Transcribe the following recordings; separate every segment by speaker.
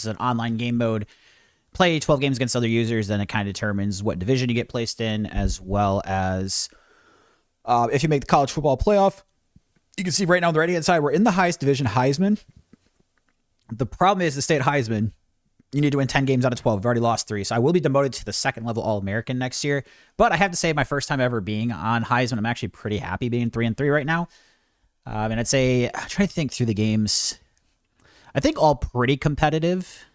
Speaker 1: is an online game mode. Play 12 games against other users, then it kind of determines what division you get placed in, as well as if you make the college football playoff. You can see right now on the right-hand side, we're in the highest division, Heisman. The problem is to stay at Heisman, you need to win 10 games out of 12. I've already lost 3, so I will be demoted to the second-level All-American next year. But I have to say, my first time ever being on Heisman, I'm actually pretty happy being 3-3 right now. And I'd say, I'm trying to think through the games. I think all pretty competitive,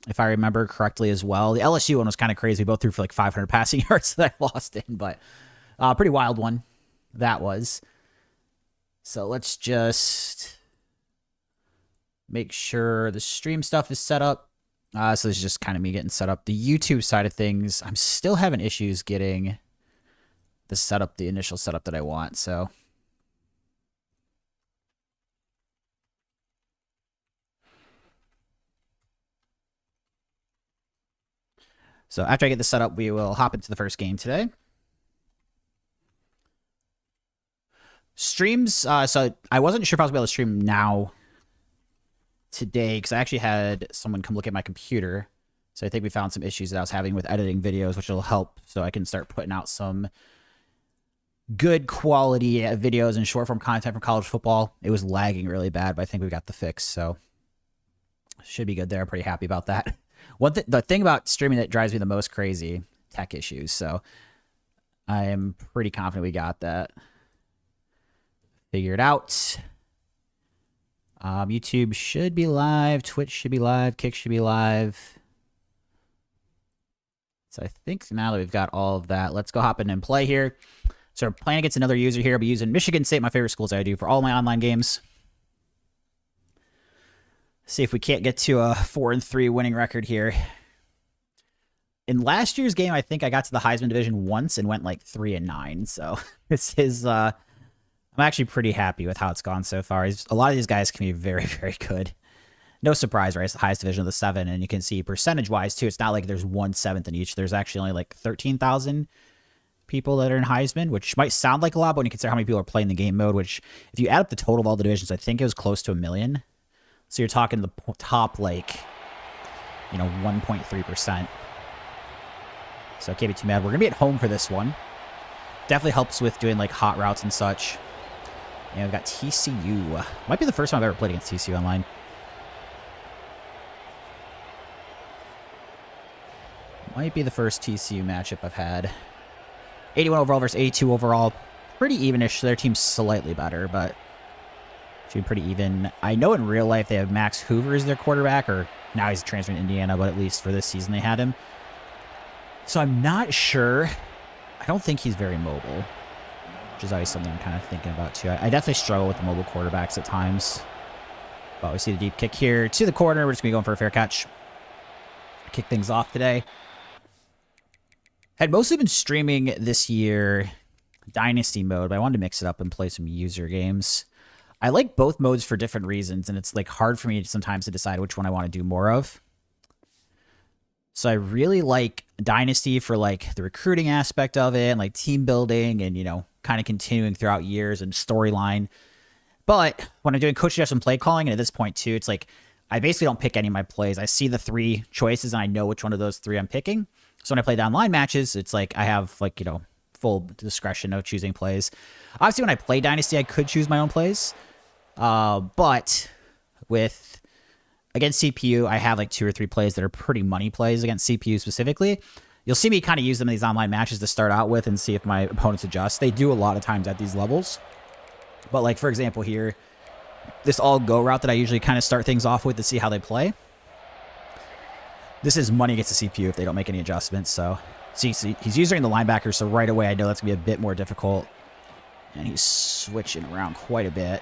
Speaker 1: if I remember correctly as well. The LSU one was kind of crazy. We both threw for like 500 passing yards that I lost in, but pretty wild one that was. So let's just make sure the stream stuff is set up. So this is just kind of me getting set up. The YouTube side of things, I'm still having issues getting the setup, the initial setup that I want. So after I get this set up, we will hop into the first game today. Streams, so I wasn't sure if I was going to be able to stream now today because I actually had someone come look at my computer. So I think we found some issues that I was having with editing videos, which will help so I can start putting out some good quality videos and short form content from college football. It was lagging really bad, but I think we got the fix, so should be good there. I'm pretty happy about that. The thing about streaming that drives me the most crazy, tech issues. So I am pretty confident we got that figured out. YouTube should be live. Twitch should be live. Kick should be live. So I think now that we've got all of that, let's go hop in and play here. So we're playing against another user here. I'll be using Michigan State, my favorite schools I do for all my online games. See if we can't get to a 4-3 winning record here. In last year's game, I think I got to the Heisman division once and went like 3-9. So this is, I'm actually pretty happy with how it's gone so far. A lot of these guys can be very, very good. No surprise, right? It's the highest division of the 7, and you can see percentage-wise too. It's not like there's 1/7 in each. There's actually only like 13,000 people that are in Heisman, which might sound like a lot, but when you consider how many people are playing the game mode, which if you add up the total of all the divisions, I think it was close to 1 million. So you're talking the top, like, 1.3%. So it can't be too bad. We're going to be at home for this one. Definitely helps with doing, like, hot routes and such. And we've got TCU. Might be the first time I've ever played against TCU online. Might be the first TCU matchup I've had. 81 overall versus 82 overall. Pretty evenish. Their team's slightly better, but should be pretty even. I know in real life they have Max Hoover as their quarterback, or now he's transferring to Indiana, but at least for this season they had him. So I'm not sure. I don't think he's very mobile, which is always something I'm kind of thinking about too. I definitely struggle with the mobile quarterbacks at times. But we see the deep kick here to the corner. We're just going to be going for a fair catch. Kick things off today. Had mostly been streaming this year Dynasty mode, but I wanted to mix it up and play some user games. I like both modes for different reasons, and it's like hard for me sometimes to decide which one I want to do more of. So I really like Dynasty for like the recruiting aspect of it and like team building and, kind of continuing throughout years and storyline. But when I'm doing coach suggestion play calling, and at this point too, it's like I basically don't pick any of my plays. I see the 3 choices and I know which one of those 3 I'm picking. So when I play the online matches, it's like I have like, full discretion of choosing plays. Obviously, when I play Dynasty, I could choose my own plays. But against CPU, I have like 2 or 3 plays that are pretty money plays against CPU specifically. You'll see me kind of use them in these online matches to start out with and see if my opponents adjust. They do a lot of times at these levels. But like, for example, here, this all-go route that I usually kind of start things off with to see how they play. This is money against the CPU if they don't make any adjustments. So see, he's using the linebacker, so right away I know that's going to be a bit more difficult. And he's switching around quite a bit.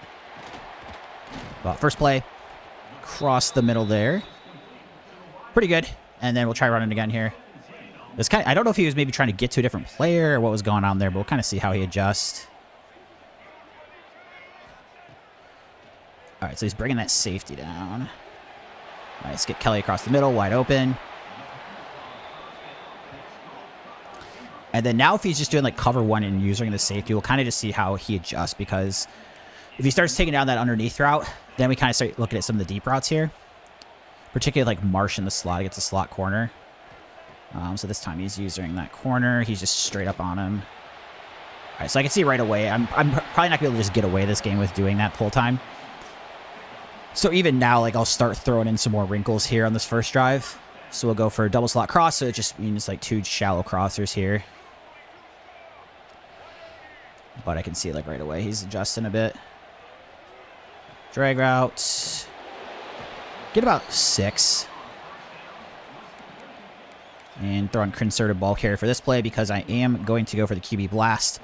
Speaker 1: Well, first play, cross the middle there. Pretty good. And then we'll try running again here. I don't know if he was maybe trying to get to a different player or what was going on there, but we'll kind of see how he adjusts. All right, so he's bringing that safety down. Nice, get Kelly across the middle, wide open. And then now if he's just doing like cover 1 and using the safety, we'll kind of just see how he adjusts, because if he starts taking down that underneath route, then we kind of start looking at some of the deep routes here. particularly like Marsh in the slot. He gets a slot corner. So this time he's using that corner. He's just straight up on him. All right, so I can see right away. I'm probably not going to be able to just get away this game with doing that the whole time. So even now, like, I'll start throwing in some more wrinkles here on this first drive. So we'll go for a double slot cross. So it just means like 2 shallow crossers here. But I can see like right away he's adjusting a bit. Drag route. Get about 6. And throw on concerted ball carrier for this play because I am going to go for the QB blast.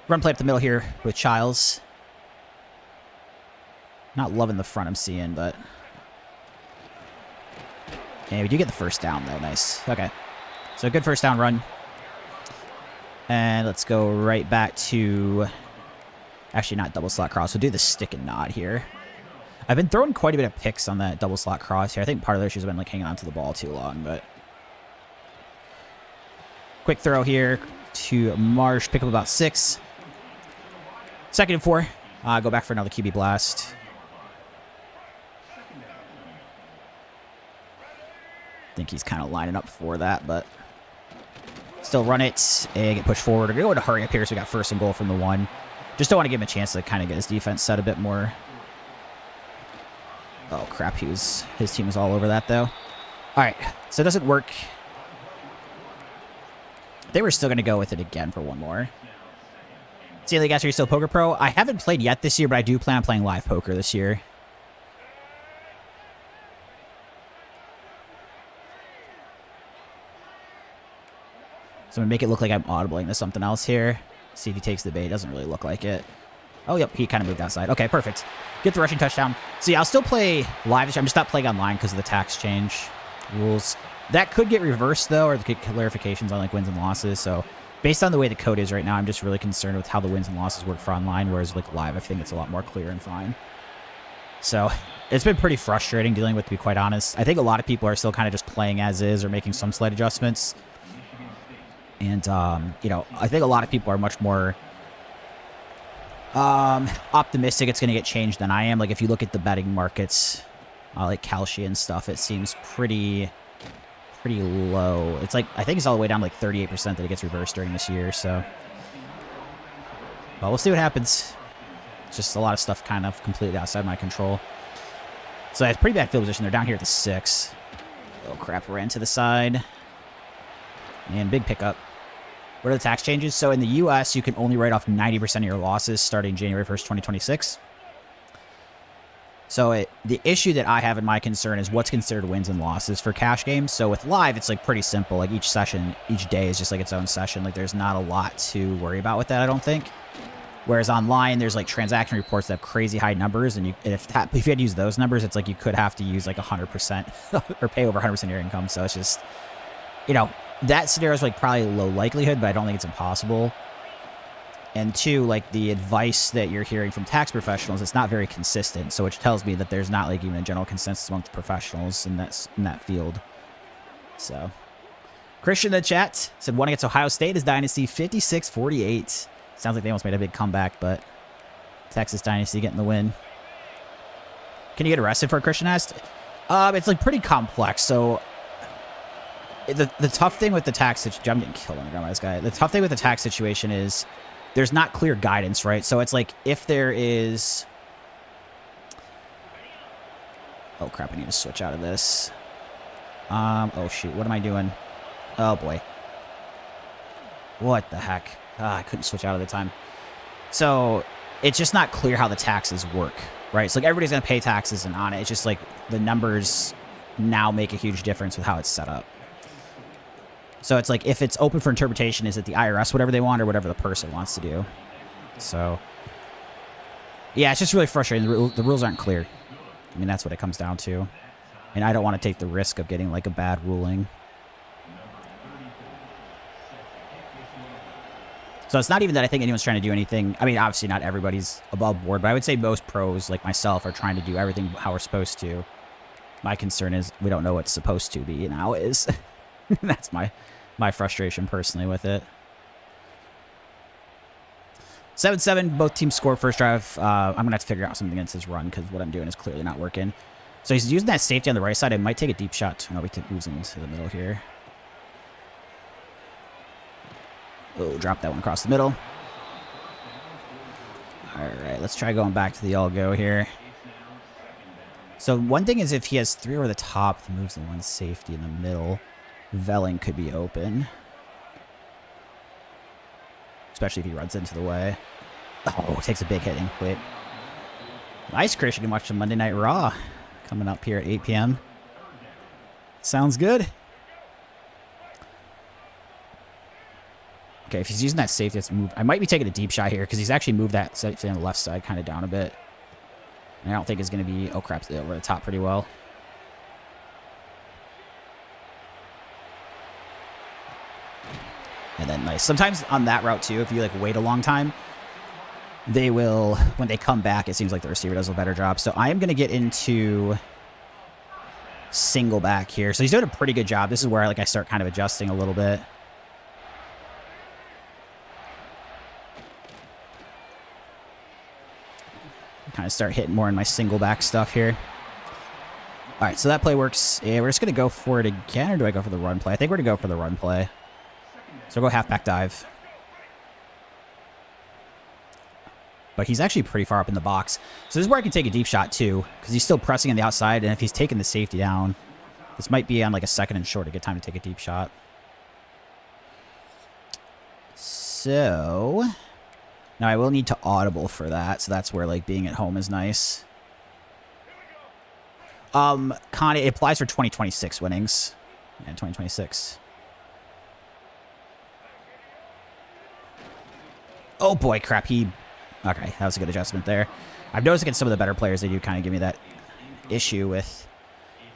Speaker 1: Run play up the middle here with Childs. Not loving the front I'm seeing, but... And we do get the first down, though. Nice. Okay. So good first down run. And let's go right back to... Actually, not double slot cross. We'll do the stick and nod here. I've been throwing quite a bit of picks on that double slot cross here. I think part of the issue has been like hanging on to the ball too long, but... Quick throw here to Marsh. Pick up about 6. 2nd and 4. Go back for another QB blast. I think he's kind of lining up for that, but still run it and get pushed forward. We're going to hurry up here so we got 1st and goal from the 1. Just don't want to give him a chance to kind of get his defense set a bit more. Oh, crap. His team was all over that, though. All right. So it doesn't work. They were still going to go with it again for one more. See, you guys, are you still Poker Pro? I haven't played yet this year, but I do plan on playing live poker this year. So I'm going to make it look like I'm audibling to something else here. See if he takes the bait. Doesn't really look like it. Oh, yep. He kind of moved outside. Okay, perfect. Get the rushing touchdown. See, I'll still play live this year. I'm just not playing online because of the tax change rules. That could get reversed, though, or get clarifications on like wins and losses. So based on the way the code is right now, I'm just really concerned with how the wins and losses work for online, whereas like live, I think it's a lot more clear and fine. So it's been pretty frustrating dealing with, to be quite honest. I think a lot of people are still kind of just playing as is or making some slight adjustments. And, you know, I think a lot of people are much more optimistic it's going to get changed than I am. Like, if you look at the betting markets, like Kalshi and stuff, it seems pretty low. It's like, I think it's all the way down to like 38% that it gets reversed during this year, so. Well, we'll see what happens. It's just a lot of stuff kind of completely outside my control. So it's pretty bad field position. They're down here at the 6. Oh, crap. Ran to the side. And big pickup. What are the tax changes? So in the U.S., you can only write off 90% of your losses starting January 1st, 2026. So the issue that I have in my concern is what's considered wins and losses for cash games. So with live, it's like pretty simple. Like each session, each day is just like its own session. Like there's not a lot to worry about with that, I don't think. Whereas online, there's like transaction reports that have crazy high numbers, and if you had to use those numbers, it's like you could have to use like 100% or pay over 100% of your income. So it's just, you know, that scenario is like probably low likelihood, but I don't think it's impossible. And 2, like the advice that you're hearing from tax professionals, it's not very consistent. So which tells me that there's not like even a general consensus amongst professionals in that field. So Christian in the chat said one against Ohio State is Dynasty 56-48. Sounds like they almost made a big comeback, but Texas Dynasty getting the win. Can you get arrested for a Christian asked? It's like pretty complex. So the tough thing with the tax situation, I'm getting killed on the ground by this guy. The tough thing with the tax situation is there's not clear guidance, right? So it's like if there is... Oh, crap. I need to switch out of this. Oh, shoot. What am I doing? Oh, boy. What the heck? I couldn't switch out of the time. So it's just not clear how the taxes work, right? So like everybody's going to pay taxes and on it. It's just like the numbers now make a huge difference with how it's set up. So it's like if it's open for interpretation, is it the IRS, whatever they want, or whatever the person wants to do? So, yeah, it's just really frustrating. The rules aren't clear. I mean, that's what it comes down to. And I don't want to take the risk of getting like a bad ruling. So it's not even that I think anyone's trying to do anything. I mean, obviously not everybody's above board, but I would say most pros like myself are trying to do everything how we're supposed to. My concern is we don't know what's supposed to be and how it is. That's my frustration personally with it. 7-7, both teams score first drive. I'm going to have to figure out something against his run because what I'm doing is clearly not working. So he's using that safety on the right side. I might take a deep shot. No, we moves him into the middle here. Oh, drop that one across the middle. All right, let's try going back to the all-go here. So one thing is if he has 3 over the top, he moves the one safety in the middle. Velling could be open. Especially if he runs into the way. Oh, takes a big hitting. Wait. Nice, Chris. You can watch the Monday Night Raw coming up here at 8 p.m. Sounds good. Okay, if he's using that safety, let's move. I might be taking a deep shot here because he's actually moved that safety on the left side kind of down a bit. And I don't think it's going to be... Oh, crap. Over the top pretty well. And then nice. Sometimes on that route, too, if you, like, wait a long time, they will... When they come back, it seems like the receiver does a better job. So I am going to get into single back here. So he's doing a pretty good job. This is where, like, I start kind of adjusting a little bit. Kind of start hitting more in my single back stuff here. All right, so that play works. Yeah, we're just going to go for it again, or do I go for the run play? I think we're going to go for the run play. So we'll go halfback dive. But he's actually pretty far up in the box. So this is where I can take a deep shot, too, because he's still pressing on the outside, and if he's taking the safety down, this might be on like a 2nd and short, a good time to take a deep shot. So... Now, I will need to audible for that, so that's where, like, being at home is nice. Connie, it applies for 2026 winnings. Yeah, 2026. Oh, boy, crap, Okay, that was a good adjustment there. I've noticed against some of the better players, they do kind of give me that issue with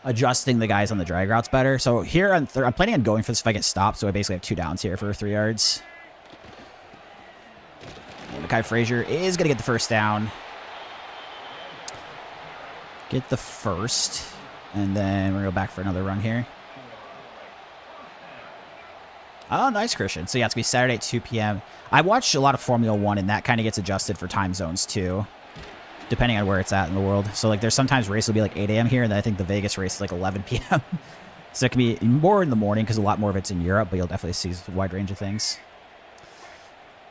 Speaker 1: adjusting the guys on the drag routes better. So here, I'm planning on going for this if I get stopped, so I basically have 2 downs here for 3 yards. Mekhi Frazier is going to get the first down. Get the first. And then we're going to go back for another run here. Oh, nice, Christian. So, yeah, it's going to be Saturday at 2 p.m. I watch a lot of Formula 1, and that kind of gets adjusted for time zones, too, depending on where it's at in the world. So, like, there's sometimes race will be like 8 a.m. here, and then I think the Vegas race is like 11 p.m. So it can be more in the morning because a lot more of it's in Europe, but you'll definitely see a wide range of things.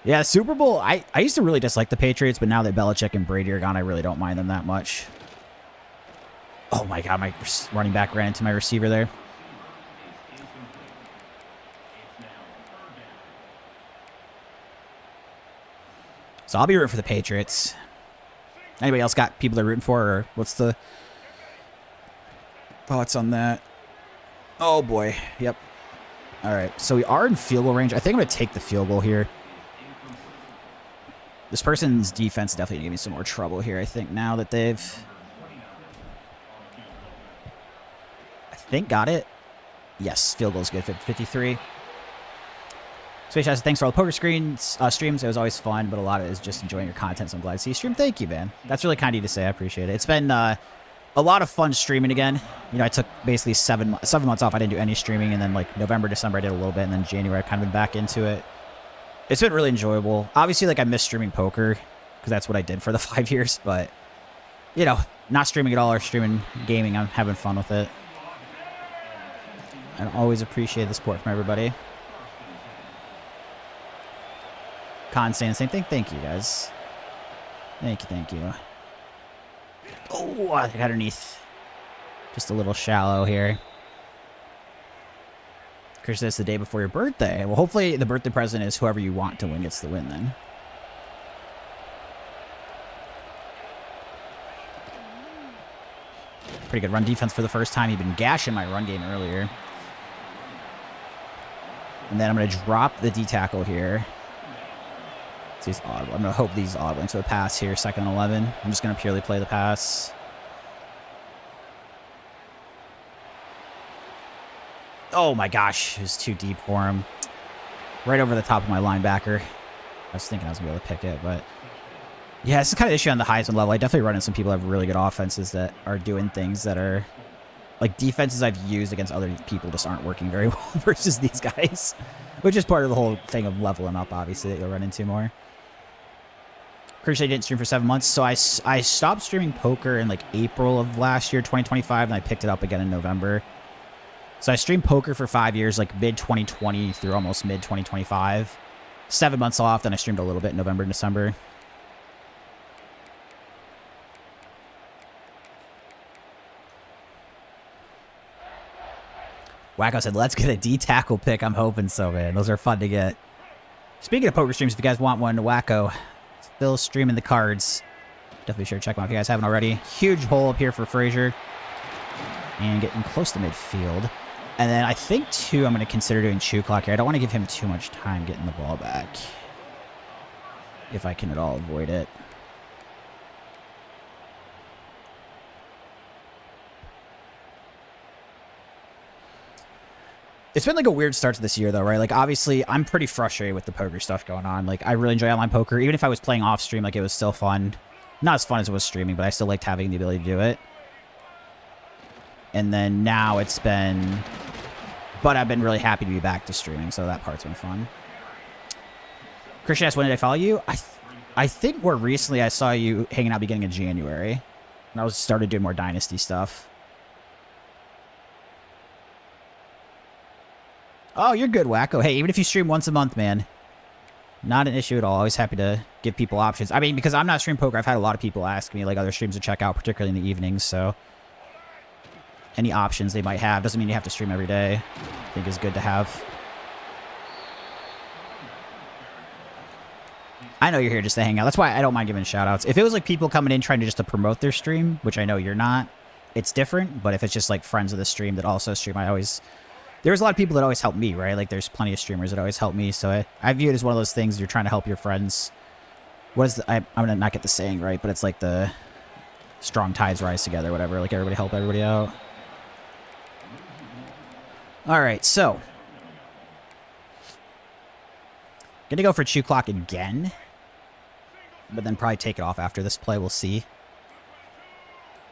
Speaker 1: Yeah, Super Bowl, I used to really dislike the Patriots, but now that Belichick and Brady are gone, I really don't mind them that much. Oh my God, my running back ran into my receiver there. So I'll be rooting for the Patriots. Anybody else got people they're rooting for, or what's the thoughts on that? Oh boy, yep. All right, so we are in field goal range. I think I'm going to take the field goal here. This person's defense definitely gave me some more trouble here, I think, now that they've... I think got it. Yes, field goal's good. 53. Space Jazz, thanks for all the poker streams. It was always fun, but a lot of it is just enjoying your content, so I'm glad to see you stream. Thank you, man. That's really kind of you to say. I appreciate it. It's been a lot of fun streaming again. You know, I took basically 7 months off. I didn't do any streaming, and then, like, November, December, I did a little bit, and then January, I've kind of been back into it. It's been really enjoyable. Obviously, like, I miss streaming poker because that's what I did for the 5 years. But, you know, not streaming at all or streaming gaming, I'm having fun with it. I always appreciate the support from everybody. Con saying the same thing. Thank you, guys. Thank you. Oh, I got underneath. Just a little shallow here. Chris says the day before your birthday. Well, hopefully the birthday present is whoever you want to win gets the win then. Pretty good run defense for the first time. He'd been gashing my run game earlier. And then I'm going to drop the D tackle here. So he's audible. I'm going to hope these audible into a pass here, 2nd and 11. I'm just going to purely play the pass. Oh my gosh, it was too deep for him. Right over the top of my linebacker. I was thinking I was going to be able to pick it, but... Yeah, it's the kind of issue on the Heisman level. I definitely run into some people that have really good offenses that are doing things that are... Like, defenses I've used against other people just aren't working very well versus these guys. Which is part of the whole thing of leveling up, obviously, that you'll run into more. Appreciate I didn't stream for 7 months. So I stopped streaming poker in like April of last year, 2025, and I picked it up again in November. So I streamed poker for 5 years, like mid-2020 through almost mid-2025. 7 months off, then I streamed a little bit in November and December. Wacko said, let's get a D-tackle pick. I'm hoping so, man. Those are fun to get. Speaking of poker streams, if you guys want one, Wacko, still streaming the cards. Definitely sure to check them out if you guys haven't already. Huge hole up here for Frazier. And getting close to midfield. And then I think, too, I'm going to consider doing Chew Clock here. I don't want to give him too much time getting the ball back. If I can at all avoid it. It's been like a weird start to this year, though, right? Like, obviously, I'm pretty frustrated with the poker stuff going on. Like, I really enjoy online poker. Even if I was playing off stream, like, it was still fun. Not as fun as it was streaming, but I still liked having the ability to do it. And then now it's been... But I've been really happy to be back to streaming, so that part's been fun. Christian asked, when did I follow you? I think more recently I saw you hanging out beginning of January. And I started doing more Dynasty stuff. Oh, you're good, Wacko. Hey, even if you stream once a month, man, not an issue at all. Always happy to give people options. I mean, because I'm not streaming poker, I've had a lot of people ask me, like, other streams to check out, particularly in the evenings, so any options they might have. Doesn't mean you have to stream every day. I think is good to have. I know you're here just to hang out. That's why I don't mind giving shout-outs. If it was, like, people coming in trying to just to promote their stream, which I know you're not, it's different, but if it's just, like, friends of the stream that also stream, there's a lot of people that always help me, right? Like, there's plenty of streamers that always help me. So I view it as one of those things you're trying to help your friends. What is I'm going to not get the saying right, but it's like the strong tides rise together, whatever. Like, everybody help everybody out. All right, so. Going to go for Chew Clock again. But then probably take it off after this play. We'll see.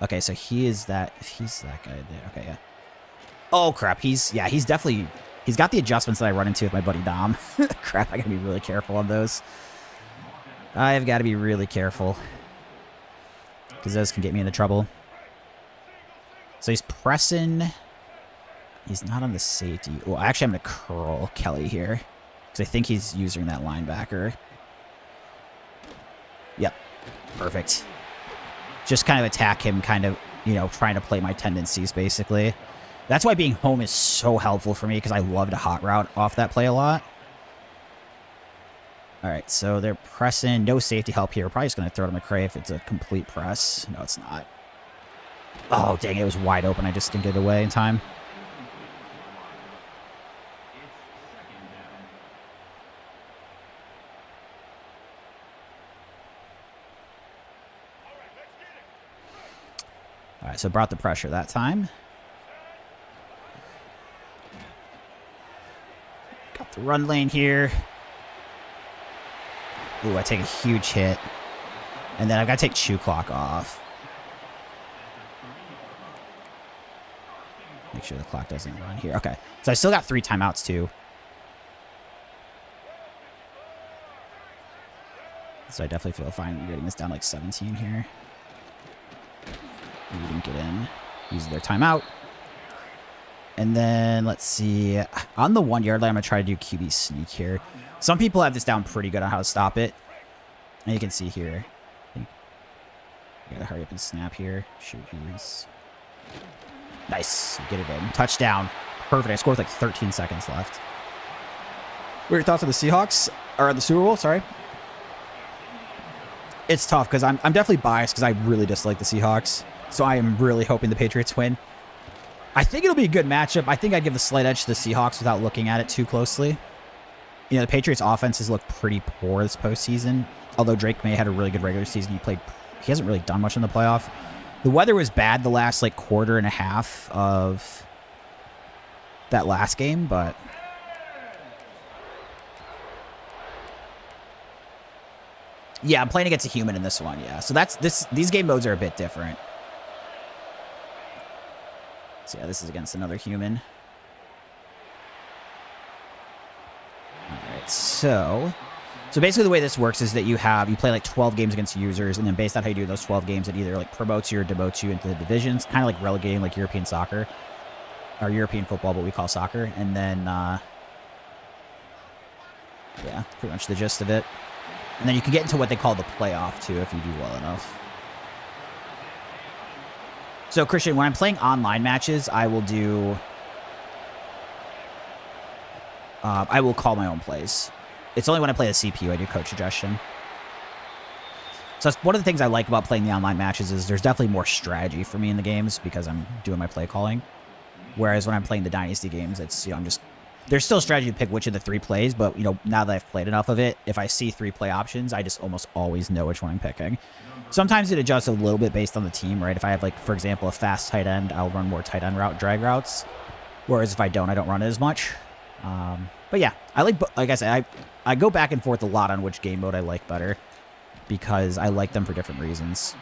Speaker 1: Okay, so he's that guy there. Okay, yeah. Oh, crap. He's definitely... He's got the adjustments that I run into with my buddy Dom. Crap, I gotta be really careful on those. I've got to be really careful. Because those can get me into trouble. So he's pressing... He's not on the safety. Well, actually, I'm going to curl Kelly here. Because I think he's using that linebacker. Yep. Perfect. Just kind of attack him, kind of, you know, trying to play my tendencies, basically. That's why being home is so helpful for me, because I love to hot route off that play a lot. All right, so they're pressing. No safety help here. We're probably just going to throw to McCray if it's a complete press. No, it's not. Oh, dang, it was wide open. I just didn't get it away in time. All right, so brought the pressure that time. Got the run lane here. Ooh, I take a huge hit. And then I've got to take Chew Clock off. Make sure the clock doesn't run here. Okay, so I still got 3 timeouts, too. So I definitely feel fine getting this down like 17 here. We didn't get in. Use their timeout. And then, let's see. On the 1 yard line, I'm going to try to do QB sneak here. Some people have this down pretty good on how to stop it. And you can see here. I got to hurry up and snap here. Shoot, he's... Nice. Get it in. Touchdown. Perfect. I scored with like 13 seconds left. What are your thoughts on the Seahawks? Or on the Super Bowl, sorry. It's tough because I'm definitely biased because I really dislike the Seahawks. So I am really hoping the Patriots win. I think it'll be a good matchup. I think I'd give the slight edge to the Seahawks without looking at it too closely. You know, the Patriots' offenses look pretty poor this postseason. Although Drake May had a really good regular season. He hasn't really done much in the playoff. The weather was bad the last, like, quarter and a half of that last game, but... Yeah, I'm playing against a human in this one, yeah. So these game modes are a bit different. So yeah, this is against another human. Alright, so So basically the way this works is that you play like 12 games against users, and then based on how you do those 12 games, it either like promotes you or demotes you into the divisions, kind of like relegating like European soccer, or European football, what we call soccer. And then, yeah, pretty much the gist of it. And then you can get into what they call the playoff too if you do well enough. So Christian, when I'm playing online matches, I will do, I will call my own plays. It's only when I play the CPU I do coach suggestion. So that's one of the things I like about playing the online matches is there's definitely more strategy for me in the games because I'm doing my play calling. Whereas when I'm playing the Dynasty games, it's, you know, I'm just, there's still strategy to pick which of the 3 plays, but, you know, now that I've played enough of it, if I see 3 play options, I just almost always know which one I'm picking. Sometimes it adjusts a little bit based on the team, right? If I have, like, for example, a fast tight end, I'll run more tight end drag routes. Whereas if I don't run it as much. But yeah, like I said, I go back and forth a lot on which game mode I like better because I like them for different reasons.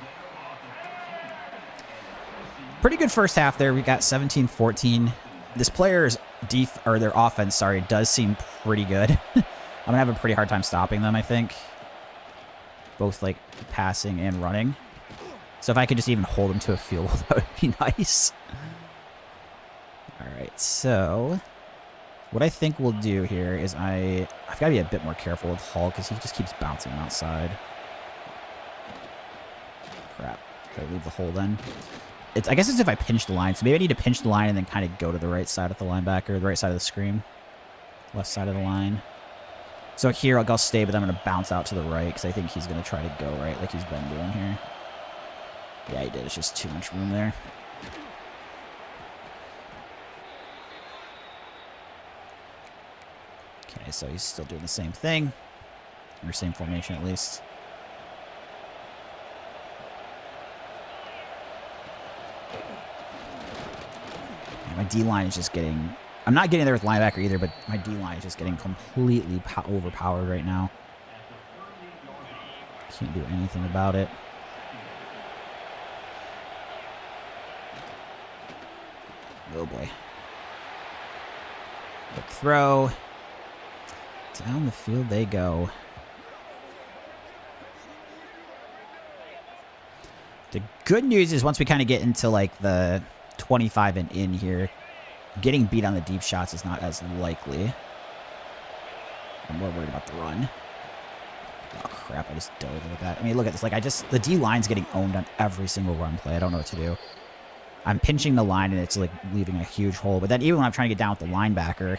Speaker 1: Pretty good first half there. We got 17-14. This player's their offense, sorry, does seem pretty good. I'm gonna have a pretty hard time stopping them, I think. Both like passing and running. So if I could just even hold them to a field goal, that would be nice. All right, so what I think we'll do here is I've got to be a bit more careful with Hall because he just keeps bouncing outside. Crap. Did I leave the hole then? I guess it's if I pinch the line. So maybe I need to pinch the line and then kind of go to the right side of the linebacker, the right side of the screen. Left side of the line. So here I'll stay, but I'm going to bounce out to the right because I think he's going to try to go right like he's been doing here. Yeah, he did. It's just too much room there. Okay, so he's still doing the same thing. Or same formation, at least. And my D-line is just getting... I'm not getting there with linebacker either, but my D-line is just getting completely overpowered right now. Can't do anything about it. Oh, boy. Quick throw. Down the field they go. The good news is once we kind of get into like the 25 and in here, getting beat on the deep shots is not as likely. I'm more worried about the run. Oh crap, I just dove with that. I mean, look at this. Like the D line's getting owned on every single run play. I don't know what to do. I'm pinching the line and it's like leaving a huge hole. But then even when I'm trying to get down with the linebacker,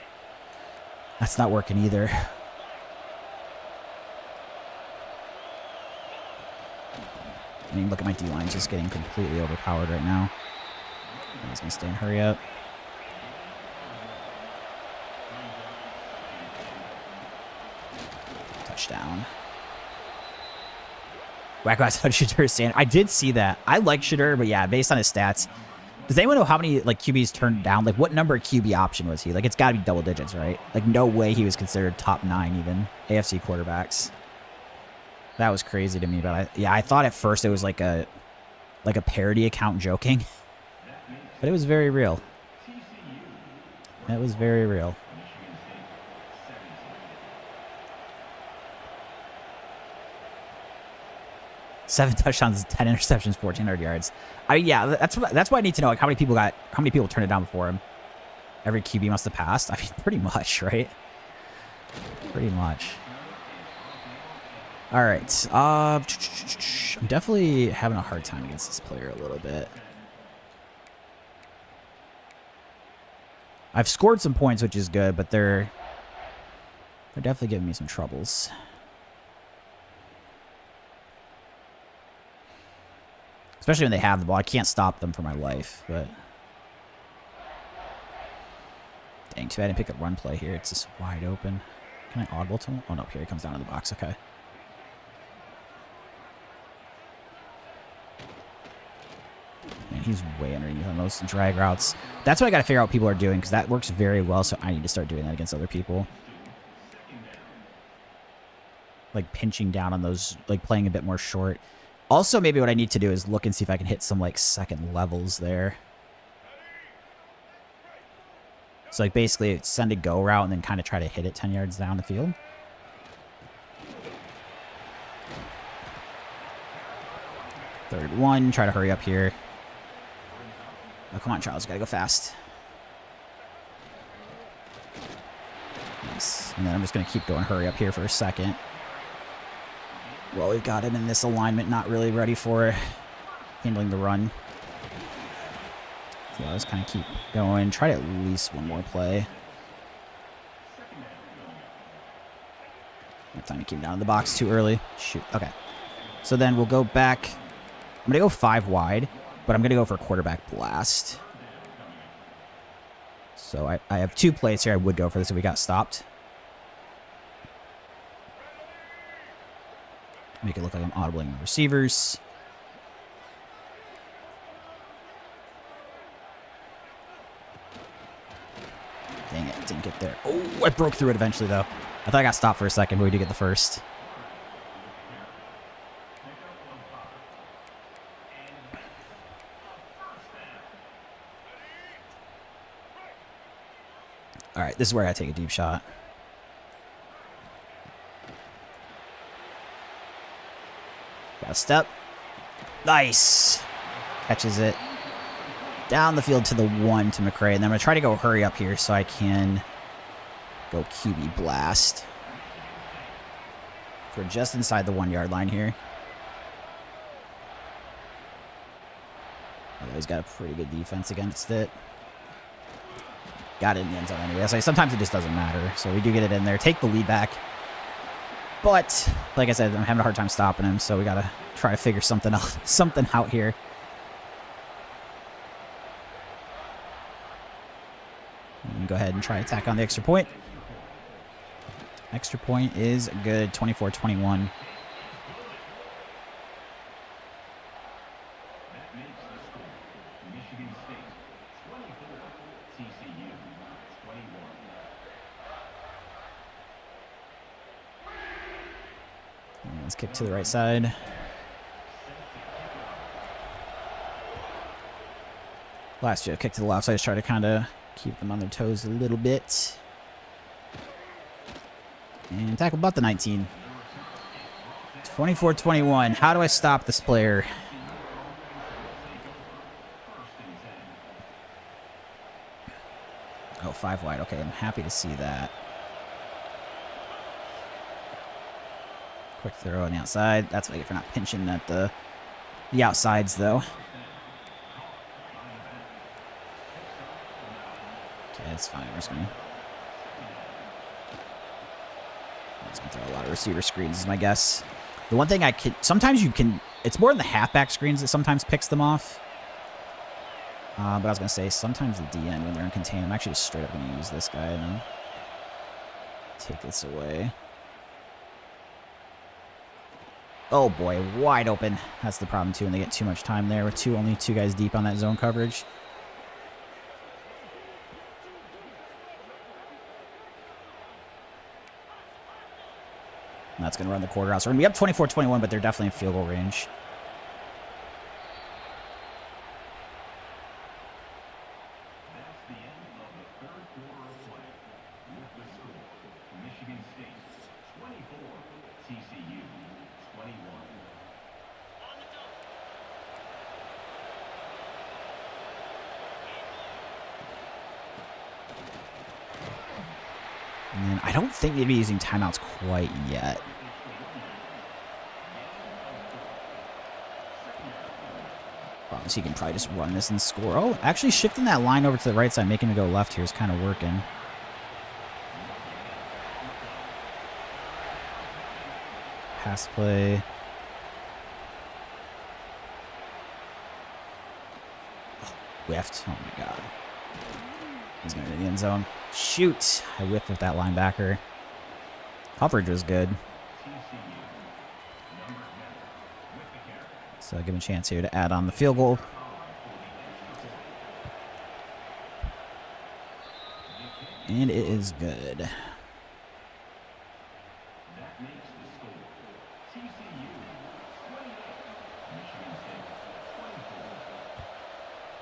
Speaker 1: that's not working either. I mean, look at my D-line just getting completely overpowered right now. He's going to stay and hurry up. Touchdown. Wacko asked how Shadur stand. I did see that. I like Shadur, but yeah, based on his stats. Does anyone know how many like QBs turned down? Like, what number QB option was he? Like, it's got to be double digits, right? Like, no way he was considered top 9 even. AFC quarterbacks. That was crazy to me, but I thought at first it was like a parody account joking. But it was very real. It was very real. Seven touchdowns, 10 interceptions, 1,400 yards. I mean, yeah, that's what I need to know. Like how many people turned it down before him? Every QB must have passed. I mean, pretty much, right? Pretty much. All right. I'm definitely having a hard time against this player a little bit. I've scored some points, which is good, but they're definitely giving me some troubles. Especially when they have the ball. I can't stop them for my life, but... Dang, too bad I didn't pick up run play here. It's just wide open. Can I audible to him? Oh, no, here he comes down in the box. Okay. Man, he's way underneath on those drag routes. That's what I got to figure out what people are doing, because that works very well, so I need to start doing that against other people. Like, pinching down on those, like, playing a bit more short. Also, maybe what I need to do is look and see if I can hit some, like, second levels there. So, like, basically send a go route and then kind of try to hit it 10 yards down the field. 3rd 1. Try to hurry up here. Oh, come on, Charles. Got to go fast. Nice. And then I'm just going to keep going hurry up here for a second. Well, we've got him in this alignment, not really ready for handling the run. So I'll just kind of keep going. Try to at least one more play. That time he came down to the box too early. Shoot. Okay. So then we'll go back. I'm going to go 5 wide, but I'm going to go for a quarterback blast. So I have 2 plays here. I would go for this if we got stopped. Make it look like I'm audibling the receivers. Dang it, didn't get there. Oh, I broke through it eventually, though. I thought I got stopped for a second, but we did get the first. All right, this is where I take a deep shot. Got a step. Nice. Catches it. Down the field to the 1 to McRae. And then I'm going to try to go hurry up here so I can go QB blast. We're just inside the 1-yard line here. Although he's got a pretty good defense against it. Got it in the end zone anyway. So sometimes it just doesn't matter. So we do get it in there. Take the lead back. But, like I said, I'm having a hard time stopping him. So we got to try to figure something out here. And go ahead and try to attack on the extra point. Extra point is good. 24-21. Let's kick to the right side. Last year, kick to the left side. Just try to kind of keep them on their toes a little bit. And tackle about the 19. 24-21. How do I stop this player? Oh, 5 wide. Okay, I'm happy to see that. Quick throw on the outside. That's what I get for not pinching at the outsides, though. Okay, it's fine. We're just gonna throw a lot of receiver screens, is my guess. The one thing I can... Sometimes you can... It's more in the halfback screens that sometimes picks them off. But I was going to say, sometimes the DN, when they're in contain, I'm actually just straight up going to use this guy and then take this away. Oh boy, wide open. That's the problem too, when they get too much time there with only two guys deep on that zone coverage. And that's going to run the quarter out. So we're going to be up 24-21, but they're definitely in field goal range.
Speaker 2: That's the end of the third quarter of play. With the score, Michigan State 24, TCU 21.
Speaker 1: And then I don't think they'd be using timeouts quite yet. So you can probably just run this and score. Oh, actually shifting that line over to the right side, making it go left here is kind of working. Pass play. Oh, whiffed. Oh my god. He's going to the end zone. Shoot. I whipped with that linebacker. Coverage was good. So give him a chance here to add on the field goal. And it is good.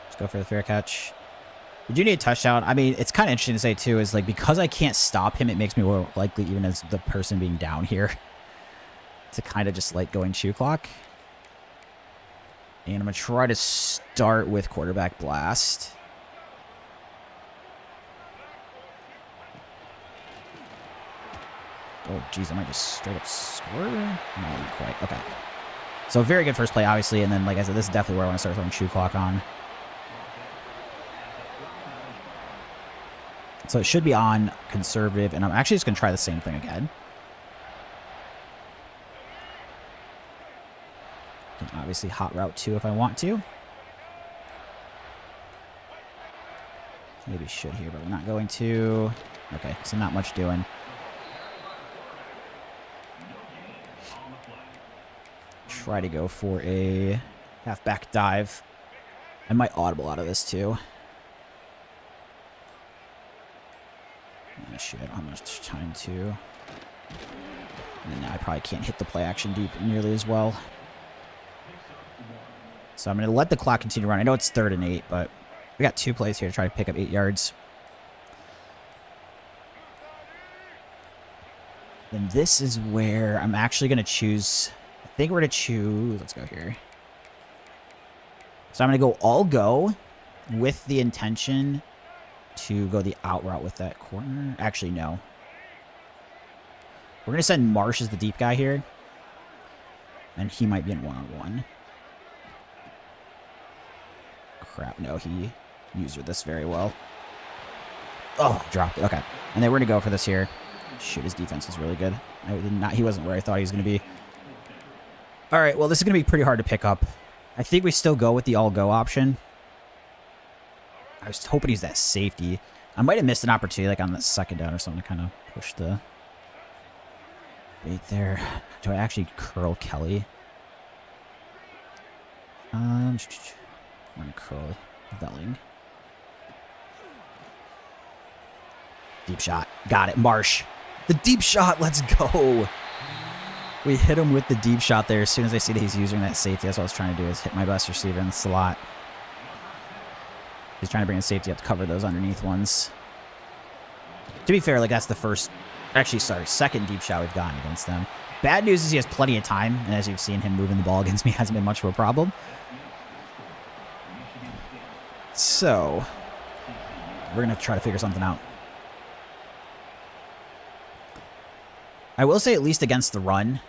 Speaker 1: Let's go for the fair catch. We do need a touchdown. I mean, it's kind of interesting to say, too, is like because I can't stop him, it makes me more likely, even as the person being down here, to kind of just like going shoe clock. And I'm going to try to start with quarterback blast. Oh, geez, I might just straight up score. No, not quite. Okay. So very good first play, obviously. And then, like I said, this is definitely where I want to start throwing shoe clock on. So it should be on conservative. And I'm actually just going to try the same thing again. Can obviously hot route 2 if I want to. Maybe should here, but we're not going to. Okay, so not much doing. Try to go for a halfback dive. I might audible out of this too. Oh, shit, I don't have much time to. And now I probably can't hit the play action deep nearly as well. So I'm going to let the clock continue to run. I know it's 3rd and 8, but we got 2 plays here to try to pick up 8 yards. And this is where I'm actually going to choose. I think we're going to choose. Let's go here. So I'm going to go all go with the intention to go the out route with that corner. Actually, no. We're going to send Marsh as the deep guy here. And he might be in one-on-one. Crap, no, he used this very well. Oh, dropped it. Okay. And then we're going to go for this here. Shoot, his defense is really good. He wasn't where I thought he was going to be. All right, well, this is going to be pretty hard to pick up. I think we still go with the all-go option. I was hoping he's that safety. I might have missed an opportunity, like on the 2nd down or something, to kind of push the bait there. Do I actually curl Kelly? I'm going to curl Velling. Deep shot. Got it. Marsh. The deep shot. Let's go. We hit him with the deep shot there. As soon as I see that he's using that safety, that's what I was trying to do, is hit my best receiver in the slot. He's trying to bring the safety up to cover those underneath ones. To be fair, like that's the first, actually, sorry, 2nd deep shot we've gotten against them. Bad news is he has plenty of time, and as you've seen, him moving the ball against me hasn't been much of a problem. So, we're going to try to figure something out. I will say, at least against the run,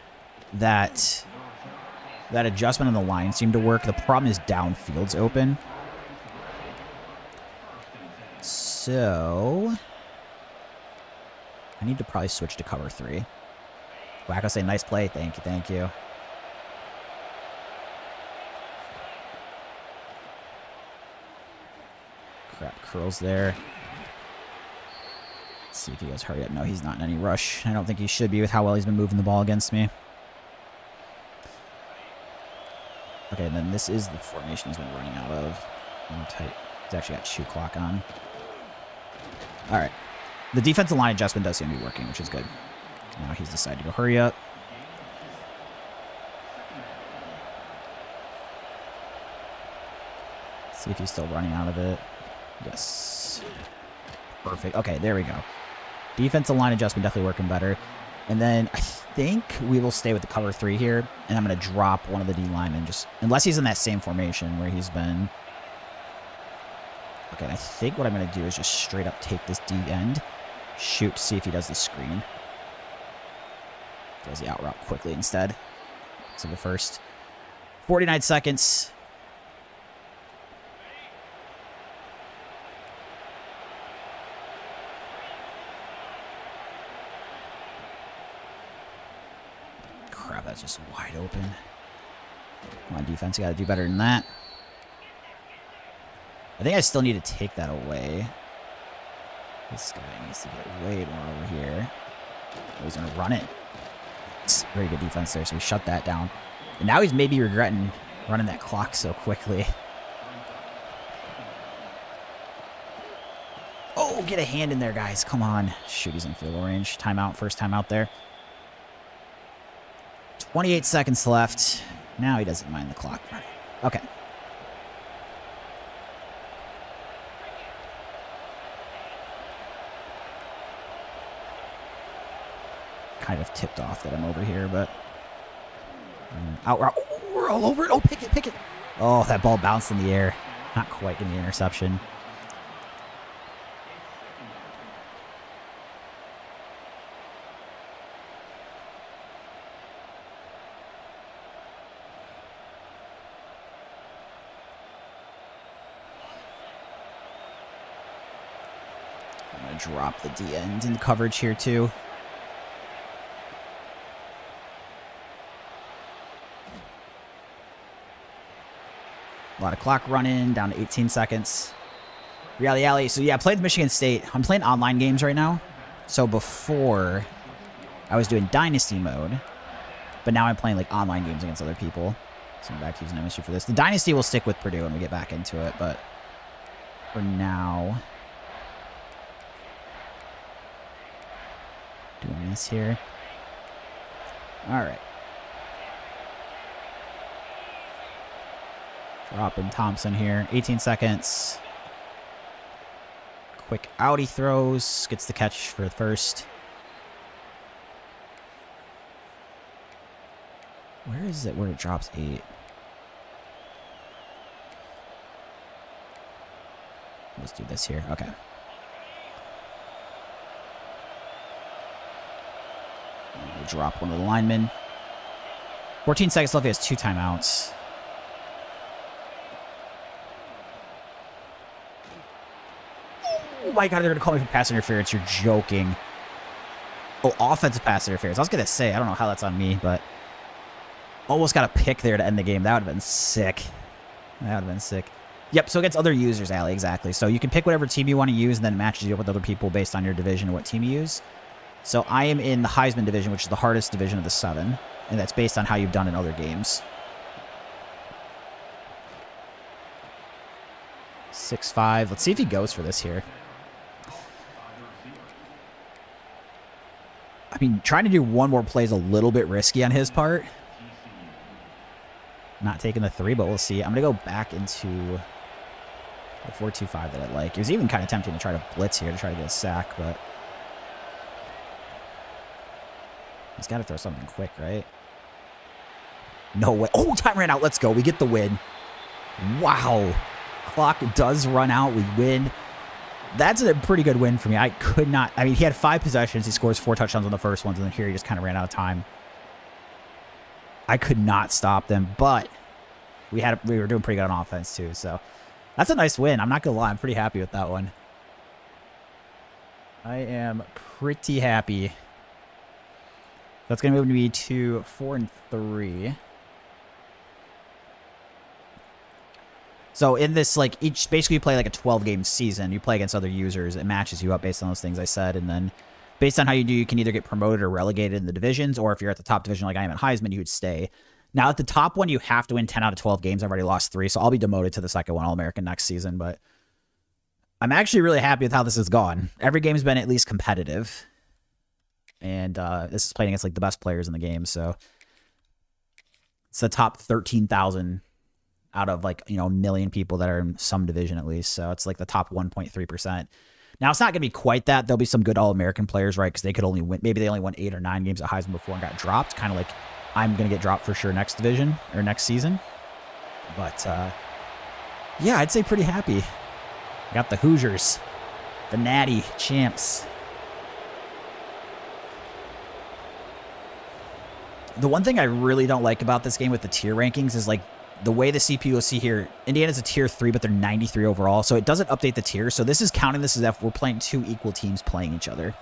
Speaker 1: that adjustment on the line seemed to work. The problem is downfield's open. So, I need to probably switch to cover 3. Wacko say, nice play. Thank you, thank you. Crap, curls there. Let's see if he goes hurry up. No, he's not in any rush. I don't think he should be with how well he's been moving the ball against me. Okay, and then this is the formation he's been running out of. Tight. He's actually got shoe clock on. All right. The defensive line adjustment does seem to be working, which is good. Now he's decided to go hurry up. See if he's still running out of it. Yes. Perfect. Okay, there we go. Defensive line adjustment definitely working better. And then I think we will stay with the cover 3 here. And I'm going to drop one of the D linemen just, unless he's in that same formation where he's been. Okay, and I think what I'm going to do is just straight up take this D end, shoot to see if he does the screen. Does the out route quickly instead. So the first 49 seconds. Crap, that's just wide open. Come on, defense, you got to do better than that. I think I still need to take that away. This guy needs to get way more over here. Oh, he's going to run it. It's very good defense there, so we shut that down. And now he's maybe regretting running that clock so quickly. Oh, get a hand in there, guys. Come on. Shoot, he's in field goal range. Timeout, first timeout there. 28 seconds left. Now he doesn't mind the clock running. Okay. Kind of tipped off that I'm over here, but out route. Oh, we're all over it. Oh, pick it, pick it. Oh, that ball bounced in the air. Not quite in the interception. I'm going to drop the D end in coverage here, too. A lot of clock running, down to 18 seconds. Reality Alley. So, yeah, I played Michigan State. I'm playing online games right now. So, before, I was doing Dynasty mode. But now I'm playing, like, online games against other people. So, I'm back to using MSU for this. The Dynasty will stick with Purdue when we get back into it. But for now, doing this here. All right. Dropping Thompson here. 18 seconds. Quick out he throws. Gets the catch for the first. Where is it where it drops 8? Let's do this here. Okay. We'll drop one of the linemen. 14 seconds left. He has 2 timeouts. Oh my God, they're going to call me for pass interference. You're joking. Oh, offensive pass interference. I was going to say, I don't know how that's on me, but almost got a pick there to end the game. That would have been sick. That would have been sick. Yep, so against other users, Allie, exactly. So you can pick whatever team you want to use, and then it matches you up with other people based on your division and what team you use. So I am in the Heisman division, which is the hardest division of the 7, and that's based on how you've done in other games. 6'5". Let's see if he goes for this here. I mean, trying to do one more play is a little bit risky on his part. Not taking the 3, but we'll see. I'm going to go back into the 4-2-5 that I like. It was even kind of tempting to try to blitz here to try to get a sack, but he's got to throw something quick, right? No way. Oh, time ran out. Let's go. We get the win. Wow. Clock does run out. We win. That's a pretty good win for me. I could not. I mean, he had 5 possessions. He scores 4 touchdowns on the first ones, and then here he just kind of ran out of time. I could not stop them, but we were doing pretty good on offense too. So that's a nice win. I'm not gonna lie. I'm pretty happy with that one. I am pretty happy. That's gonna move me to 4-3. So in this, like, basically you play like a 12-game season. You play against other users. It matches you up based on those things I said. And then based on how you do, you can either get promoted or relegated in the divisions, or if you're at the top division like I am at Heisman, you would stay. Now, at the top one, you have to win 10 out of 12 games. I've already lost 3, so I'll be demoted to the second one, All-American next season. But I'm actually really happy with how this has gone. Every game's been at least competitive. And this is playing against, like, the best players in the game, so it's the top 13,000 out of, like, you know, a million people that are in some division at least. So it's like the top 1.3%. Now, it's not going to be quite that. There'll be some good All-American players, right? Because they could only win. Maybe they only won 8 or 9 games at Heisman before and got dropped. Kind of like I'm going to get dropped for sure next division or next season. But, yeah, I'd say pretty happy. Got the Hoosiers, the Natty champs. The one thing I really don't like about this game with the tier rankings is, like, the way the CPU will see here, Indiana's a tier 3, but they're 93 overall, so it doesn't update the tier. So this is counting this as if we're playing 2 equal teams playing each other.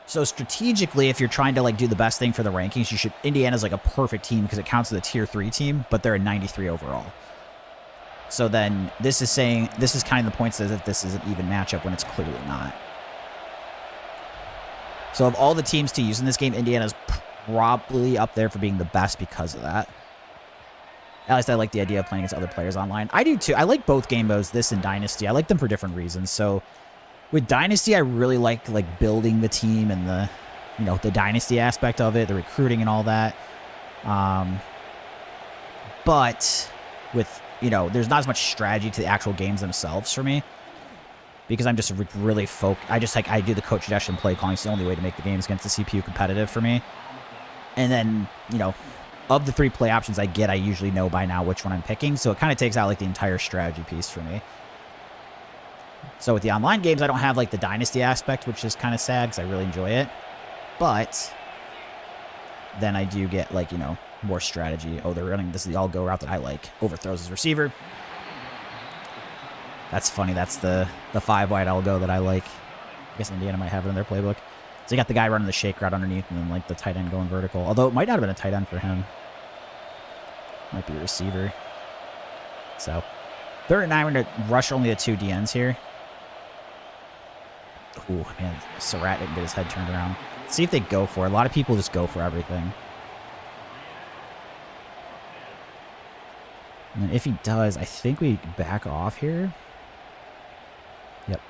Speaker 1: So strategically, if you're trying to, like, do the best thing for the rankings, Indiana's like a perfect team because it counts as a tier 3 team, but they're a 93 overall. So then this is saying, this is kind of the points as if this is an even matchup when it's clearly not. So of all the teams to use in this game, Indiana's probably up there for being the best because of that. At least I like the idea of playing against other players online. I do too. I like both game modes, this and Dynasty. I like them for different reasons. So with Dynasty, I really like building the team and the, you know, the Dynasty aspect of it, the recruiting and all that. But with, you know, there's not as much strategy to the actual games themselves for me because I'm just really I do the coach suggestion play calling. It's the only way to make the games against the CPU competitive for me. And then, you know, of the 3 play options I get, I usually know by now which one I'm picking. So it kind of takes out like the entire strategy piece for me. So with the online games, I don't have like the dynasty aspect, which is kind of sad because I really enjoy it. But then I do get like, you know, more strategy. Oh, they're running this is the all-go route that I like. Overthrows his receiver. That's funny. That's the 5-wide all-go that I like. I guess Indiana might have it in their playbook. So you got the guy running the shake route underneath and then like the tight end going vertical. Although it might not have been a tight end for him. Might be a receiver. So 3rd and 9, we're going to rush only the 2 DNs here. Ooh, man, Surratt didn't get his head turned around. See if they go for it. A lot of people just go for everything. And then if he does, I think we back off here. Yep.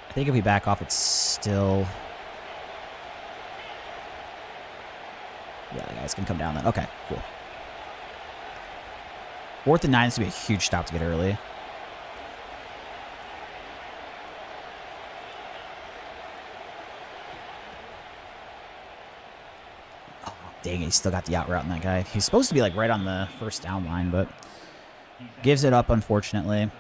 Speaker 1: I think if we back off, it's still... Yeah, the guys can come down then. Okay, cool. 4th and 9 is going to be a huge stop to get early. Oh, dang it, he still got the out route in that guy. He's supposed to be like right on the first down line, but gives it up, unfortunately.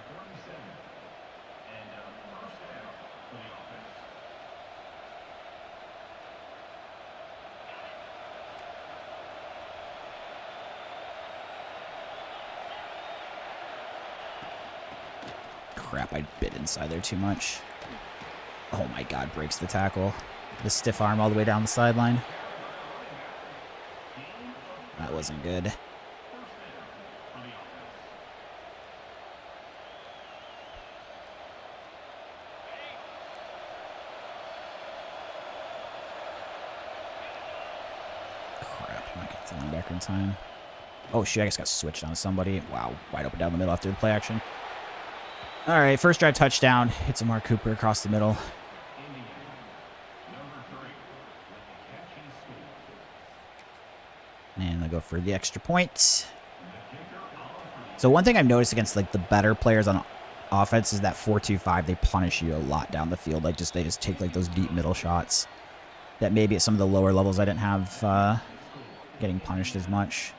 Speaker 1: Crap, I bit inside there too much. Oh my god, breaks the tackle. The stiff arm all the way down the sideline. That wasn't good. Crap, I'm not getting to the linebacker in time. Oh shit, I just got switched on somebody. Wow, wide open down the middle after the play action. All right, first drive touchdown. Hits Amari Cooper across the middle. And they'll go for the extra point. So one thing I've noticed against like the better players on offense is that 4-2-5, they punish you a lot down the field. Like they just take like those deep middle shots that maybe at some of the lower levels I didn't have getting punished as much.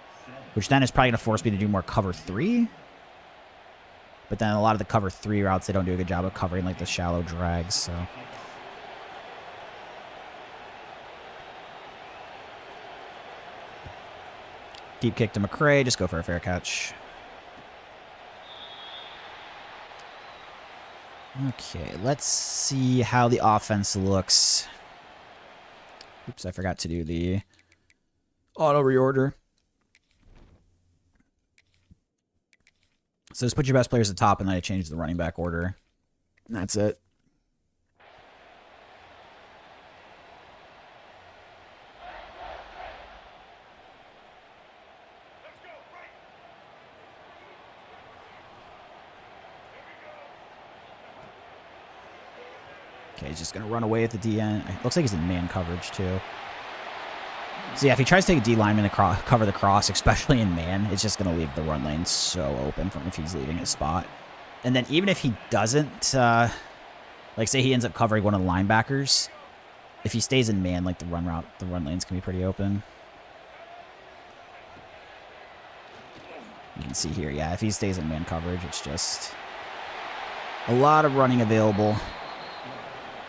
Speaker 1: Which then is probably going to force me to do more cover 3. But then a lot of the cover 3 routes, they don't do a good job of covering like the shallow drags, so. Deep kick to McCray, just go for a fair catch. Okay, let's see how the offense looks. Oops, I forgot to do the auto reorder. So just put your best players at the top, and then I change the running back order. And that's it. Okay, he's just going to run away at the DN. Looks like he's in man coverage, too. So yeah, if he tries to take a D lineman to cover the cross, especially in man, it's just going to leave the run lane so open from if he's leaving his spot. And then even if he doesn't, like say he ends up covering one of the linebackers, if he stays in man, like the run lanes can be pretty open. You can see here, yeah, if he stays in man coverage, it's just a lot of running available.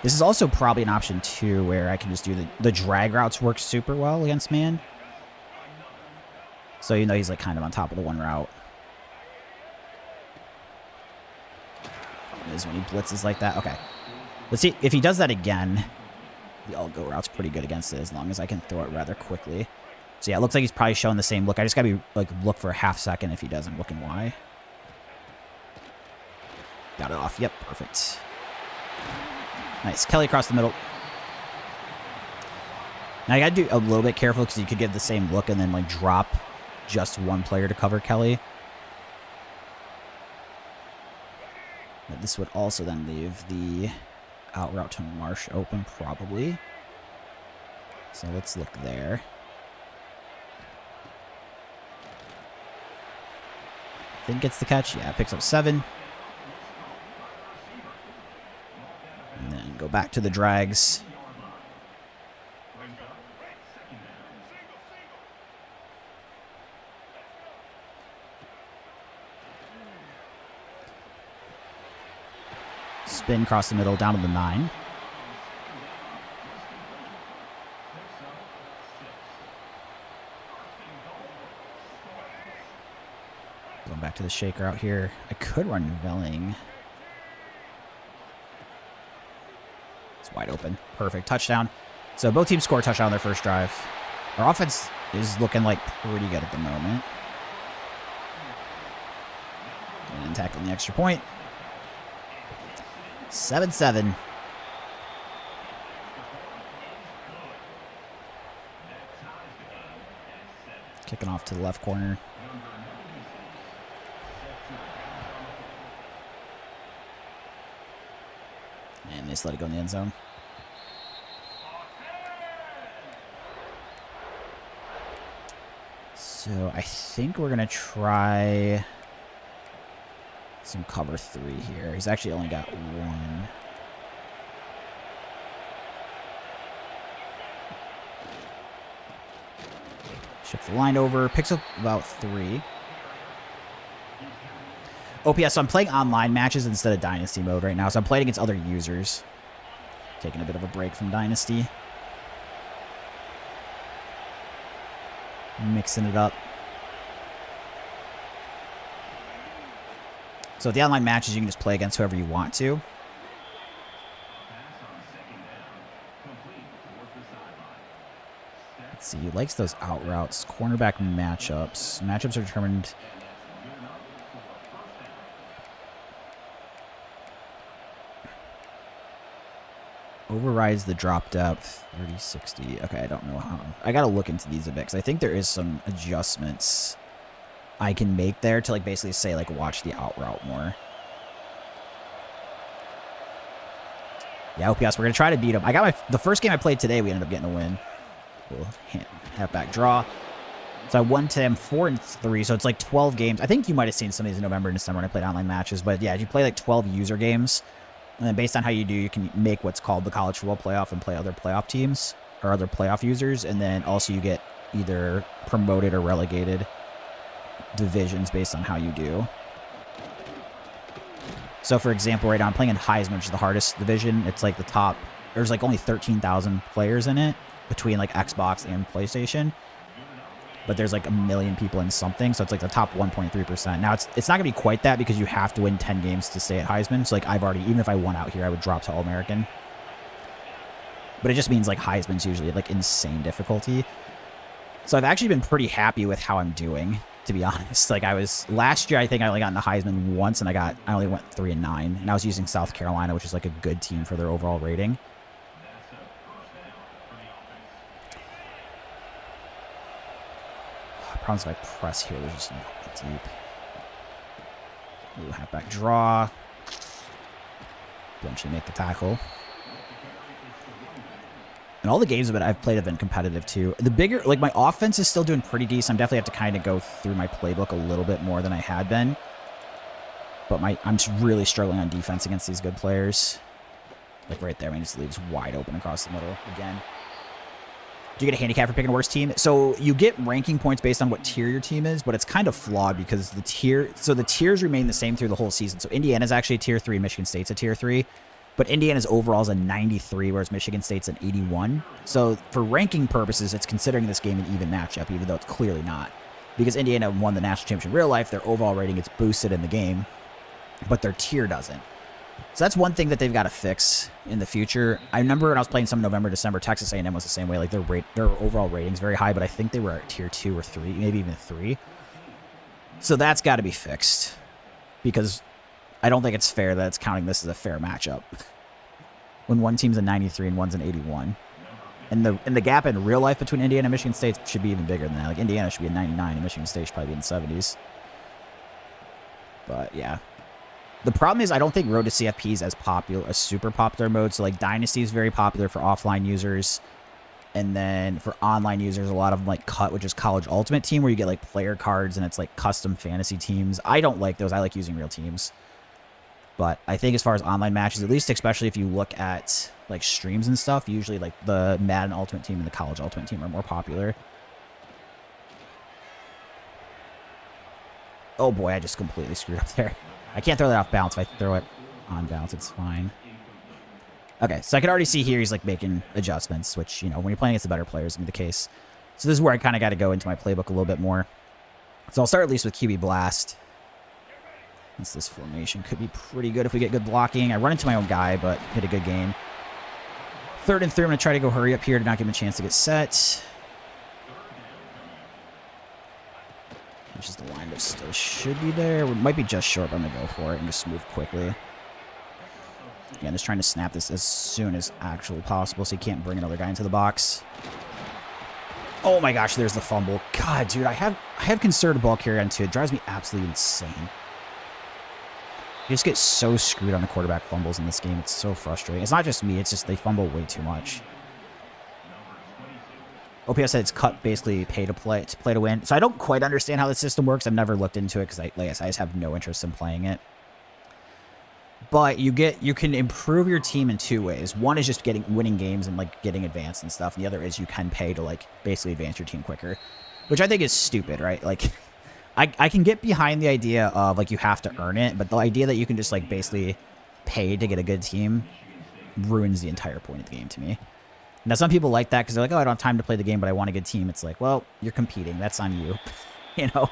Speaker 1: This is also probably an option, too, where I can just do the drag routes work super well against man. So, you know, he's like kind of on top of the one route. Is when he blitzes like that. Okay. Let's see. If he does that again, the all-go route's pretty good against it as long as I can throw it rather quickly. So, yeah, it looks like he's probably showing the same look. I just got to be, like, look for a half second if he doesn't. Looking why. Got it off. Yep, perfect. Nice. Kelly across the middle. Now, you got to do a little bit careful because you could get the same look and then, like, drop just one player to cover Kelly. But this would also then leave the out route to Marsh open, probably. So let's look there. I think gets the catch. Yeah, picks up 7. And then go back to the drags. spin across the middle down to the 9. Going back to the shaker out here. I could run Velling. It's wide open. Perfect. Touchdown. So both teams score a touchdown on their first drive. Our offense is looking like pretty good at the moment. And then tackling the extra point. 7-7. Kicking off to the left corner. And they just let it go in the end zone. So I think we're going to try some cover 3 here. He's actually only got 1. Shift the line over. Picks up about 3. OPS, so I'm playing online matches instead of Dynasty mode right now. So I'm playing against other users. Taking a bit of a break from Dynasty. Mixing it up. So with the online matches, you can just play against whoever you want to. Let's see, he likes those out routes. Cornerback matchups. Matchups are determined. Overrides the drop depth. 30, 60. Okay, I don't know how. I gotta look into these a bit, because I think there is some adjustments I can make there to like basically say like watch the out route more. Yeah, OPS, we're gonna try to beat him. I got the first game I played today, we ended up getting a win. Cool. Halfback draw. So I won to him 4-3, so it's like 12 games. I think you might have seen some of these in November and December when I played online matches, but yeah, if you play like 12 user games, and then based on how you do, you can make what's called the college football playoff and play other playoff teams or other playoff users, and then also you get either promoted or relegated divisions based on how you do. So for example, right now I'm playing in Heisman, which is the hardest division. It's like the top, there's like only 13,000 players in it between like Xbox and PlayStation. But there's like 1 million people in something, so it's like the top 1.3%. Now it's not gonna be quite that because you have to win 10 games to stay at Heisman. So like I've already, even if I won out here, I would drop to All-American. But it just means like Heisman's usually like insane difficulty. So I've actually been pretty happy with how I'm doing, to be honest. Like I was last year, I think I only got in the Heisman once, and I only went 3-9, and I was using South Carolina, which is like a good team for their overall rating. Problems if I press here, there's just not deep. Ooh, halfback draw. Eventually make the tackle. And all the games of it I've played have been competitive too. The bigger, like my offense is still doing pretty decent. I definitely have to kind of go through my playbook a little bit more than I had been. But I'm just really struggling on defense against these good players. Like right there, I mean, just leaves wide open across the middle again. Do you get a handicap for picking a worse team? So you get ranking points based on what tier your team is, but it's kind of flawed because the tiers remain the same through the whole season. So Indiana's actually a tier 3, Michigan State's a tier 3, but Indiana's overall is a 93, whereas Michigan State's an 81. So for ranking purposes, it's considering this game an even matchup, even though it's clearly not. Because Indiana won the national championship in real life, their overall rating gets boosted in the game, but their tier doesn't. So that's one thing that they've got to fix in the future. I remember when I was playing some November, December, Texas A&M was the same way. Like their overall rating's very high, but I think they were at tier 2 or 3, maybe even 3. So that's got to be fixed because I don't think it's fair that it's counting this as a fair matchup when one team's a 93 and one's an 81. And the gap in real life between Indiana and Michigan State should be even bigger than that. Like Indiana should be a 99 and Michigan State should probably be in the 70s. But yeah. The problem is I don't think Road to CFP is as popular, a super popular mode. So like Dynasty is very popular for offline users. And then for online users, a lot of them like Cut, which is College Ultimate Team, where you get like player cards and it's like custom fantasy teams. I don't like those. I like using real teams. But I think as far as online matches, at least especially if you look at like streams and stuff, usually like the Madden Ultimate Team and the College Ultimate Team are more popular. Oh boy, I just completely screwed up there. I can't throw that off balance. If I throw it on balance, it's fine. Okay, so I can already see here he's like making adjustments, which, you know, when you're playing against the better players, can be the case. So this is where I kind of got to go into my playbook a little bit more. So I'll start at least with QB blast. Since this formation could be pretty good if we get good blocking. I run into my own guy, but hit a good game. 3rd and 3, I'm going to try to go hurry up here to not give him a chance to get set. Which is the line that still should be there. We might be just short, but I'm going to go for it and just move quickly. Again, just trying to snap this as soon as actually possible so he can't bring another guy into the box. Oh my gosh, there's the fumble. God, dude, I have conservative ball carry on too. It drives me absolutely insane. You just get so screwed on the quarterback fumbles in this game. It's so frustrating. It's not just me. It's just they fumble way too much. OPS said it's cut basically pay to play to win. So I don't quite understand how the system works. I've never looked into it because like I said, I just have no interest in playing it. But you can improve your team in 2 ways. One is just winning games and like getting advanced and stuff. And the other is you can pay to like basically advance your team quicker, which I think is stupid, right? Like I can get behind the idea of like you have to earn it, but the idea that you can just like basically pay to get a good team ruins the entire point of the game to me. Now some people like that because they're like, oh, I don't have time to play the game, but I want a good team. It's like, well, you're competing. That's on you. You know?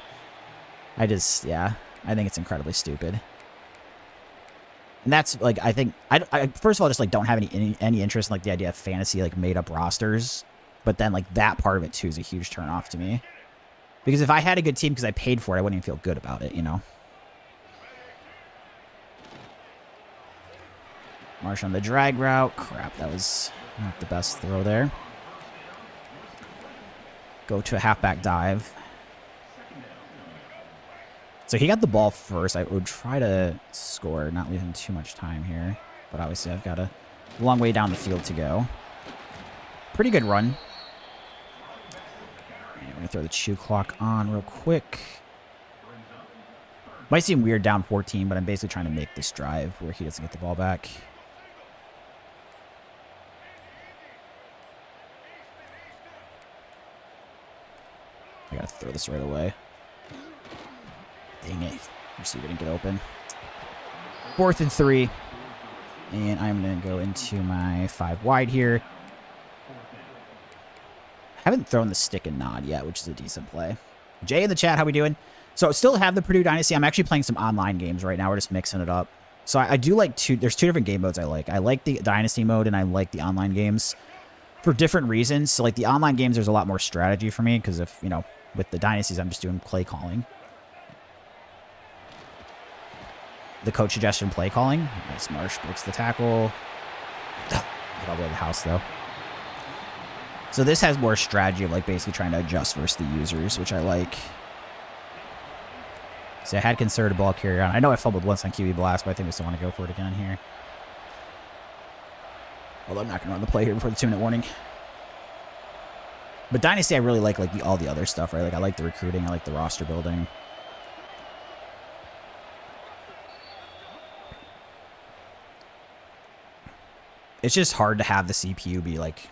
Speaker 1: I think it's incredibly stupid. And that's like, I think, I first of all, just like don't have any interest in like the idea of fantasy, like made up rosters. But then like that part of it too is a huge turnoff to me. Because if I had a good team because I paid for it, I wouldn't even feel good about it, you know? Marsh on the drag route. Crap, that was not the best throw there. Go to a halfback dive. So he got the ball first. I would try to score, not leave him too much time here. But obviously I've got a long way down the field to go. Pretty good run. And we're going to throw the chew clock on real quick. Might seem weird down 14, but I'm basically trying to make this drive where he doesn't get the ball back. I got to throw this right away. Dang it. Receiver didn't get open. 4th and 3. And I'm going to go into my 5 wide here. Haven't thrown the stick and nod yet, which is a decent play. Jay in the chat, how we doing? So still have the Purdue Dynasty. I'm actually playing some online games right now. We're just mixing it up. So I do like there's 2 different game modes I like. I like the Dynasty mode and I like the online games for different reasons. So like the online games, there's a lot more strategy for me because if, you know, with the Dynasties, I'm just doing play calling. The coach suggestion play calling. Nice. Marsh breaks the tackle. Get all the way to the house, though. So this has more strategy of, like, basically trying to adjust versus the users, which I like. So I had conservative ball carry on. I know I fumbled once on QB blast, but I think we still want to go for it again here. Although I'm not going to run the play here before the 2-minute warning. But Dynasty, I really like all the other stuff, right? Like, I like the recruiting. I like the roster building. It's just hard to have the CPU be like...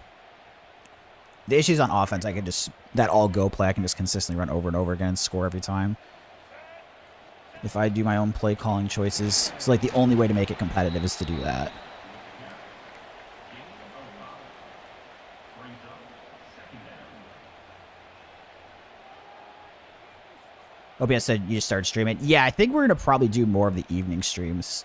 Speaker 1: The issues on offense, I can just... That all-go play, I can just consistently run over and over again and score every time. If I do my own play calling choices. So, like, the only way to make it competitive is to do that. OBS said you just started streaming. Yeah, I think we're going to probably do more of the evening streams.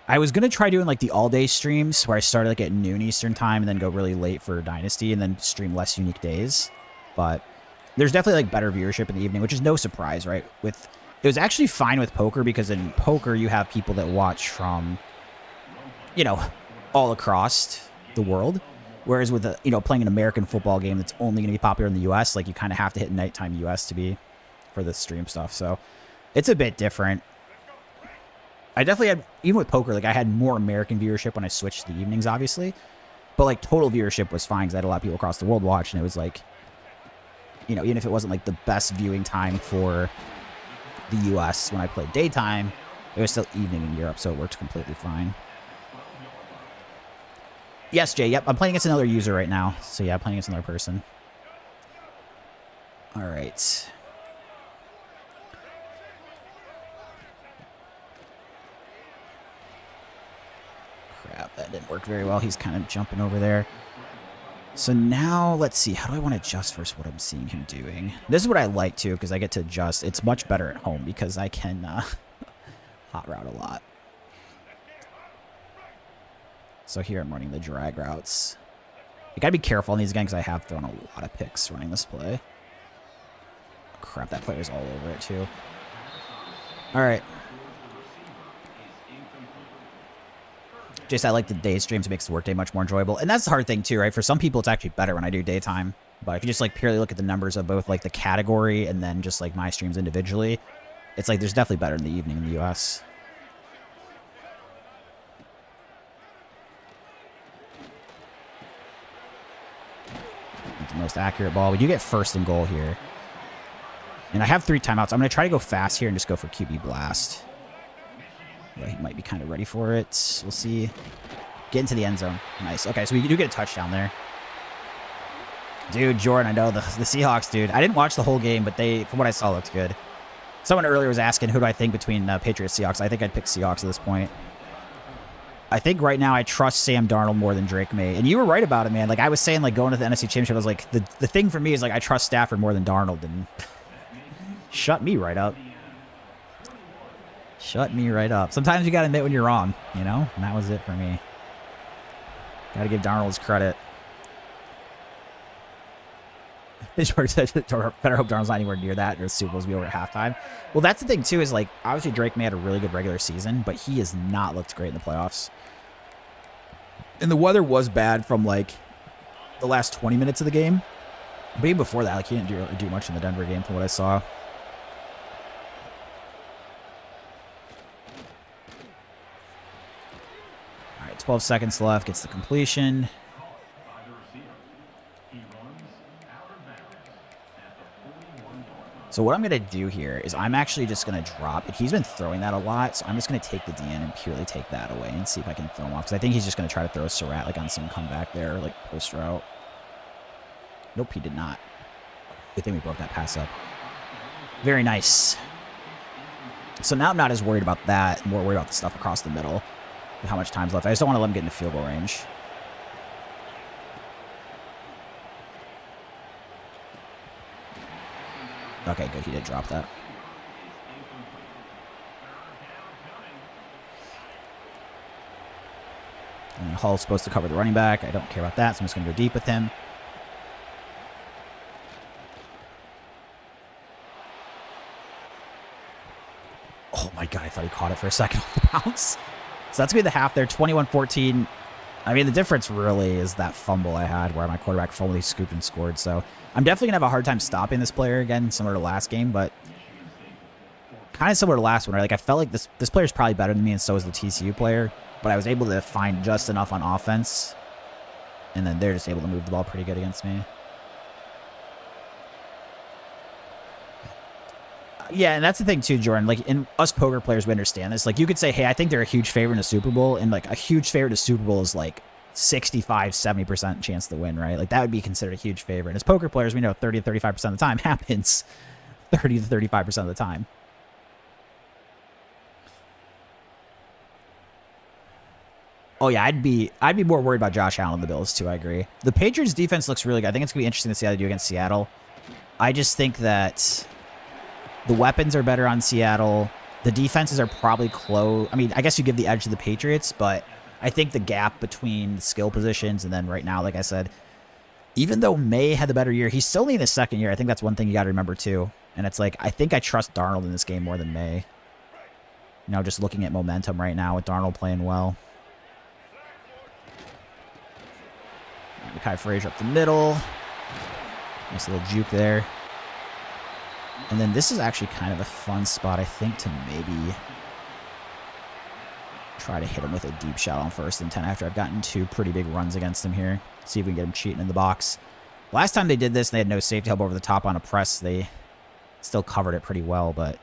Speaker 1: I was going to try doing, like, the all-day streams where I started, like, at noon Eastern time and then go really late for Dynasty and then stream less unique days. But there's definitely, like, better viewership in the evening, which is no surprise, right? It was actually fine with poker because in poker you have people that watch from, you know, all across the world. Whereas with, playing an American football game that's only going to be popular in the U.S., like, you kind of have to hit nighttime U.S. to be for the stream stuff. So it's a bit different. I definitely had, even with poker, like I had more American viewership when I switched to the evenings, obviously. But like total viewership was fine because I had a lot of people across the world watch, and it was like, even if it wasn't like the best viewing time for the US when I played daytime, it was still evening in Europe, so it worked completely fine. Yes, Jay, yep, I'm playing against another user right now. So yeah, I'm playing against another person. All right. Crap, that That didn't work very well. He's kind of jumping over there. So now, let's see. How do I want to adjust versus what I'm seeing him doing? This is what I like, too, because I get to adjust. It's much better at home because I can hot route a lot. So here I'm running the drag routes. You got to be careful on these again because I have thrown a lot of picks running this play. Crap, that player's all over it, too. All right. Just I like the day streams. It makes the workday much more enjoyable. And that's the hard thing, too, right? For some people, it's actually better when I do daytime. But if you just, like, purely look at the numbers of both, like, the category and then just, like, my streams individually, it's like there's definitely better in the evening in the U.S. The most accurate ball. We do get first and goal here. And I have 3 timeouts. I'm going to try to go fast here and just go for QB blast. But he might be kind of ready for it. We'll see. Get into the end zone. Nice. Okay, so we do get a touchdown there. Dude, Jordan, I know the Seahawks, dude. I didn't watch the whole game, but they, from what I saw, looked good. Someone earlier was asking, who do I think between Patriots and Seahawks? I think I'd pick Seahawks at this point. I think right now I trust Sam Darnold more than Drake May. And you were right about it, man. Like, I was saying, like, going to the NFC Championship, I was like, the thing for me is, like, I trust Stafford more than Darnold. And shut me right up. Shut me right up. Sometimes you got to admit when you're wrong, you know? And that was it for me. Got to give Darnold his credit. Better hope Darnold's not anywhere near that or the Super Bowl's be over at halftime. Well, that's the thing, too, is, like, obviously Drake May had a really good regular season, but he has not looked great in the playoffs. And the weather was bad from, like, the last 20 minutes of the game. But even before that, like, he didn't do much in the Denver game from what I saw. All right, 12 seconds left. Gets the completion. So what I'm going to do here is I'm actually just going to drop it. He's been throwing that a lot, so I'm just going to take the DN and purely take that away and see if I can throw him off. Because I think he's just going to try to throw a Surratt like on some comeback there, like post route. Nope, he did not. Good thing we broke that pass up. Very nice. So now I'm not as worried about that. I'm more worried about the stuff across the middle. How much time's left. I just don't want to let him get into field goal range. Okay, good. He did drop that. And Hall's supposed to cover the running back. I don't care about that, so I'm just going to go deep with him. Oh my god, I thought he caught it for a second off the bounce. So that's going to be the half there, 21-14. I mean, the difference really is that fumble I had where my quarterback fumbled, he scooped and scored. So I'm definitely going to have a hard time stopping this player again, similar to last game, but kind of similar to last one, right? Like, I felt like this player's probably better than me, and so is the TCU player, but I was able to find just enough on offense, and then they're just able to move the ball pretty good against me. Yeah, and that's the thing too, Jordan. Like, in us poker players, we understand this. Like, you could say, hey, I think they're a huge favorite in a Super Bowl, and like a huge favorite in a Super Bowl is like 65-70% chance to win, right? Like, that would be considered a huge favorite. And as poker players, we know 30 to 35% of the time happens 30 to 35% of the time. Oh yeah, I'd be more worried about Josh Allen and the Bills too. I agree. The Patriots defense looks really good. I think it's gonna be interesting to see how they do against Seattle. I just think that the weapons are better on Seattle. The defenses are probably close. I mean, I guess you give the edge to the Patriots, but I think the gap between skill positions and then right now, like I said, even though May had the better year, he's still only in his second year. I think that's one thing you got to remember too. And it's like, I think I trust Darnold in this game more than May. You know, just looking at momentum right now with Darnold playing well. Kai Frazier up the middle. Nice little juke there. And then this is actually kind of a fun spot, I think, to maybe try to hit him with a deep shot on 1st and 10 after I've gotten 2 pretty big runs against him here. See if we can get him cheating in the box. Last time they did this, and they had no safety help over the top on a press. They still covered it pretty well, but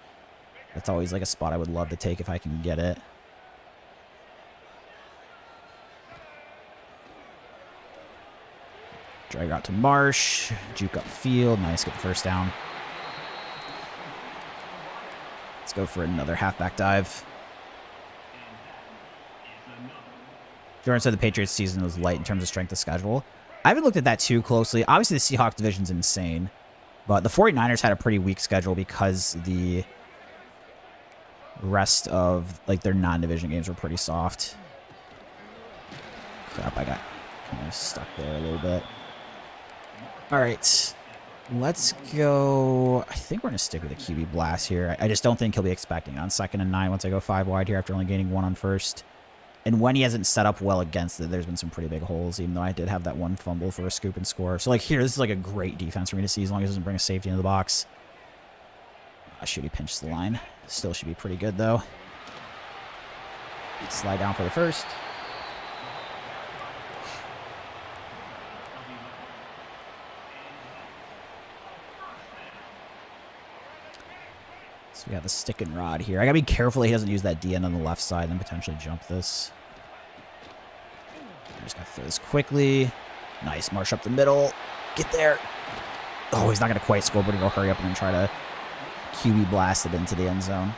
Speaker 1: that's always like a spot I would love to take if I can get it. Drag out to Marsh. Juke up field. Nice, get the first down. Let's go for another halfback dive. Jordan said the Patriots season was light in terms of strength of schedule. I haven't looked at that too closely. Obviously, the Seahawks division's insane. But the 49ers had a pretty weak schedule because the rest of like their non-division games were pretty soft. Crap, I got kind of stuck there a little bit. All right. Let's go. I think we're going to stick with the QB blast here. I just don't think he'll be expecting on 2nd and 9 once I go 5 wide here after only gaining 1 on 1st. And when he hasn't set up well against it, there's been some pretty big holes, even though I did have that 1 fumble for a scoop and score. So, like, here, this is like a great defense for me to see as long as it doesn't bring a safety into the box. Shoot, he pinched the line. Still should be pretty good, though. Slide down for the first. So we got the stick and rod here. I gotta be careful he doesn't use that DN on the left side and then potentially jump this. I'm just gonna throw this quickly. Nice, march up the middle. Get there. Oh, he's not gonna quite score, but he'll hurry up and then try to QB blast it into the end zone.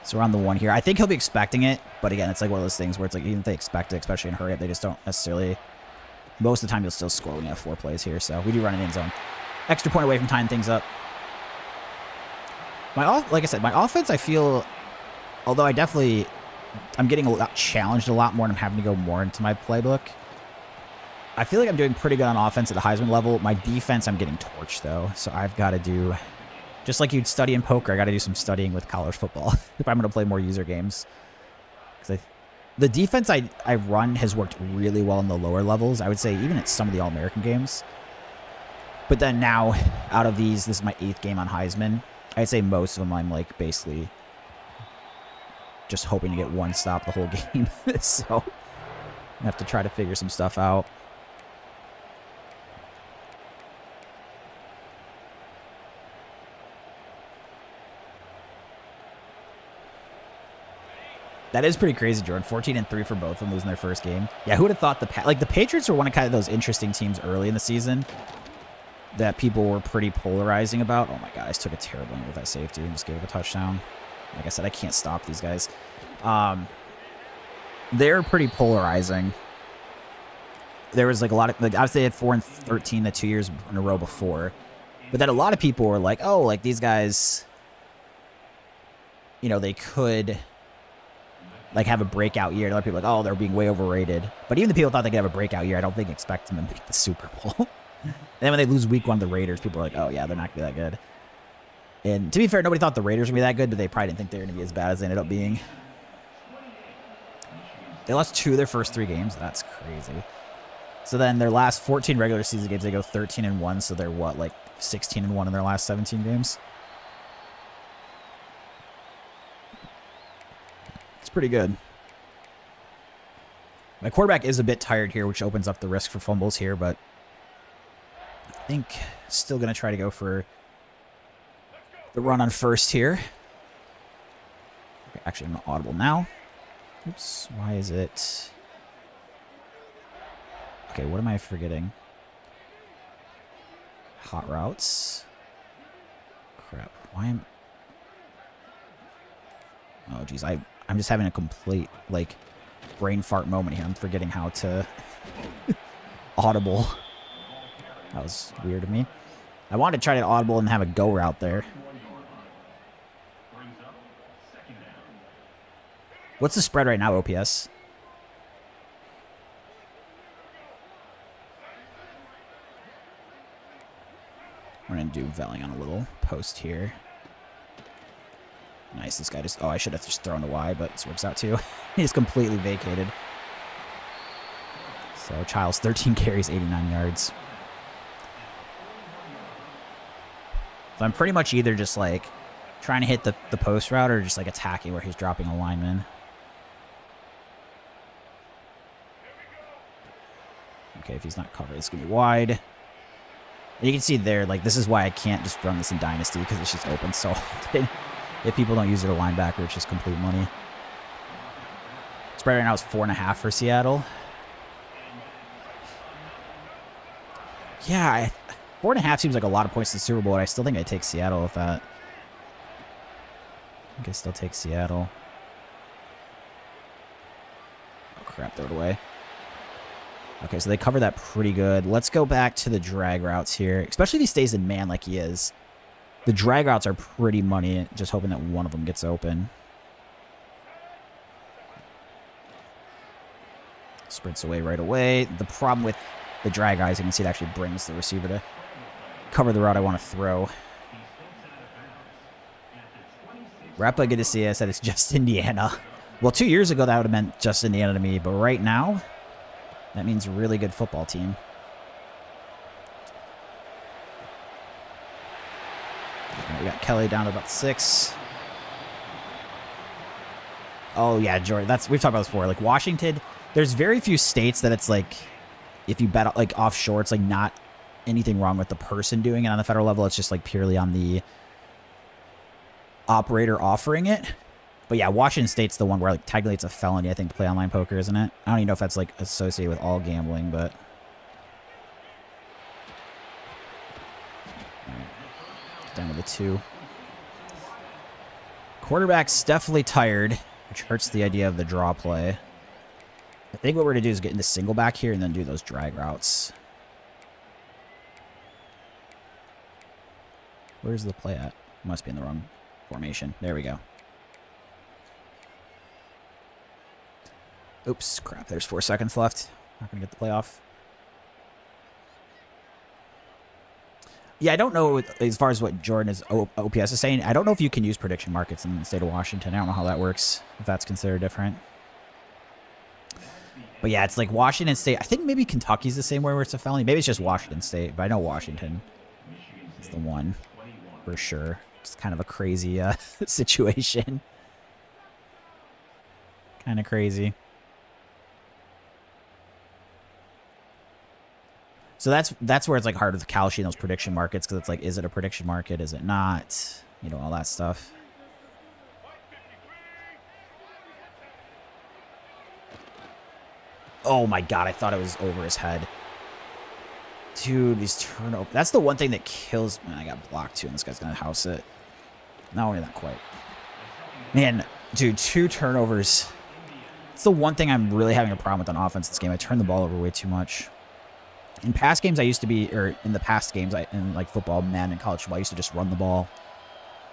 Speaker 1: So we're on the 1 here. I think he'll be expecting it, but again, it's like one of those things where it's like even if they expect it, especially in hurry up, they just don't necessarily. Most of the time, you'll still score when you have 4 plays here, so we do run an end zone. Extra point away from tying things up. Like I said, my offense, I feel, although I'm getting challenged a lot more and I'm having to go more into my playbook. I feel like I'm doing pretty good on offense at the Heisman level. My defense, I'm getting torched, though, so I've got to do, just like you'd study in poker, I got to do some studying with college football if I'm going to play more user games. Because the defense I run has worked really well in the lower levels. I would say even at some of the All-American games. But then now, out of these, this is my 8th game on Heisman. I'd say most of them I'm like basically just hoping to get 1 stop the whole game. So I have to try to figure some stuff out. That is pretty crazy, Jordan. 14-3 for both of them losing their first game. Yeah, who would have thought the Patriots were one of kind of those interesting teams early in the season that people were pretty polarizing about. Oh my God, I just took a terrible one with that safety and just gave it a touchdown. Like I said, I can't stop these guys. They're pretty polarizing. There was like a lot of, like, obviously they had 4-13 the 2 years in a row before, but then a lot of people were like, oh, like these guys, you know, they could like have a breakout year. And other people are like, oh, they're being way overrated. But even the people who thought they could have a breakout year, I don't think expect them to make the Super Bowl. And then when they lose week 1 to the Raiders, people are like, oh yeah, they're not going to be that good. And to be fair, nobody thought the Raiders would be that good, but they probably didn't think they were going to be as bad as they ended up being. They lost 2 of their first 3 games. That's crazy. So then their last 14 regular season games, they go 13-1. So they're what, like 16-1 in their last 17 games? It's pretty good. My quarterback is a bit tired here, which opens up the risk for fumbles here, but I think still going to try to go for the run on first here. Okay, actually, I'm audible now. Oops, why is it? Okay, what am I forgetting? Hot routes. Crap, why am... Oh, geez, I'm just having a complete, like, brain fart moment here. I'm forgetting how to audible. That was weird of me. I wanted to try to audible and have a go route there. What's the spread right now, OPS? We're going to do Velling on a little post here. Nice, this guy just... Oh, I should have just thrown a Y, but this works out too. He's completely vacated. So, Childs, 13 carries, 89 yards. So I'm pretty much either just, like, trying to hit the post route or just, like, attacking where he's dropping a lineman. Okay, if he's not covered, it's going to be wide. And you can see there, like, this is why I can't just run this in Dynasty, because it's just open so often. If people don't use it at linebacker, it's just complete money. Spread right now is 4.5 for Seattle. Yeah, 4.5 seems like a lot of points in the Super Bowl, and I still think I'd take Seattle with that. I guess they'll take Seattle. Oh, crap. Throw it away. Okay, so they cover that pretty good. Let's go back to the drag routes here, especially if he stays in man like he is. The drag routes are pretty money, just hoping that one of them gets open. Sprints away right away. The problem with the drag guys, you can see it actually brings the receiver to cover the route I want to throw. Rappa, good to see you. I said it's just Indiana. Well, 2 years ago, that would have meant just Indiana to me, but right now, that means a really good football team. Right, we got Kelly down to about 6. Oh, yeah, Jordan. We've talked about this before. Like, Washington, there's very few states that it's like, if you bet like offshore, it's like not anything wrong with the person doing it on the federal level. It's just like purely on the operator offering it. But yeah, Washington State's the one where like technically it's a felony, I think, to play online poker, isn't it? I don't even know if that's like associated with all gambling, but right. Down to the 2. Quarterback's definitely tired, which hurts the idea of the draw play. I think what we're going to do is get into single back here and then do those drag routes. Where's the play at? Must be in the wrong formation. There we go. Oops, crap. There's 4 seconds left. Not going to get the play off. Yeah, I don't know as far as what Jordan's OPS is saying. I don't know if you can use prediction markets in the state of Washington. I don't know how that works, if that's considered different. But yeah, it's like Washington State. I think maybe Kentucky's the same way where it's a felony. Maybe it's just Washington State, but I know Washington is the one for sure. It's kind of a crazy situation. Kind of crazy. So that's where it's like hard with Kalshi and those prediction markets, because it's like, is it a prediction market? Is it not? You know, all that stuff. Oh my god, I thought it was over his head. Dude, these turnovers. That's the one thing that kills me. I got blocked too, and this guy's going to house it. No, not quite. Man, dude, 2 turnovers. It's the one thing I'm really having a problem with on offense this game. I turn the ball over way too much. In past games, I used to be, or in the past games, in like football, Madden, and college football, I used to just run the ball.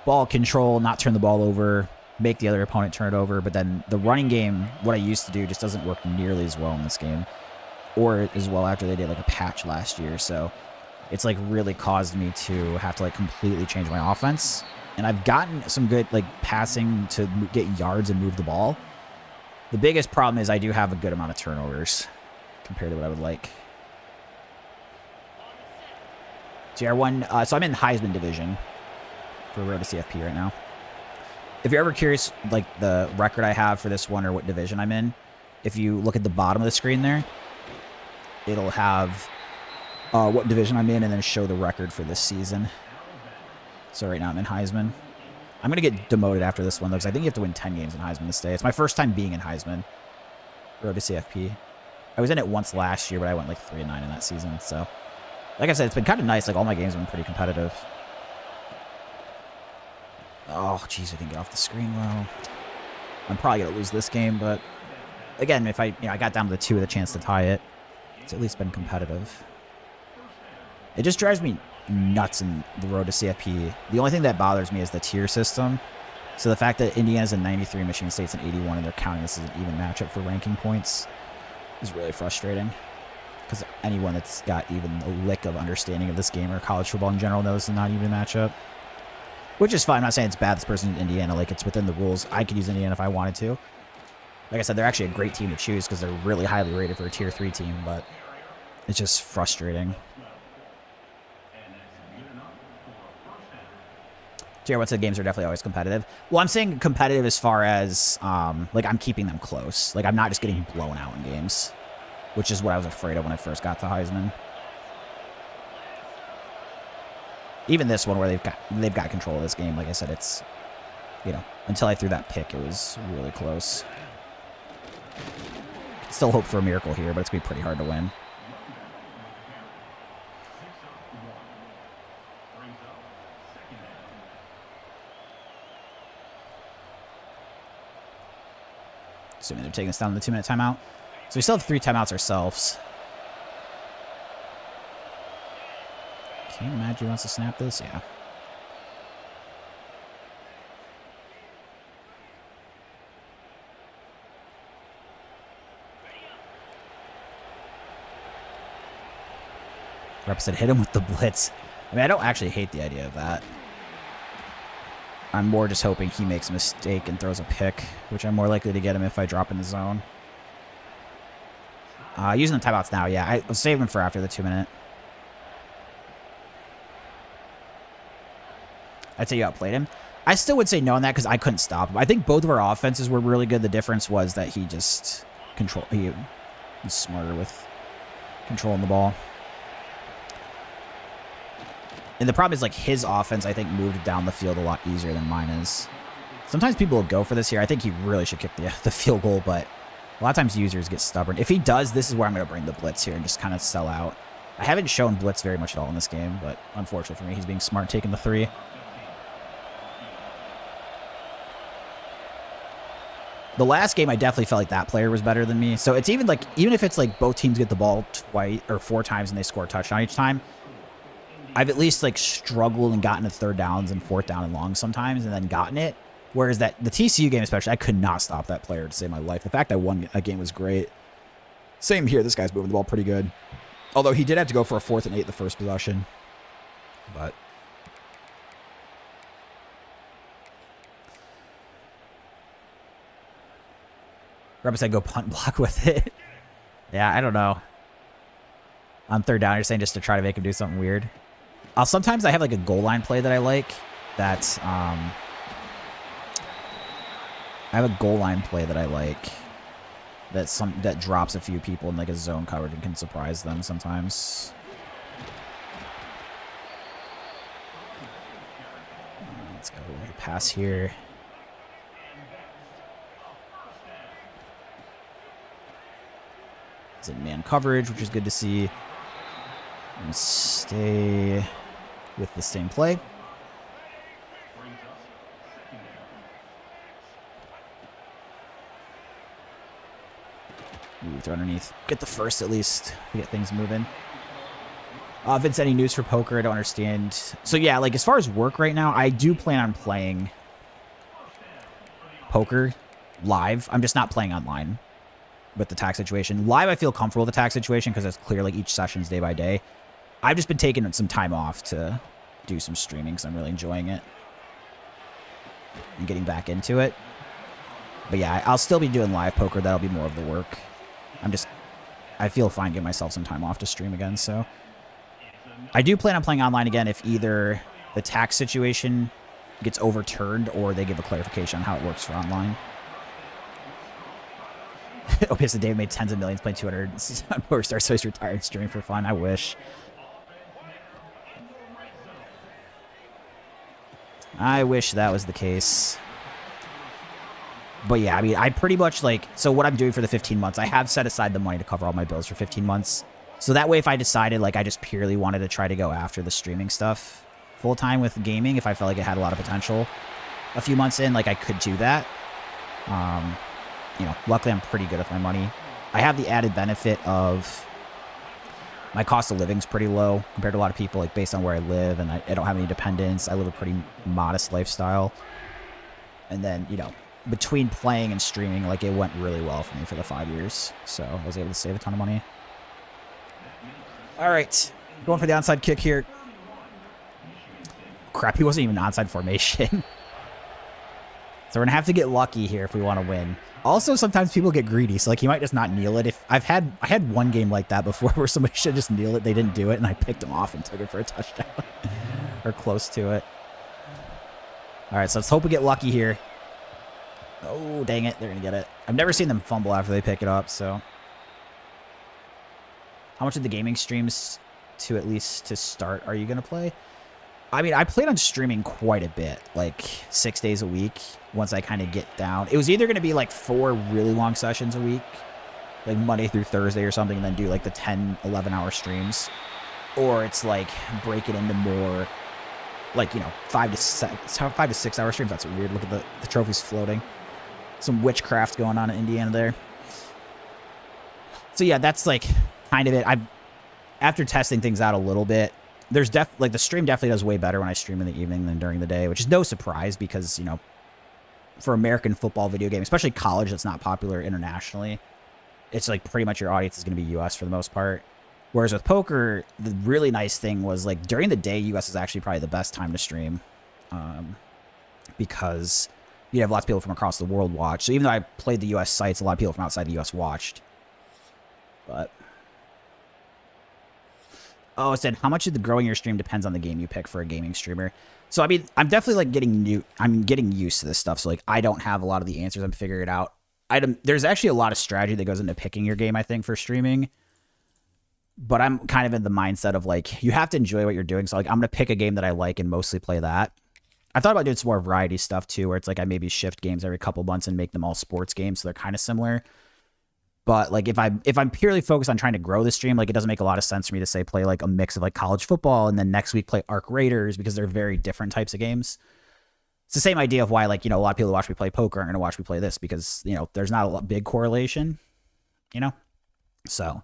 Speaker 1: Ball control, not turn the ball over, make the other opponent turn it over. But then the running game, what I used to do, just doesn't work nearly as well in this game. Or as well after they did like a patch last year. So it's like really caused me to have to like completely change my offense. And I've gotten some good like passing to get yards and move the ball. The biggest problem is I do have a good amount of turnovers compared to what I would like. GR1, so I'm in Heisman division for Road to CFP right now. If you're ever curious, like the record I have for this one or what division I'm in, if you look at the bottom of the screen there, it'll have what division I'm in and then show the record for this season. So right now I'm in Heisman. I'm going to get demoted after this one, though, because I think you have to win 10 games in Heisman this day. It's my first time being in Heisman. Road to CFP. I was in it once last year, but I went like 3-9 in that season. So, like I said, it's been kind of nice. Like, all my games have been pretty competitive. Oh, jeez, I didn't get off the screen well. I'm probably going to lose this game, but again, if I got down to the 2 with a chance to tie it, it's at least been competitive. It just drives me nuts in the Road to CFP. The only thing that bothers me is the tier system. So the fact that Indiana's in 93, Michigan State's in 81, and they're counting this as an even matchup for ranking points is really frustrating. Because anyone that's got even a lick of understanding of this game or college football in general knows it's not even a matchup. Which is fine. I'm not saying it's bad this person's in Indiana. Like, it's within the rules. I could use Indiana if I wanted to. Like I said, they're actually a great team to choose because they're really highly rated for a tier 3 team, but it's just frustrating. Tier 1 games are definitely always competitive. Well, I'm saying competitive as far as, like, I'm keeping them close. Like, I'm not just getting blown out in games, which is what I was afraid of when I first got to Heisman. Even this one where they've got control of this game, like I said, it's, until I threw that pick, it was really close. Still hope for a miracle here, but it's going to be pretty hard to win. Assuming they're taking us down to the 2-minute timeout. So we still have 3 timeouts ourselves. Can you imagine he wants to snap this? Yeah. Rep said hit him with the blitz. I mean, I don't actually hate the idea of that. I'm more just hoping he makes a mistake and throws a pick, which I'm more likely to get him if I drop in the zone. Using the timeouts now, yeah. I was saving them for after the 2-minute. I'd say you outplayed him. I still would say no on that because I couldn't stop him. I think both of our offenses were really good. The difference was that he just he was smarter with controlling the ball. And the problem is, like, his offense, I think, moved down the field a lot easier than mine is. Sometimes people will go for this here. I think he really should kick the field goal, but a lot of times users get stubborn. If he does, this is where I'm going to bring the blitz here and just kind of sell out. I haven't shown blitz very much at all in this game, but unfortunately for me, he's being smart taking the 3. The last game, I definitely felt like that player was better than me. So it's even if it's like both teams get the ball twice or 4 times and they score a touchdown each time, I've at least like struggled and gotten to 3rd downs and 4th down and long sometimes and then gotten it. Whereas the TCU game especially, I could not stop that player to save my life. The fact I won a game was great. Same here. This guy's moving the ball pretty good. Although he did have to go for a 4th and 8 the first possession. But Rebbe said go punt block with it. Yeah, I don't know. On 3rd down, you're saying just to try to make him do something weird. Sometimes I have like a goal line play that I like. That's I have a goal line play that I like. That drops a few people in like a zone coverage and can surprise them sometimes. Let's go pass here. It's in man coverage, which is good to see. I'm going to stay with the same play. Ooh, throw underneath. Get the first at least to get things moving. Vince, any news for poker? I don't understand. So yeah, like as far as work right now, I do plan on playing poker live. I'm just not playing online with the tax situation. Live, I feel comfortable with the tax situation because it's clear like each session's day by day. I've just been taking some time off to do some streaming because I'm really enjoying it and getting back into it. But yeah, I'll still be doing live poker. That'll be more of the work. I feel fine giving myself some time off to stream again. So I do plan on playing online again if either the tax situation gets overturned or they give a clarification on how it works for online. Okay, so Dave made tens of millions playing 200 on PokerStars, so he's retired streaming for fun. I wish. I wish that was the case. But yeah, I mean, I pretty much like, so what I'm doing for the 15 months, I have set aside the money to cover all my bills for 15 months. So that way, if I decided like I just purely wanted to try to go after the streaming stuff full time with gaming, if I felt like it had a lot of potential a few months in, like I could do that. You know, luckily I'm pretty good with my money. I have the added benefit of my cost of living is pretty low compared to a lot of people, like based on where I live, and I don't have any dependents. I live a pretty modest lifestyle. And then, you know, between playing and streaming, like it went really well for me for the 5 years. So I was able to save a ton of money. All right, going for the onside kick here. Crap, he wasn't even onside formation. So we're gonna have to get lucky here if we want to win. Also, sometimes people get greedy, so like he might just not kneel it. If I had one game like that before where somebody should just kneel it, they didn't do it, and I picked him off and took it for a touchdown or close to it. All right, so let's hope we get lucky here. Oh, dang it, they're gonna get it. I've never seen them fumble after they pick it up. So, how much of the gaming streams to at least to start are you gonna play? I mean, I played on streaming quite a bit, like 6 days a week. Once I kind of get down, it was either going to be like 4 really long sessions a week, like Monday through Thursday or something, and then do like the 10, 11-hour streams, or it's like break it into more, like, you know, 5 to 6 hour streams. That's weird. Look at the trophies floating. some witchcraft going on in Indiana there. So yeah, that's like kind of it. After testing things out a little bit, there's like the stream definitely does way better when I stream in the evening than during the day, which is no surprise because, you know, for American football video game, especially college that's not popular internationally, it's like pretty much your audience is going to be US for the most part. Whereas with poker, the really nice thing was like during the day, US is actually probably the best time to stream, because you have lots of people from across the world watch. So even though I played the US sites, a lot of people from outside the US watched. But oh, it said how much of the growing your stream depends on the game you pick for a gaming streamer. So I mean, I'm definitely like I'm getting used to this stuff. So like I don't have a lot of the answers. I'm figuring it out. There's actually a lot of strategy that goes into picking your game, I think, for streaming. But I'm kind of in the mindset of like you have to enjoy what you're doing. So like I'm gonna pick a game that I like and mostly play that. I thought about doing some more variety stuff too, where it's like I maybe shift games every couple months and make them all sports games, so they're kind of similar. But like if I'm purely focused on trying to grow the stream, like it doesn't make a lot of sense for me to say play like a mix of like college football and then next week play Arc Raiders because they're very different types of games. It's the same idea of why like, you know, a lot of people who watch me play poker aren't going to watch me play this because, you know, there's not a big correlation, you know? So,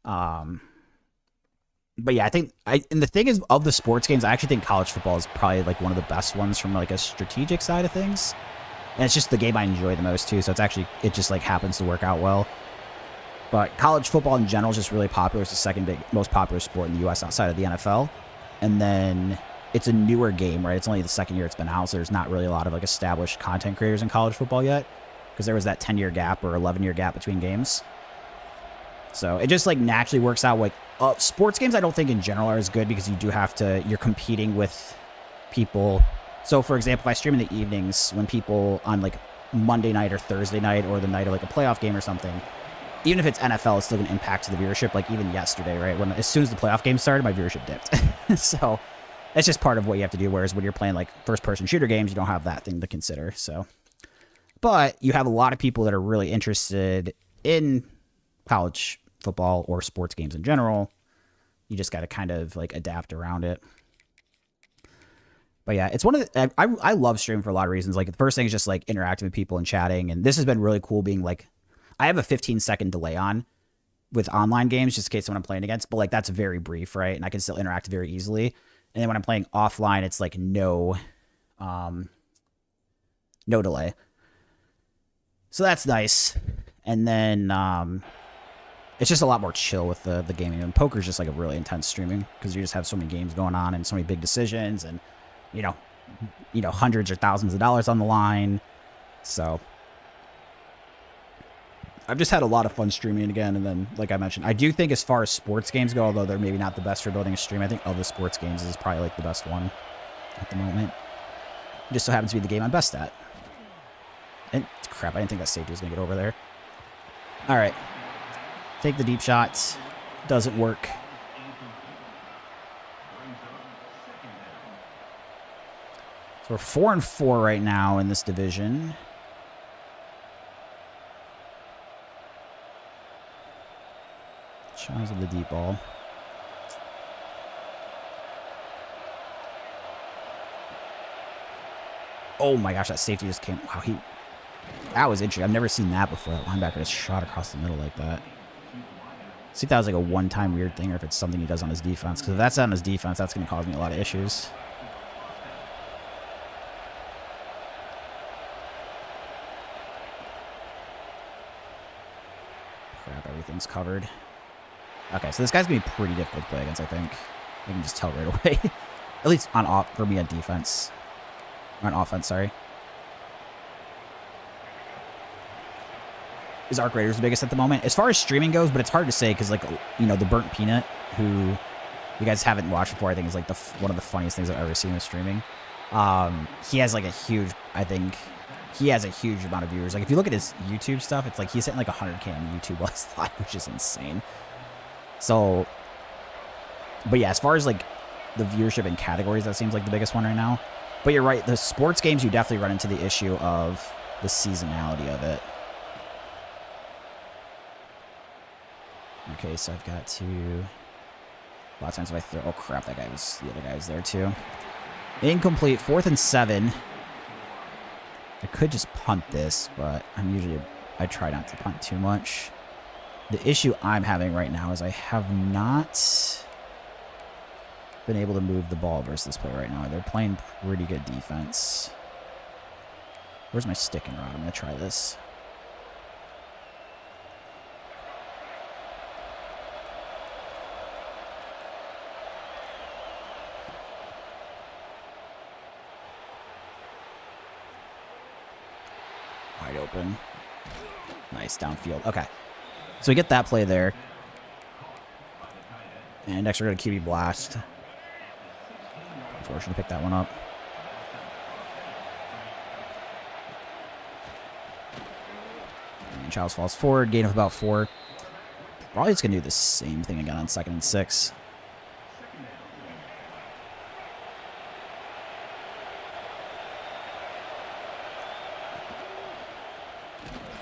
Speaker 1: but yeah, I think and the thing is of the sports games, I actually think college football is probably like one of the best ones from like a strategic side of things. And it's just the game I enjoy the most too. So it just like happens to work out well. But college football in general is just really popular. It's the second most popular sport in the U.S. outside of the NFL. And then it's a newer game, right? It's only the second year it's been out. So there's not really a lot of like established content creators in college football yet. Because there was that 10-year gap or 11-year gap between games. So it just like naturally works out. Like sports games I don't think in general are as good because you're competing with people. So, for example, if I stream in the evenings when people on, like, Monday night or Thursday night or the night of, like, a playoff game or something, even if it's NFL, it's still going to impact the viewership, like, even yesterday, right? As soon as the playoff game started, my viewership dipped. So, it's just part of what you have to do, whereas when you're playing, like, first-person shooter games, you don't have that thing to consider, so. But you have a lot of people that are really interested in college football or sports games in general. You just got to kind of, like, adapt around it. But yeah, it's one of the, I love streaming for a lot of reasons. Like the first thing is just like interacting with people and chatting. And this has been really cool being like, I have a 15-second delay on with online games just in case someone I'm playing against. But like that's very brief, right? And I can still interact very easily. And then when I'm playing offline, it's like no delay. So that's nice. And then it's just a lot more chill with the gaming. And poker's just like a really intense streaming because you just have so many games going on and so many big decisions and you know, hundreds or thousands of dollars on the line. So I've just had a lot of fun streaming again. And then, like I mentioned, I do think as far as sports games go, although they're maybe not the best for building a stream, I think of the sports games is probably like the best one at the moment. It just so happens to be the game I'm best at. And crap, I didn't think that safety was going to get over there. All right. Take the deep shots. Doesn't work. So we're 4-4 right now in this division. Shots of the deep ball. Oh my gosh, that safety just came. Wow, that was interesting. I've never seen that before. That linebacker just shot across the middle like that. See if that was like a one-time weird thing or if it's something he does on his defense. Because if that's on his defense, that's going to cause me a lot of issues. Crap, everything's covered. Okay, so this guy's going to be pretty difficult to play against, I think. I can just tell right away. At least for me on defense. Or on offense, sorry. Is Arc Raiders the biggest at the moment? As far as streaming goes, but it's hard to say because, like, you know, the Burnt Peanut, who you guys haven't watched before, I think is, like, one of the funniest things I've ever seen with streaming. He has, like, he has a huge amount of viewers. Like, if you look at his YouTube stuff, it's like he's hitting, like, 100K on YouTube last live, which is insane. So, but yeah, as far as, like, the viewership in categories, that seems like the biggest one right now. But you're right, the sports games, you definitely run into the issue of the seasonality of it. Okay, so I've got to... A lot of times if I throw... Oh, crap, the other guy was there, too. Incomplete, 4th and 7. I could just punt this, but I try not to punt too much. The issue I'm having right now is I have not been able to move the ball versus this play right now. They're playing pretty good defense. Where's my stick and rod? I'm going to try this. Wide open. Nice downfield. Okay. So we get that play there. And next we're going to QB blast. Unfortunately, pick that one up. And Childs falls forward. Gain of about 4. Probably just going to do the same thing again on 2nd and 6.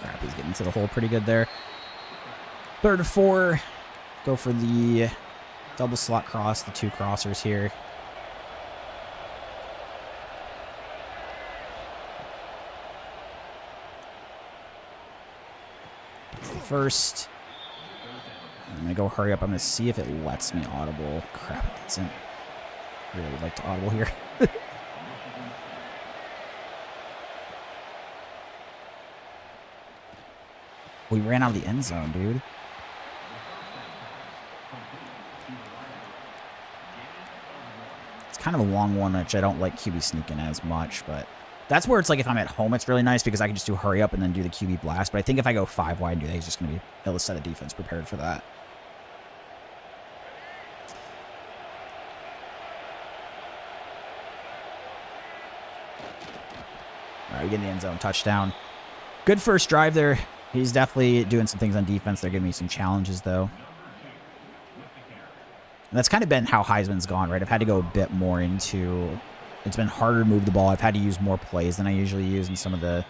Speaker 1: Crap, he's getting to the hole pretty good there. 3rd and 4. Go for the double slot cross, the 2 crossers here. That's the first. I'm going to go hurry up. I'm going to see if it lets me audible. Crap, it doesn't. Really would like to audible here. We ran out of the end zone, dude. It's kind of a long one, which I don't like QB sneaking as much, but that's where it's like if I'm at home, it's really nice because I can just do hurry up and then do the QB blast. But I think if I go 5 wide and do that, he's just going to be able to set a defense prepared for that. All right, we get in the end zone. Touchdown. Good first drive there. He's definitely doing some things on defense. They're giving me some challenges, though. And that's kind of been how Heisman's gone, right? I've had to go a bit more into... It's been harder to move the ball. I've had to use more plays than I usually use in some of the...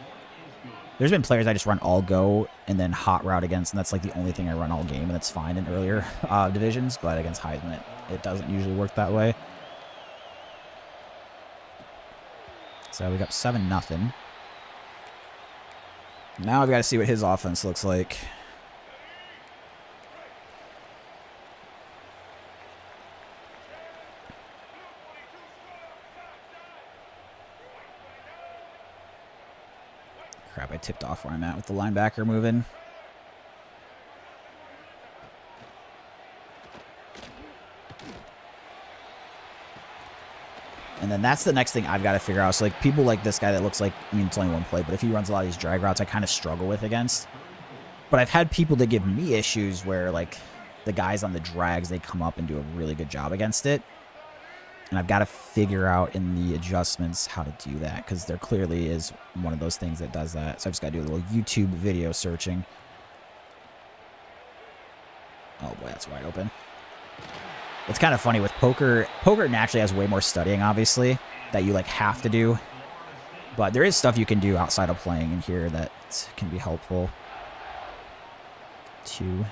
Speaker 1: There's been players I just run all go and then hot route against, and that's like the only thing I run all game, and that's fine in earlier divisions, but against Heisman, it doesn't usually work that way. So we got 7-0. Now I've got to see what his offense looks like. Crap, I tipped off where I'm at with the linebacker moving. And then that's the next thing I've got to figure out. So, like, people like this guy that looks like, I mean, it's only one play, but if he runs a lot of these drag routes, I kind of struggle with against. But I've had people that give me issues where, like, the guys on the drags, they come up and do a really good job against it. And I've got to figure out in the adjustments how to do that, because there clearly is one of those things that does that. So I've just got to do a little YouTube video searching. Oh, boy, that's wide open. It's kind of funny with poker. Poker naturally has way more studying, obviously, that you like have to do. But there is stuff you can do outside of playing in here that can be helpful too.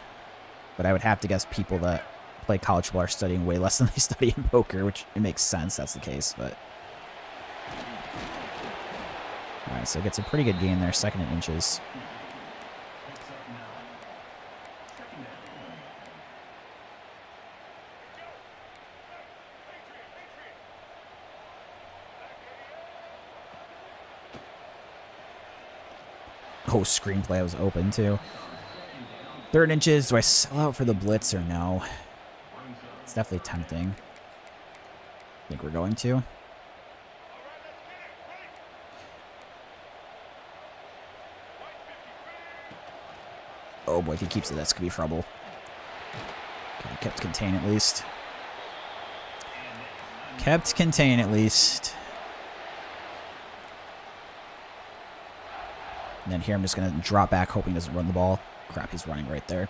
Speaker 1: But I would have to guess people that play college football are studying way less than they study in poker, which it makes sense. That's the case. But all right, so it gets a pretty good gain there, 2nd and inches. Oh, screenplay was open too. 3rd inches. Do I sell out for the blitz or no? It's definitely tempting. I think we're going to. Oh boy, if he keeps it, that's going to be trouble. Okay, kept contained at least. Kept contained at least. And then here I'm just going to drop back, hoping he doesn't run the ball. Crap, he's running right there.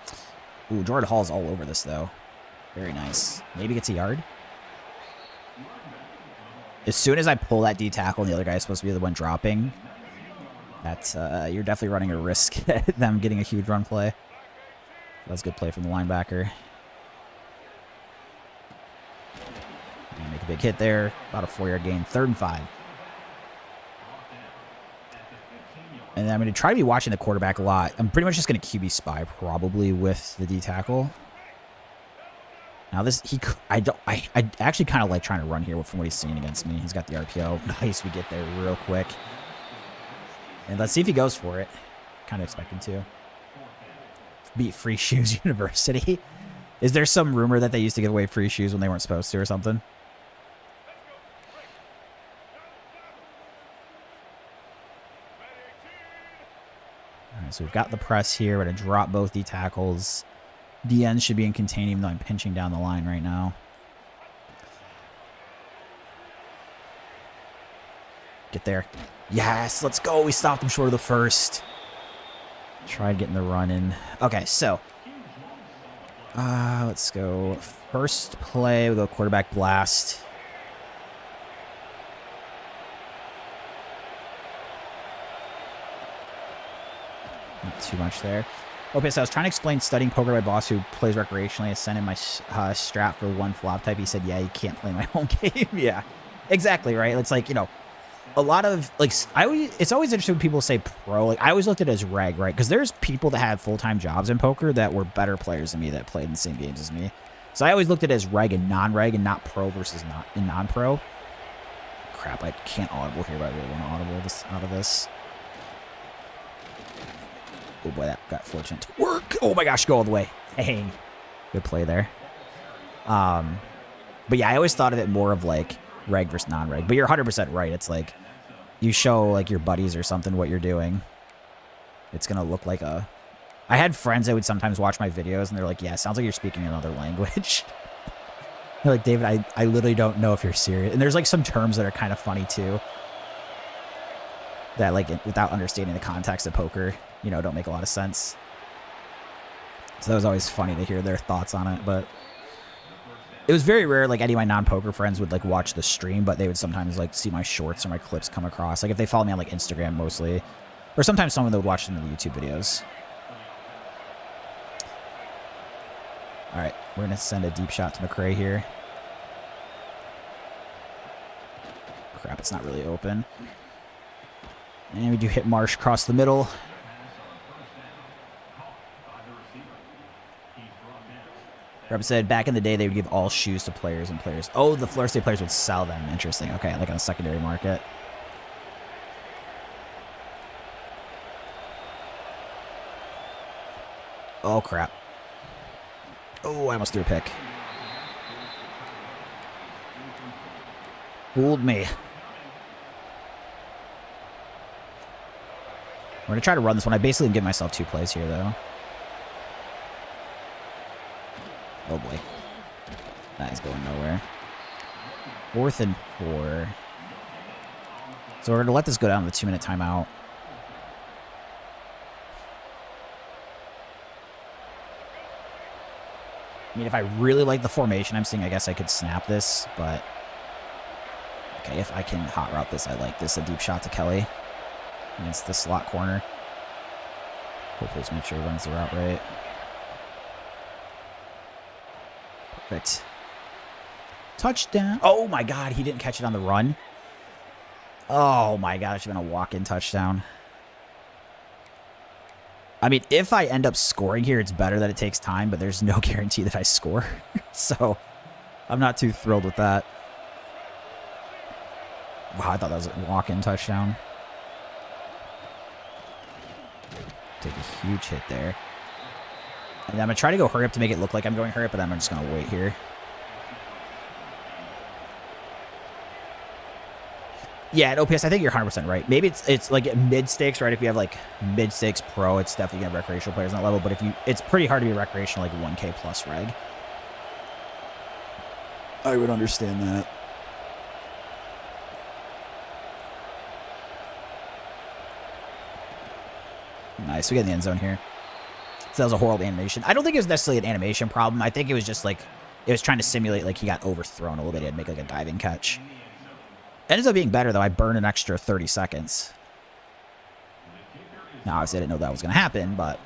Speaker 1: Ooh, Jordan Hall's all over this, though. Very nice. Maybe gets a yard. As soon as I pull that D tackle and the other guy is supposed to be the one dropping, that's you're definitely running a risk at them getting a huge run play. That's a good play from the linebacker. And make a big hit there. About a 4-yard gain. 3rd and 5. And I'm going to try to be watching the quarterback a lot. I'm pretty much just going to QB spy probably with the D tackle. Now I actually kind of like trying to run here from what he's seeing against me. He's got the RPO. Nice, we get there real quick. And let's see if he goes for it. Kind of expect him to. Beat Free Shoes University. Is there some rumor that they used to give away free shoes when they weren't supposed to or something? All right, so we've got the press here. We're going to drop both D tackles. DN should be in contain even though I'm pinching down the line right now. Get there. Yes, let's go. We stopped him short of the first. Tried getting the run in. Okay, so let's go. First play, we'll go quarterback blast. Not too much there. Okay, so I was trying to explain studying poker to my boss who plays recreationally. I sent him my strap for one flop type. He said, yeah, you can't play my home game. Yeah, exactly, right? It's like, you know, a lot of, like, it's always interesting when people say pro. Like, I always looked at it as reg, right? Because there's people that have full-time jobs in poker that were better players than me that played in the same games as me. So I always looked at it as reg and non-reg and not pro versus non-pro. Crap, I can't audible here, but I really want to audible this out of this. Oh boy, that got fortunate to work. Oh my gosh, go all the way. Dang. Good play there. But yeah, I always thought of it more of like reg versus non-reg. But you're 100% right. It's like you show like your buddies or something what you're doing. It's going to look like a... I had friends that would sometimes watch my videos and they're like, yeah, it sounds like you're speaking another language. They're like, David, I literally don't know if you're serious. And there's like some terms that are kind of funny too. That like without understanding the context of poker, you know, don't make a lot of sense. So that was always funny to hear their thoughts on it, but it was very rare like any of my non-poker friends would like watch the stream, but they would sometimes like see my shorts or my clips come across. Like if they follow me on like Instagram mostly, or sometimes someone that would watch them in the YouTube videos. All right, we're going to send a deep shot to McRae here. Crap, it's not really open. And we do hit Marsh across the middle. Rep said back in the day they would give all shoes to players and players. Oh, the Florida State players would sell them. Interesting. Okay, like on a secondary market. Oh, crap. Oh, I almost threw a pick. Fooled me. We're going to try to run this one. I basically give myself 2 plays here, though. Oh, boy. That is going nowhere. 4th and 4. So we're going to let this go down to the 2-minute timeout. I mean, if I really like the formation I'm seeing, I guess I could snap this, but... Okay, if I can hot route this, I like this. A deep shot to Kelly against the slot corner. Hopefully just make sure he runs the route right. Perfect. Touchdown. Oh my god, he didn't catch it on the run. Oh my god, it should have been a walk-in touchdown. I mean, if I end up scoring here, it's better that it takes time, but there's no guarantee that I score. So, I'm not too thrilled with that. Wow, I thought that was a walk-in touchdown. Take a huge hit there. And I'm going to try to go hurry up to make it look like I'm going hurry up, but then I'm just going to wait here. Yeah, at OPS, I think you're 100% right. Maybe it's like mid-stakes, right? If you have like mid-stakes pro, it's definitely going to have recreational players on that level. But if you, it's pretty hard to be recreational, like 1K plus reg. I would understand that. Nice, we got in the end zone here. So that was a horrible animation. I don't think it was necessarily an animation problem. I think it was just like, it was trying to simulate like he got overthrown a little bit. He had to make like a diving catch. Ends up being better, though. I burned an extra 30 seconds. Now, obviously, I didn't know that was going to happen, but...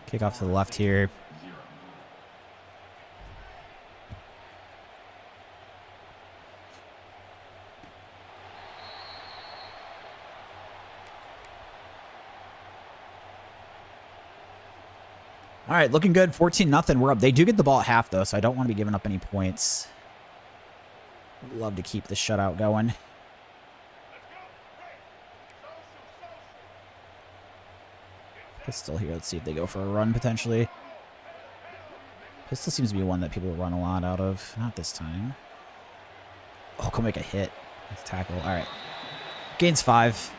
Speaker 1: Kick off to the left here. All right, looking good. 14-0. We're up. They do get the ball at half, though, so I don't want to be giving up any points. I'd love to keep the shutout going. Pistol here. Let's see if they go for a run, potentially. Pistol seems to be one that people run a lot out of. Not this time. Oh, come make a hit. Let's tackle. All right. Gains 5.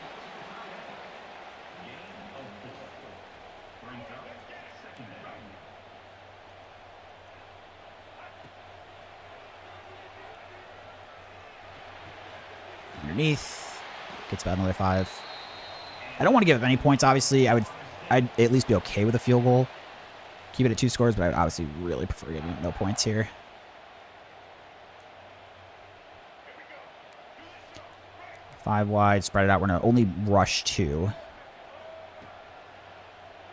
Speaker 1: Underneath. Gets about another 5. I don't want to give up any points, obviously. I'd at least be okay with a field goal. Keep it at 2 scores, but I would obviously really prefer giving no points here. Five wide, spread it out. We're going to only rush 2.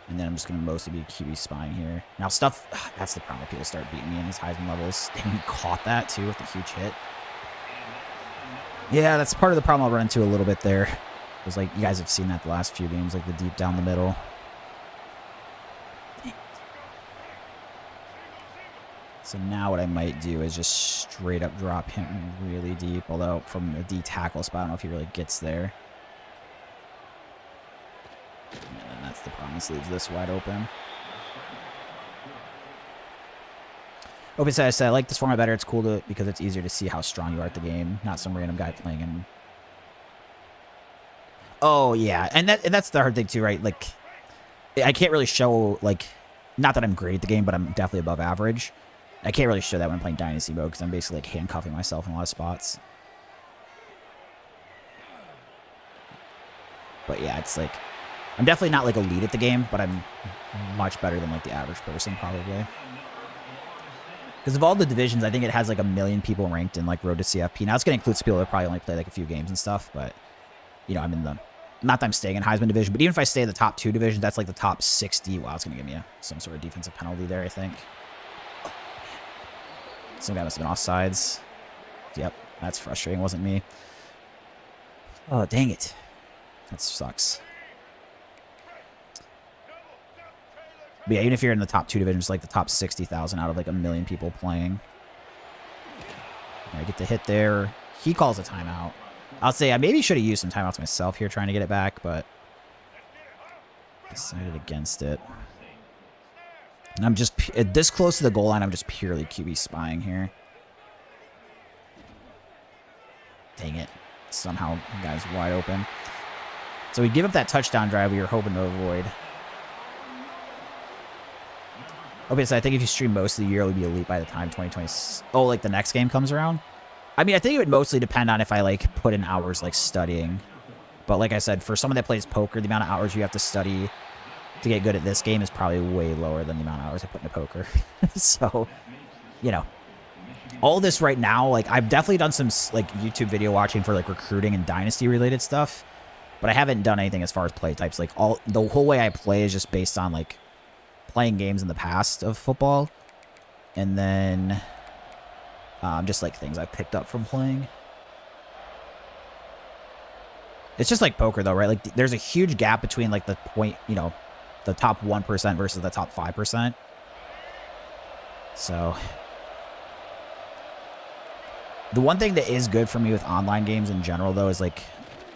Speaker 1: And then I'm just going to mostly be QB spying here. Now, stuff... That's the problem. People start beating me in these Heisman levels. Dang, he caught that, too, with a huge hit. Yeah, that's part of the problem I'll run into a little bit there. It was like, you guys have seen that the last few games, like the deep down the middle. So now what I might do is just straight up drop him really deep, although from the D tackle spot, I don't know if he really gets there. And then that's the problem. This leaves this wide open. Open side, I said, I like this format better. It's cool because it's easier to see how strong you are at the game, not some random guy playing in. Oh, yeah. And that's the hard thing, too, right? Like, I can't really show, like, not that I'm great at the game, but I'm definitely above average. I can't really show that when I'm playing Dynasty mode because I'm basically, like, handcuffing myself in a lot of spots. But, yeah, it's, like, I'm definitely not, like, elite at the game, but I'm much better than, like, the average person, probably. Because of all the divisions, I think it has, like, 1 million people ranked in, like, Road to CFP. Now, it's going to include people that probably only play, like, a few games and stuff, but, you know, I'm in the... Not that I'm staying in Heisman division, but even if I stay in the top 2 divisions, that's, like, the top 60. Wow, it's going to give me some sort of defensive penalty there, I think. Some guy must have been offsides. Yep, that's frustrating. It wasn't me. Oh, dang it. That sucks. But yeah, even if you're in the top 2 divisions, like the top 60,000 out of like 1 million people playing. I get the hit there. He calls a timeout. I'll say I maybe should have used some timeouts myself here trying to get it back, but decided against it. And I'm just this close to the goal line. I'm just purely QB spying here. Dang it. Somehow the guy's wide open. So we give up that touchdown drive we were hoping to avoid. Okay, so I think if you stream most of the year, it would be elite by the time 2020... Oh, like the next game comes around? I mean, I think it would mostly depend on if I, like, put in hours, like, studying. But like I said, for someone that plays poker, the amount of hours you have to study to get good at this game is probably way lower than the amount of hours I put into poker. So, you know. All this right now, like, I've definitely done some, like, YouTube video watching for, like, recruiting and Dynasty-related stuff. But I haven't done anything as far as play types. Like, the whole way I play is just based on, like, playing games in the past of football, and then just like things I picked up from playing. It's just like poker though, right? Like there's a huge gap between like the point, you know, the top 1% versus the top 5%. So the one thing that is good for me with online games in general though is like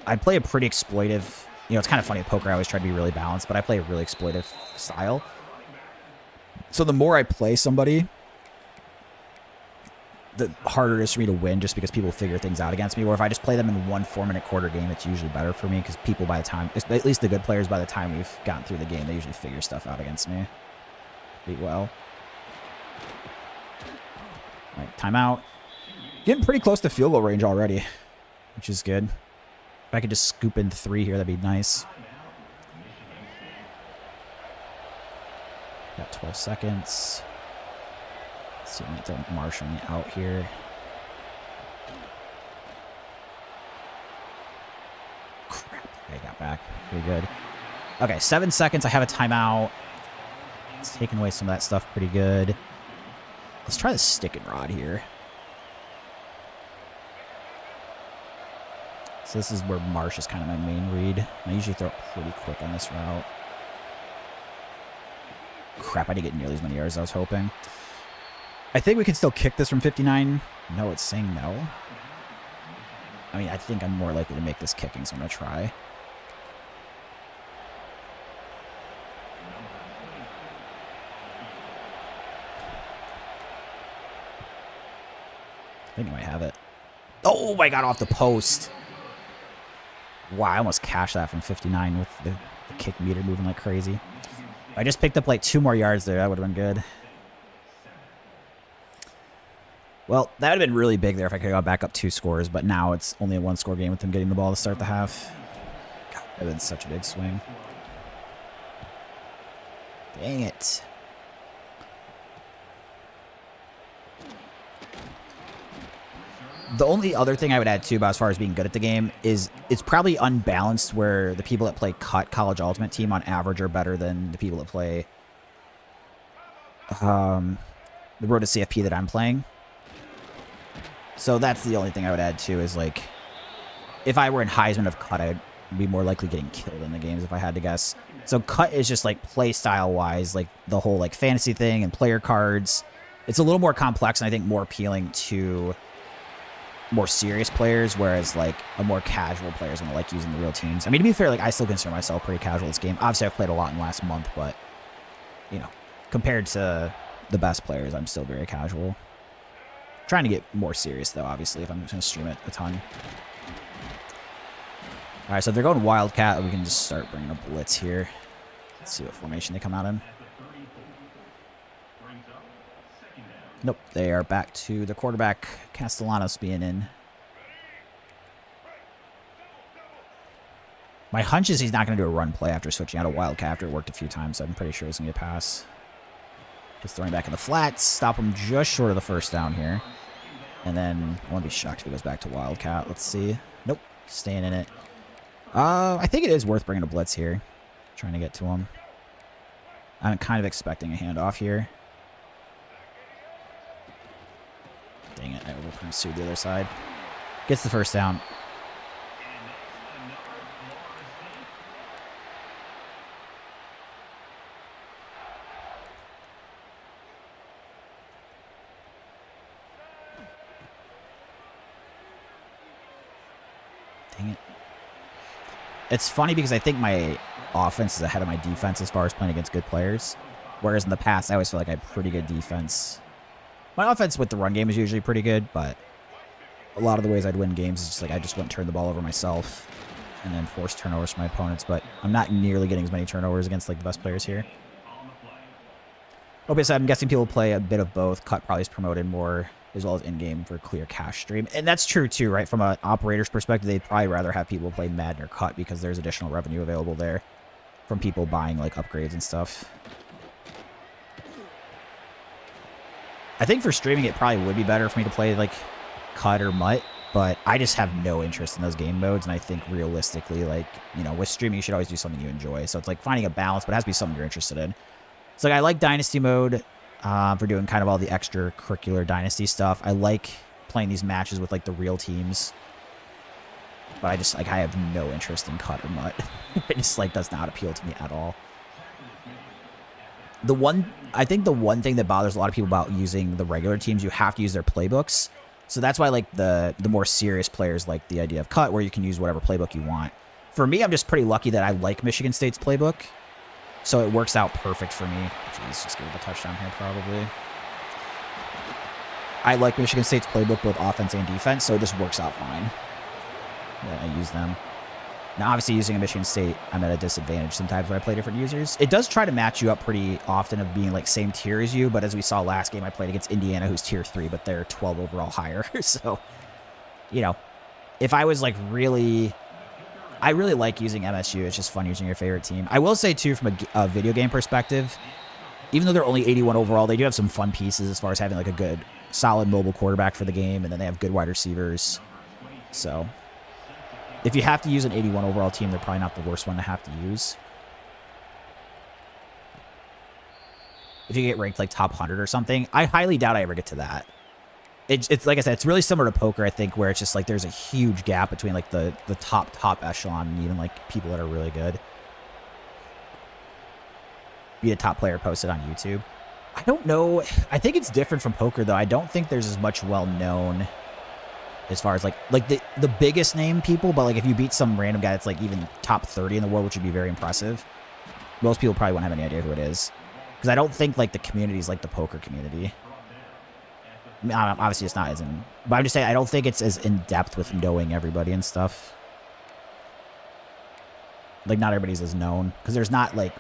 Speaker 1: I play a pretty exploitive, you know, it's kind of funny at poker I always try to be really balanced, but I play a really exploitive style. So the more I play somebody, the harder it is for me to win just because people figure things out against me. Or if I just play them in 1 4-minute quarter game, it's usually better for me because people by the time, at least the good players, by the time we've gotten through the game, they usually figure stuff out against me pretty well. All right, timeout. Getting pretty close to field goal range already, which is good. If I could just scoop in 3 here, that'd be nice. Got 12 seconds. Let's see, I'm going to throw Marsh on the out here. Crap. Okay, got back. Pretty good. Okay, 7 seconds. I have a timeout. It's taking away some of that stuff pretty good. Let's try the stick and rod here. So this is where Marsh is kind of my main read. I usually throw it pretty quick on this route. Crap, I didn't get nearly as many yards as I was hoping. I think we can still kick this from 59. No, it's saying no. I mean, I think I'm more likely to make this kicking, so I'm going to try. I think I might have it. Oh, I got off the post. Wow, I almost cashed that from 59 with the kick meter moving like crazy. I just picked up like 2 more yards there. That would have been good. Well, that would have been really big there if I could have got back up 2 scores, but now it's only a 1-score game with them getting the ball to start the half. God, that would have been such a big swing. Dang it. The only other thing I would add, too, about as far as being good at the game is it's probably unbalanced where the people that play cut College Ultimate Team on average are better than the people that play the Road to CFP that I'm playing. So that's the only thing I would add, too, is, like, if I were in Heisman of cut, I'd be more likely getting killed in the games if I had to guess. So cut is just, like, play style-wise, like, the whole, like, fantasy thing and player cards. It's a little more complex and I think more appealing to more serious players, whereas like a more casual player is going to like using the real teams. I mean, to be fair, like I still consider myself pretty casual this game. Obviously, I've played a lot in the last month, but you know, compared to the best players, I'm still very casual. Trying to get more serious though, obviously, if I'm just going to stream it a ton. All right, so if they're going Wildcat, we can just start bringing a blitz here. Let's see what formation they come out in. Nope, they are back to the quarterback, Castellanos being in. My hunch is he's not going to do a run play after switching out a Wildcat after it worked a few times, so I'm pretty sure it's going to be a pass. Just throwing back in the flats, stop him just short of the first down here. And then I won't be shocked if he goes back to Wildcat. Let's see. Nope, staying in it. I think it is worth bringing a blitz here. Trying to get to him. I'm kind of expecting a handoff here. Dang it, I over-pursued the other side. Gets the first down. Dang it. It's funny because I think my offense is ahead of my defense as far as playing against good players. Whereas in the past, I always feel like I had pretty good defense. My offense with the run game is usually pretty good, but a lot of the ways I'd win games is just like I just wouldn't turn the ball over myself and then force turnovers from my opponents, but I'm not nearly getting as many turnovers against like the best players here. Obviously, I'm guessing people play a bit of both. Cut probably is promoted more as well as in-game for clear cash stream. And that's true too, right? From an operator's perspective, they'd probably rather have people play Madden or Cut because there's additional revenue available there from people buying like upgrades and stuff. I think for streaming, it probably would be better for me to play like Cut or Mutt, but I just have no interest in those game modes. And I think realistically, like, you know, with streaming, you should always do something you enjoy. So it's like finding a balance, but it has to be something you're interested in. So like, I like Dynasty mode for doing kind of all the extracurricular Dynasty stuff. I like playing these matches with like the real teams, but I just like, I have no interest in Cut or Mutt. It just like does not appeal to me at all. I think the one thing that bothers a lot of people about using the regular teams, you have to use their playbooks. So that's why like the more serious players like the idea of Cut, where you can use whatever playbook you want. For me, I'm just pretty lucky that I like Michigan State's playbook, so it works out perfect for me. Jeez, just give it a touchdown here probably. I like Michigan State's playbook, both offense and defense, so it just works out fine. Yeah, I use them. Now, obviously, using a Michigan State, I'm at a disadvantage sometimes when I play different users. It does try to match you up pretty often of being, like, same tier as you, but as we saw last game, I played against Indiana, who's tier 3, but they're 12 overall higher. So, you know, if I was, like, really... I really like using MSU. It's just fun using your favorite team. I will say, too, from a video game perspective, even though they're only 81 overall, they do have some fun pieces as far as having, like, a good, solid mobile quarterback for the game, and then they have good wide receivers. So... if you have to use an 81 overall team, they're probably not the worst one to have to use. If you get ranked like top 100 or something, I highly doubt I ever get to that. It's like I said, it's really similar to poker, I think, where it's just like there's a huge gap between like the top echelon and even like people that are really good. be the top player posted on YouTube. I don't know. I think it's different from poker, though. I don't think there's as much well-known as far as, like the biggest name people, but, like, if you beat some random guy that's, like, even top 30 in the world, which would be very impressive, most people probably won't have any idea who it is. Because I don't think, like, the community is like the poker community. I mean, obviously, it's not as in... But I'm just saying, I don't think it's as in-depth with knowing everybody and stuff. Like, not everybody's as known. Because there's not, like...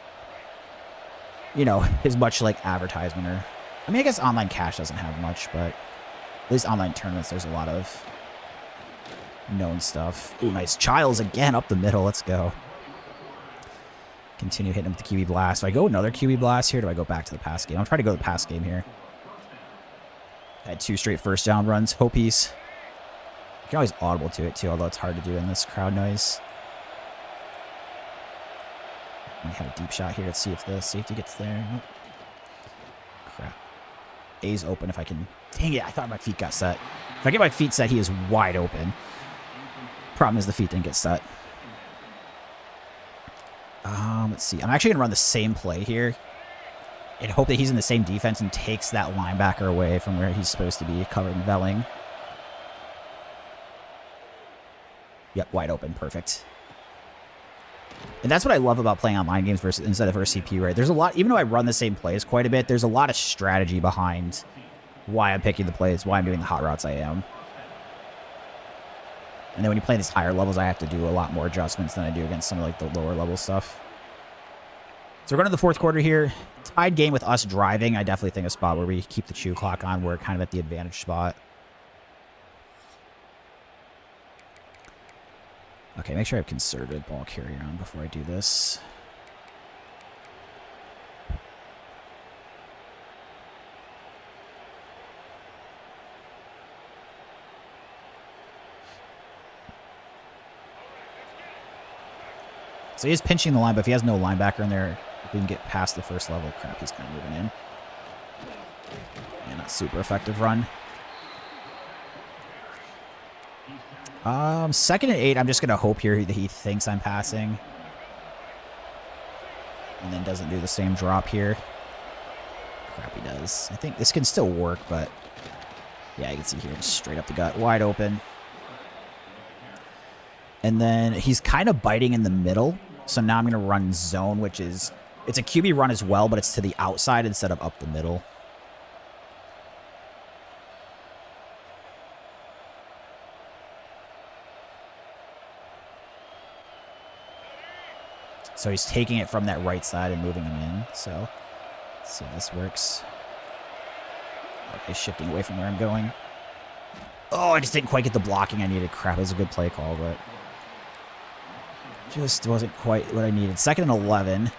Speaker 1: You know, as much, like, advertisement or... I mean, I guess online cash doesn't have much, but... At least online tournaments, there's a lot of... known stuff. Ooh, nice. Childs again up the middle. Let's go. Continue hitting him with the QB blast. Do I go another QB blast here? Or do I go back to the pass game? I'm trying to go to the pass game here. Had 2 straight first down runs. Hope he's... You can always audible to it, too, although it's hard to do in this crowd noise. I have a deep shot here. Let's see if the safety gets there. Nope. Crap. A's open if I can... Dang it, I thought my feet got set. If I get my feet set, he is wide open. Problem is the feet didn't get set. Let's see. I'm actually going to run the same play here and hope that he's in the same defense and takes that linebacker away from where he's supposed to be, covering Velling. Yep, wide open. Perfect. And that's what I love about playing online games versus instead of versus CP, right? There's a lot, even though I run the same plays quite a bit, there's a lot of strategy behind why I'm picking the plays, why I'm doing the hot routes I am. And then when you play these higher levels, I have to do a lot more adjustments than I do against some of, like, the lower level stuff. So we're going to the fourth quarter here. Tied game with us driving. I definitely think a spot where we keep the chew clock on. We're kind of at the advantage spot. Okay, make sure I have conservative ball carrier on before I do this. So he is pinching the line, but if he has no linebacker in there, if we can get past the first level, crap, he's kind of moving in. Yeah, not super effective run. 2nd and 8, I'm just going to hope here that he thinks I'm passing. And then doesn't do the same drop here. Crap, he does. I think this can still work, but... Yeah, you can see here, straight up the gut, wide open. And then he's kind of biting in the middle. So now I'm going to run zone, which is... It's a QB run as well, but it's to the outside instead of up the middle. So he's taking it from that right side and moving him in. So let's see if this works. Okay, shifting away from where I'm going. Oh, I just didn't quite get the blocking I needed. Crap, it was a good play call, but... Just wasn't quite what I needed. 2nd and 11.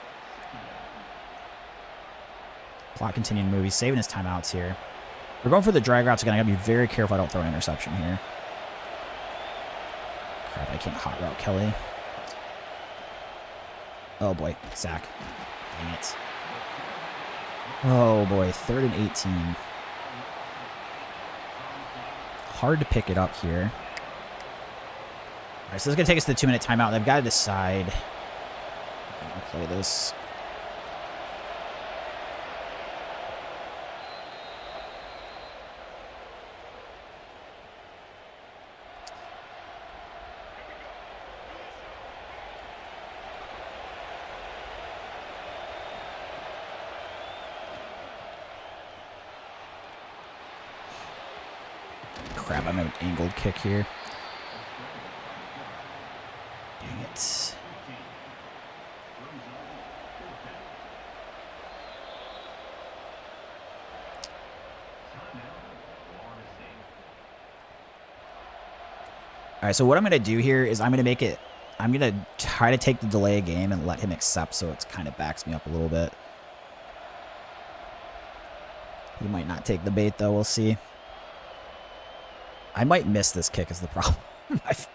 Speaker 1: Clock continuing to move. He's saving his timeouts here. We're going for the drag routes again. I gotta be very careful I don't throw an interception here. Crap, I can't hot route Kelly. Oh boy, sack. Dang it. Oh boy, 3rd and 18. Hard to pick it up here. All right, so this is going to take us to the 2-minute timeout. They've got to decide. I'll play this. Crap, I'm an angled kick here. Dang it. All right, so what I'm going to do here is I'm going to try to take the delay game and let him accept so it kind of backs me up a little bit. He might not take the bait, though. We'll see. I might miss this kick is the problem.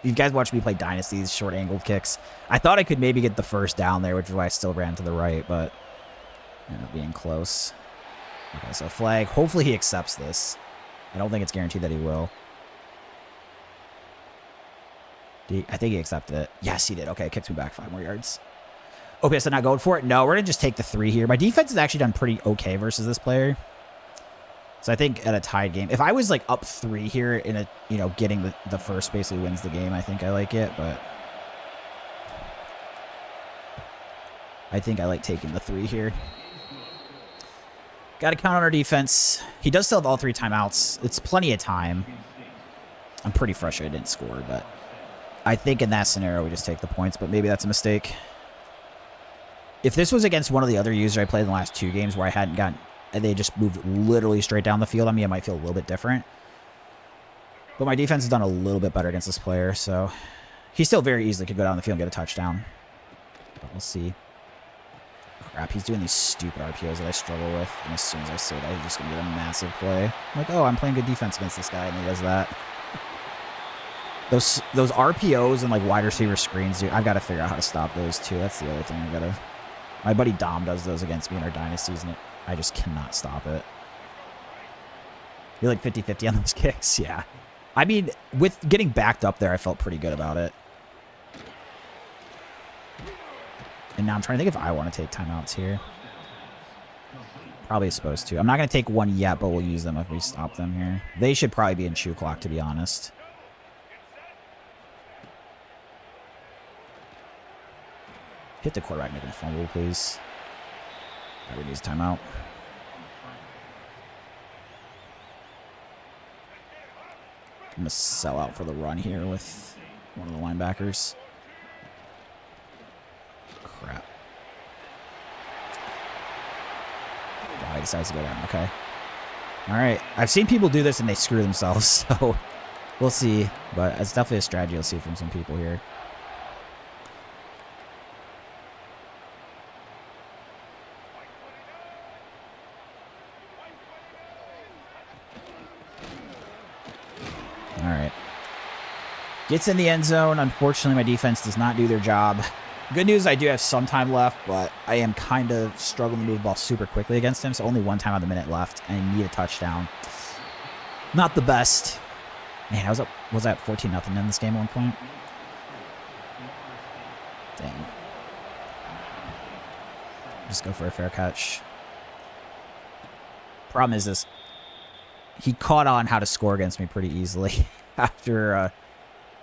Speaker 1: You guys watch me play Dynasties, short angled kicks. I thought I could maybe get the first down there, which is why I still ran to the right, but ended up being close. Okay, so flag. Hopefully he accepts this. I don't think it's guaranteed that he will. I think he accepted it. Yes, he did. Okay, kicks me back 5 more yards. Okay, so not going for it? No, we're going to just take the 3 here. My defense has actually done pretty okay versus this player. So I think at a tied game, if I was like up 3 here in a, you know, getting the first basically wins the game, I think I like it, but I think I like taking the 3 here. Got to count on our defense. He does still have all 3 timeouts. It's plenty of time. I'm pretty frustrated I didn't score, but I think in that scenario we just take the points, but maybe that's a mistake. If this was against one of the other users I played in the last 2 games where I hadn't gotten, and they just moved literally straight down the field on me, I might feel a little bit different. But my defense has done a little bit better against this player, so he still very easily could go down the field and get a touchdown. But we'll see. Crap, he's doing these stupid RPOs that I struggle with, and as soon as I say that, he's just going to get a massive play. I'm like, oh, I'm playing good defense against this guy, and he does that. Those RPOs and like wide receiver screens, dude, I've got to figure out how to stop those too. That's the other thing I gotta. My buddy Dom does those against me in our dynasties, and I just cannot stop it. You're like 50-50 on those kicks, yeah. I mean, with getting backed up there, I felt pretty good about it. And now I'm trying to think if I want to take timeouts here. Probably supposed to. I'm not going to take one yet, but we'll use them if we stop them here. They should probably be in shoe clock, to be honest. Hit the quarterback, make him fumble, please. Everybody needs timeout. I'm going to sell out for the run here with one of the linebackers. Crap. Oh, he decides to go down. Okay. All right. I've seen people do this and they screw themselves, so we'll see. But it's definitely a strategy you'll see from some people here. All right. Gets in the end zone. Unfortunately, my defense does not do their job. Good news, I do have some time left, but I am kind of struggling to move the ball super quickly against him, so only 1 time on the minute left, and I need a touchdown. Not the best. Man, was that 14-0 in this game at one point? Dang. Just go for a fair catch. Problem is this. He caught on how to score against me pretty easily after...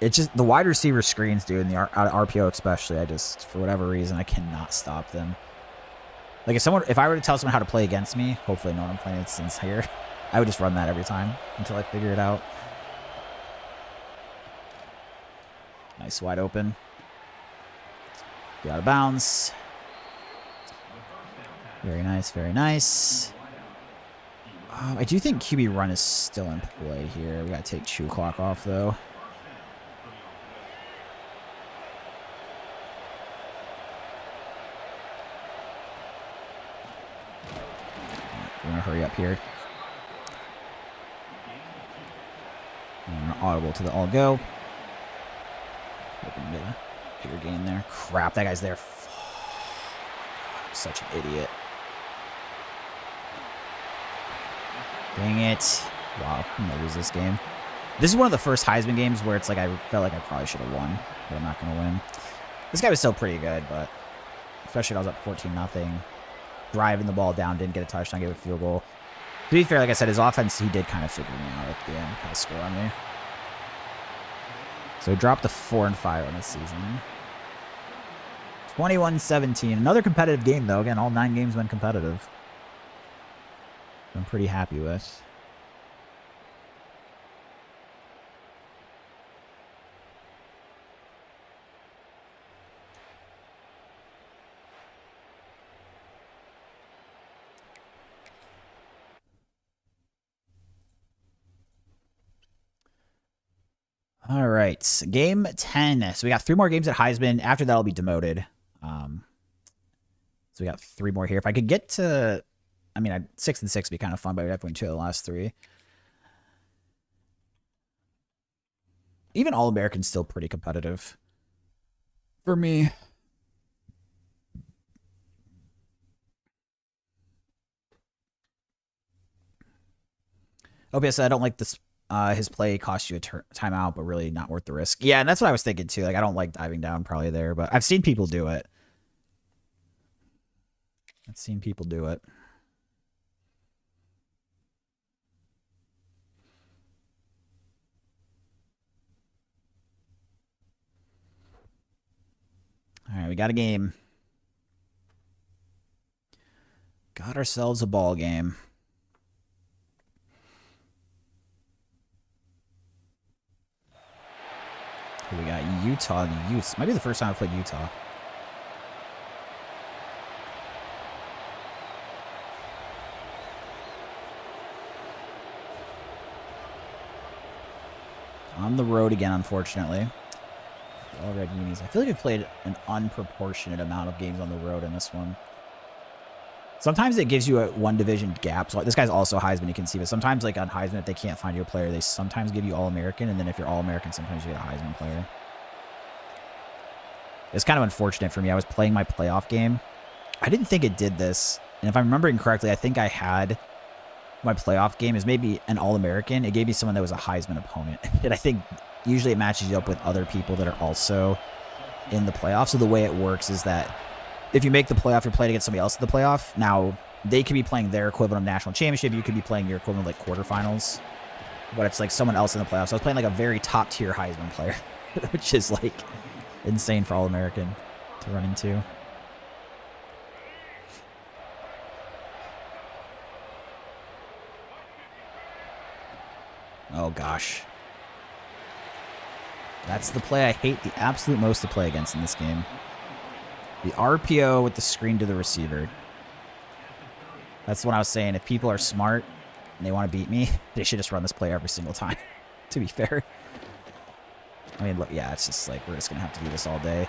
Speaker 1: It's just the wide receiver screens, dude, and the RPO especially. I just, for whatever reason, I cannot stop them. Like if I were to tell someone how to play against me, hopefully no one I'm playing since here, I would just run that every time until I figure it out. Nice wide open. Get out of bounds. Very nice, very nice. I do think QB run is still in play here. We gotta take chew clock off though. We're going to hurry up here. And we're audible to the all go. Hoping to get a bigger gain there. Crap, that guy's there. I'm such an idiot. Dang it. Wow, I'm going to lose this game. This is one of the first Heisman games where it's like I felt like I probably should have won, but I'm not going to win. This guy was still pretty good, but especially when I was up 14-0. Driving the ball down, didn't get a touchdown, gave a field goal. To be fair, like I said, his offense, he did kind of figure me out at the end, how to score on me. So he dropped to 4-5 on this season. 21-17. Another competitive game, though. Again, all 9 games went competitive. I'm pretty happy with. All right, game 10. So we got 3 more games at Heisman. After that, I'll be demoted. So we got 3 more here. If I could get to, I mean, 6-6 would be kind of fun, but I'd have to win 2 of the last 3. Even All-American's still pretty competitive for me. OPS, I don't like this. His play cost you a timeout, but really not worth the risk. Yeah, and that's what I was thinking too. Like, I don't like diving down probably there, but I've seen people do it. I've seen people do it. All right, we got a game. Got ourselves a ball game. We got Utah and the Utes. Might be the first time I've played Utah. On the road again, unfortunately. All red unis. I feel like I've played an unproportionate amount of games on the road in this one. Sometimes it gives you a one division gap. So this guy's also Heisman, you can see. But sometimes, like on Heisman, if they can't find you a player, they sometimes give you All-American. And then if you're All-American, sometimes you get a Heisman player. It's kind of unfortunate for me. I was playing my playoff game. I didn't think it did this. And if I'm remembering correctly, I think I had my playoff game is maybe an All-American. It gave me someone that was a Heisman opponent. And I think usually it matches you up with other people that are also in the playoff. So the way it works is that if you make the playoff, you're playing against somebody else in the playoff. Now, they could be playing their equivalent of national championship. You could be playing your equivalent of like quarterfinals. But it's like someone else in the playoffs. So I was playing like a very top-tier Heisman player, which is like insane for All-American to run into. Oh, gosh. That's the play I hate the absolute most to play against in this game. The RPO with the screen to the receiver. That's what I was saying. If people are smart and they want to beat me, they should just run this play every single time, to be fair. I mean, look, yeah, it's just like we're just going to have to do this all day.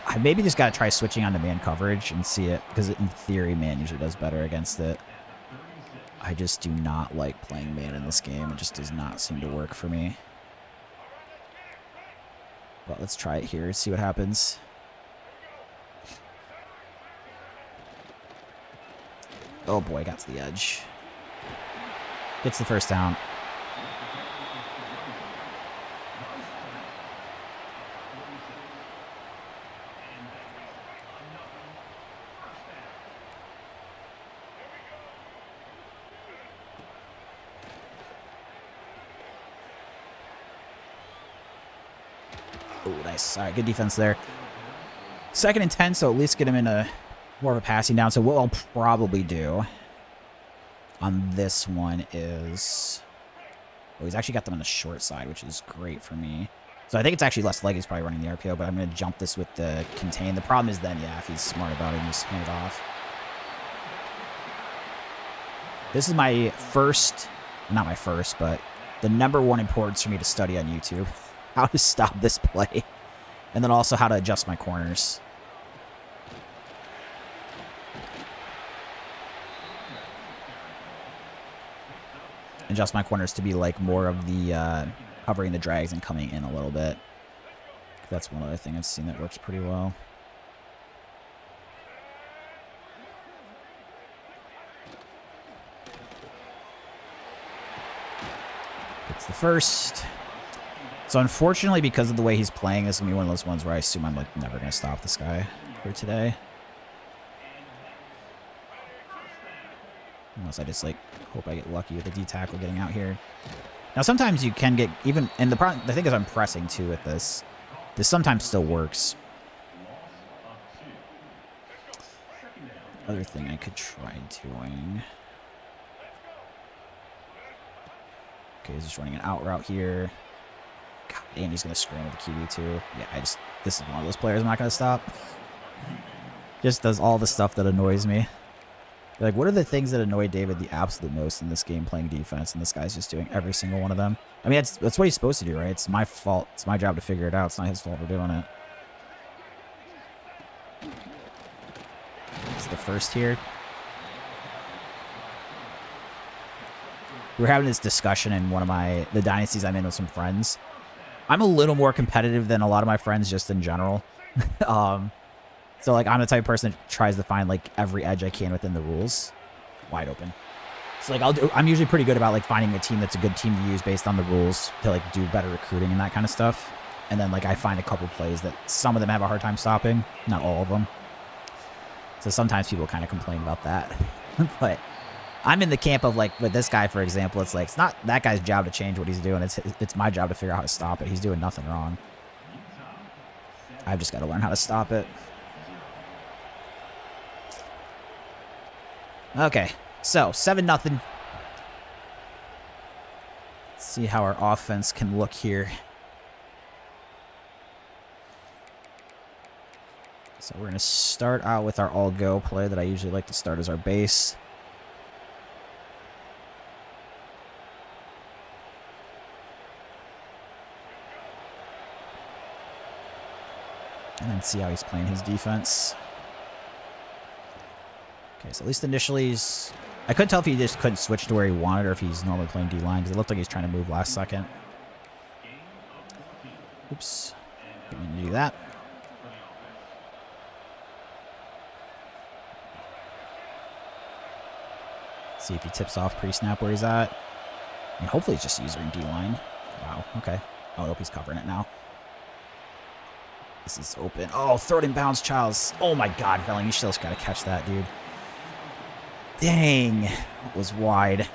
Speaker 1: I maybe just got to try switching on to man coverage and see it, because in theory, man usually does better against it. I just do not like playing man in this game. It just does not seem to work for me. But let's try it here, see what happens. Oh boy, got to the edge. Gets the first down. Oh, nice. All right, good defense there. 2nd and 10, so at least get him in a more of a passing down. So what I'll probably do on this one is... Oh, he's actually got them on the short side, which is great for me. So I think it's actually less likely he's probably running the RPO, but I'm going to jump this with the contain. The problem is then, yeah, if he's smart about it, he just hand it off. This is my first... Not my first, but the #1 importance for me to study on YouTube. How to stop this play. And then also how to adjust my corners. Adjust my corners to be like more of the covering the drags and coming in a little bit. That's one other thing I've seen that works pretty well. It's the first. So unfortunately, because of the way he's playing, this is going to be one of those ones where I assume I'm like never going to stop this guy for today. Unless I just like hope I get lucky with the D tackle getting out here. Now sometimes you can get even, and the thing is I'm pressing too with this. This sometimes still works. Other thing I could try doing. Okay, he's just running an out route here. God, and he's gonna scream with the QB too. Yeah, this is one of those players I'm not gonna stop. Just does all the stuff that annoys me. Like, what are the things that annoy David the absolute most in this game playing defense? And this guy's just doing every single one of them. I mean, that's what he's supposed to do, right? It's my fault. It's my job to figure it out. It's not his fault for doing it. It's the first here. We were having this discussion in one of the dynasties I'm in with some friends. I'm a little more competitive than a lot of my friends just in general. So, like, I'm the type of person that tries to find, like, every edge I can within the rules. Wide open. So, like, I'm usually pretty good about, like, finding a team that's a good team to use based on the rules to, like, do better recruiting and that kind of stuff. And then, like, I find a couple plays that some of them have a hard time stopping. Not all of them. So sometimes people kind of complain about that. But I'm in the camp of, like, with this guy, for example, it's like, it's not that guy's job to change what he's doing. It's my job to figure out how to stop it. He's doing nothing wrong. I've just got to learn how to stop it. Okay, so 7-0. Let's see how our offense can look here. So we're going to start out with our all-go play that I usually like to start as our base. And then see how he's playing his defense. Okay, so at least initially he's... I couldn't tell if he just couldn't switch to where he wanted or if he's normally playing D-line, because it looked like he was trying to move last second. Oops. Didn't mean to do that. See if he tips off pre-snap where he's at. And hopefully he's just using D-line. Wow, okay. Oh, nope, he's covering it now. This is open. Oh, throw it in bounds, Childs. Oh my god, Velling, you still just gotta catch that, dude. Dang. It was wide.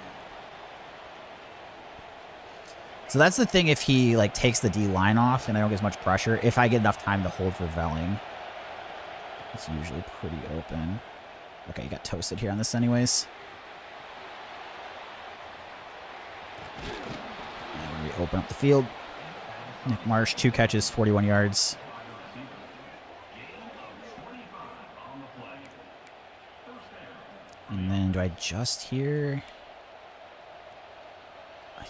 Speaker 1: So that's the thing if he, like, takes the D-line off and I don't get as much pressure. If I get enough time to hold for Velling. It's usually pretty open. Okay, you got toasted here on this anyways. And we open up the field. Nick Marsh, 2 catches, 41 yards. And then do I adjust here? I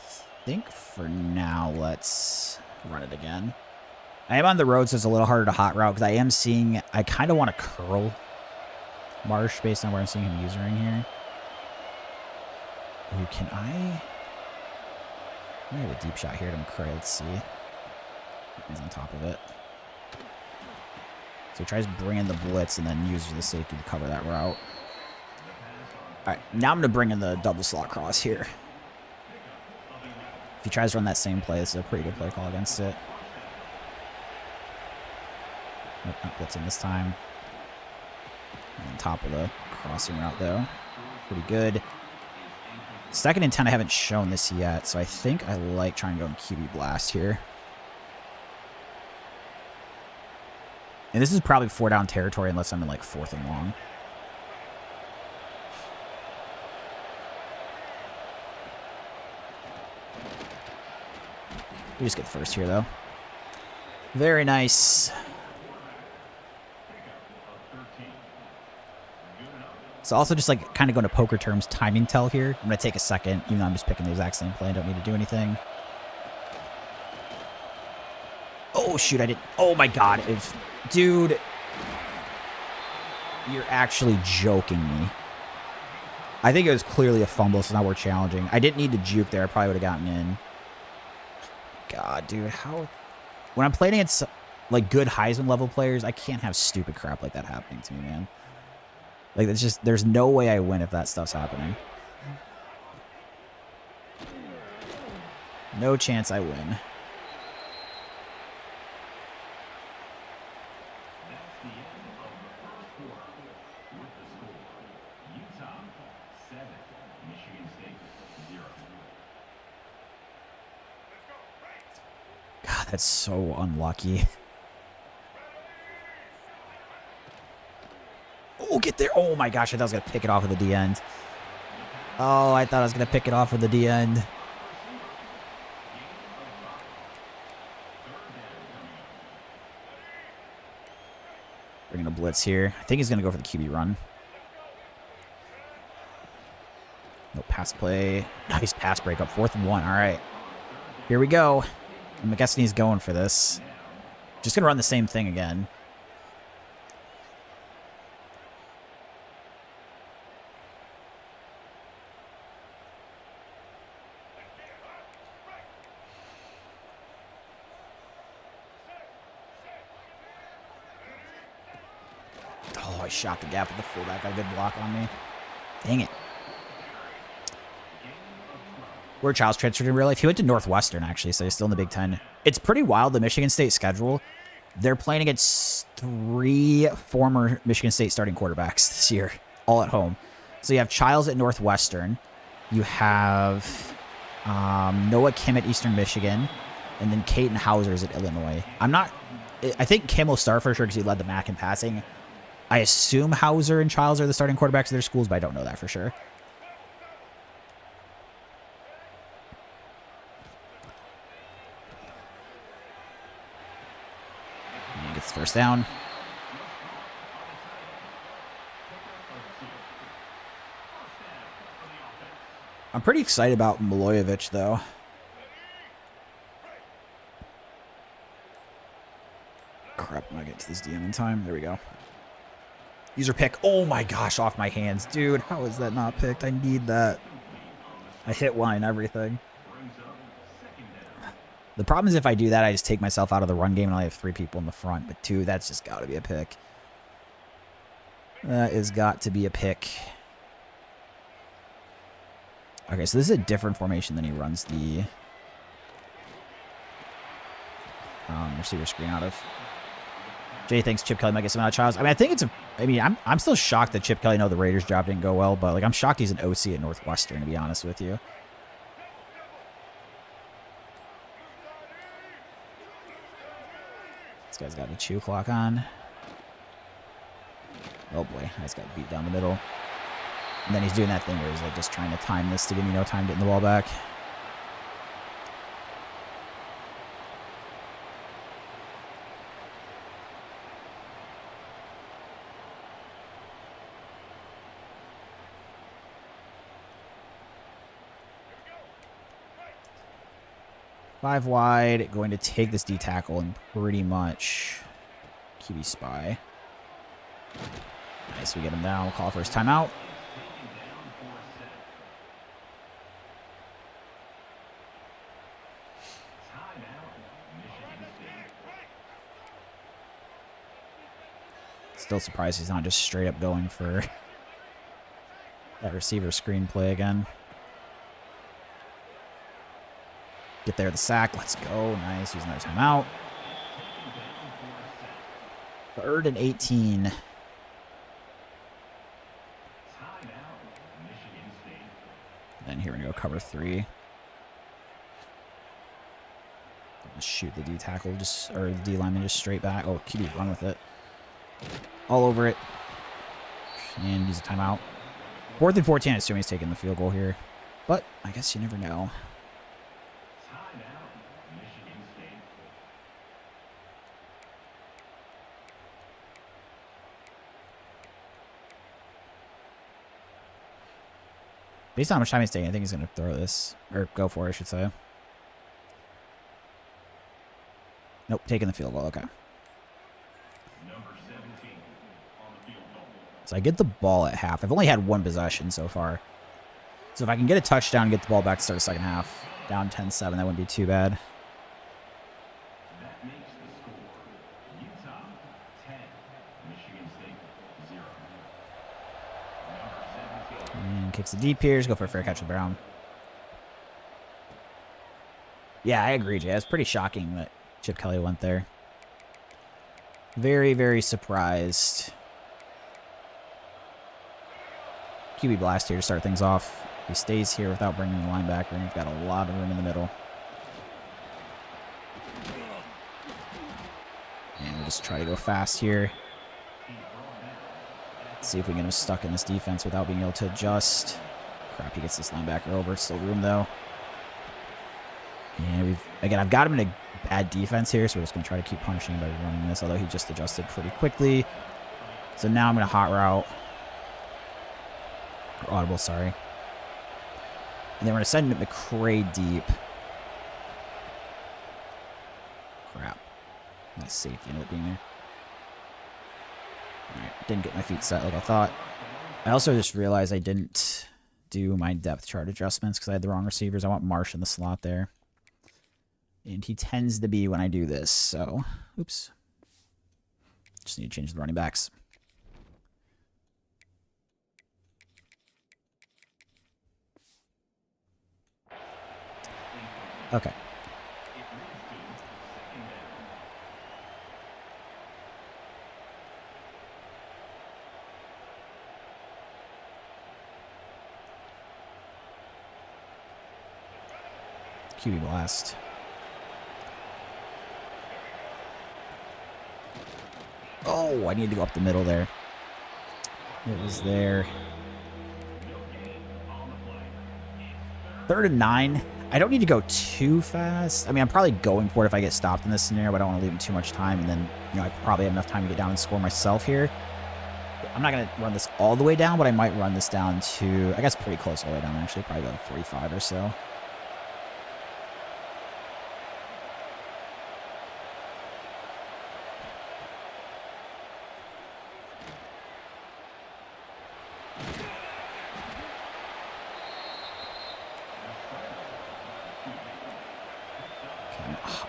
Speaker 1: think for now, let's run it again. I am on the road, so it's a little harder to hot route because I am seeing, I kind of want to curl Marsh based on where I'm seeing him using here. Ooh, can I have a deep shot here to McCray. Let's see. He's on top of it. So he tries bringing the blitz and then uses the safety to cover that route. All right, now I'm going to bring in the double slot cross here. If he tries to run that same play, this is a pretty good play call against it. Nope, not blitzing this time. On top of the crossing route, though. Pretty good. 2nd and 10, I haven't shown this yet, so I think I like trying to go in QB blast here. And this is probably 4-down territory unless I'm in, like, 4th and long. We just get first here, though. Very nice. So also just like kind of going to poker terms timing tell here. I'm going to take a second, even though I'm just picking the exact same play. I don't need to do anything. Oh, shoot, I didn't. Oh, my God. Dude, you're actually joking me. I think it was clearly a fumble, so now we're challenging. I didn't need to juke there. I probably would have gotten in. God, dude, how... When I'm playing against, like, good Heisman-level players, I can't have stupid crap like that happening to me, man. Like, it's just... There's no way I win if that stuff's happening. No chance I win. God, that's so unlucky. Oh, get there. Oh my gosh, I thought I was going to pick it off with the D end. Oh, I thought I was going to pick it off with the D end. Bringing a blitz here. I think he's going to go for the QB run. No pass play. Nice pass breakup. 4th and 1. All right. Here we go. I'm guessing he's going for this. Just going to run the same thing again. Oh, I shot the gap with the fullback. Got a good block on me. Dang it. Where Childs transferred in real life. He went to Northwestern, actually, so he's still in the Big Ten. It's pretty wild, the Michigan State schedule. They're playing against 3 former Michigan State starting quarterbacks this year, all at home. So you have Childs at Northwestern. You have Noah Kim at Eastern Michigan. And then Caden Hauser's at Illinois. I think Kim will start for sure because he led the MAC in passing. I assume Hauser and Childs are the starting quarterbacks of their schools, but I don't know that for sure. And he gets the first down. I'm pretty excited about Milojevic, though. Crap, I'm going to get to this DM in time. There we go. User pick. Oh my gosh, off my hands. Dude, how is that not picked? I need that. I hit one and everything. The problem is if I do that, I just take myself out of the run game and I have 3 people in the front. But 2, that's just got to be a pick. That has got to be a pick. Okay, so this is a different formation than he runs the receiver screen out of. Jay thinks Chip Kelly might get some out of Childs. I mean, I think it's a... I mean, I'm still shocked that Chip Kelly, the Raiders job didn't go well, but, like, I'm shocked he's an OC at Northwestern, to be honest with you. This guy's got the chew clock on. Oh, boy. He's got beat down the middle. And then he's doing that thing where he's, like, just trying to time this to give me no time getting the ball back. Five wide, going to take this D tackle and pretty much QB spy. Nice, we get him down. We'll call for his timeout. Still surprised he's not just straight up going for that receiver screenplay again. Get there, the sack. Let's go. Nice. Use another timeout. 3rd and 18. And then here we go. Cover 3. Just shoot the D tackle, or the D lineman just straight back. Oh, QB run with it. All over it. And use a timeout. 4th and 14. I assume he's taking the field goal here. But I guess you never know. Based on how much time he's taking, I think he's going to throw this. Or go for it, I should say. Nope, taking the field goal. Okay. So I get the ball at half. I've only had 1 possession so far. So if I can get a touchdown and get the ball back to start the second half, down 10-7, that wouldn't be too bad.
Speaker 2: That makes the score Utah 10, Michigan State 0. Number 17.
Speaker 1: And kicks the deep here. Just go for a fair catch with Brown. Yeah, I agree, Jay. It's pretty shocking that Chip Kelly went there. Very, very surprised. QB blast here to start things off. He stays here without bringing the linebacker, and we've got a lot of room in the middle. And we'll just try to go fast here. Let's see if we can get him stuck in this defense without being able to adjust. Crap, he gets this linebacker over. Still room, though. And I've got him in a bad defense here, so we're just going to try to keep punishing him by running this, although he just adjusted pretty quickly. So now I'm going to hot route. Or audible, sorry. And then we're going to send McCray deep. Crap. Nice safety ended up being there. Alright, didn't get my feet set like I thought. I also just realized I didn't do my depth chart adjustments because I had the wrong receivers. I want Marsh in the slot there. And he tends to be when I do this, so... Oops. Just need to change the running backs. Okay. QB blast. Oh, I need to go up the middle there. It was there. 3rd and 9. I don't need to go too fast. I mean, I'm probably going for it if I get stopped in this scenario, but I don't want to leave him too much time. And then, I probably have enough time to get down and score myself here. I'm not going to run this all the way down, but I might run this down to, I guess, pretty close all the way down, actually. Probably go to 45 or so.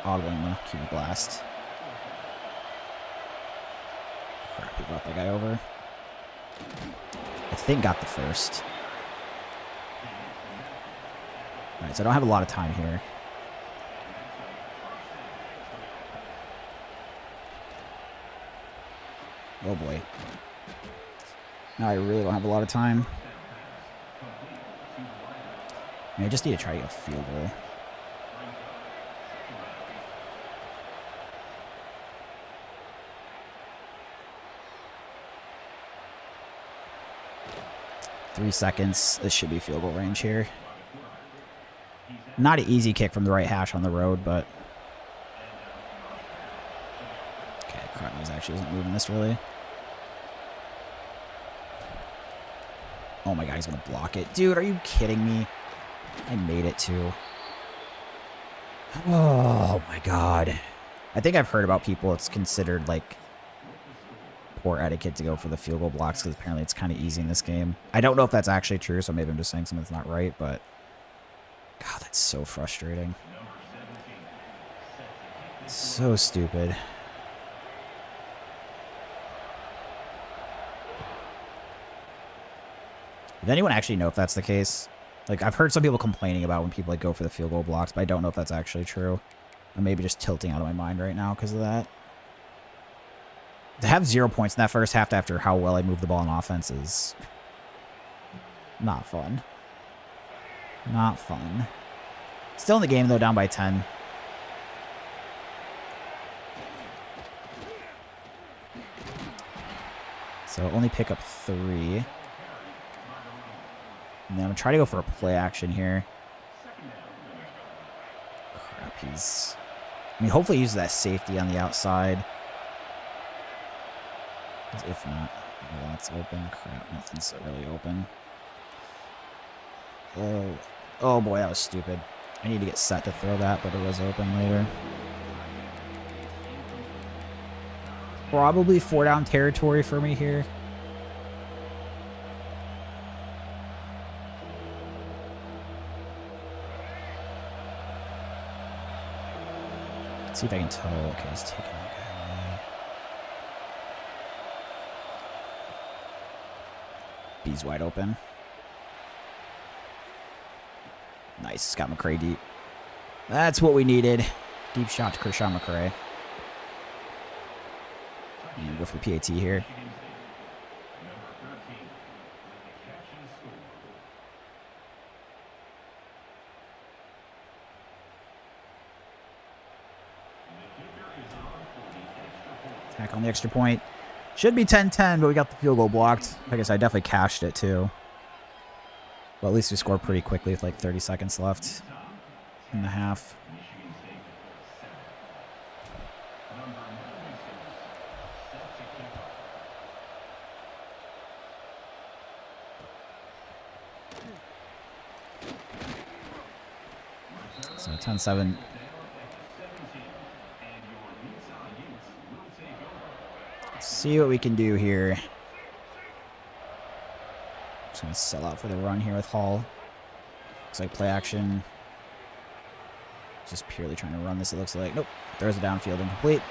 Speaker 1: Audibling the QB blast. Crap, he brought that guy over. I think got the first. Alright, so I don't have a lot of time here. Oh boy. Now I really don't have a lot of time. I just need to try to get a field goal. Three seconds. This should be field goal range here. Not an easy kick from the right hash on the road, but... Okay, Cardinals actually isn't moving this really. Oh my god, he's going to block it. Dude, are you kidding me? I made it too. Oh my god. I think I've heard about people, it's considered like poor etiquette to go for the field goal blocks because apparently it's kind of easy in this game. I don't know if that's actually true, so maybe I'm just saying something that's not right, but god, that's so frustrating. So stupid. Does anyone actually know if that's the case? Like, I've heard some people complaining about when people like go for the field goal blocks, but I don't know if that's actually true. I'm maybe just tilting out of my mind right now because of that. To have 0 points in that first half after how well I moved the ball on offense is not fun. Not fun. Still in the game, though, down by 10. So only pick up 3. And then I'm going to try to go for a play action here. Crap, he's... I mean, hopefully he uses that safety on the outside. If not, well, that's open. Crap, nothing's really open. Oh boy, that was stupid. I need to get set to throw that, but it was open later. Probably 4 down territory for me here. Let's see if I can tell. Okay, he's taking that guy away. B's wide open. Nice. Got McCray deep. That's what we needed. Deep shot to Kershaw McCray. And go for the PAT here. Tackle on the extra point. Should be 10-10, but we got the field goal blocked. I guess I definitely cashed it too. Well, at least we scored pretty quickly with like 30 seconds left in the half. So 10-7. Let's see what we can do here. Just going to sell out for the run here with Hall. Looks like play action. Just purely trying to run this, it looks like. Nope. Throws it downfield, incomplete.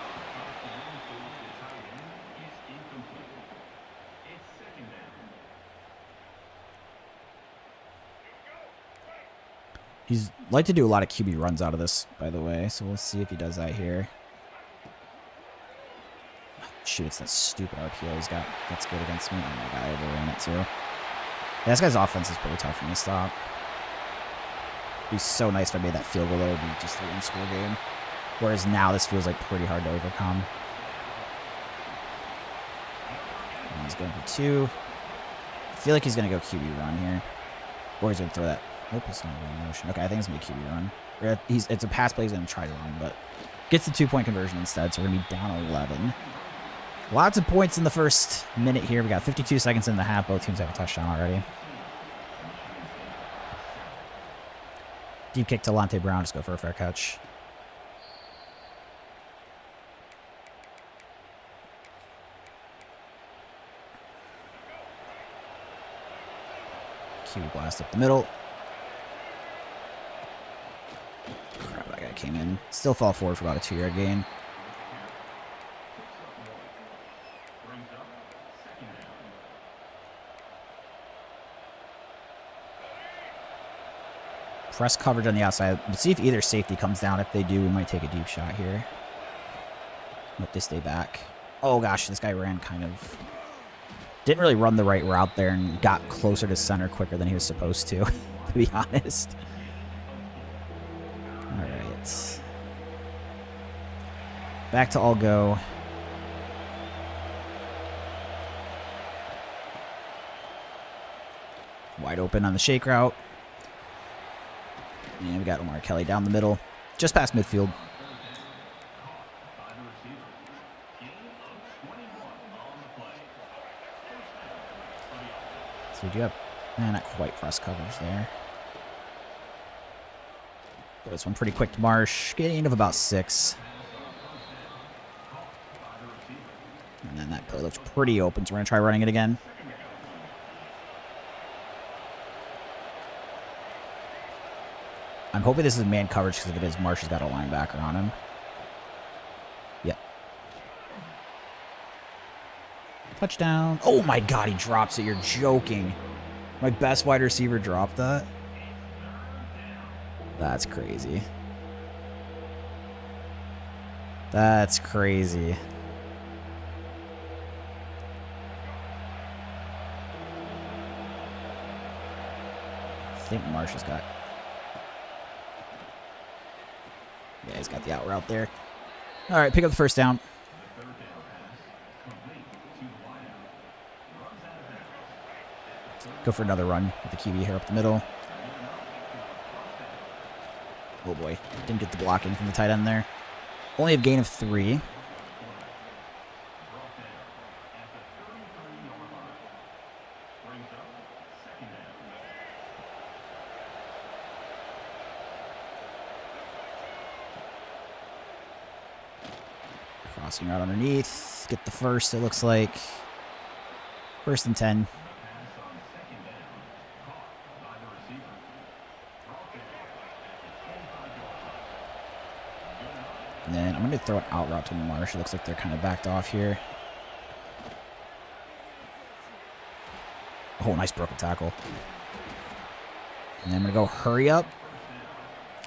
Speaker 1: He's like to do a lot of QB runs out of this, by the way, so we'll see if he does that here. Shoot, it's that stupid RPO he's got. That's good against me. Oh my god, I overran it too. Yeah, this guy's offense is pretty tough for me to stop. It'd be so nice if I made that field goal. That would be just a win-score game. Whereas now this feels like pretty hard to overcome. And he's going for 2. I feel like he's going to go QB run here. Or he's going to throw that. Nope, it's not going motion. Okay, I think it's going to be QB run. It's a pass play he's going to try to run, but gets the 2-point conversion instead, so we're going to be down 11. Lots of points in the first minute here. We got 52 seconds in the half. Both teams have a touchdown already. Deep kick to Lante Brown. Just go for a fair catch. QB blast up the middle. Crap, that guy came in. Still fall forward for about a 2-yard gain. Press coverage on the outside. Let's see if either safety comes down. If they do, we might take a deep shot here. Nope, they stay back. Oh gosh, this guy ran kind of... Didn't really run the right route there and got closer to center quicker than he was supposed to be honest. Alright. Back to all go. Wide open on the shake route. And we got Omar Kelly down the middle, just past midfield. So we do have, not quite press coverage there. But this one pretty quick to Marsh, gain of about 6. And then that play looks pretty open, so we're going to try running it again. I'm hoping this is man coverage because if it is, Marsh has got a linebacker on him. Yep. Touchdown. Oh my god, he drops it. You're joking. My best wide receiver dropped that? That's crazy. That's crazy. I think Marsh has got... Yeah, he's got the out route there. All right, pick up the first down. Go for another run with the QB here up the middle. Oh boy, didn't get the blocking from the tight end there. Only a gain of 3. Crossing out underneath. Get the first, it looks like. 1st and 10. And then I'm going to throw an out route to Marsh. It looks like they're kind of backed off here. Oh, nice broken tackle. And then I'm going to go hurry up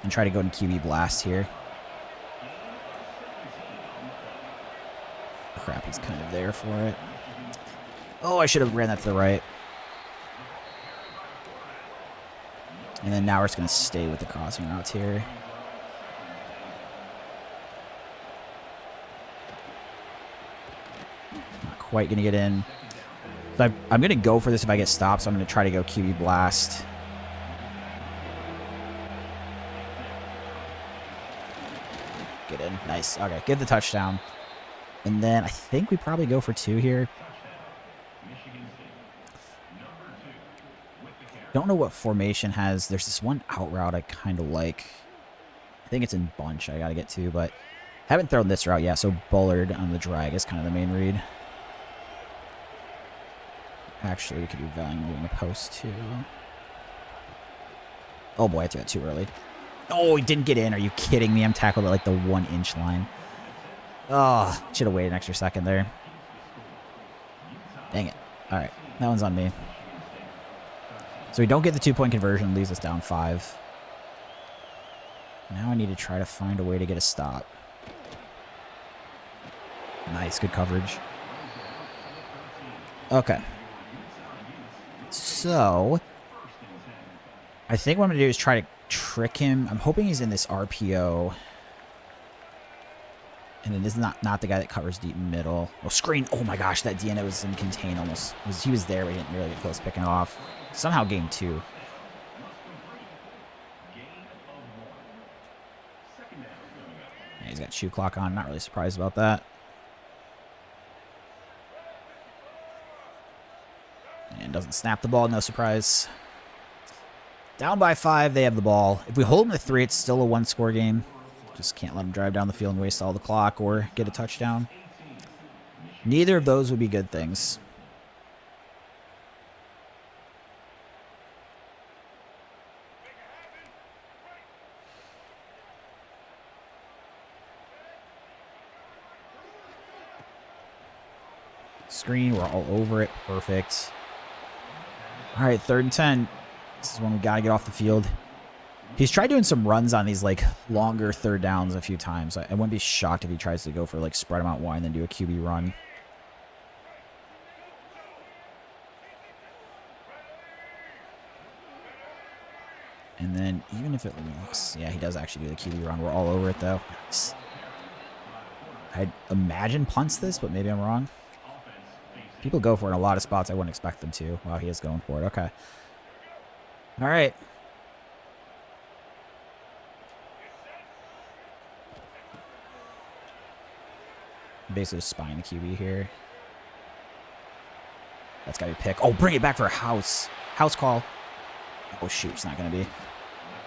Speaker 1: and try to go in QB blast here. Crap, he's kind of there for it. Oh, I should have ran that to the right. And then now we're just going to stay with the crossing routes here. Not quite going to get in. But I'm going to go for this if I get stopped, so I'm going to try to go QB blast. Get in. Nice. Okay, get the touchdown. And then I think we probably go for 2 here. Don't know what formation has. There's this one out route I kind of like. I think it's in bunch I got to get to, but haven't thrown this route yet. So Bullard on the drag is kind of the main read. Actually, we could do value moving the post too. Oh boy, I threw that too early. Oh, he didn't get in. Are you kidding me? I'm tackled at like the 1-inch line. Oh, should have waited an extra second there. Dang it. All right, that one's on me. So we don't get the 2-point conversion, leaves us down 5. Now I need to try to find a way to get a stop. Nice, good coverage. Okay. So I think what I'm going to do is try trick him. I'm hoping he's in this RPO. And it is not the guy that covers deep middle. Oh, screen. Oh my gosh, that DNA was in contain almost. He was there, but he didn't really get close picking it off. Somehow game 2. Yeah, he's got shoe clock on. Not really surprised about that. And doesn't snap the ball. No surprise. Down by 5. They have the ball. If we hold them to 3, it's still a 1-score game. Just can't let them drive down the field and waste all the clock or get a touchdown. Neither of those would be good things. Screen, we're all over it. Perfect. All right, 3rd and 10. This is when we got to get off the field. He's tried doing some runs on these, like, longer 3rd downs a few times. I wouldn't be shocked if he tries to go for, like, spread them out wide and then do a QB run. And then, even if it looks... Yeah, he does actually do the QB run. We're all over it, though. I'd imagine punts this, but maybe I'm wrong. People go for it in a lot of spots I wouldn't expect them to. Wow, he is going for it. Okay. All right. Basically just spying the QB here. That's got to be pick. Oh, bring it back for a house. House call. Oh, shoot. It's not going to be.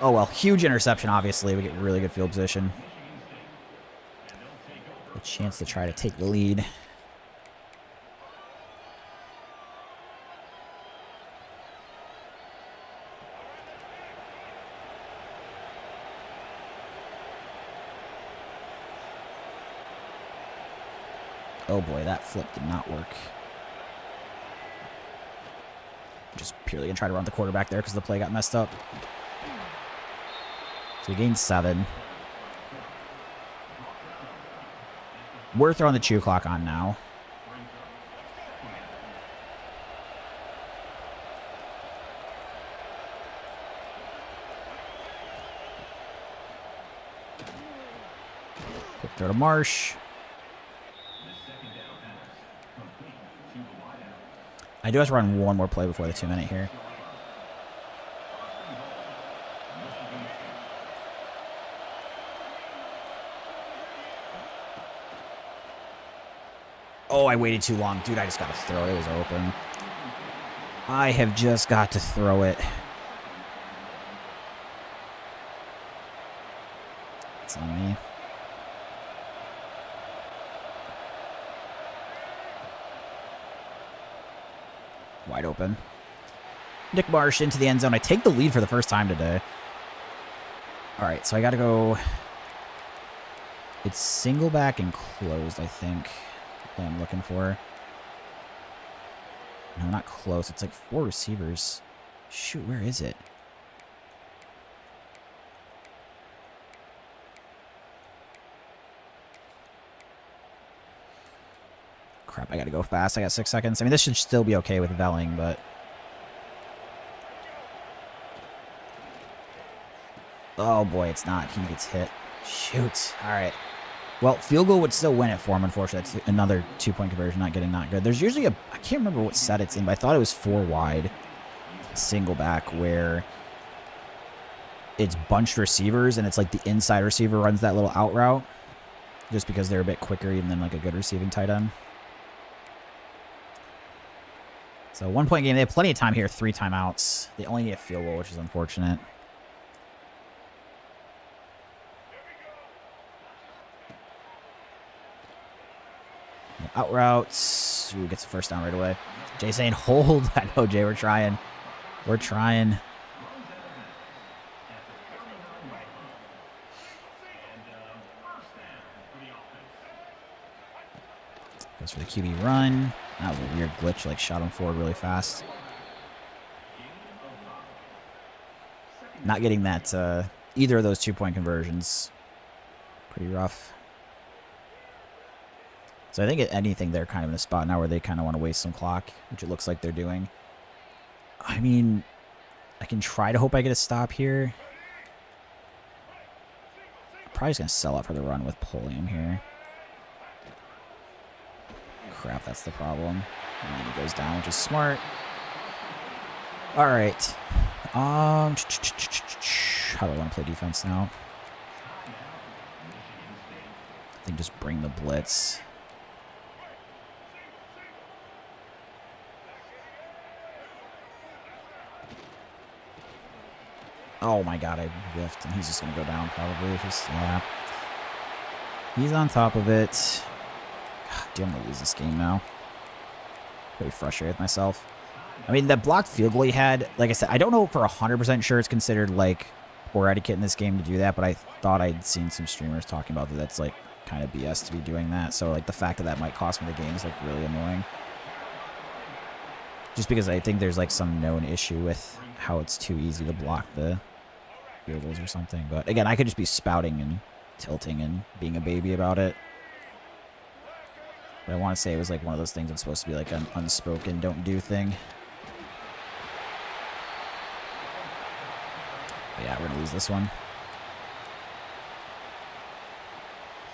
Speaker 1: Oh, well. Huge interception, obviously. We get really good field position. A chance to try to take the lead. Oh boy, that flip did not work. Just purely gonna try to run the quarterback there because the play got messed up. So we gained 7. We're throwing the chew clock on now. Quick throw to Marsh. I do have to run one more play before the 2-minute here. Oh, I waited too long. Dude, I just got to throw it. It was open. I have just got to throw it. It's on me. Wide open. Nick Marsh into the end zone. I take the lead for the first time today. All right, so I got to go. It's single back and closed, I think, that I'm looking for. No, not close. It's like 4 receivers. Shoot, where is it? Crap, I gotta go fast. I got 6 seconds. I mean, this should still be okay with Velling, but... Oh, boy, it's not. He gets hit. Shoot. All right. Well, field goal would still win it for him, unfortunately. That's another 2-point conversion, not good. There's usually a... I can't remember what set it's in, but I thought it was 4 wide. Single back where it's bunched receivers, and it's like the inside receiver runs that little out route just because they're a bit quicker even than like a good receiving tight end. So 1-point game. They have plenty of time here. 3 timeouts. They only need a field goal, which is unfortunate. Out routes. Ooh, gets the first down right away. Jay saying hold. I know, Jay. We're trying. We're trying. Goes for the QB run. That was a weird glitch. Like shot him forward really fast. Not getting that either of those 2-point conversions. Pretty rough. So I think if anything, they're kind of in a spot now where they kind of want to waste some clock, which it looks like they're doing. I mean, I can try to hope I get a stop here. Probably just going to sell out for the run with Polium here. Crap, that's the problem. And then he goes down, which is smart. All right. How do I want to play defense now? I think just bring the blitz. Oh my god, I whiffed, and he's just going to go down probably. Yeah. He's on top of it. God, dude, I'm going to lose this game now. Pretty frustrated with myself. I mean, the blocked field goal he had, like I said, I don't know for 100% sure it's considered, like, poor etiquette in this game to do that, but I thought I'd seen some streamers talking about that that's, like, kind of BS to be doing that. So, like, the fact that that might cost me the game is, like, really annoying. Just because I think there's, like, some known issue with how it's too easy to block the field goals or something. But, again, I could just be spouting and tilting and being a baby about it. But I want to say it was, like, one of those things that's supposed to be, like, an unspoken don't do thing. But yeah, we're going to lose this one.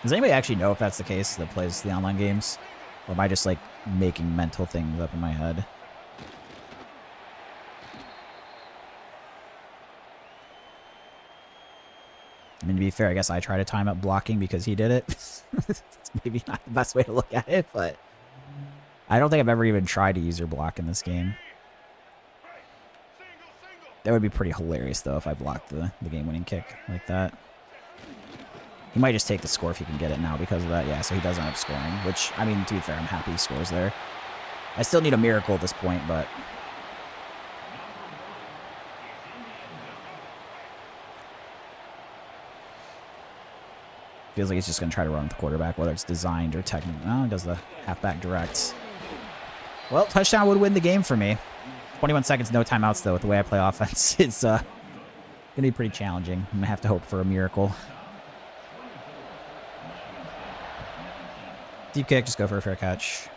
Speaker 1: Does anybody actually know if that's the case that plays the online games? Or am I just, like, making mental things up in my head? I mean, to be fair, I guess I try to time up blocking because he did it. It's maybe not the best way to look at it, but I don't think I've ever even tried to user block in this game. That would be pretty hilarious, though, if I blocked the game-winning kick like that. He might just take the score if he can get it now because of that. Yeah, so he does end up scoring, which, I mean, to be fair, I'm happy he scores there. I still need a miracle at this point, but... feels like he's just going to try to run with the quarterback, whether it's designed or technical. No, he does the halfback direct. Well, touchdown would win the game for me. 21 seconds, no timeouts, though, with the way I play offense. It's going to be pretty challenging. I'm going to have to hope for a miracle. Deep kick, just go for a fair catch.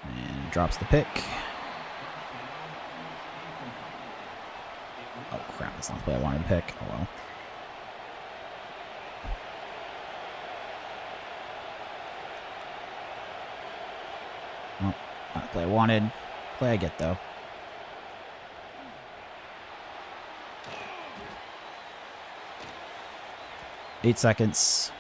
Speaker 1: And drops the pick. Oh, crap, that's not the play I wanted to pick. Oh, well. Well, not the play I wanted. Play I get, though. Eight seconds.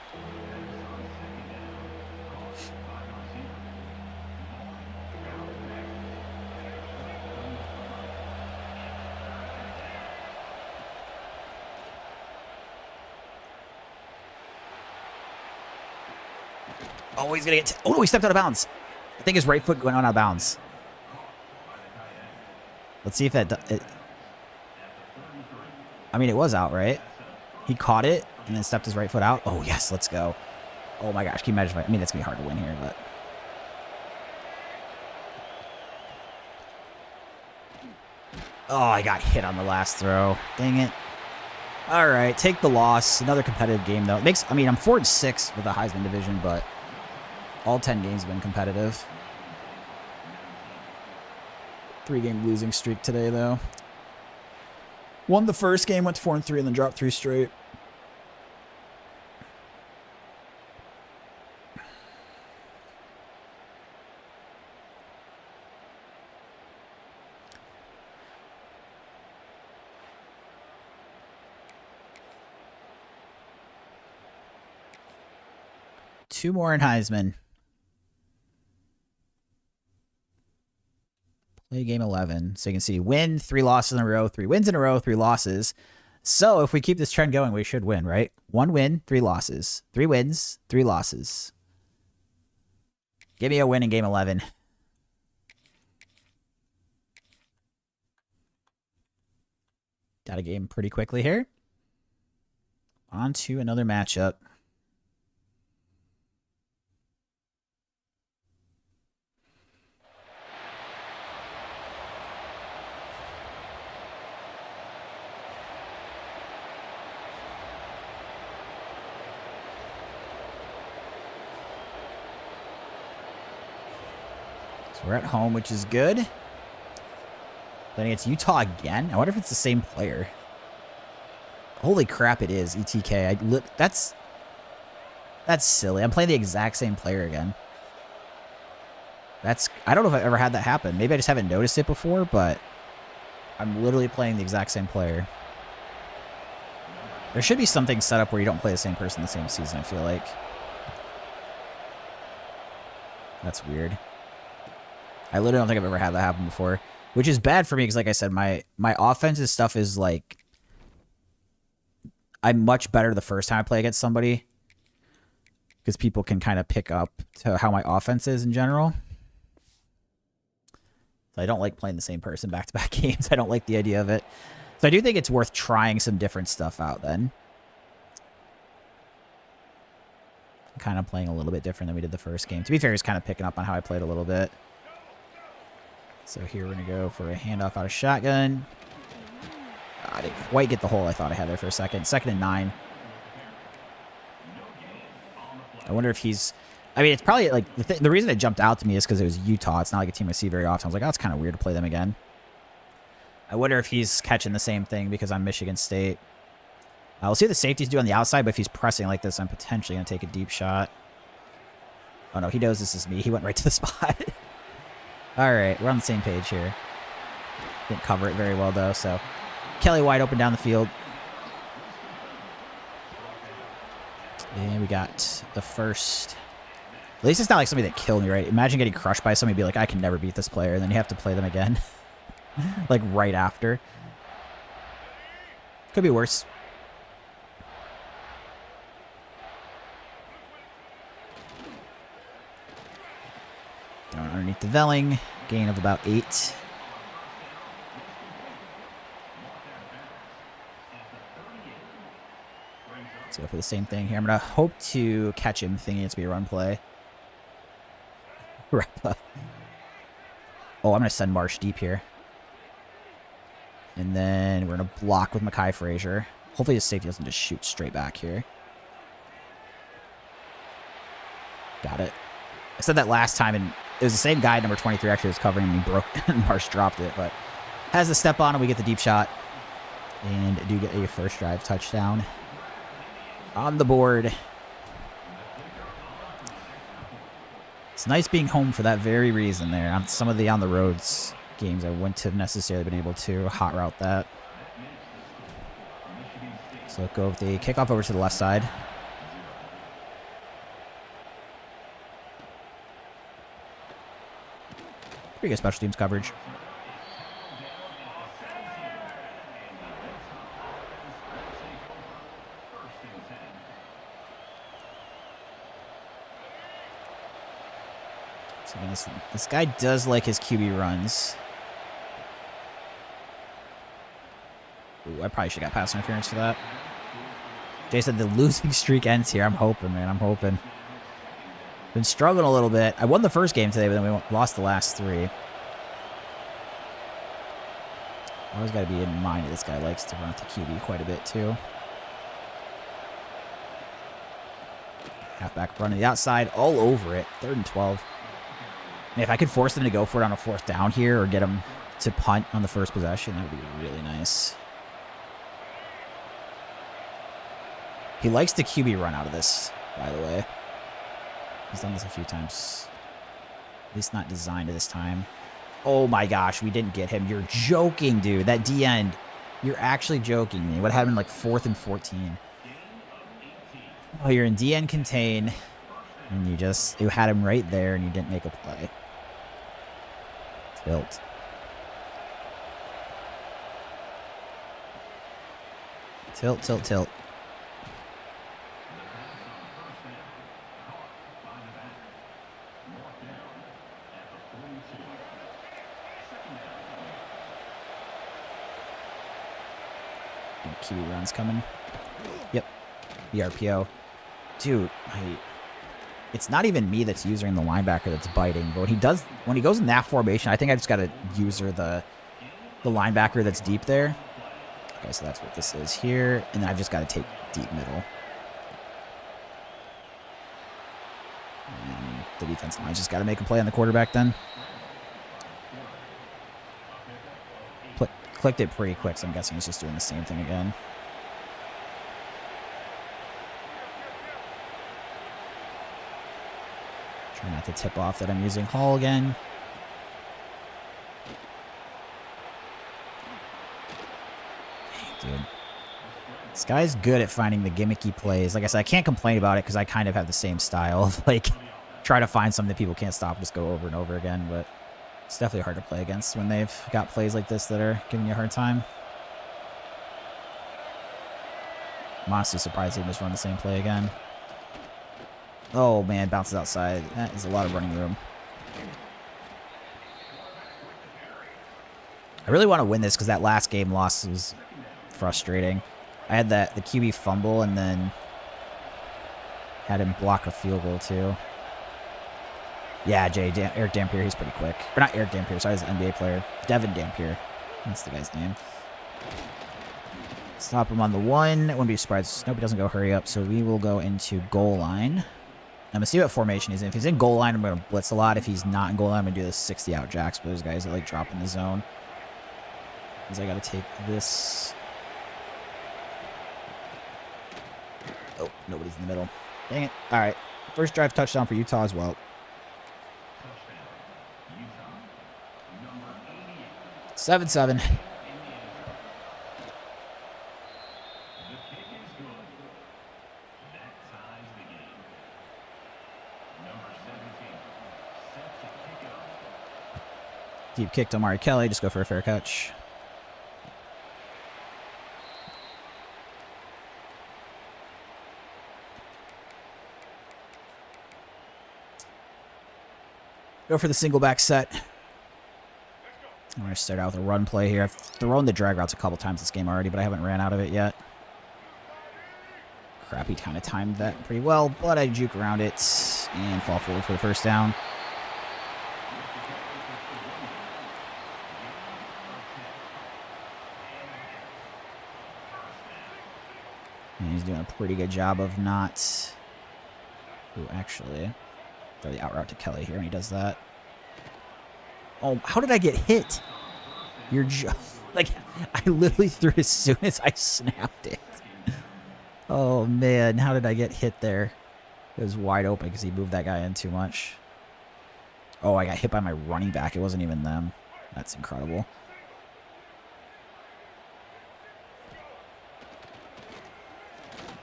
Speaker 1: Oh, he's going to get... oh, no, he stepped out of bounds. I think his right foot went out of bounds. Let's see if that... I mean, it was out, right? He caught it and then stepped his right foot out. Oh, yes, let's go. Oh, my gosh. Can you imagine if I mean, it's going to be hard to win here, but... oh, I got hit on the last throw. Dang it. All right, take the loss. Another competitive game, though. It makes... I mean, I'm 4-6 with the Heisman division, but... all 10 games have been competitive. 3-game losing streak today, though. Won the first game, went to 4-3, and then dropped 3 straight. Two more in Heisman. Play game 11. So you can see win, 3 losses in a row, 3 wins in a row, 3 losses. So if we keep this trend going, we should win, right? 1 win, 3 losses. 3 wins, 3 losses. Give me a win in game 11. Got a game pretty quickly here. On to another matchup. We're at home, which is good. Playing against Utah again? I wonder if it's the same player. Holy crap, it is. ETK. That's silly. I'm playing the exact same player again. I don't know if I've ever had that happen. Maybe I just haven't noticed it before, but I'm literally playing the exact same player. There should be something set up where you don't play the same person the same season, I feel like. That's weird. I literally don't think I've ever had that happen before. Which is bad for me because, like I said, my offensive stuff is like... I'm much better the first time I play against somebody. Because people can kind of pick up to how my offense is in general. So I don't like playing the same person back-to-back games. I don't like the idea of it. So I do think it's worth trying some different stuff out then. I'm kind of playing a little bit different than we did the first game. To be fair, he's kind of picking up on how I played a little bit. So here we're going to go for a handoff out of shotgun. I didn't quite get the hole I thought I had there for a second. 2nd and 9. I wonder if he's... I mean, it's probably like... The reason it jumped out to me is because it was Utah. It's not like a team I see very often. I was like, oh, it's kind of weird to play them again. I wonder if he's catching the same thing because I'm Michigan State. We'll see what the safeties do on the outside, but if he's pressing like this, I'm potentially going to take a deep shot. Oh, no, he knows this is me. He went right to the spot. All right, we're on the same page here. Didn't cover it very well, though, so... Kelly wide open down the field. And we got the first... At least it's not like somebody that killed me, right? Imagine getting crushed by somebody and be like, I can never beat this player, and then you have to play them again. Like, right after. Could be worse. Down underneath the Velling. Gain of about 8. Let's go for the same thing here. I'm going to hope to catch him thinking it's going to be a run play. Oh, I'm going to send Marsh deep here. And then we're going to block with Mekhi Frazier. Hopefully his safety doesn't just shoot straight back here. Got it. I said that last time, and it was the same guy, number 23, actually was covering him, and he broke, and Marsh dropped it. But has the step on, and we get the deep shot. And do get a first drive touchdown on the board. It's nice being home for that very reason there. On some of the on-the-roads games, I wouldn't have necessarily been able to hot route that. So go with the kickoff over to the left side. Pretty good special teams coverage. So again, this guy does like his QB runs. Ooh, I probably should have got pass interference for that. Jay said the losing streak ends here. I'm hoping, man. I'm hoping. Been struggling a little bit. I won the first game today, but then we lost the last 3. Always got to be in mind that this guy likes to run at the QB quite a bit, too. Halfback run to the outside, all over it. 3rd and 12. And if I could force them to go for it on a 4th down here or get them to punt on the first possession, that would be really nice. He likes the QB run out of this, by the way. He's done this a few times. At least not designed to this time. Oh my gosh, we didn't get him. You're joking, dude. That D end. You're actually joking me. What happened like 4th and 14? Oh, you're in D end contain. And you had him right there and you didn't make a play. Tilt. Tilt, tilt, tilt. QB runs coming. Yep. ERPO. Dude, it's not even me that's using the linebacker that's biting, but when he goes in that formation, I think I just got to user the linebacker that's deep there. Okay, so that's what this is here, and then I've just got to take deep middle. And the defensive line's just got to make a play on the quarterback then. clicked it pretty quick, so I'm guessing he's just doing the same thing again. Try not to tip off that I'm using Hall again. Dang, dude. This guy's good at finding the gimmicky plays. Like I said, I can't complain about it because I kind of have the same style of, like, try to find something that people can't stop and just go over and over again, but it's definitely hard to play against when they've got plays like this that are giving you a hard time. I'm honestly surprised they just run the same play again. Oh, man, bounces outside. That is a lot of running room. I really want to win this because that last game loss was frustrating. I had the QB fumble and then had him block a field goal too. Yeah, Eric Dampier, he's pretty quick. Or not Eric Dampier, sorry, he's an NBA player. Devin Dampier. That's the guy's name. Stop him on the 1. Wouldn't be surprised. Nope, he doesn't go hurry up, so we will go into goal line. I'm going to see what formation he's in. If he's in goal line, I'm going to blitz a lot. If he's not in goal line, I'm going to do this 60 out jacks for those guys that like drop in the zone. Because I got to take this. Oh, nobody's in the middle. Dang it. All right. First drive touchdown for Utah as well. 7-7. Deep kick to Amari Kelly. Just go for a fair catch. Go for the single back set. I'm going to start out with a run play here. I've thrown the drag routes a couple times this game already, but I haven't ran out of it yet. Crap, he kind of timed that pretty well, but I juke around it and fall forward for the first down. And he's doing a pretty good job of not... Ooh, actually... Throw the out route to Kelly here, and he does that. Oh, how did I get hit? You're just... Like, I literally threw it as soon as I snapped it. Oh, man. How did I get hit there? It was wide open because he moved that guy in too much. Oh, I got hit by my running back. It wasn't even them. That's incredible.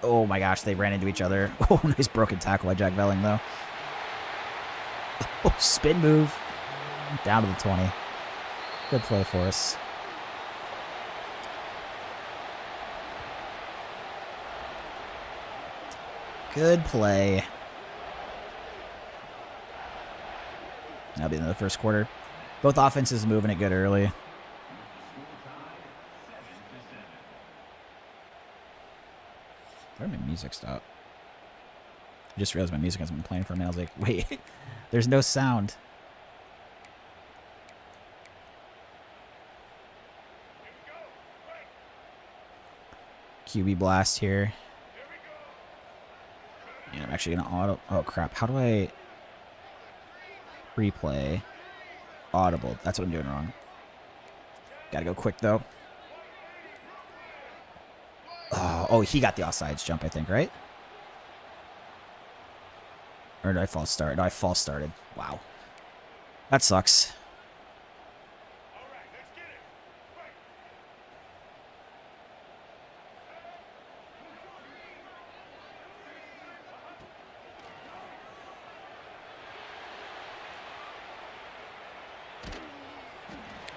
Speaker 1: Oh, my gosh. They ran into each other. Oh, nice broken tackle by Jack Velling, though. Oh, spin move. Down to the 20. Good play for us. Good play. That'll be in the first quarter. Both offenses moving it good early. Where did my music stop? I just realized my music hasn't been playing for a minute. I was like, wait, there's no sound. QB blast here. Yeah, I'm actually going to auto... Oh, crap. How do I... Replay. Audible. That's what I'm doing wrong. Gotta go quick, though. Oh, he got the offsides jump, I think, right? Or did I false start? No, I false started. Wow. That sucks.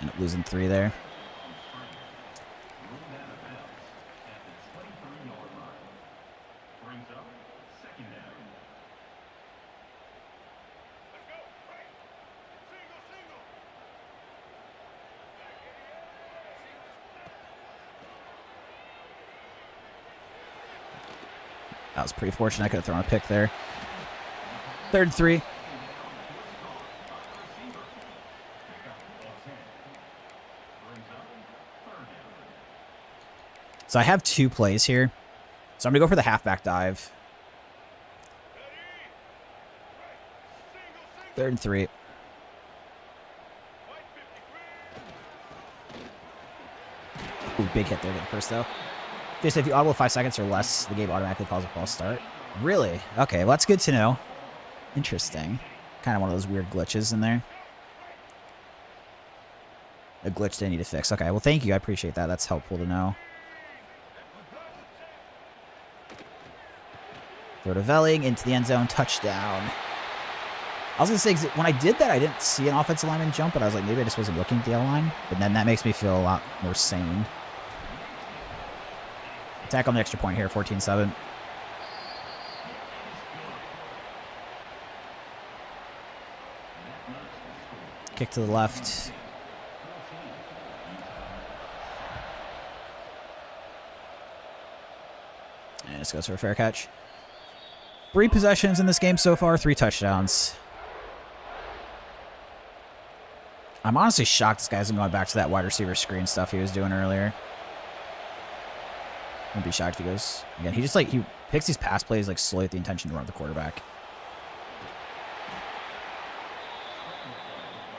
Speaker 1: End up losing 3 there. That was pretty fortunate. I could have thrown a pick there. 3rd and 3. So I have 2 plays here. So I'm going to go for the halfback dive. 3rd and 3. Ooh, big hit there, first though. Just if you audible 5 seconds or less, the game automatically calls a false start. Really? Okay, well that's good to know. Interesting. Kind of one of those weird glitches in there. A glitch they need to fix. Okay, well thank you. I appreciate that. That's helpful to know. Throw to Velling into the end zone. Touchdown. I was going to say, when I did that, I didn't see an offensive lineman jump, but I was like, maybe I just wasn't looking at the L-line. But then that makes me feel a lot more sane. Attack on the extra point here, 14-7. Kick to the left. And this goes for a fair catch. 3 possessions in this game so far, 3 touchdowns. I'm honestly shocked this guy isn't going back to that wide receiver screen stuff he was doing earlier. Wouldn't be shocked if he goes again. He just he picks these pass plays slowly with the intention to run the quarterback.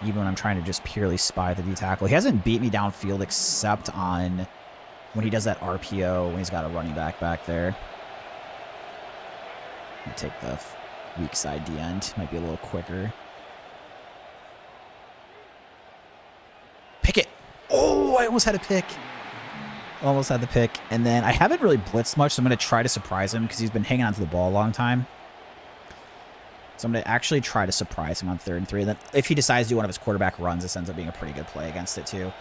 Speaker 1: Even when I'm trying to just purely spy the D tackle. He hasn't beat me downfield except on when he does that RPO when he's got a running back there. I'll take the weak side D end. Might be a little quicker. Pick it. Oh, I almost had a pick. Almost had the pick. And then I haven't really blitzed much, so I'm going to try to surprise him because he's been hanging onto the ball a long time. So I'm going to actually try to surprise him on 3rd and 3. And then if he decides to do one of his quarterback runs, this ends up being a pretty good play against it too.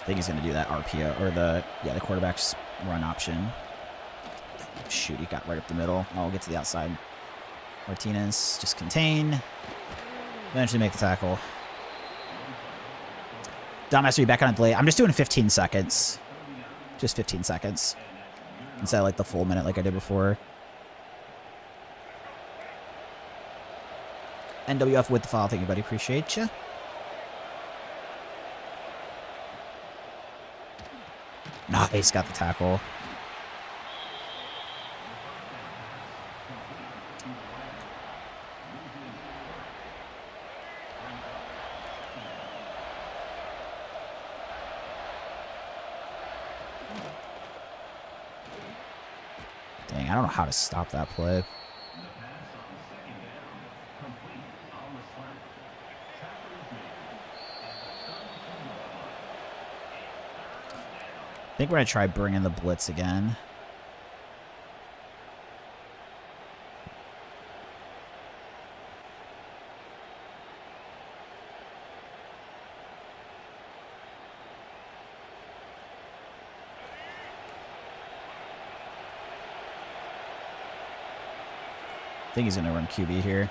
Speaker 1: I think he's going to do that RPO or the quarterback's run option. Shoot, he got right up the middle. I'll get to the outside. Martinez, just contain. Eventually make the tackle. Dom has to be back on a delay. I'm just doing 15 seconds. Just 15 seconds. Instead of the full minute like I did before. NWF with the follow. Thank you, buddy. Appreciate you. Nice. Got the tackle. Dang, I don't know how to stop that play. I think we're going to try bringing the blitz again. I think he's going to run QB here.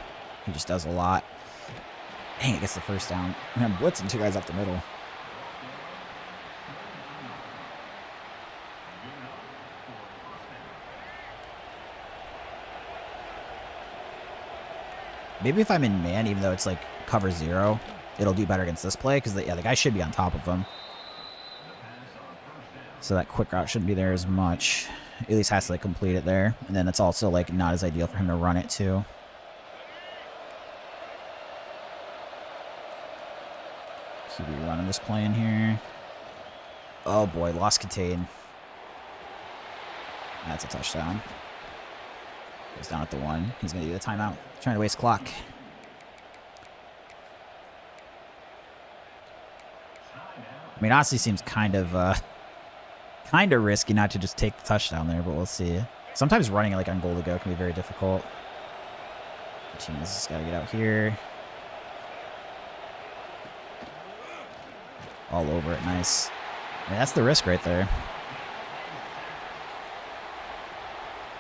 Speaker 1: He just does a lot. Dang, it gets the first down. I'm blitzing 2 guys up the middle. Maybe if I'm in man, even though it's cover 0, it'll do better against this play because the guy should be on top of him. So that quick route shouldn't be there as much. At least has to complete it there. And then it's also not as ideal for him to run it too. QB running this play in here. Oh boy, lost contain. That's a touchdown. Goes down at the 1. He's going to do the timeout. Trying to waste clock. I mean, honestly, seems kind of risky not to just take the touchdown there, but we'll see. Sometimes running on goal to go can be very difficult. Martinez has got to get out here. All over it. Nice. I mean, that's the risk right there.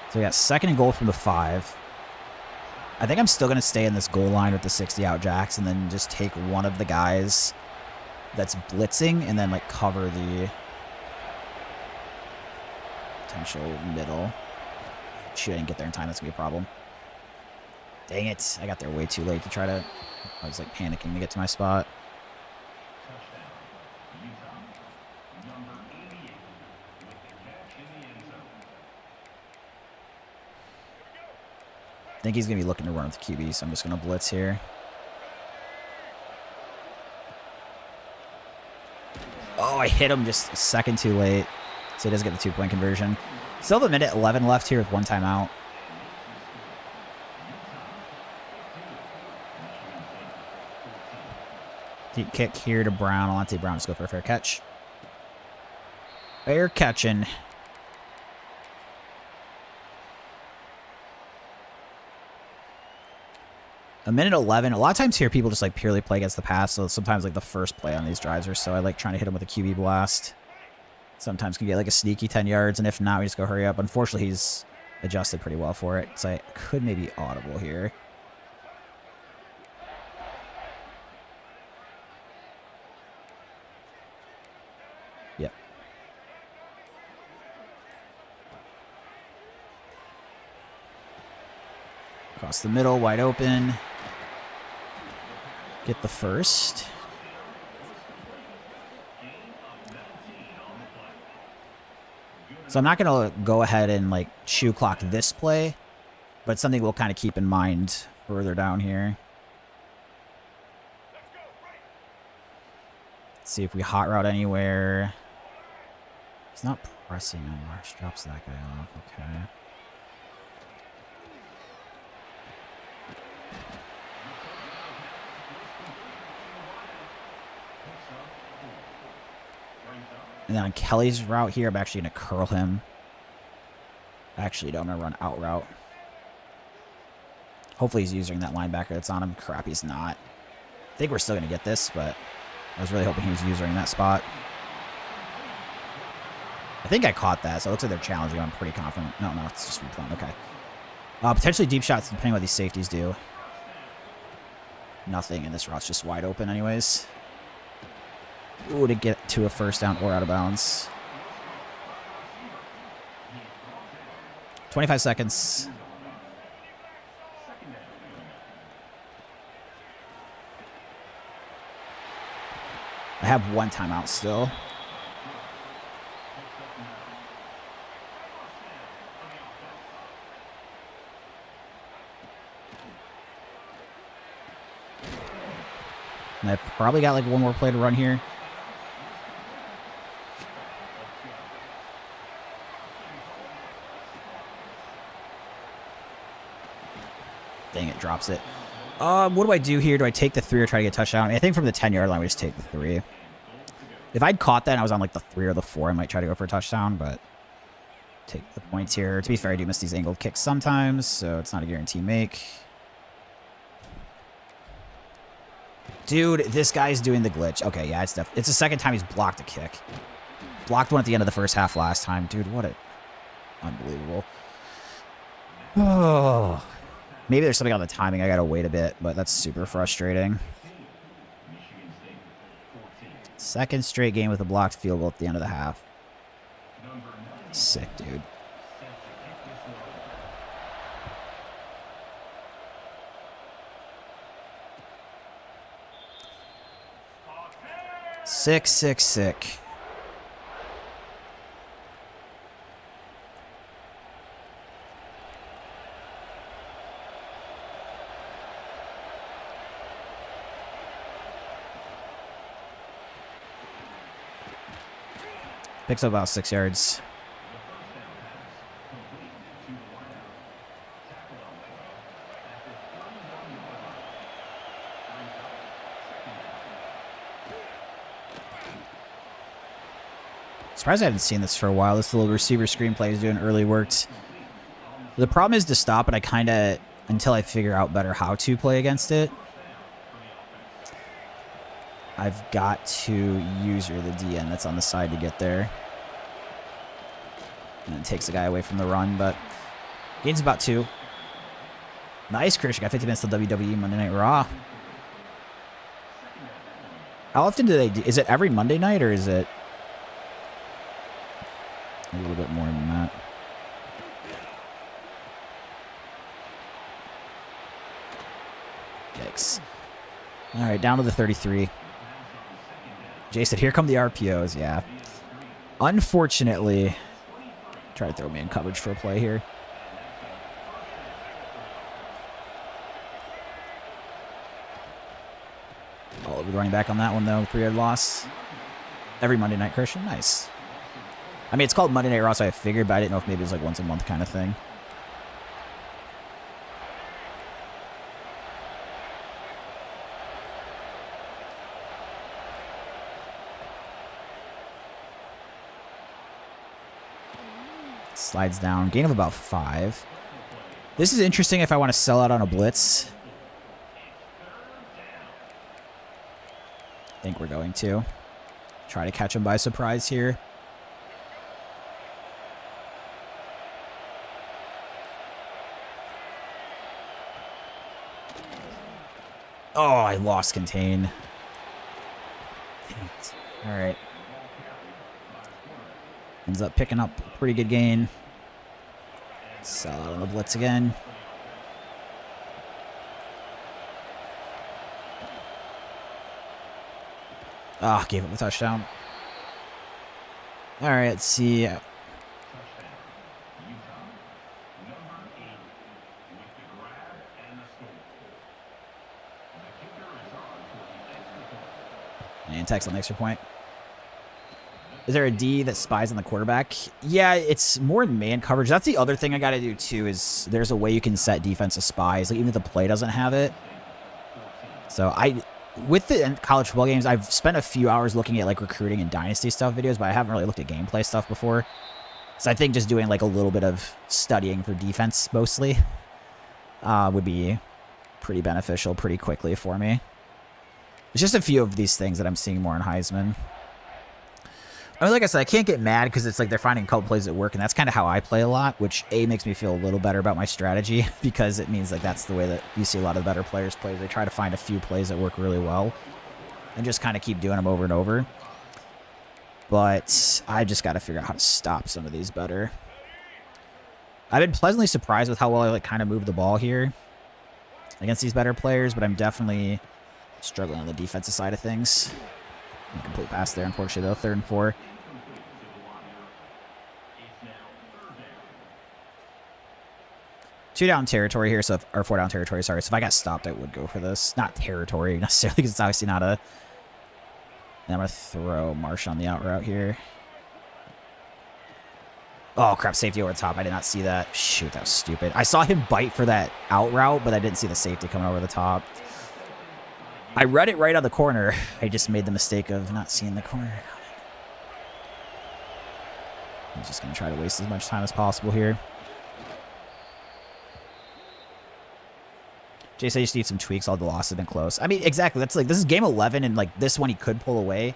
Speaker 1: So we got 2nd and goal from the 5. I think I'm still going to stay in this goal line with the 60 out jacks and then just take one of the guys that's blitzing and then cover the potential middle. Shoot, I didn't get there in time. That's going to be a problem. Dang it. I got there way too late to try to... I was panicking to get to my spot. I think he's going to be looking to run with the QB, so I'm just going to blitz here. Oh, I hit him just a second too late. So he does get the 2-point conversion. Still have a minute 11 left here with 1 timeout. Deep kick here to Brown. Alante Brown just go for a fair catch. Fair catching. A minute 11. A lot of times here, people just like purely play against the pass. So sometimes like the first play on these drives or so, I like trying to hit them with a QB blast. Sometimes can get like a sneaky 10 yards. And if not, we just go hurry up. Unfortunately, he's adjusted pretty well for it. So I could maybe audible here. Yep. Across the middle, wide open. Get the first. So I'm not going to go ahead and like shoe clock this play, but something we'll kind of keep in mind further down here. Let's see if we hot route anywhere. He's not pressing on Marsh. Drops that guy off. Okay. And then on Kelly's route here, I'm actually going to curl him. Actually, no, I'm going to run out route. Hopefully he's using that linebacker that's on him. Crap, he's not. I think we're still going to get this, but I was really hoping he was using that spot. I think I caught that, so it looks like they're challenging. I'm pretty confident. No, it's just replaying. Okay. Potentially deep shots, depending on what these safeties do. Nothing, and this route's just wide open anyways. Ooh, to get to a first down or out of bounds. 25 seconds. I have 1 timeout still. And I probably got like 1 more play to run here. Dang it, drops it. What do I do here? Do I take the 3 or try to get a touchdown? I mean, I think from the 10-yard line, we just take the 3. If I'd caught that and I was on like the 3 or the 4, I might try to go for a touchdown, but take the points here. To be fair, I do miss these angled kicks sometimes, so it's not a guarantee make. Dude, this guy's doing the glitch. Okay, yeah, it's the second time he's blocked a kick. Blocked one at the end of the first half last time. Dude, what a... Unbelievable. Oh... Maybe there's something on the timing. I gotta wait a bit, but that's super frustrating. Second straight game with a blocked field goal at the end of the half. Sick, dude. Sick. Picks up about 6 yards. Surprised I haven't seen this for a while. This little receiver screenplay is doing early worked. The problem is to stop it. I kind of, until I figure out better how to play against it, I've got to use the DN that's on the side to get there. And it takes the guy away from the run, but gains about 2. Nice, Christian. Got 50 minutes till WWE Monday Night Raw. How often do they do? Is it every Monday night, or is it a little bit more than that? Yikes. All right, down to the 33. Jay said, here come the RPOs. Yeah. Unfortunately, try to throw me in coverage for a play here. All over the running back on that one, though. 3-yard loss. Every Monday night, Christian. Nice. I mean, it's called Monday Night Raw, so I figured, but I didn't know if maybe it was like once a month kind of thing. Slides down. Gain of about 5. This is interesting if I want to sell out on a blitz. I think we're going to. Try to catch him by surprise here. Oh, I lost contain. Dang it. All right. Ends up picking up a pretty good gain. Sell out on the blitz again. Ah, gave him a touchdown. All right, let's see. And takes on the extra point. Is there a D that spies on the quarterback? Yeah, it's more in man coverage. That's the other thing I got to do too, is there's a way you can set defensive spies, like even if the play doesn't have it. So with the college football games, I've spent a few hours looking at like recruiting and dynasty stuff videos, but I haven't really looked at gameplay stuff before. So I think just doing like a little bit of studying for defense mostly would be pretty beneficial pretty quickly for me. There's just a few of these things that I'm seeing more in Heisman. I mean, like I said, I can't get mad because it's like they're finding a couple plays that work, and that's kind of how I play a lot, which A, makes me feel a little better about my strategy because it means like that's the way that you see a lot of the better players play. They try to find a few plays that work really well and just kind of keep doing them over and over. But I just got to figure out how to stop some of these better. I've been pleasantly surprised with how well I like kind of move the ball here against these better players, but I'm definitely struggling on the defensive side of things. Complete pass there, unfortunately, though. 3rd and 4. Two down territory here, so or 4 down territory, sorry. So if I got stopped, I would go for this. Not territory necessarily, because it's obviously not a... And I'm going to throw Marsh on the out route here. Oh, crap, safety over the top. I did not see that. Shoot, that was stupid. I saw him bite for that out route, but I didn't see the safety coming over the top. I read it right on the corner. I just made the mistake of not seeing the corner. I'm just going to try to waste as much time as possible here. Jay said you just need some tweaks. All the losses have been close. I mean, exactly. That's like, this is game 11, and like this one he could pull away.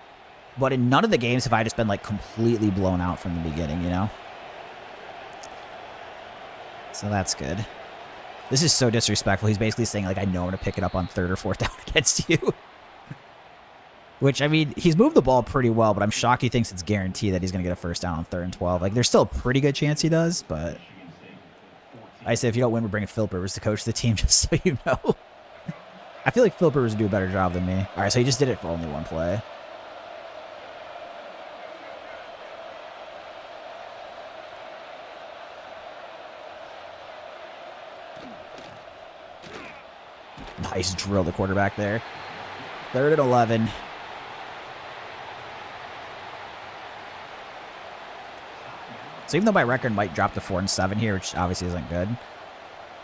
Speaker 1: But in none of the games have I just been like completely blown out from the beginning, you know? So that's good. This is so disrespectful. He's basically saying, like, I know I'm going to pick it up on 3rd or 4th down against you. Which, I mean, he's moved the ball pretty well, but I'm shocked he thinks it's guaranteed that he's going to get a 1st down on 3rd and 12. Like, there's still a pretty good chance he does, but I say if you don't win, we're bringing Philip Rivers to coach the team, just so you know. I feel like Philip Rivers would do a better job than me. All right, so he just did it for only one play. Nice drill, the quarterback there. 3rd and 11. So even though my record might drop to 4 and 7 here, which obviously isn't good,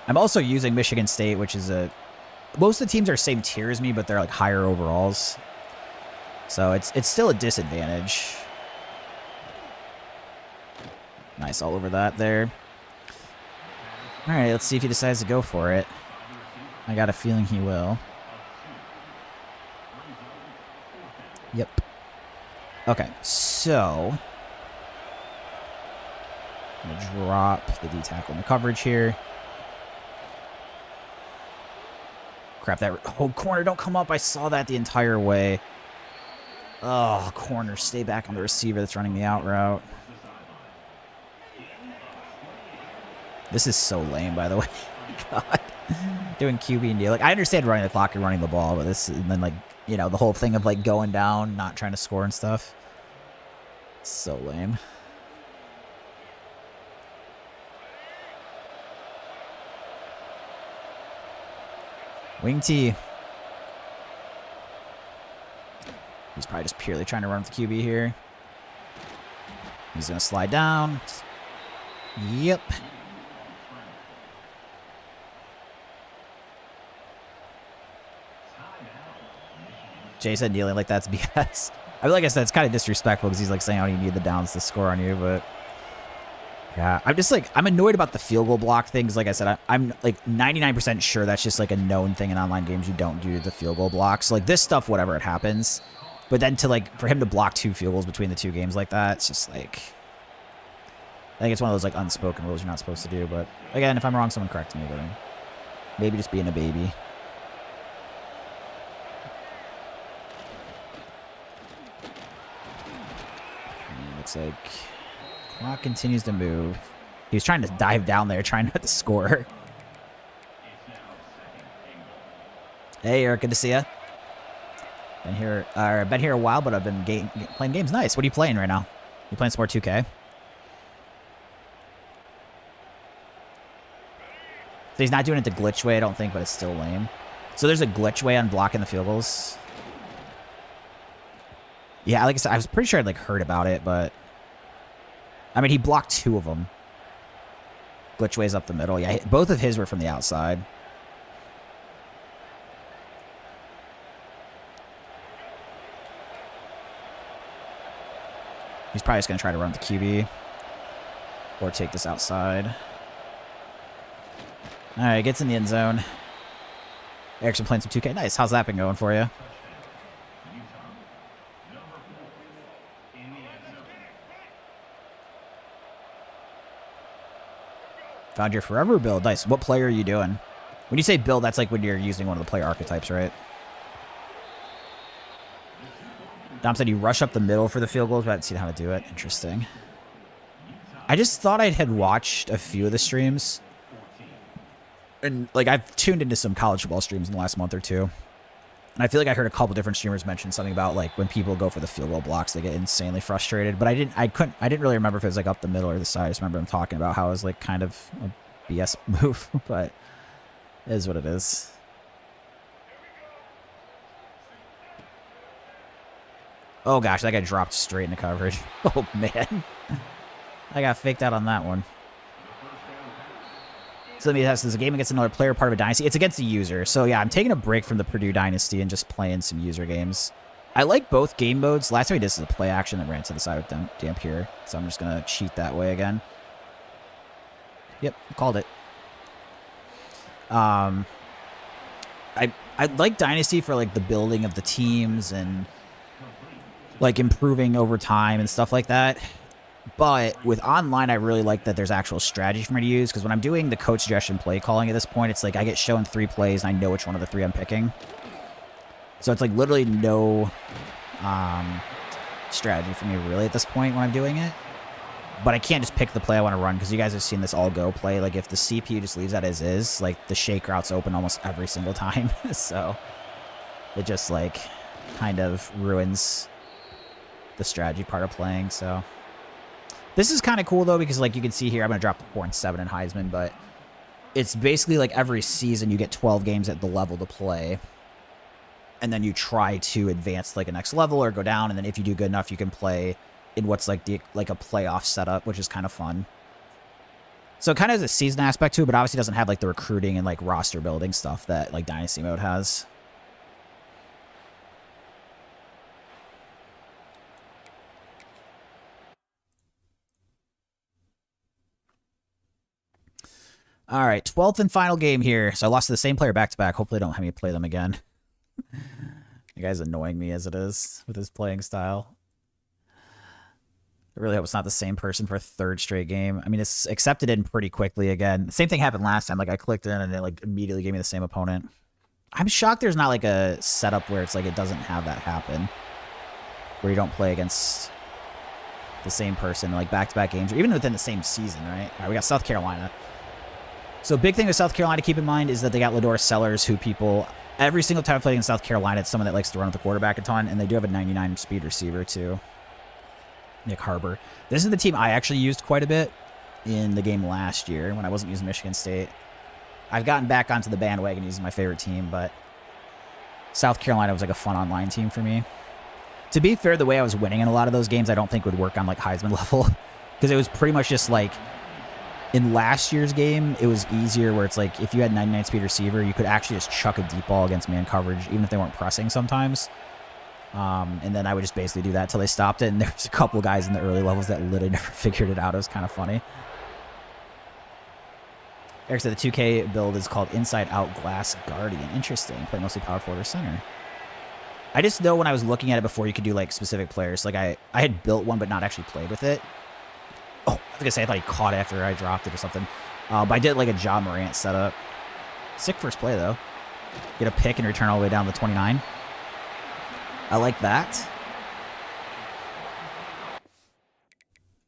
Speaker 1: I'm also using Michigan State, which is a... Most of the teams are same tier as me, but they're like higher overalls. So it's still a disadvantage. Nice all over that there. All right, let's see if he decides to go for it. I got a feeling he will. Yep. Okay, so I'm going to drop the D tackle in the coverage here. Crap, that whole corner, don't come up. I saw that the entire way. Oh, corner, stay back on the receiver that's running the out route. This is so lame, by the way. God. Doing QB and D. Like, I understand running the clock and running the ball, but this, and then, like, you know, the whole thing of, like, going down, not trying to score and stuff. So lame. Wing T. He's probably just purely trying to run with the QB here. He's going to slide down. Yep. Jay said kneeling like that's BS. I mean, like I said, it's kind of disrespectful because he's like saying, "Oh, you need the downs to score on you," but yeah, I'm just like I'm annoyed about the field goal block thing. Because like I said, I'm like 99% sure that's just like a known thing in online games. You don't do the field goal blocks. So, like this stuff, whatever it happens, but then to like for him to block 2 field goals between the 2 games like that, it's just like I think it's one of those like unspoken rules you're not supposed to do. But again, if I'm wrong, someone correct me. But maybe just being a baby. Looks like clock continues to move. He was trying to dive down there, trying not to score. Hey, Eric, good to see you. Been here a while, but I've been playing games. Nice. What are you playing right now? You playing some more 2K? So he's not doing it the glitch way, I don't think, but it's still lame. So there's a glitch way on blocking the field goals. Yeah, like I said, I was pretty sure I'd like heard about it, but I mean, he blocked 2 of them. Glitchways up the middle. Yeah, both of his were from the outside. He's probably just going to try to run the QB or take this outside. All right, gets in the end zone. Eric's been playing some 2K. Nice. How's that been going for you? Found your forever build. Nice. What player are you doing? When you say build, that's like when you're using one of the player archetypes, right? Dom said you rush up the middle for the field goals, but I hadn't seen how to do it. Interesting. I just thought I had watched a few of the streams. And, like, I've tuned into some college football streams in the last month or two. And I feel like I heard a couple different streamers mention something about, like, when people go for the field goal blocks, they get insanely frustrated. But I didn't really remember if it was, like, up the middle or the side. I just remember them talking about how it was, like, kind of a BS move. But it is what it is. Oh, gosh, that guy dropped straight into coverage. Oh, man. I got faked out on that one. So let me ask, is a game against another player part of a dynasty? It's against a user. So yeah, I'm taking a break from the Purdue dynasty and just playing some user games. I like both game modes. Last time we did this is a play action that ran to the side with Damp here. So I'm just going to cheat that way again. Yep, called it. I like Dynasty for like the building of the teams and like improving over time and stuff like that. But with online, I really like that there's actual strategy for me to use, because when I'm doing the coach suggestion play calling at this point, it's like I get shown 3 plays and I know which one of the 3 I'm picking. So it's like literally no strategy for me really at this point when I'm doing it. But I can't just pick the play I want to run, because you guys have seen this all go play. Like if the CPU just leaves that as is, like the shake route's open almost every single time. So it just like kind of ruins the strategy part of playing. So this is kind of cool, though, because, like, you can see here, I'm going to drop the 4 and 7 in Heisman, but it's basically, like, every season you get 12 games at the level to play, and then you try to advance, like, a next level or go down, and then if you do good enough, you can play in what's, like, a playoff setup, which is kind of fun. So it kind of has a season aspect to it, but obviously doesn't have, like, the recruiting and, like, roster building stuff that, like, Dynasty Mode has. All right, 12th and final game here. So I lost to the same player back-to-back. Hopefully I don't have me play them again. The guy's annoying me as it is with his playing style. I really hope it's not the same person for a 3rd straight game. I mean, it's accepted in pretty quickly again. The same thing happened last time. Like, I clicked in and it, like, immediately gave me the same opponent. I'm shocked there's not, like, a setup where it's, like, it doesn't have that happen. Where you don't play against the same person, like, back-to-back games. Or even within the same season, right? All right, we got South Carolina. So big thing with South Carolina to keep in mind is that they got Lador Sellers, who people, every single time I play in South Carolina, it's someone that likes to run with the quarterback a ton, and they do have a 99 speed receiver too. Nick Harbor. This is the team I actually used quite a bit in the game last year when I wasn't using Michigan State. I've gotten back onto the bandwagon using my favorite team, but South Carolina was like a fun online team for me. To be fair, the way I was winning in a lot of those games, I don't think would work on like Heisman level, because it was pretty much just like in last year's game, it was easier where it's like if you had 99 speed receiver, you could actually just chuck a deep ball against man coverage, even if they weren't pressing sometimes. And then I would just basically do that till they stopped it. And there was a couple guys in the early levels that literally never figured it out. It was kind of funny. Eric said the 2K build is called Inside Out Glass Guardian. Interesting. Play mostly power forward or center. I just know when I was looking at it before, you could do like specific players. Like I had built one but not actually played with it. Oh, I was gonna say I thought he caught it after I dropped it or something. But I did like a John Morant setup. Sick first play though. Get a pick and return all the way down to 29. I like that.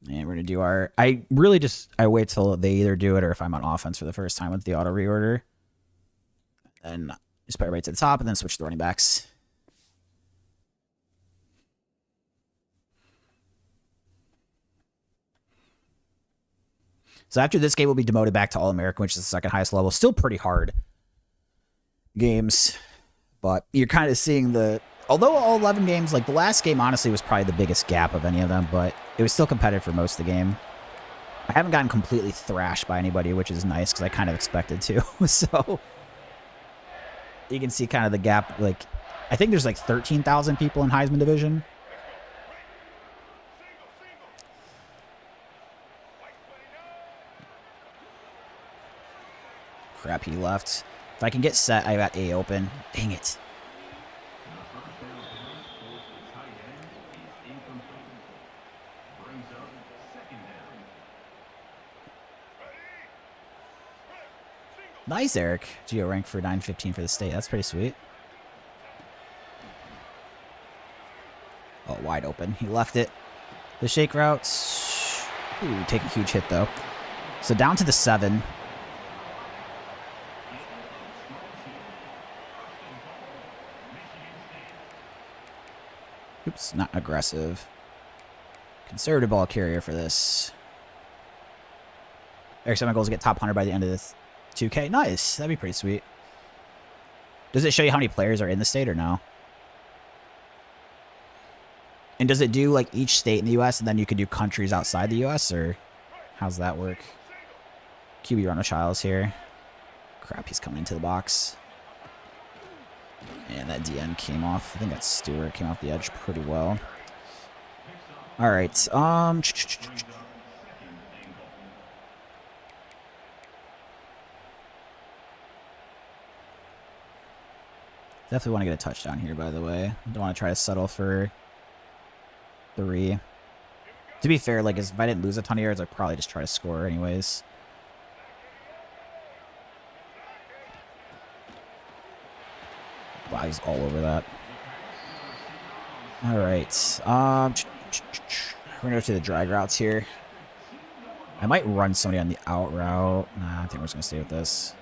Speaker 1: And we're gonna do our. I wait till they either do it or if I'm on offense for the first time with the auto reorder. And just put it right to the top and then switch the running backs. So after this game, we'll be demoted back to All-American, which is the second highest level. Still pretty hard games, but you're kind of seeing the... Although all 11 games, like the last game, honestly, was probably the biggest gap of any of them, but it was still competitive for most of the game. I haven't gotten completely thrashed by anybody, which is nice because I kind of expected to. So you can see kind of the gap. Like, I think there's like 13,000 people in Heisman Division. Crap, he left. If I can get set, I got A open. Dang it. Nice, Eric. Geo rank for 915 for the state. That's pretty sweet. Oh, wide open. He left it. The shake routes. Ooh, take a huge hit, though. So down to the 7. Oops, not aggressive. Conservative ball carrier for this. Eric said my goal is to get top 100 by the end of this 2K. Nice. That'd be pretty sweet. Does it show you how many players are in the state or no? And does it do like each state in the U.S. and then you could do countries outside the U.S. or how's that work? QB Ronald Childs here. Crap, he's coming into the box. And that DN came off. I think that's Stewart. Came off the edge pretty well. All right. Definitely want to get a touchdown here, by the way. Don't want to try to settle for 3. To be fair, like, if I didn't lose a ton of yards, I'd probably just try to score anyways. Wow, he's all over that. All right. We're going to go to the drag routes here. I might run somebody on the out route. Nah, I think we're just going to stay with this.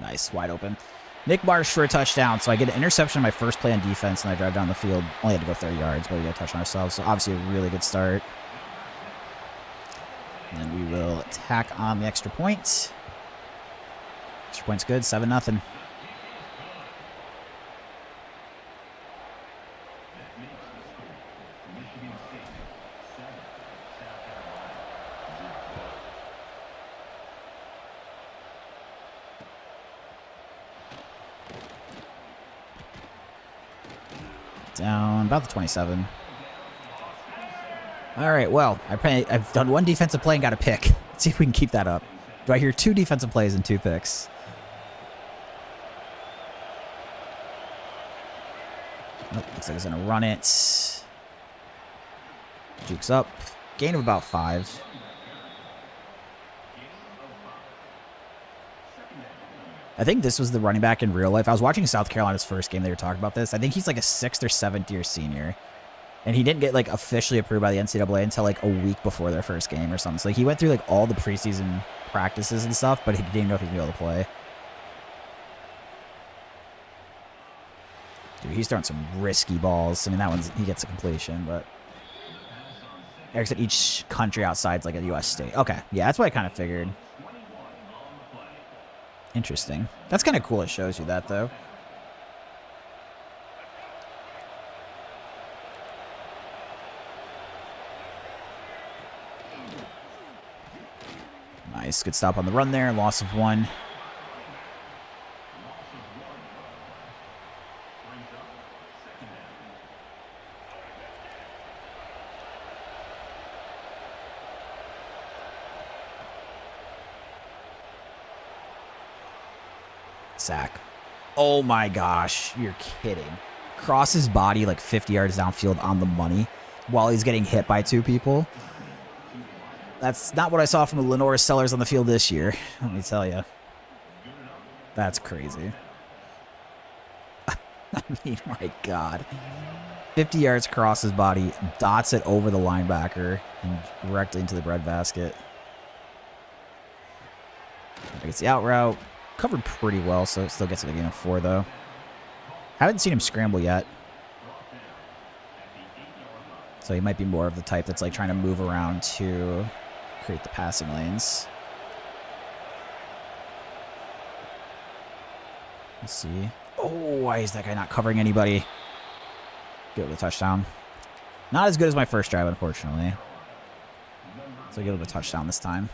Speaker 1: Nice, wide open. Nick Marsh for a touchdown. So I get an interception on my first play on defense, and I drive down the field. Only had to go 30 yards, but we got a touchdown ourselves. So obviously a really good start. And then we will attack on the extra point. Extra point's good, 7-0. Down about the 27. All right, well, I've done one defensive play and got a pick. Let's see if we can keep that up. Do I hear 2 defensive plays and 2 picks? Nope, looks like he's going to run it. Jukes up. Gain of about 5. I think this was the running back in real life. I was watching South Carolina's first game. They were talking about this. I think he's like a 6th or 7th year senior. And he didn't get like officially approved by the NCAA until like a week before their first game or something. So like, he went through like all the preseason practices and stuff, but he didn't know if he'd be able to play. Dude, he's throwing some risky balls. I mean, that one's, he gets a completion, but Eric said each country outside's like a U.S. state. Okay. Yeah, that's what I kind of figured. Interesting. That's kind of cool. It shows you that, though. Nice. Good stop on the run there. Loss of 1. Sack. Oh my gosh. You're kidding. Cross his body like 50 yards downfield on the money while he's getting hit by 2 people. That's not what I saw from the Lenore Sellers on the field this year. Let me tell you. That's crazy. I mean, my God. 50 yards across his body, dots it over the linebacker, and directly into the breadbasket. Gets the out route. Covered pretty well, so it still gets it a gain of 4, though. Haven't seen him scramble yet. So he might be more of the type that's like trying to move around to create the passing lanes. Let's see. Oh, why is that guy not covering anybody? Get with a touchdown. Not as good as my first drive, unfortunately. So get with a touchdown this time.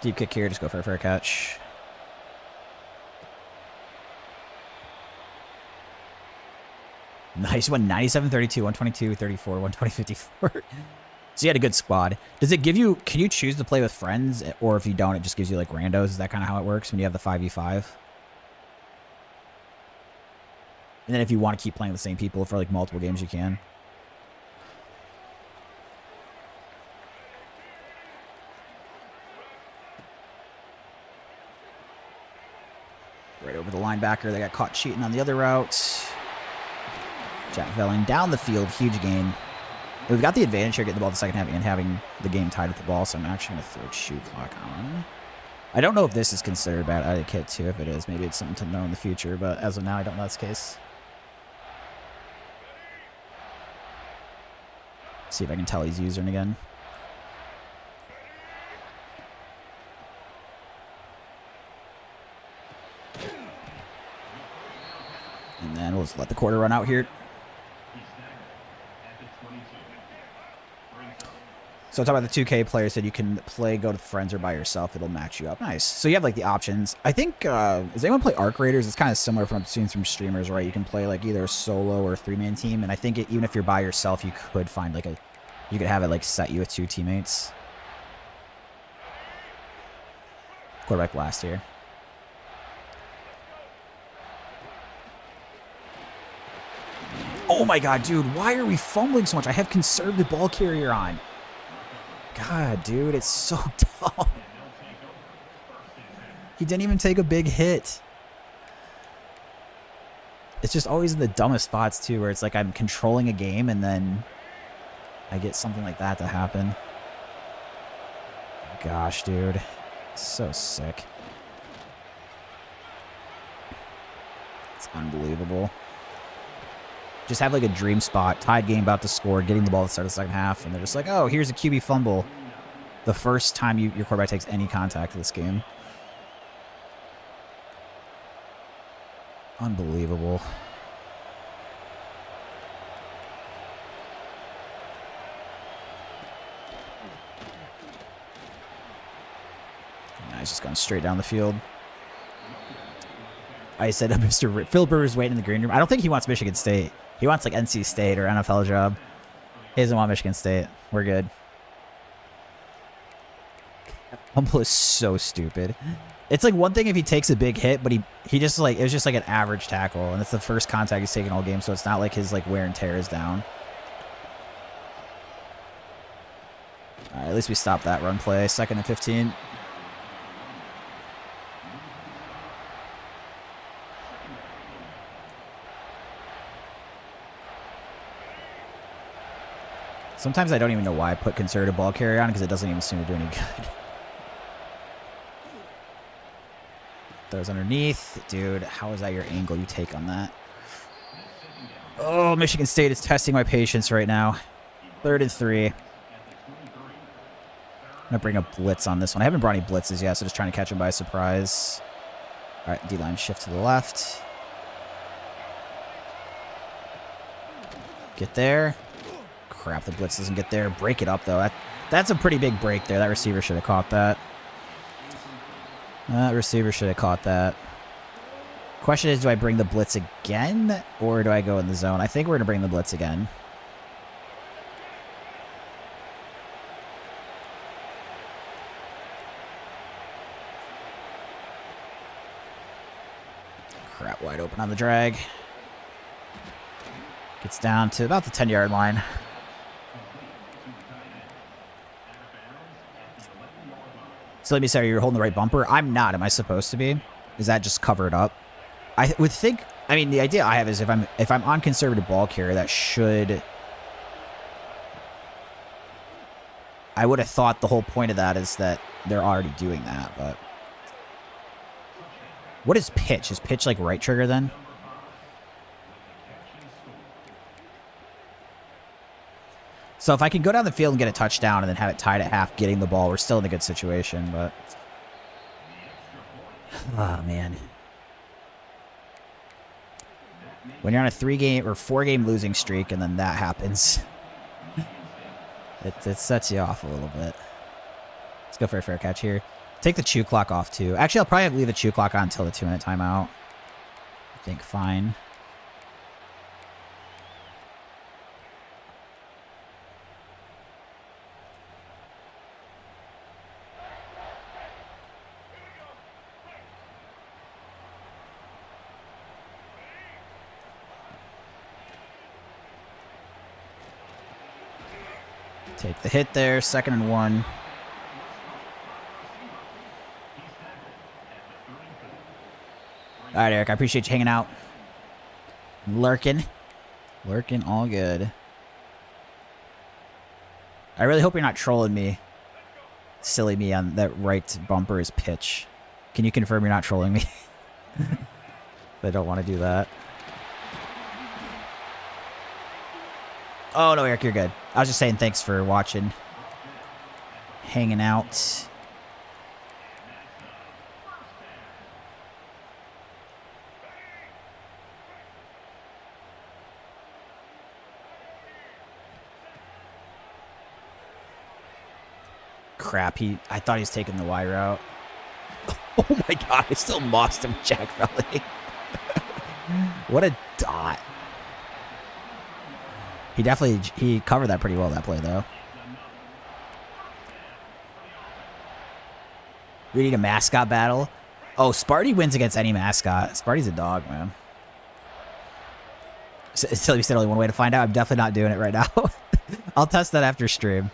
Speaker 1: Deep kick here, just go for a fair catch. Nice one, 97-32, 122-34, 120-54. So you had a good squad. Does it give you, can you choose to play with friends? Or if you don't, it just gives you like randos? Is that kind of how it works when you have the 5v5? And then if you want to keep playing with the same people for like multiple games, you can. Right over the linebacker. They got caught cheating on the other route. Jack Velling down the field. Huge gain. We've got the advantage here, getting the ball in the second half and having the game tied with the ball, so I'm actually going to throw shoe clock on. I don't know if this is considered bad etiquette, too. If it is, maybe it's something to know in the future, but as of now, I don't know that's the case. See if I can tell he's using again. And then we'll just let the quarter run out here. So talk about the 2K players that you can play, go to friends, or by yourself. It'll match you up. Nice. So you have like the options. I think, does anyone play Arc Raiders? It's kind of similar from seeing some streamers, right? You can play like either a solo or a 3-man team. And I think even if you're by yourself, you could find like you could have it like set you with 2 teammates. Quarterback last year. Oh my God, dude. Why are we fumbling so much? I have conservative ball carrier on. God, dude, it's so dumb. He didn't even take a big hit. It's just always in the dumbest spots, too, where it's like I'm controlling a game and then I get something like that to happen. Gosh, dude. So sick. It's unbelievable. Just have like a dream spot, tied game, about to score, getting the ball at the start of the second half, and they're just like, oh, here's a QB fumble. The first time your quarterback takes any contact in this game. Unbelievable. Now he's just going straight down the field. I said Mr. Philip Rivers waiting in the green room. I don't think he wants Michigan State. He wants like NC State or NFL job. He doesn't want Michigan State. We're good. Humble is so stupid. It's like one thing if he takes a big hit, but he just like, it was just like an average tackle, and it's the first contact he's taken all game, so it's not like his like wear and tear is down. All right, at least we stopped that run play. 2nd and 15. Sometimes I don't even know why I put conservative ball carrier on because it doesn't even seem to do any good. Throws underneath. Dude, how is that your angle you take on that? Oh, Michigan State is testing my patience right now. 3rd and 3. I'm going to bring a blitz on this one. I haven't brought any blitzes yet, so just trying to catch him by surprise. All right, D-line shift to the left. Get there. Crap, the blitz doesn't get there. Break it up, though. That's a pretty big break there. That receiver should have caught that. That receiver should have caught that. Question is, do I bring the blitz again, or do I go in the zone? I think we're going to bring the blitz again. Crap, wide open on the drag. Gets down to about the 10-yard line. So let me say, you're holding the right bumper. I'm not. Am I supposed to be? Is that just covered up? I would think. I mean, the idea I have is if I'm on conservative ball carrier, that should. I would have thought the whole point of that is that they're already doing that, but. What is pitch? Is pitch like right trigger then? So if I can go down the field and get a touchdown and then have it tied at half, getting the ball, we're still in a good situation, but... Oh, man. When you're on a 3-game or 4-game losing streak and then that happens, it sets you off a little bit. Let's go for a fair catch here. Take the chew clock off, too. Actually, I'll probably leave the chew clock on until the 2-minute timeout. I think fine. Take the hit there, 2nd and 1. All right, Eric, I appreciate you hanging out. Lurking, all good. I really hope you're not trolling me, silly me on that right bumper is pitch. Can you confirm you're not trolling me? I don't want to do that. Oh, no, Eric, you're good. I was just saying thanks for watching. Hanging out. Crap, I thought he was taking the Y route. Oh my god, I still mossed him, Jack Valley. What a dot. He covered that pretty well, that play, though. We need a mascot battle. Oh, Sparty wins against any mascot. Sparty's a dog, man. So you said only one way to find out. I'm definitely not doing it right now. I'll test that after stream.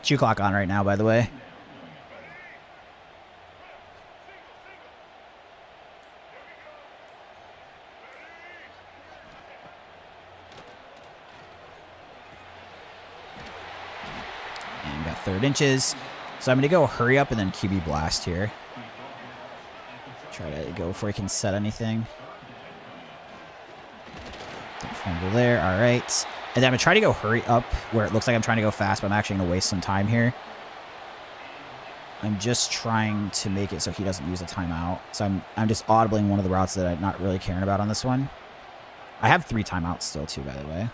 Speaker 1: Chew clock on right now, by the way. And got 3rd inches. So I'm going to go hurry up and then QB blast here. Try to go before he can set anything. Don't fumble there. All right. And then I'm going to try to go hurry up where it looks like I'm trying to go fast, but I'm actually going to waste some time here. I'm just trying to make it so he doesn't use a timeout. So I'm just audibling one of the routes that I'm not really caring about on this one. I have 3 timeouts still, too, by the way.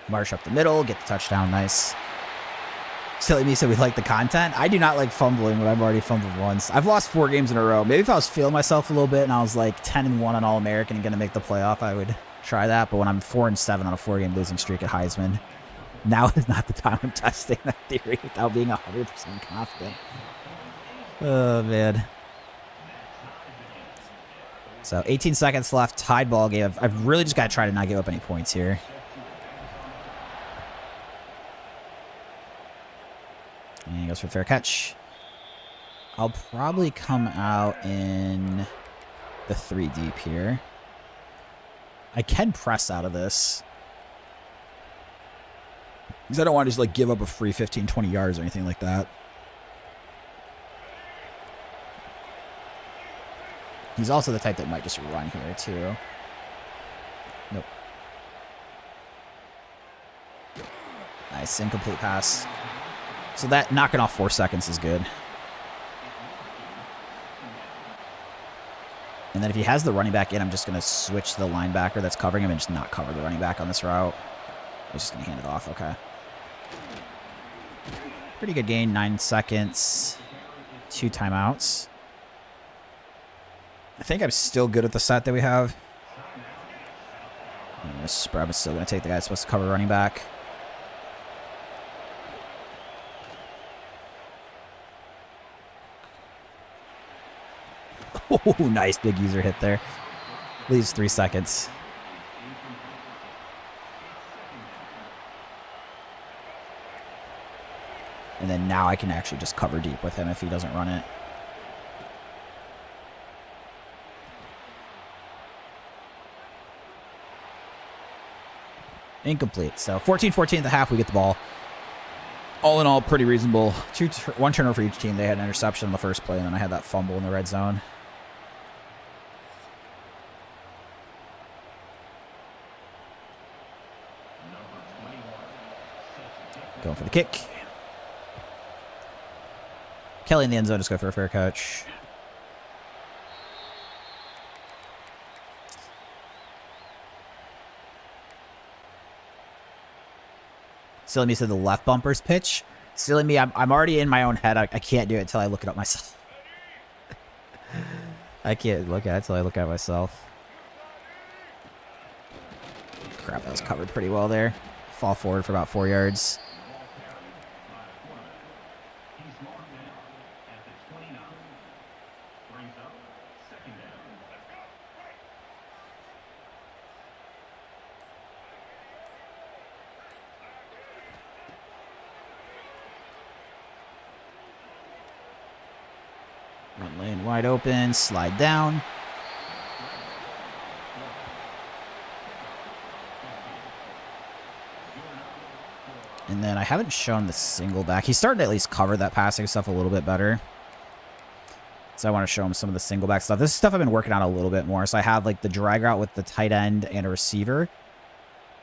Speaker 1: Marsh up the middle, get the touchdown, nice. Silly me said we like the content. I do not like fumbling when I've already fumbled once. I've lost 4 games in a row. Maybe if I was feeling myself a little bit and I was like 10-1 on All-American and going to make the playoff, I would try that. But when I'm 4-7 on a 4-game losing streak at Heisman, now is not the time I'm testing that theory without being 100% confident. Oh, man. So 18 seconds left, tied ball game. I've really just got to try to not give up any points here. And he goes for a fair catch. I'll probably come out in the 3 deep here. I can press out of this. Because I don't want to just like give up a free 15, 20 yards or anything like that. He's also the type that might just run here, too. Nope. Nice, incomplete pass. So that knocking off 4 seconds is good. And then if he has the running back in, I'm just going to switch the linebacker that's covering him and just not cover the running back on this route. I'm just going to hand it off. Okay. Pretty good gain. 9 seconds. 2 timeouts. I think I'm still good at the set that we have. I'm still going to take the guy that's supposed to cover running back. Oh, nice big user hit there. Leaves 3 seconds. And then now I can actually just cover deep with him if he doesn't run it. Incomplete. So 14-14 at the half, we get the ball. All in all, pretty reasonable. 1 turnover for each team. They had an interception on the first play, and then I had that fumble in the red zone. Going for the kick. Kelly in the end zone, just go for a fair catch. Silly me said the left bumper's pitch. Silly me, I'm already in my own head. I can't do it until I look it up myself. I can't look at it until I look at it myself. Crap, that was covered pretty well there. Fall forward for about 4 yards. One lane wide open, slide down. And then I haven't shown the single back. He's starting to at least cover that passing stuff a little bit better. So I want to show him some of the single back stuff. This is stuff I've been working on a little bit more. So I have like the drag route with the tight end and a receiver,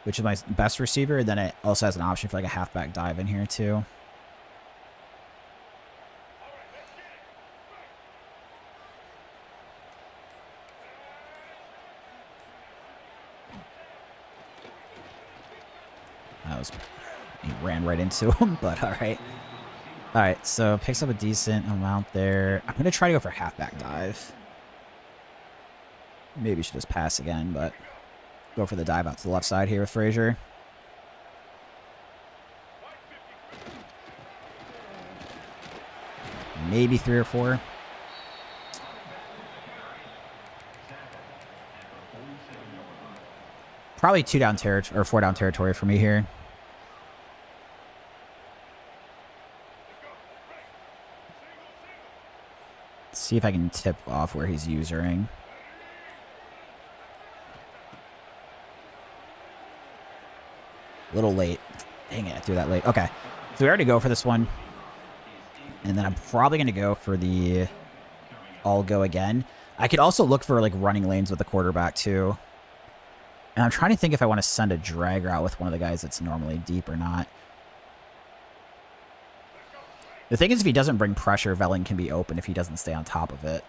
Speaker 1: which is my best receiver. And then it also has an option for like a halfback dive in here too. He ran right into him, but all right. All right, so picks up a decent amount there. I'm going to try to go for halfback dive. Maybe should just pass again, but go for the dive out to the left side here with Frazier. Maybe 3 or 4. Probably 2 down territory or 4 down territory for me here. See if I can tip off where he's usering. A little late. Dang it, I threw that late. Okay. So we already go for this one. And then I'm probably going to go for the all go again. I could also look for like running lanes with the quarterback too. And I'm trying to think if I want to send a drag route with one of the guys that's normally deep or not. The thing is, if he doesn't bring pressure, Velling can be open if he doesn't stay on top of it.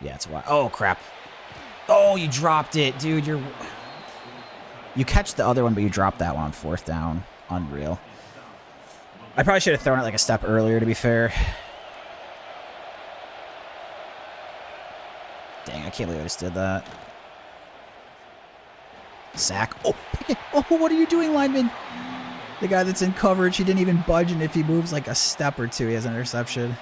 Speaker 1: Yeah, it's why. Oh, crap. Oh, you dropped it, dude. You catch the other one, but you dropped that one on 4th down. Unreal. I probably should have thrown it like a step earlier, to be fair. Dang, I can't believe I just did that. Sack. Oh, pick it. Oh, what are you doing, lineman? The guy that's in coverage, he didn't even budge, and if he moves like a step or two, he has an interception.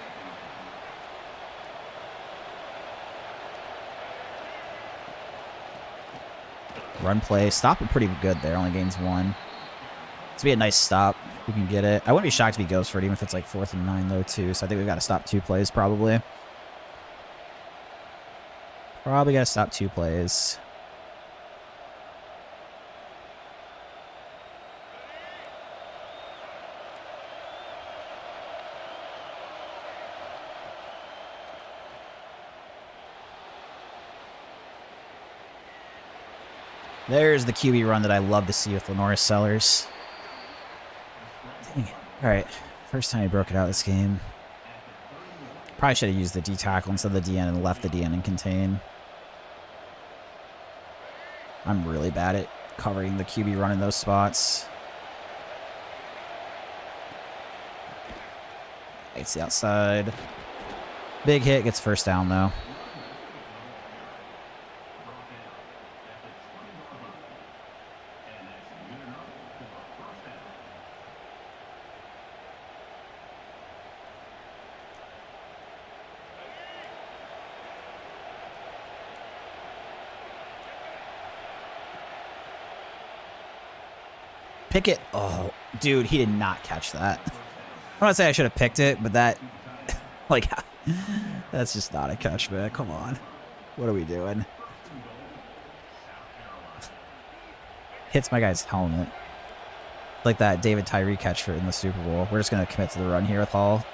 Speaker 1: Run play. Stop it pretty good there. Only gains 1. It's be a nice stop. We can get it. I wouldn't be shocked if he goes for it, even if it's like 4th and 9, though, too. So I think we've got to stop 2 plays, probably. Probably got to stop 2 plays. There's the QB run that I love to see with Lenora Sellers. Dang it. All right. First time he broke it out this game. Probably should have used the D tackle instead of the DN and left the DN and contain. I'm really bad at covering the QB run in those spots. It's the outside. Big hit, gets first down though. Pick it. Oh, dude, he did not catch that. I'm not saying I should have picked it, but that, like, that's just not a catch, man. Come on. What are we doing? Hits my guy's helmet. Like that David Tyree catch for in the Super Bowl. We're just going to commit to the run here with Hall.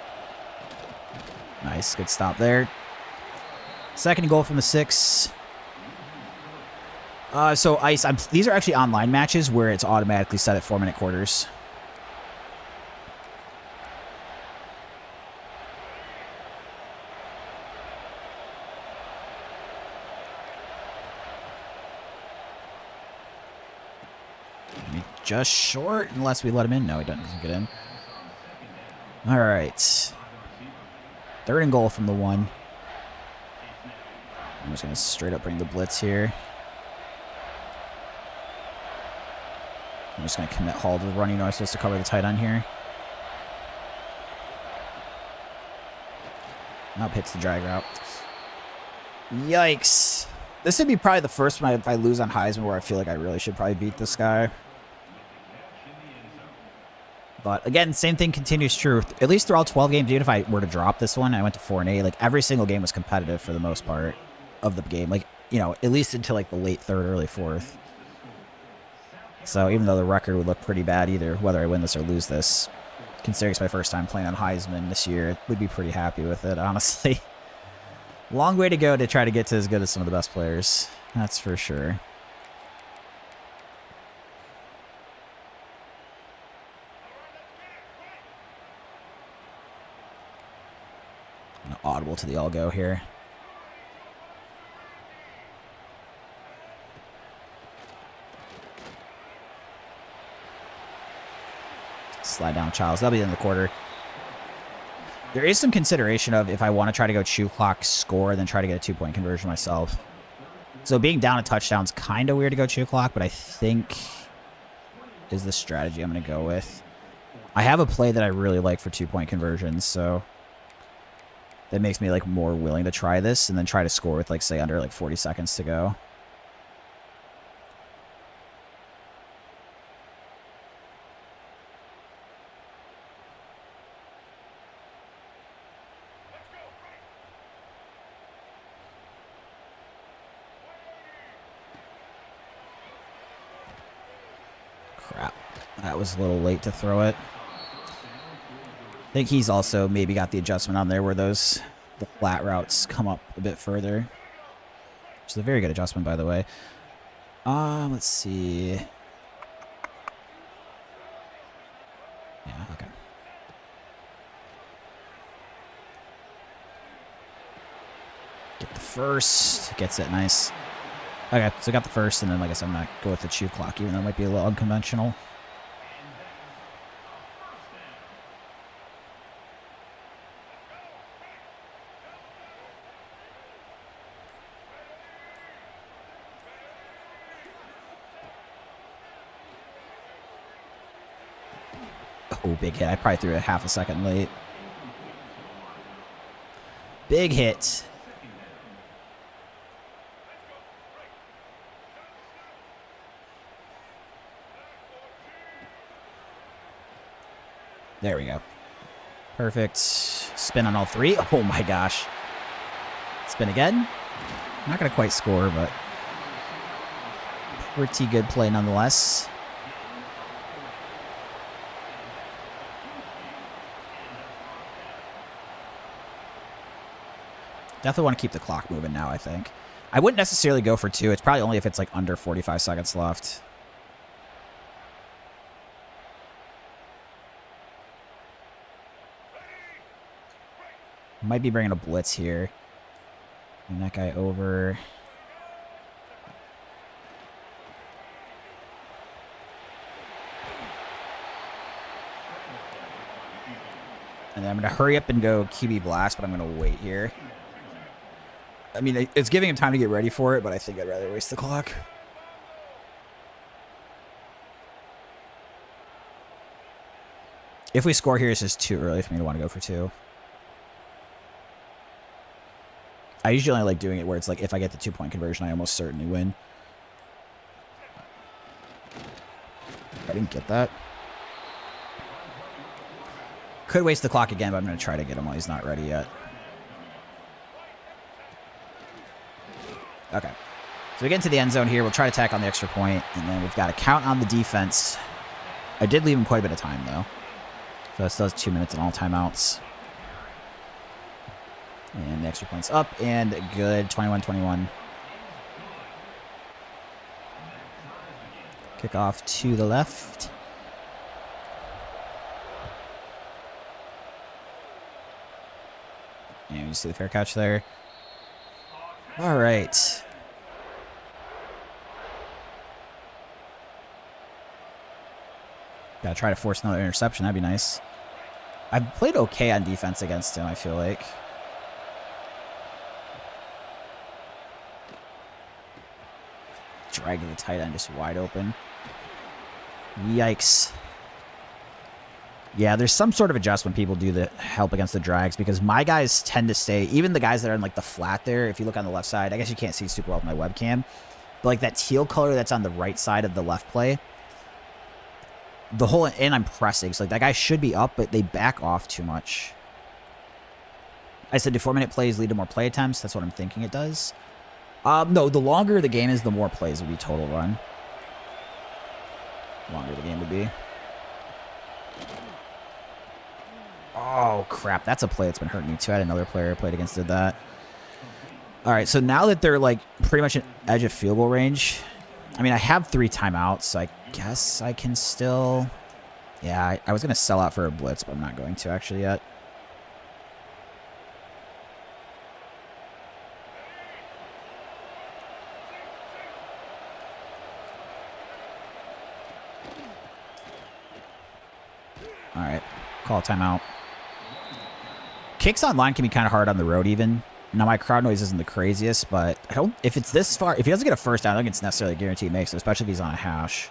Speaker 1: Nice. Good stop there. Second and goal from the 6. So Ice, these are actually online matches where it's automatically set at 4-minute quarters. Just short, unless we let him in. No, he doesn't get in. All right. Third and goal from the 1. I'm just going to straight up bring the blitz here. I'm just going to commit Hall to the run. You know I'm supposed to cover the tight end here. Now hits the drag route. Yikes. This would be probably the first one if I lose on Heisman where I feel like I really should probably beat this guy. But again, same thing continues true. At least throughout 12 games, even if I were to drop this one, I went to 4-8. Like every single game was competitive for the most part of the game. Like, you know, at least until like the late 3rd, early 4th. So even though the record would look pretty bad either, whether I win this or lose this, considering it's my first time playing on Heisman this year, would be pretty happy with it, honestly. Long way to go to try to get to as good as some of the best players. That's for sure. An audible to the all-go here. Slide down Childs. That'll be in the quarter. There is some consideration of if I want to try to go chew clock, score, then try to get a 2-point conversion myself. So being down a touchdown is kind of weird to go chew clock, but I think is the strategy I'm going to go with. I have a play that I really like for 2-point conversions, so that makes me like more willing to try this and then try to score with like say under like 40 seconds to go. Crap. That was a little late to throw it. I think he's also maybe got the adjustment on there where the flat routes come up a bit further. Which is a very good adjustment, by the way. Let's see. Yeah, okay. Get the first. Gets it. Nice. Okay, so I got the first, and then, like I said, I'm not going with the chew clock, even though it might be a little unconventional. Oh, big hit. I probably threw it half a second late. Big hit. There we go. Perfect. Spin on all 3. Oh my gosh. Spin again. Not going to quite score, but pretty good play nonetheless. Definitely want to keep the clock moving now, I think. I wouldn't necessarily go for 2. It's probably only if it's like under 45 seconds left. Might be bringing a blitz here. And that guy over. And then I'm going to hurry up and go QB blast, but I'm going to wait here. I mean, it's giving him time to get ready for it, but I think I'd rather waste the clock. If we score here, it's just too early for me to want to go for 2. I usually only like doing it where it's like if I get the 2-point conversion, I almost certainly win. I didn't get that. Could waste the clock again, but I'm going to try to get him while he's not ready yet. Okay. So we get into the end zone here. We'll try to tack on the extra point, and then we've got to count on the defense. I did leave him quite a bit of time, though. So that still has 2 minutes and all timeouts. And the extra point's up, and good. 21-21. Kickoff to the left. And you see the fair catch there. All right. Gotta try to force another interception. That'd be nice. I've played okay on defense against him, I feel like. Dragging the tight end just wide open. Yikes. Yeah, there's some sort of adjustment people do that help against the drags because my guys tend to stay, even the guys that are in like the flat there, if you look on the left side, I guess you can't see super well with my webcam, but like that teal color that's on the right side of the left play, the whole, and I'm pressing, so like that guy should be up, but they back off too much. I said, do 4-minute plays lead to more play attempts? That's what I'm thinking it does. No, the longer the game is, the more plays will be total run. The longer the game would be. Oh, crap. That's a play that's been hurting me, too. I had another player I played against did that. All right, so now that they're, like, pretty much an edge of field goal range, I mean, I have 3 timeouts, so I guess I can still... Yeah, I was going to sell out for a blitz, but I'm not going to actually yet. All right, call a timeout. Kicks online can be kind of hard on the road even. Now, my crowd noise isn't the craziest, but I don't. If it's this far, if he doesn't get a first down, I don't think it's necessarily a guarantee he makes it, especially if he's on a hash.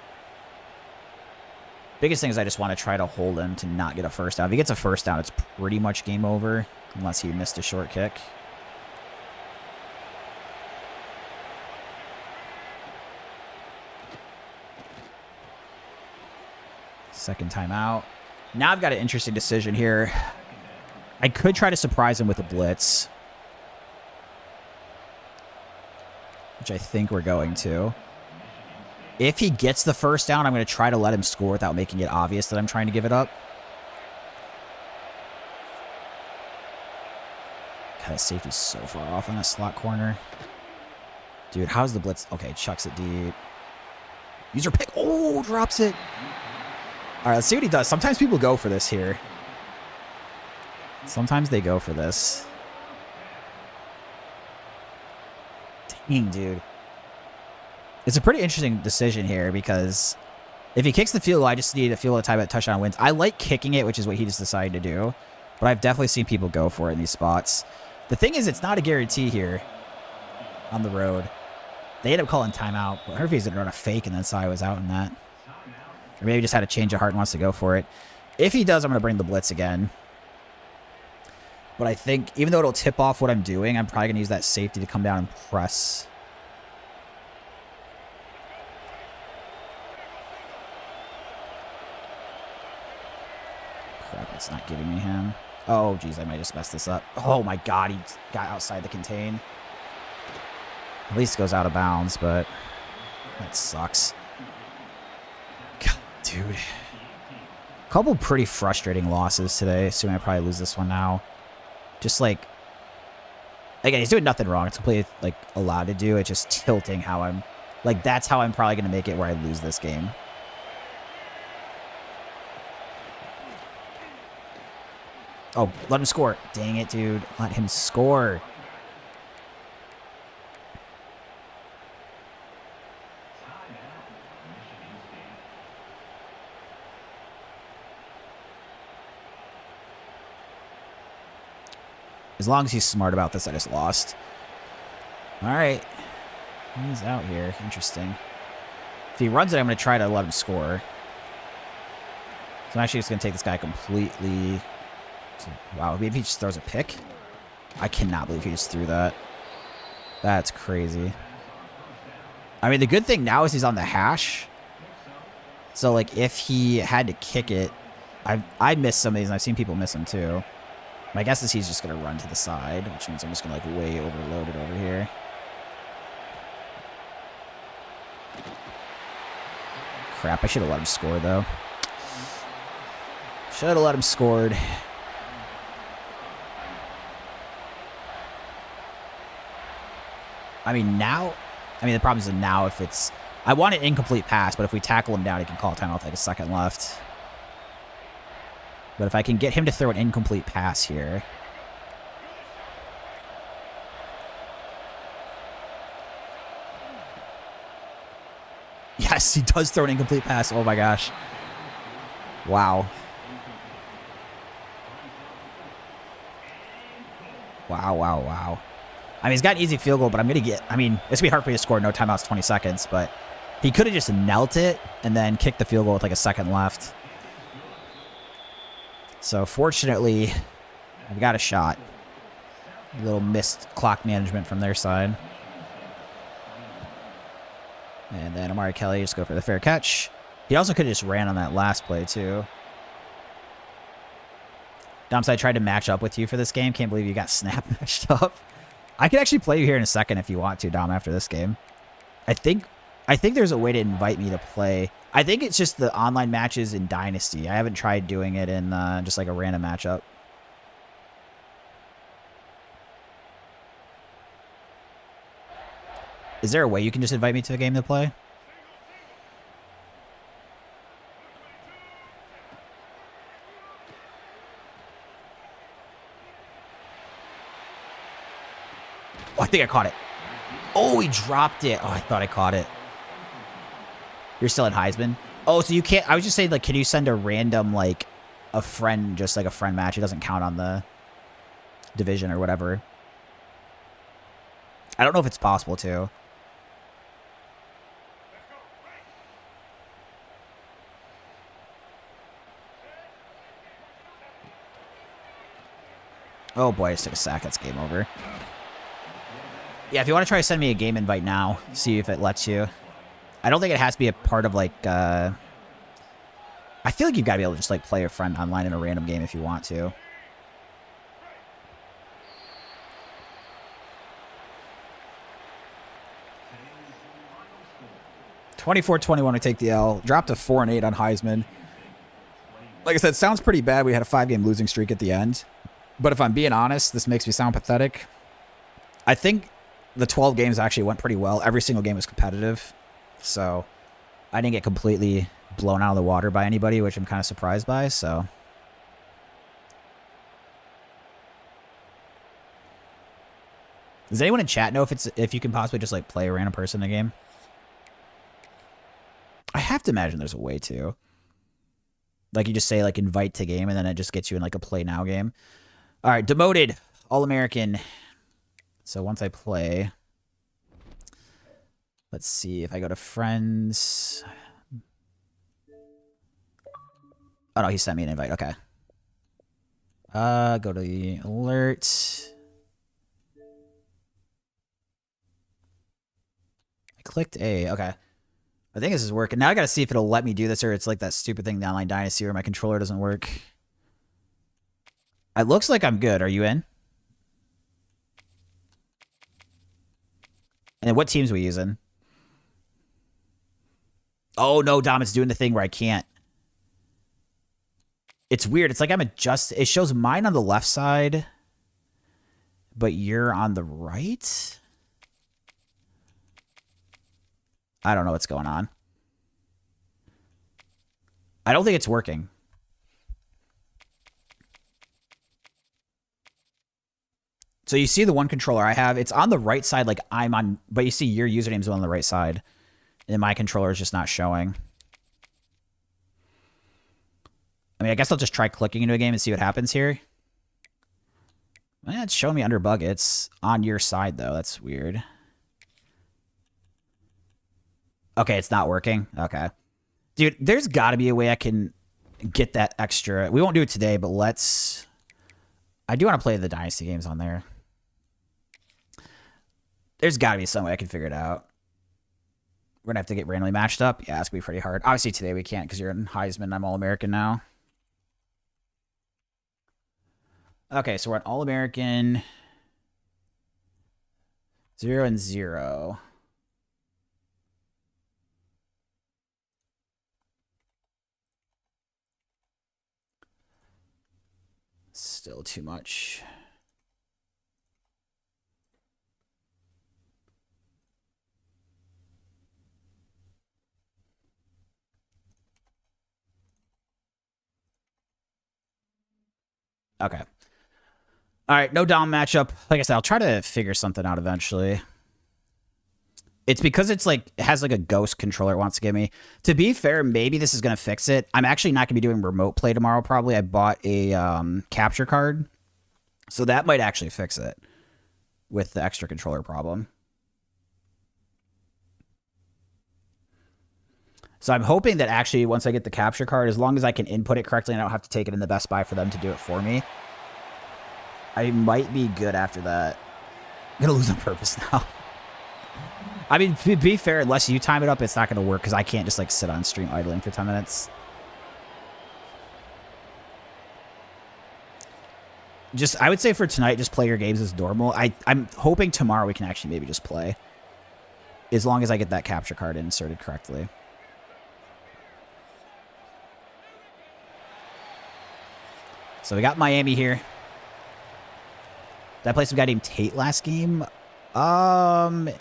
Speaker 1: Biggest thing is I just want to try to hold him to not get a first down. If he gets a first down, it's pretty much game over, unless he missed a short kick. Second timeout. Now I've got an interesting decision here. I could try to surprise him with a blitz, which I think we're going to. If he gets the first down, I'm going to try to let him score without making it obvious that I'm trying to give it up. God, that safety's so far off on that slot corner. Dude, how's the blitz? Okay, chucks it deep. User pick. Oh, drops it. All right, let's see what he does. Sometimes people go for this here. Sometimes they go for this. Dang, dude. It's a pretty interesting decision here because if he kicks the field goal, I just need a field goal to tie that touchdown wins. I like kicking it, which is what he just decided to do. But I've definitely seen people go for it in these spots. The thing is, it's not a guarantee here on the road. They end up calling timeout. I wonder if he's going to run a fake and then saw I was out in that. Or maybe he just had a change of heart and wants to go for it. If he does, I'm going to bring the blitz again. But I think, even though it'll tip off what I'm doing, I'm probably going to use that safety to come down and press. Crap, it's not giving me him. Oh, geez, I might just mess this up. Oh, my God, he got outside the contain. At least it goes out of bounds, but that sucks. God, dude. A couple pretty frustrating losses today, assuming I probably lose this one now. Just like, Again, he's doing nothing wrong. It's completely, like, allowed to do. It's just tilting how I'm... Like, that's how I'm probably going to make it where I lose this game. Oh, let him score. Dang it, dude. Let him score. As long as he's smart about this, I just lost. All right. He's out here. Interesting. If he runs it, I'm going to try to let him score. So I'm actually just going to take this guy completely... Wow, maybe he just throws a pick? I cannot believe he just threw that. That's crazy. I mean, the good thing now is he's on the hash. So, like, if he had to kick it... I missed some of these, and I've seen people miss them, too. My guess is he's just going to run to the side, which means I'm just going to, like, way overload it over here. Crap, I should have let him score, though. Should have let him scored. I mean, now... I mean, the problem is that now if it's... I want an incomplete pass, but if we tackle him down, he can call a timeout with, like, a second left. But if I can get him to throw an incomplete pass here... Yes, he does throw an incomplete pass. Oh, my gosh. Wow. Wow, wow, wow. I mean, he's got an easy field goal, but I'm going to get... I mean, it's going to be hard for you to score. No timeouts, 20 seconds, but he could have just knelt it and then kicked the field goal with, like, a second left. So, fortunately, I've got a shot. A little missed clock management from their side. And then Amari Kelly just go for the fair catch. He also could have just ran on that last play, too. Doms, I tried to match up with you for this game. Can't believe you got snap matched up. I could actually play you here in a second if you want to, Dom, after this game. I think there's a way to invite me to play. I think it's just the online matches in Dynasty. I haven't tried doing it in just like a random matchup. Is there a way you can just invite me to a game to play? Oh, I think I caught it. Oh, he dropped it. Oh, I thought I caught it. You're still in Heisman? Oh, so you can't... I was just saying, like, can you send a random, like, a friend, just like a friend match? It doesn't count on the division or whatever. I don't know if it's possible to. Oh boy, I just took a sack. That's game over. Yeah, if you want to try to send me a game invite now, see if it lets you. I don't think it has to be a part of, like, I feel like you've got to be able to just, like, play a friend online in a random game if you want to. (24-21) to take the L. Dropped to 4-8 on Heisman. Like I said, sounds pretty bad. We had a 5-game losing streak at the end. But if I'm being honest, this makes me sound pathetic. I think the 12 games actually went pretty well. Every single game was competitive. So I didn't get completely blown out of the water by anybody, which I'm kind of surprised by. So does anyone in chat know if you can possibly just like play a random person in a game? I have to imagine there's a way to. Like you just say like invite to game and then it just gets you in like a play now game. All right, demoted All-American. So once I play, let's see if I go to friends. Oh no, he sent me an invite. Okay. Go to the alert. I clicked A. Okay. I think this is working. Now I gotta see if it'll let me do this or it's like that stupid thing in the Online Dynasty where my controller doesn't work. It looks like I'm good. Are you in? And what teams are we using? Oh, no, Dom, it's doing the thing where I can't. It's weird. It's like I'm adjusting. It shows mine on the left side, but you're on the right? I don't know what's going on. I don't think it's working. So you see the one controller I have, it's on the right side like I'm on, but you see your username's on the right side. And my controller is just not showing. I mean, I guess I'll just try clicking into a game and see what happens here. It's showing me under bug. It's on your side, though. That's weird. Okay, it's not working. Okay. Dude, there's got to be a way I can get that extra. We won't do it today, but let's... I do want to play the Dynasty games on there. There's got to be some way I can figure it out. We're going to have to get randomly matched up. Yeah, it's going to be pretty hard. Obviously, today we can't because you're in Heisman. I'm All-American now. Okay, so we're at All-American. 0 and 0. Still too much. Okay. All right, no down matchup. Like I said, I'll try to figure something out eventually. It's because it's like, it has like a ghost controller it wants to give me. To be fair, maybe this is going to fix it. I'm actually not going to be doing remote play tomorrow, probably. I bought a capture card. So that might actually fix it with the extra controller problem. So I'm hoping that actually once I get the capture card, as long as I can input it correctly and I don't have to take it in the Best Buy for them to do it for me, I might be good after that. I'm going to lose on purpose now. I mean, to be fair, unless you time it up, it's not going to work because I can't just like sit on stream idling for 10 minutes. Just, I would say for tonight, just play your games as normal. I'm hoping tomorrow we can actually maybe just play. As long as I get that capture card inserted correctly. So we got Miami here. Did I play some guy named Tate last game? I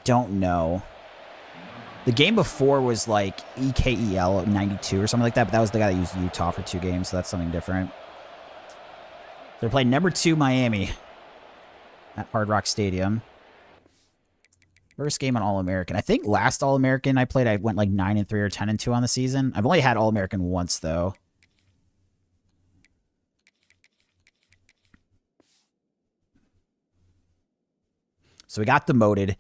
Speaker 1: don't know. The game before was like EKEL 92 or something like that, but that was the guy that used Utah for 2 games, so that's something different. They're playing number 2 Miami at Hard Rock Stadium. First game on All-American. I think last All-American I played, I went like 9 and 3 or 10 and 2 on the season. I've only had All-American once though. So we got demoted.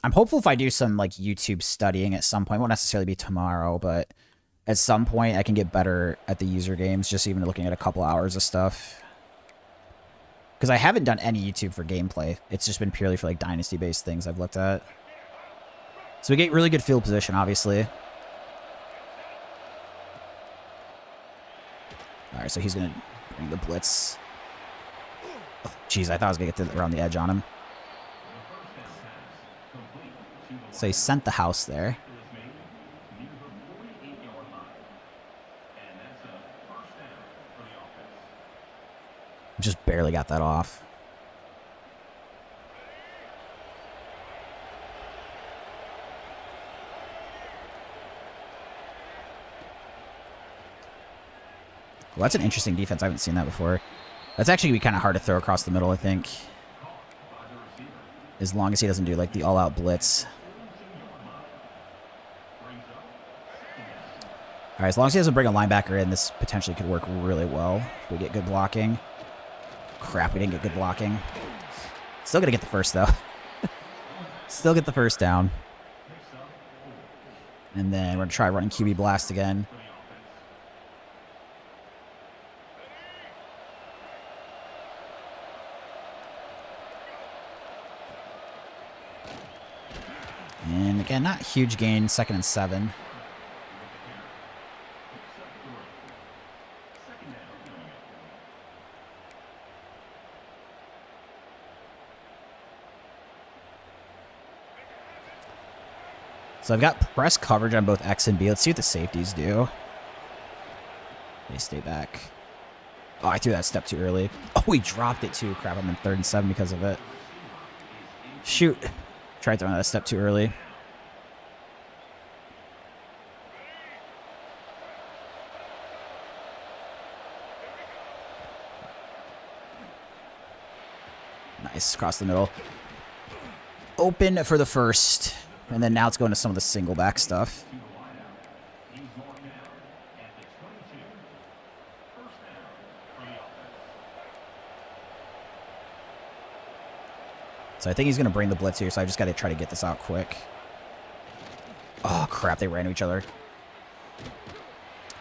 Speaker 1: I'm hopeful if I do some like YouTube studying at some point, it won't necessarily be tomorrow, but at some point I can get better at the user games, just even looking at a couple hours of stuff. Because I haven't done any YouTube for gameplay. It's just been purely for like dynasty-based things I've looked at. So we get really good field position, obviously. Alright, so he's going to bring the blitz. Jeez, I thought I was going to get around the edge on him. So he sent the house there. Just barely got that off. Well, that's an interesting defense. I haven't seen that before. That's actually going to be kind of hard to throw across the middle, I think. As long as he doesn't do like the all-out blitz. All right, as long as he doesn't bring a linebacker in, this potentially could work really well. If we get good blocking. Crap, we didn't get good blocking. Still going to get the first, though. Still get the first down. And then we're going to try running QB blast again. And again, not huge gain, 2nd and 7. So I've got press coverage on both X and B. Let's see what the safeties do. They stay back. Oh, I threw that step too early. Oh, he dropped it too. Crap, I'm in 3rd and 7 because of it. Shoot. Tried throwing that a step too early. Nice. Across the middle. Open for the first. And then now it's going to some of the single back stuff. So I think he's going to bring the blitz here, so I just got to try to get this out quick. Oh, crap. They ran to each other.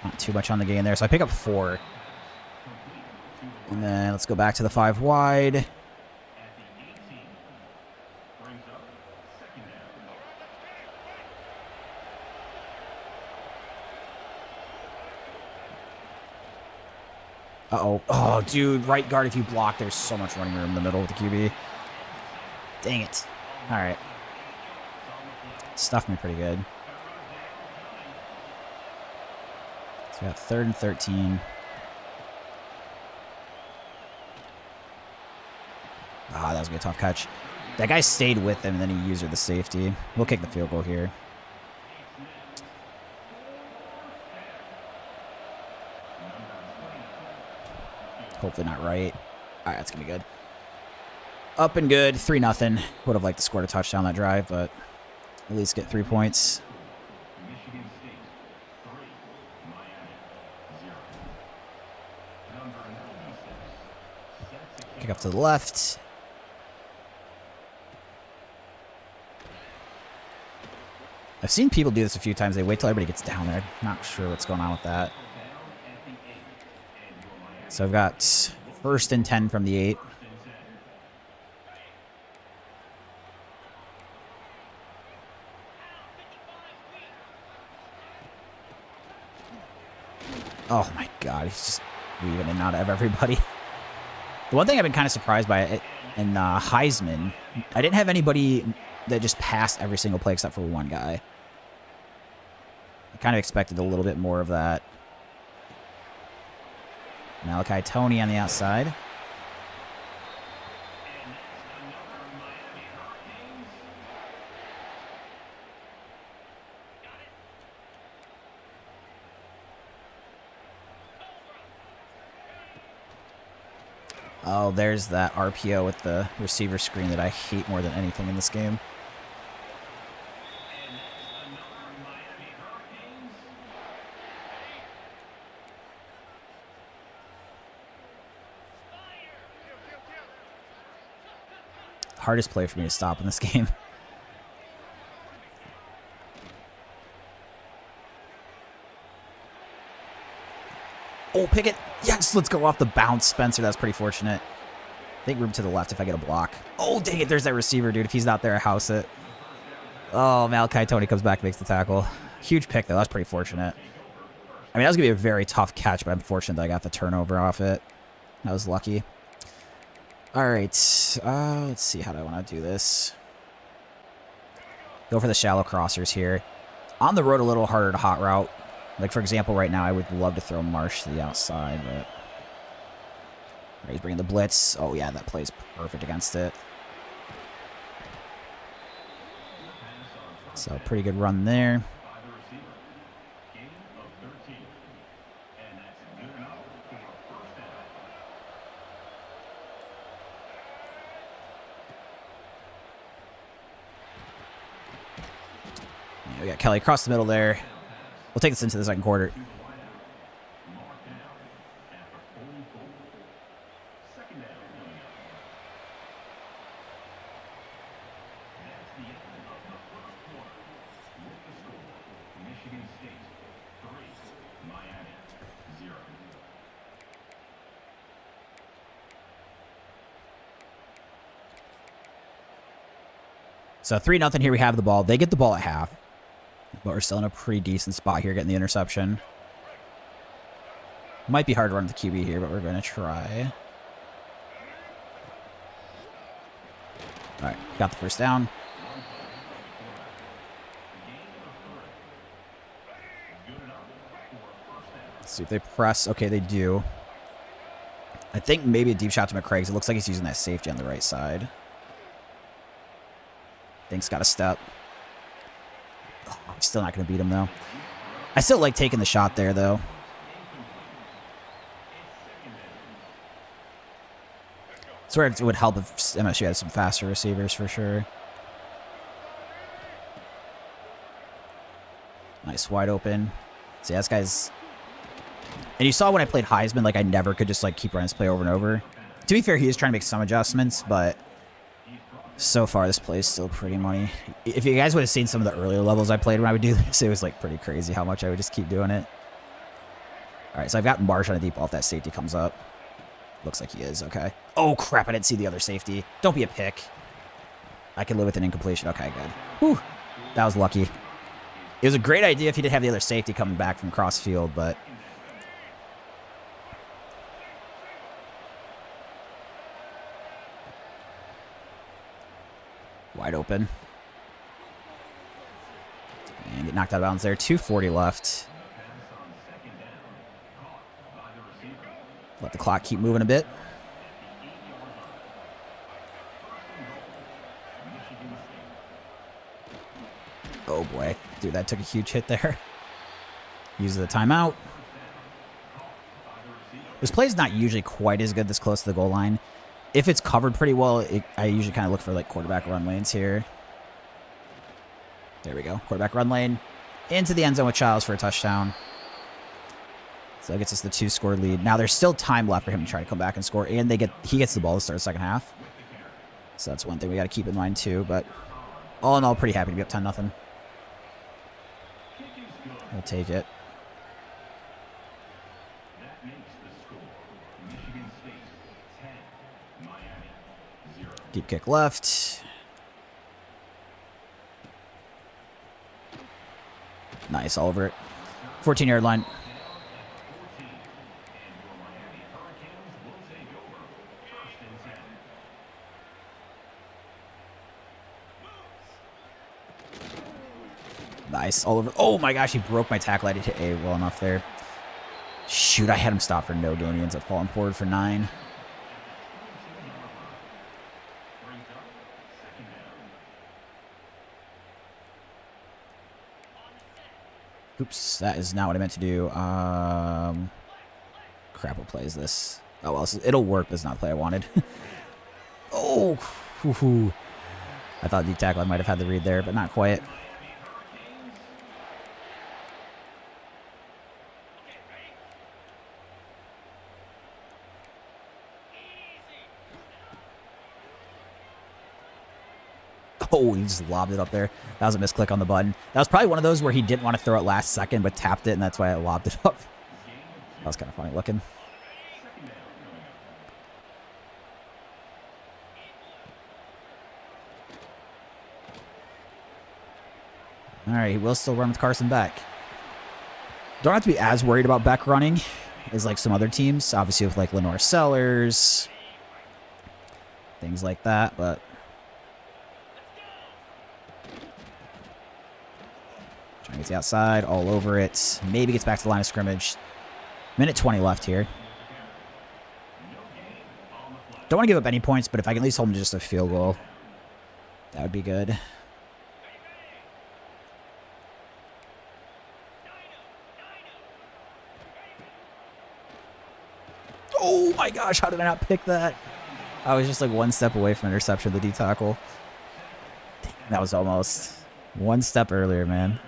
Speaker 1: Not too much on the gain there. So I pick up 4. And then let's go back to the 5 wide. Uh-oh. Oh, dude. Right guard, if you block, there's so much running room in the middle with the QB. Dang it. All right. Stuffed me pretty good. So we got 3rd and 13. Ah, that was gonna be a tough catch. That guy stayed with him, and then he used the safety. We'll kick the field goal here. Hopefully not right. All right, that's going to be good. Up and good. 3-0. Would have liked to score a touchdown that drive, but at least get 3 points.
Speaker 2: Michigan State 3, Miami 0. Number 96. Set to
Speaker 1: Kick up to the left. I've seen people do this a few times. They wait till everybody gets down there. Not sure what's going on with that. So I've got 1st and 10 from the 8. Oh my god, he's just weaving in and out of everybody. The one thing I've been kind of surprised by it in Heisman, I didn't have anybody that just passed every single play except for one guy. I kind of expected a little bit more of that. Malachi Toney on the outside. Oh, there's that RPO with the receiver screen that I hate more than anything in this game. Hardest play for me to stop in this game. Oh, Pickett. Yes, let's go off the bounce, Spencer. That's pretty fortunate. I think room to the left if I get a block. Oh, dang it. There's that receiver, dude. If he's not there, I house it. Oh, Malachi Toney comes back and makes the tackle. Huge pick, though. That's pretty fortunate. I mean, that was going to be a very tough catch, but I'm fortunate that I got the turnover off it. That was lucky. All right. Let's see. How do I want to do this? Go for the shallow crossers here. On the road, a little harder to hot route. Like, for example, right now, I would love to throw Marsh to the outside, but... He's bringing the blitz. Oh, yeah, that plays perfect against it. So, pretty good run there. Yeah, we got Kelly across the middle there. We'll take this into the second quarter.
Speaker 2: Michigan State 3, Miami 0.
Speaker 1: So 3-0 here. We have the ball. They get the ball at half. But we're still in a pretty decent spot here getting the interception. Might be hard to run with the QB here, but we're going to try. All right, got the first down. Let's see if they press. Okay, they do. I think maybe a deep shot to McCray because it looks like he's using that safety on the right side. Think's got a step. Oh, I'm still not going to beat him, though. I still like taking the shot there, though. It's where it would help if MSU had some faster receivers for sure. Nice, wide open. See, this guy's... And you saw when I played Heisman, like, I never could just, like, keep running this play over and over. To be fair, he is trying to make some adjustments, but so far this play is still pretty money. If you guys would have seen some of the earlier levels I played when I would do this, it was, like, pretty crazy how much I would just keep doing it. All right, so I've got Marsh on a deep ball if that safety comes up. Looks like he is, okay. Oh, crap, I didn't see the other safety. Don't be a pick. I can live with an incompletion. Okay, good. Whew, that was lucky. It was a great idea if he did have the other safety coming back from cross field, but... Wide open. And get knocked out of bounds there. 2:40 left. Let the clock keep moving a bit. Oh boy. Dude, that took a huge hit there. Use the timeout. This play is not usually quite as good this close to the goal line. If it's covered pretty well, I usually kind of look for like quarterback run lanes here. There we go. Quarterback run lane. Into the end zone with Childs for a touchdown. So that gets us the 2-score lead. Now there's still time left for him to try to come back and score, and he gets the ball to start the second half. So that's one thing we got to keep in mind too. But all in all, pretty happy to be up 10-0. We'll take it.
Speaker 2: That makes the score Michigan State 10, Miami 0.
Speaker 1: Deep kick left. Nice, all over it. 14-yard line. Nice, all over. Oh my gosh, he broke my tackle. I did hit A well enough there. Shoot, I had him stop for no gain. He ends up falling forward for 9. Oops, that is not what I meant to do. Crap, what play is this? Oh, well, it'll work, but it's not the play I wanted. Oh, whoo-hoo. I thought the tackle I might have had the read there, but not quite. Oh, he just lobbed it up there. That was a misclick on the button. That was probably one of those where he didn't want to throw it last second, but tapped it, and that's why I lobbed it up. That was kind of funny looking. All right, he will still run with Carson Beck. Don't have to be as worried about Beck running as like some other teams. Obviously with like Lenore Sellers, things like that, but... Trying to get to the outside, all over it. Maybe gets back to the line of scrimmage. Minute 20 left here. Don't want to give up any points, but if I can at least hold him to just a field goal, that would be good. Oh my gosh, how did I not pick that? I was just like one step away from interception of the D tackle. Dang, that was almost one step earlier, man.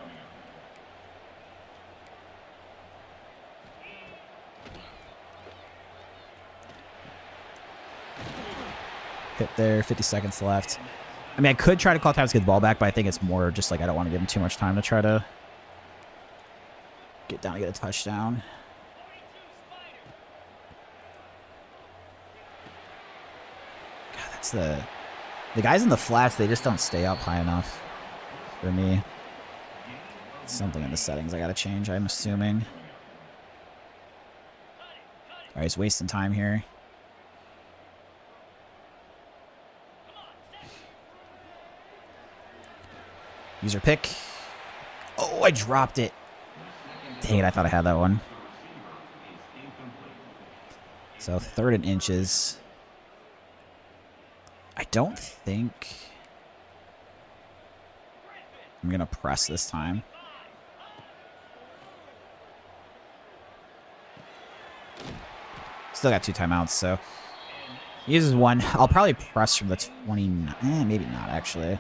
Speaker 1: Hit there, 50 seconds left. I mean, I could try to call times to get the ball back, but I think it's more just like I don't want to give him too much time to try to get down and get a touchdown. God, that's the guys in the flats, they just don't stay up high enough for me. Something in the settings I got to change, I'm assuming. All right, he's wasting time here. User pick. Oh, I dropped it. Dang it, I thought I had that one. So 3rd and inches. I don't think I'm going to press this time. Still got 2 timeouts, so he uses 1. I'll probably press from the 29. Maybe not, actually.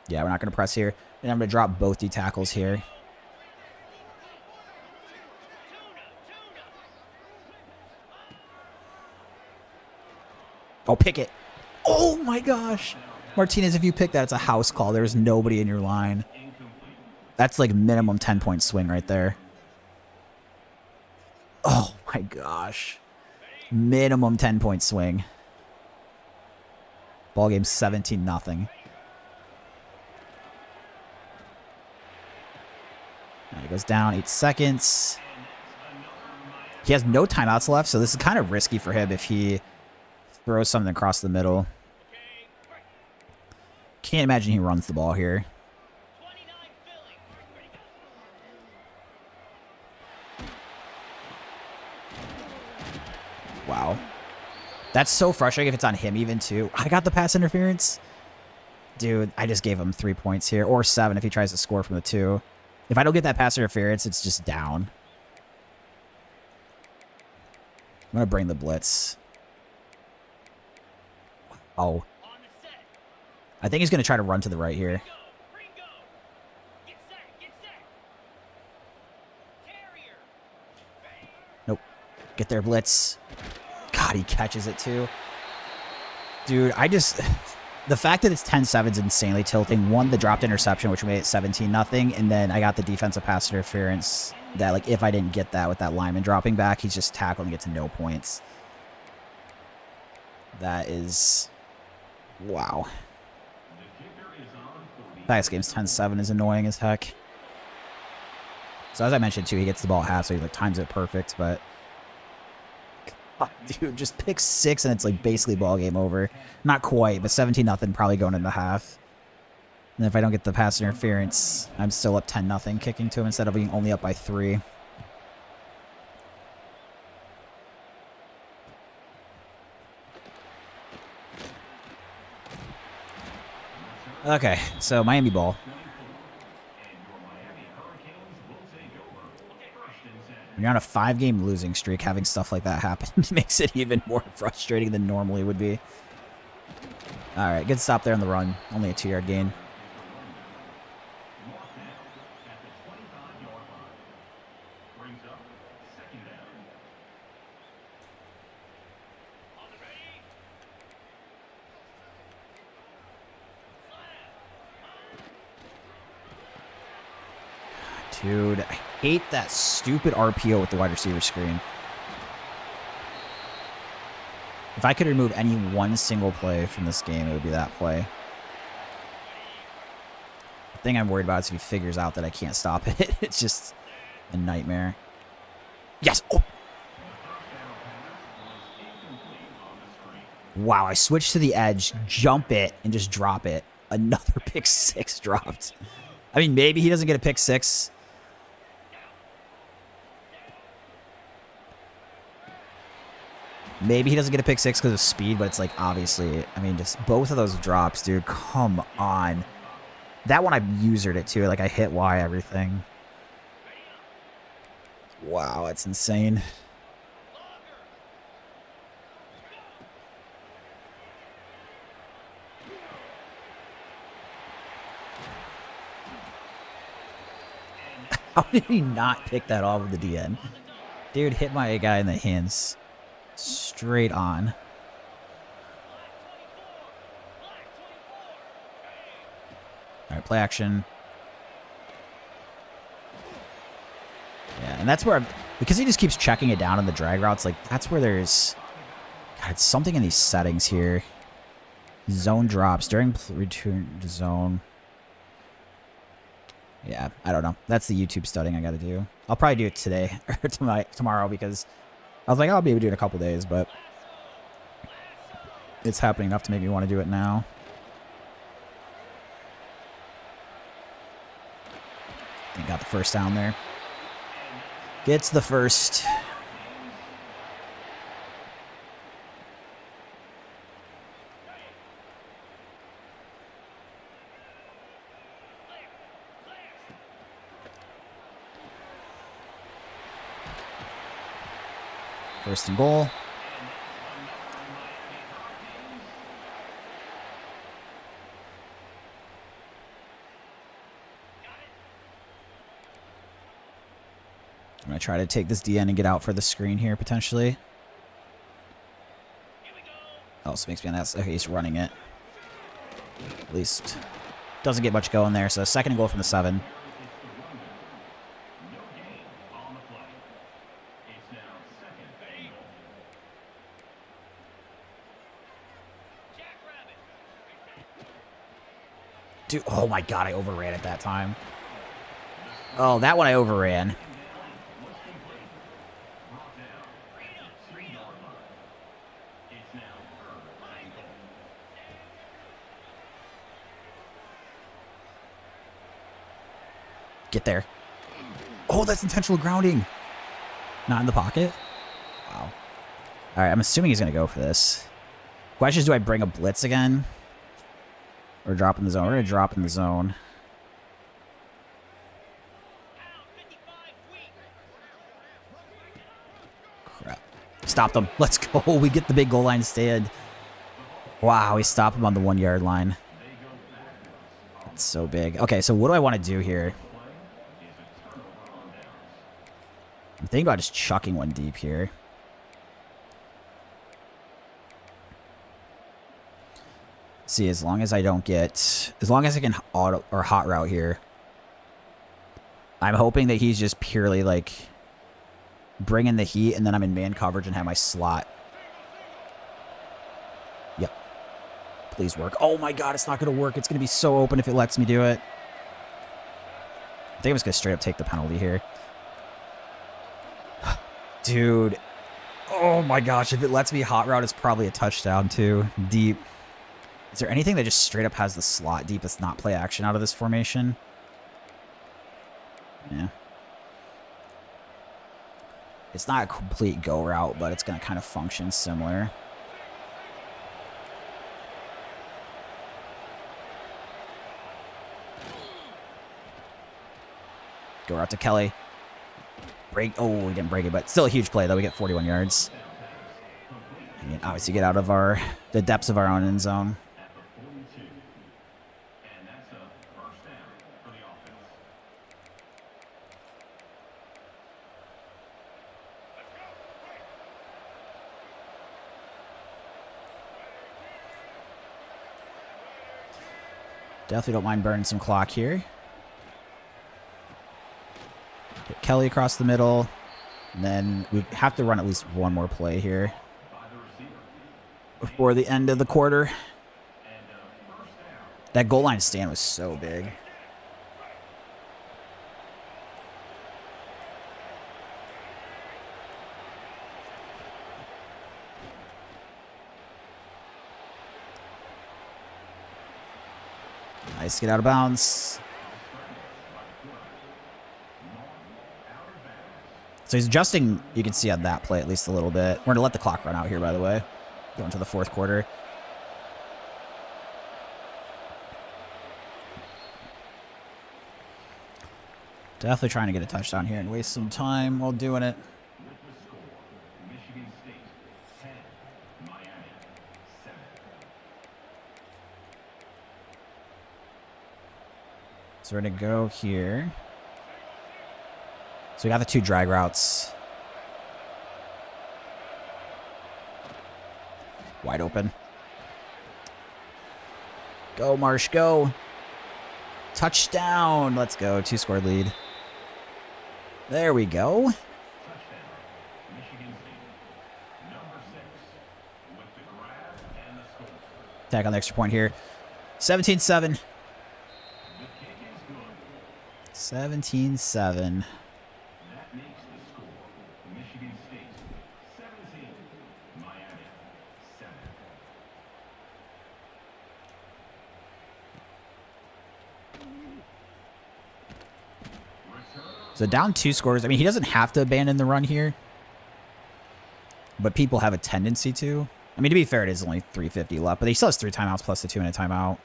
Speaker 1: Yeah, we're not going to press here. And I'm going to drop both D tackles here. Oh, pick it. Oh, my gosh. Martinez, if you pick that, it's a house call. There's nobody in your line. That's like minimum 10-point swing right there. Oh, my gosh. Minimum 10-point swing. Ball game 17-0. He goes down 8 seconds. He has no timeouts left, so this is kind of risky for him if he throws something across the middle. Can't imagine he runs the ball here. Wow. That's so frustrating if it's on him even, too. I got the pass interference. Dude, I just gave him 3 points here. Or 7 if he tries to score from the 2. If I don't get that pass interference, it's just down. I'm going to bring the blitz. Oh. I think he's going to try to run to the right here. Nope. Get there, blitz. God, he catches it too. Dude, the fact that it's 10-7 is insanely tilting. 1, the dropped interception, which made it 17-0, and then I got the defensive pass interference that, like, if I didn't get that with that lineman dropping back, he's just tackled and gets no points. That is... wow. This game's 10-7 is annoying as heck. So as I mentioned, too, he gets the ball at half, so he, like, times it perfect, but... oh, dude, just pick 6 and it's, like, basically ball game over. Not quite, but 17-0 probably going into half. And if I don't get the pass interference, I'm still up 10-0 kicking to him instead of being only up by 3. Okay, so Miami ball. When you're on a 5-game losing streak, having stuff like that happen makes it even more frustrating than normally would be. All right, good stop there on the run. Only a 2-yard gain. Dude, I hate that stupid RPO with the wide receiver screen. If I could remove any one single play from this game, it would be that play. The thing I'm worried about is if he figures out that I can't stop it. It's just a nightmare. Yes! Oh! Wow, I switched to the edge, jump it, and just drop it. Another pick 6 dropped. I mean, maybe he doesn't get a pick 6. Maybe he doesn't get a pick 6 because of speed, but it's like, obviously, I mean, just both of those drops, dude. Come on. That one I usered it too. Like, I hit Y everything. Wow, that's insane. How did he not pick that off with the DN? Dude hit my guy in the hands. Straight on. All right, play action. Yeah, and that's where, because he just keeps checking it down in the drag routes, like, that's where there's, God, it's something in these settings here. Zone drops during return to zone. Yeah, I don't know. That's the YouTube studying I got to do. I'll probably do it today or tomorrow because I was like, I'll be able to do it in a couple days, but it's happening enough to make me want to do it now. I got the first down there. Gets the first. First and goal. I'm going to try to take this DN and get out for the screen here, potentially. Also makes me an ass. Okay, he's running it. At least doesn't get much going there. So second and goal from the 7. Dude, oh my god, I overran at that time. Oh, that one I overran. Get there. Oh, that's intentional grounding. Not in the pocket? Wow. All right, I'm assuming he's going to go for this. Question is, do I bring a blitz again? Or drop in the zone? We're going to drop in the zone. Crap. Stopped him. Let's go. We get the big goal line stand. Wow, we stopped him on the 1 yard line. That's so big. Okay, so what do I want to do here? I'm thinking about just chucking one deep here. See, as long as I don't get... As long as I can auto or hot route here. I'm hoping that he's just purely, like, bringing the heat, and then I'm in man coverage and have my slot. Yep. Please work. Oh my god, it's not going to work. It's going to be so open if it lets me do it. I think I'm just going to straight up take the penalty here. Dude. Oh my gosh, if it lets me hot route, it's probably a touchdown too. Deep. Is there anything that just straight up has the slot deep that's not play action out of this formation? Yeah. It's not a complete go route, but it's going to kind of function similar. Go route to Kelly. Break. Oh, we didn't break it, but still a huge play, though. We get 41 yards. And obviously get out of the depths of our own end zone. Definitely don't mind burning some clock here. Get Kelly across the middle. And then we have to run at least one more play here before the end of the quarter. That goal line stand was so big. Nice, get out of bounds. So he's adjusting, you can see on that play at least a little bit. We're going to let the clock run out here, by the way. Going to the fourth quarter. Definitely trying to get a touchdown here and waste some time while doing it. So we're going to go here. So we got the 2 drag routes. Wide open. Go, Marsh, go. Touchdown. Let's go. 2-score lead. There we go. Attack on the extra point here. 17-7. 17-7. So down 2 scores. I mean, he doesn't have to abandon the run here, but people have a tendency to. I mean, to be fair, it is only 3:50 left, but he still has 3 timeouts plus the 2-minute timeout.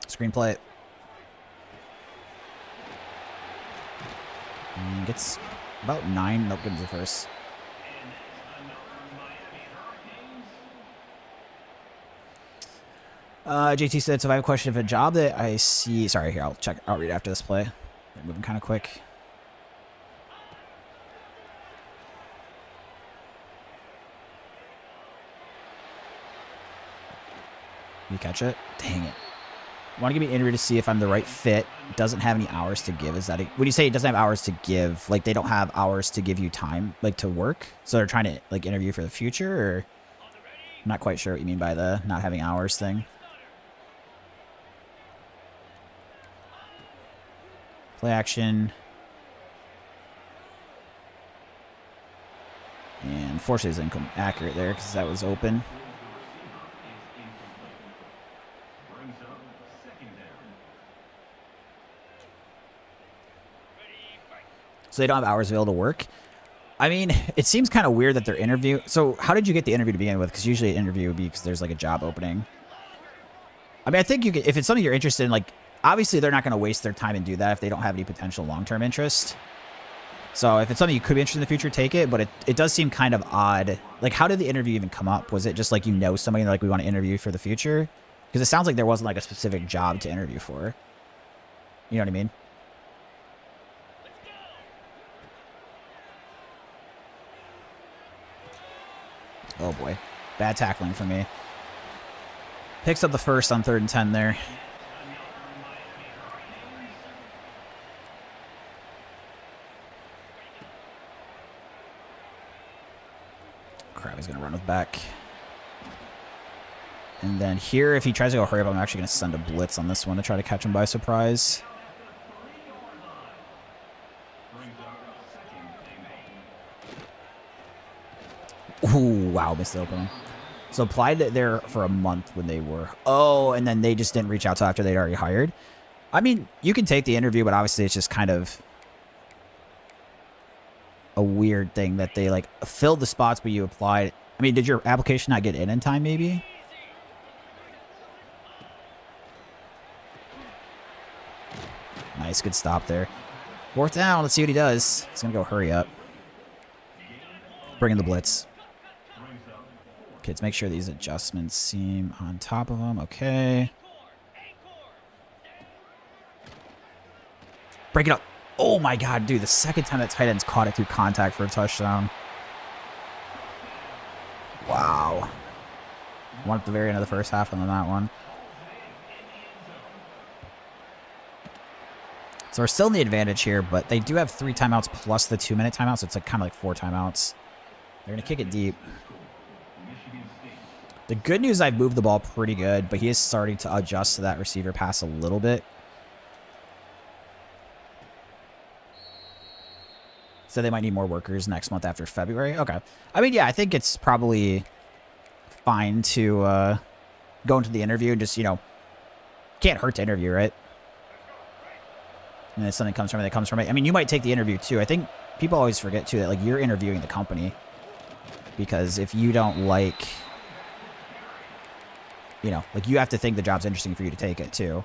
Speaker 1: Screenplay. And gets about 9. Nope, gives the first. JT said, so I have a question. If a job that I see... Sorry, here, I'll check. I'll read after this play. They're moving kind of quick. You catch it? Dang it. Want to give me an interview to see if I'm the right fit. Doesn't have any hours to give. Is that when you say it doesn't have hours to give, like they don't have hours to give you time, like to work? So they're trying to like interview for the future, or I'm not quite sure what you mean by the not having hours thing. Play action. And unfortunately it's inaccurate there because that was open. So they don't have hours available to work. I mean, it seems kind of weird that they're interviewing. So how did you get the interview to begin with? Because usually an interview would be because there's like a job opening. I mean, I think you could, if it's something you're interested in, like obviously they're not going to waste their time and do that if they don't have any potential long-term interest. So if it's something you could be interested in the future, take it. But it does seem kind of odd. Like, how did the interview even come up? Was it just like, you know, somebody like we want to interview for the future? Because it sounds like there wasn't like a specific job to interview for. You know what I mean? Oh boy. Bad tackling for me. Picks up the first on 3rd and 10 there. Crap, he's going to run with back. And then here, if he tries to go hurry up, I'm actually going to send a blitz on this one to try to catch him by surprise. Ooh, wow, missed the opening. So applied it there for a month when they were... Oh, and then they just didn't reach out till after they'd already hired. I mean, you can take the interview, but obviously it's just kind of a weird thing that they, like, filled the spots, but you applied... I mean, did your application not get in time, maybe? Nice, good stop there. 4th down, let's see what he does. He's going to go hurry up. Bring in the blitz. Okay, let's make sure these adjustments seem on top of them. Okay. Break it up. Oh my god, dude. The second time that tight end's caught it through contact for a touchdown. Wow. One at the very end of the first half and then that one. So we're still in the advantage here, but they do have 3 timeouts plus the 2-minute timeout, so it's like kind of like 4 timeouts. They're going to kick it deep. The good news, I've moved the ball pretty good, but he is starting to adjust to that receiver pass a little bit. So they might need more workers next month after February. Okay. I mean, yeah, I think it's probably fine to go into the interview and just, you know, can't hurt to interview, right? And if something comes from it, that comes from it. I mean, you might take the interview too. I think people always forget too that, like, you're interviewing the company. Because if you don't like... You know, like, you have to think the job's interesting for you to take it, too.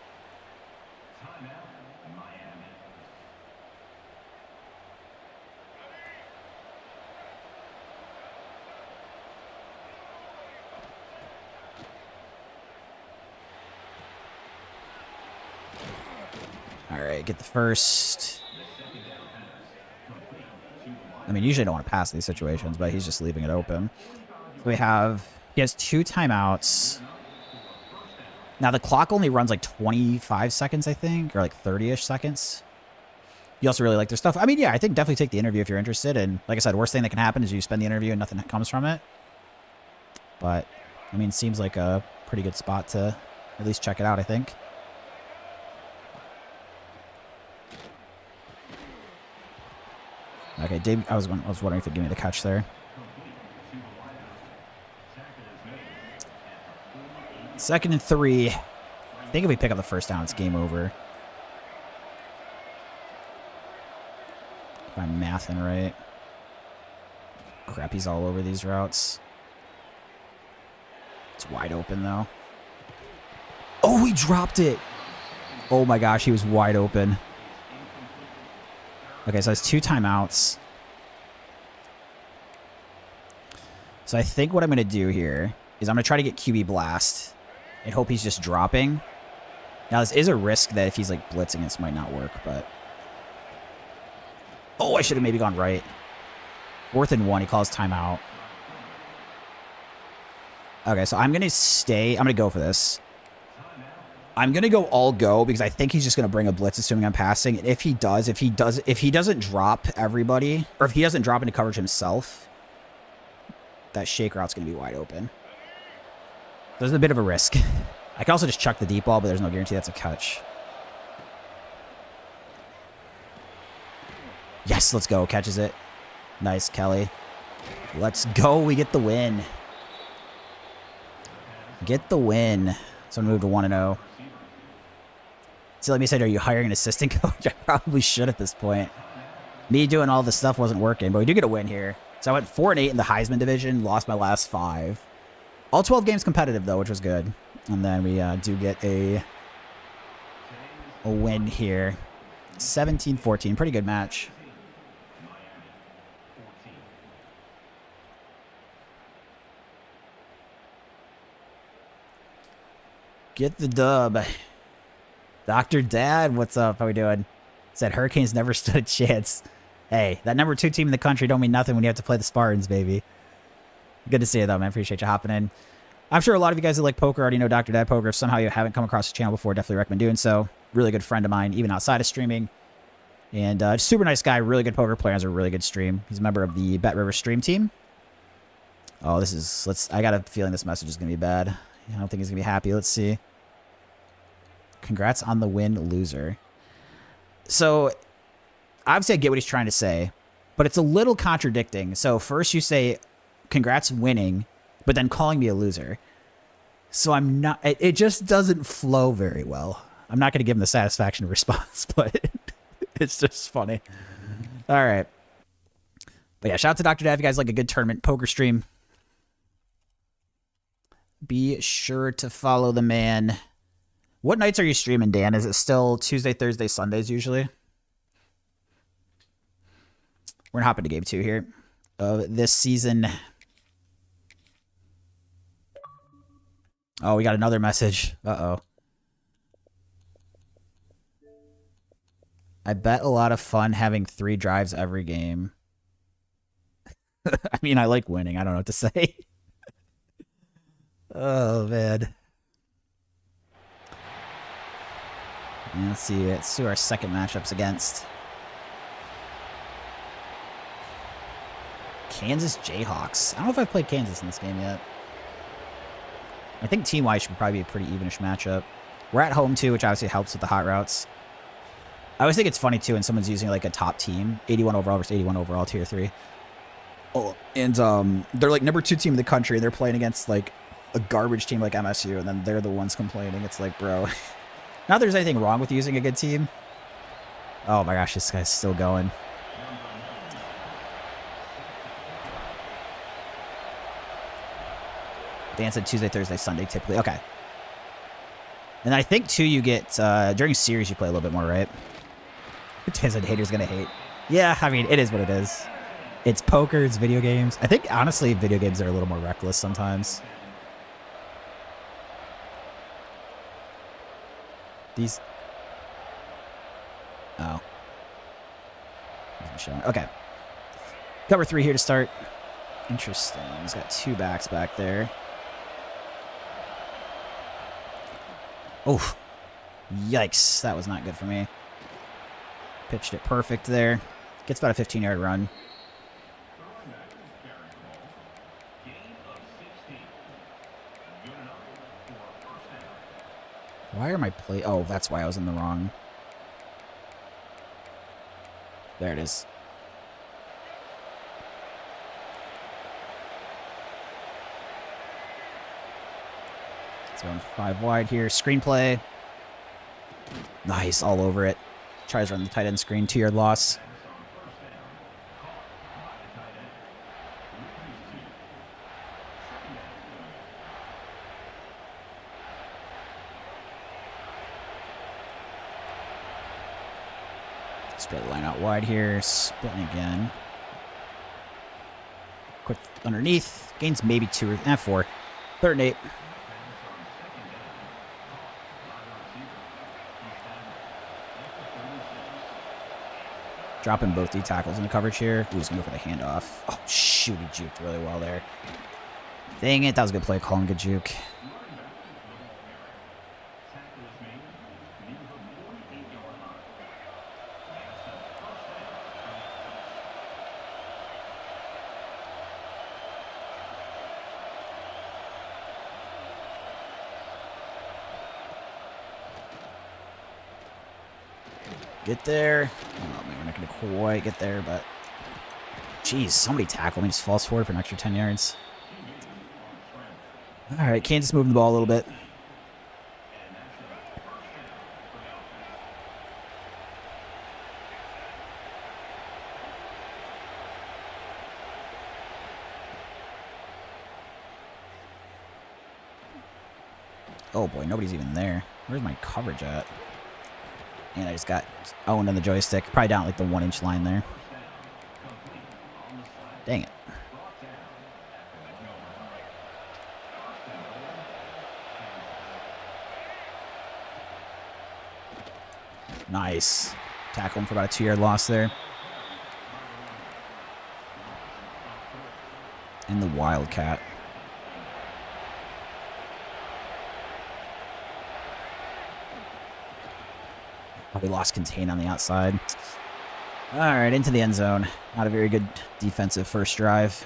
Speaker 1: All right, get the first. I mean, usually I don't want to pass these situations, but he's just leaving it open. We have... He has 2 timeouts. Now, the clock only runs like 25 seconds, I think, or like 30-ish seconds. You also really like their stuff. I mean, yeah, I think definitely take the interview if you're interested. And like I said, worst thing that can happen is you spend the interview and nothing comes from it. But, I mean, seems like a pretty good spot to at least check it out, I think. Okay, Dave. I was wondering if you'd give me the catch there. Second and 3. I think if we pick up the first down, it's game over. If I'm mathing right. Crap, he's all over these routes. It's wide open, though. Oh, he dropped it. Oh, my gosh, he was wide open. Okay, so it's 2 timeouts. So I think what I'm going to do here is I'm going to try to get QB blast and hope he's just dropping. Now, this is a risk that if he's, like, blitzing, this might not work, but... Oh, I should have maybe gone right. 4th and 1, he calls timeout. Okay, so I'm going to stay. I'm going to go for this. I'm going to go all go because I think he's just going to bring a blitz assuming I'm passing. And if he doesn't drop everybody, or if he doesn't drop into coverage himself, that shake route's going to be wide open. There's a bit of a risk. I can also just chuck the deep ball, but there's no guarantee that's a catch. Yes, let's go. Catches it. Nice, Kelly. Let's go. We get the win. Get the win. So I'm going to move to 1-0. So let me say, are you hiring an assistant coach? I probably should at this point. Me doing all this stuff wasn't working, but we do get a win here. So I went 4-8 in the Heisman division, lost my last 5. All 12 games competitive, though, which was good. And then we do get a win here. 17-14. Pretty good match. Get the dub. Dr. Dad, what's up? How we doing? Said Hurricanes never stood a chance. Hey, that number 2 team in the country don't mean nothing when you have to play the Spartans, baby. Good to see you, though, man. Appreciate you hopping in. I'm sure a lot of you guys that like poker already know Dr. Dad Poker. If somehow you haven't come across the channel before, definitely recommend doing so. Really good friend of mine, even outside of streaming. And super nice guy, really good poker player, has a really good stream. He's a member of the Bet River stream team. Oh, this is... I got a feeling this message is going to be bad. I don't think he's going to be happy. Let's see. Congrats on the win, loser. So, obviously I get what he's trying to say, but it's a little contradicting. So, first you say, congrats winning, but then calling me a loser. So, I'm not... It just doesn't flow very well. I'm not going to give him the satisfaction response, but it's just funny. All right. But yeah, shout out to Dr. Dad if you guys like a good tournament poker stream. Be sure to follow the man. What nights are you streaming, Dan? Is it still Tuesday, Thursday, Sundays usually? We're going to hop into game 2 here of this season. Oh, we got another message. Uh-oh. I bet a lot of fun having 3 drives every game. I mean, I like winning. I don't know what to say. Oh, man. And let's see who our second matchup's against. Kansas Jayhawks. I don't know if I've played Kansas in this game yet. I think team-wise should probably be a pretty evenish matchup. We're at home, too, which obviously helps with the hot routes. I always think it's funny, too, when someone's using, like, a top team. 81 overall versus 81 overall, tier 3. Oh, and they're, like, number 2 team in the country, and they're playing against, like, a garbage team like MSU, and then they're the ones complaining. It's like, bro... Not that there's anything wrong with using a good team. Oh my gosh, this guy's still going. Dan said Tuesday, Thursday, Sunday typically. Okay. And I think too you get, during series you play a little bit more, right? Dan said haters gonna hate. Yeah, I mean, it is what it is. It's poker, it's video games. I think, honestly, video games are a little more reckless sometimes. These... Oh. Okay. Cover 3 here to start. Interesting. He's got 2 backs back there. Oof. Yikes. That was not good for me. Pitched it perfect there. Gets about a 15-yard run. Why are my play... Oh, that's why I was in the wrong... There it is. It's going 5 wide here. Screenplay. Nice, all over it. Tries to run the tight end screen. 2-yard loss. Spread the line out wide here. Splitting again. Quick underneath. Gains maybe 2 or 4. 3rd and 8. Dropping both D tackles in the coverage here. Ooh, he's going to go for the handoff. Oh, shoot. He juked really well there. Dang it. That was a good play call and good juke. Get there. Oh, man, we're not going to quite get there, but... Jeez, somebody tackle me. Just falls forward for an extra 10 yards. All right, Kansas moving the ball a little bit. Oh, boy, nobody's even there. Where's my coverage at? And I just got owned on the joystick. Probably down like the 1-inch line there. Dang it. Nice. Tackle him for about a 2-yard loss there. And the Wildcat. Probably lost contain on the outside. All right, into the end zone. Not a very good defensive first drive.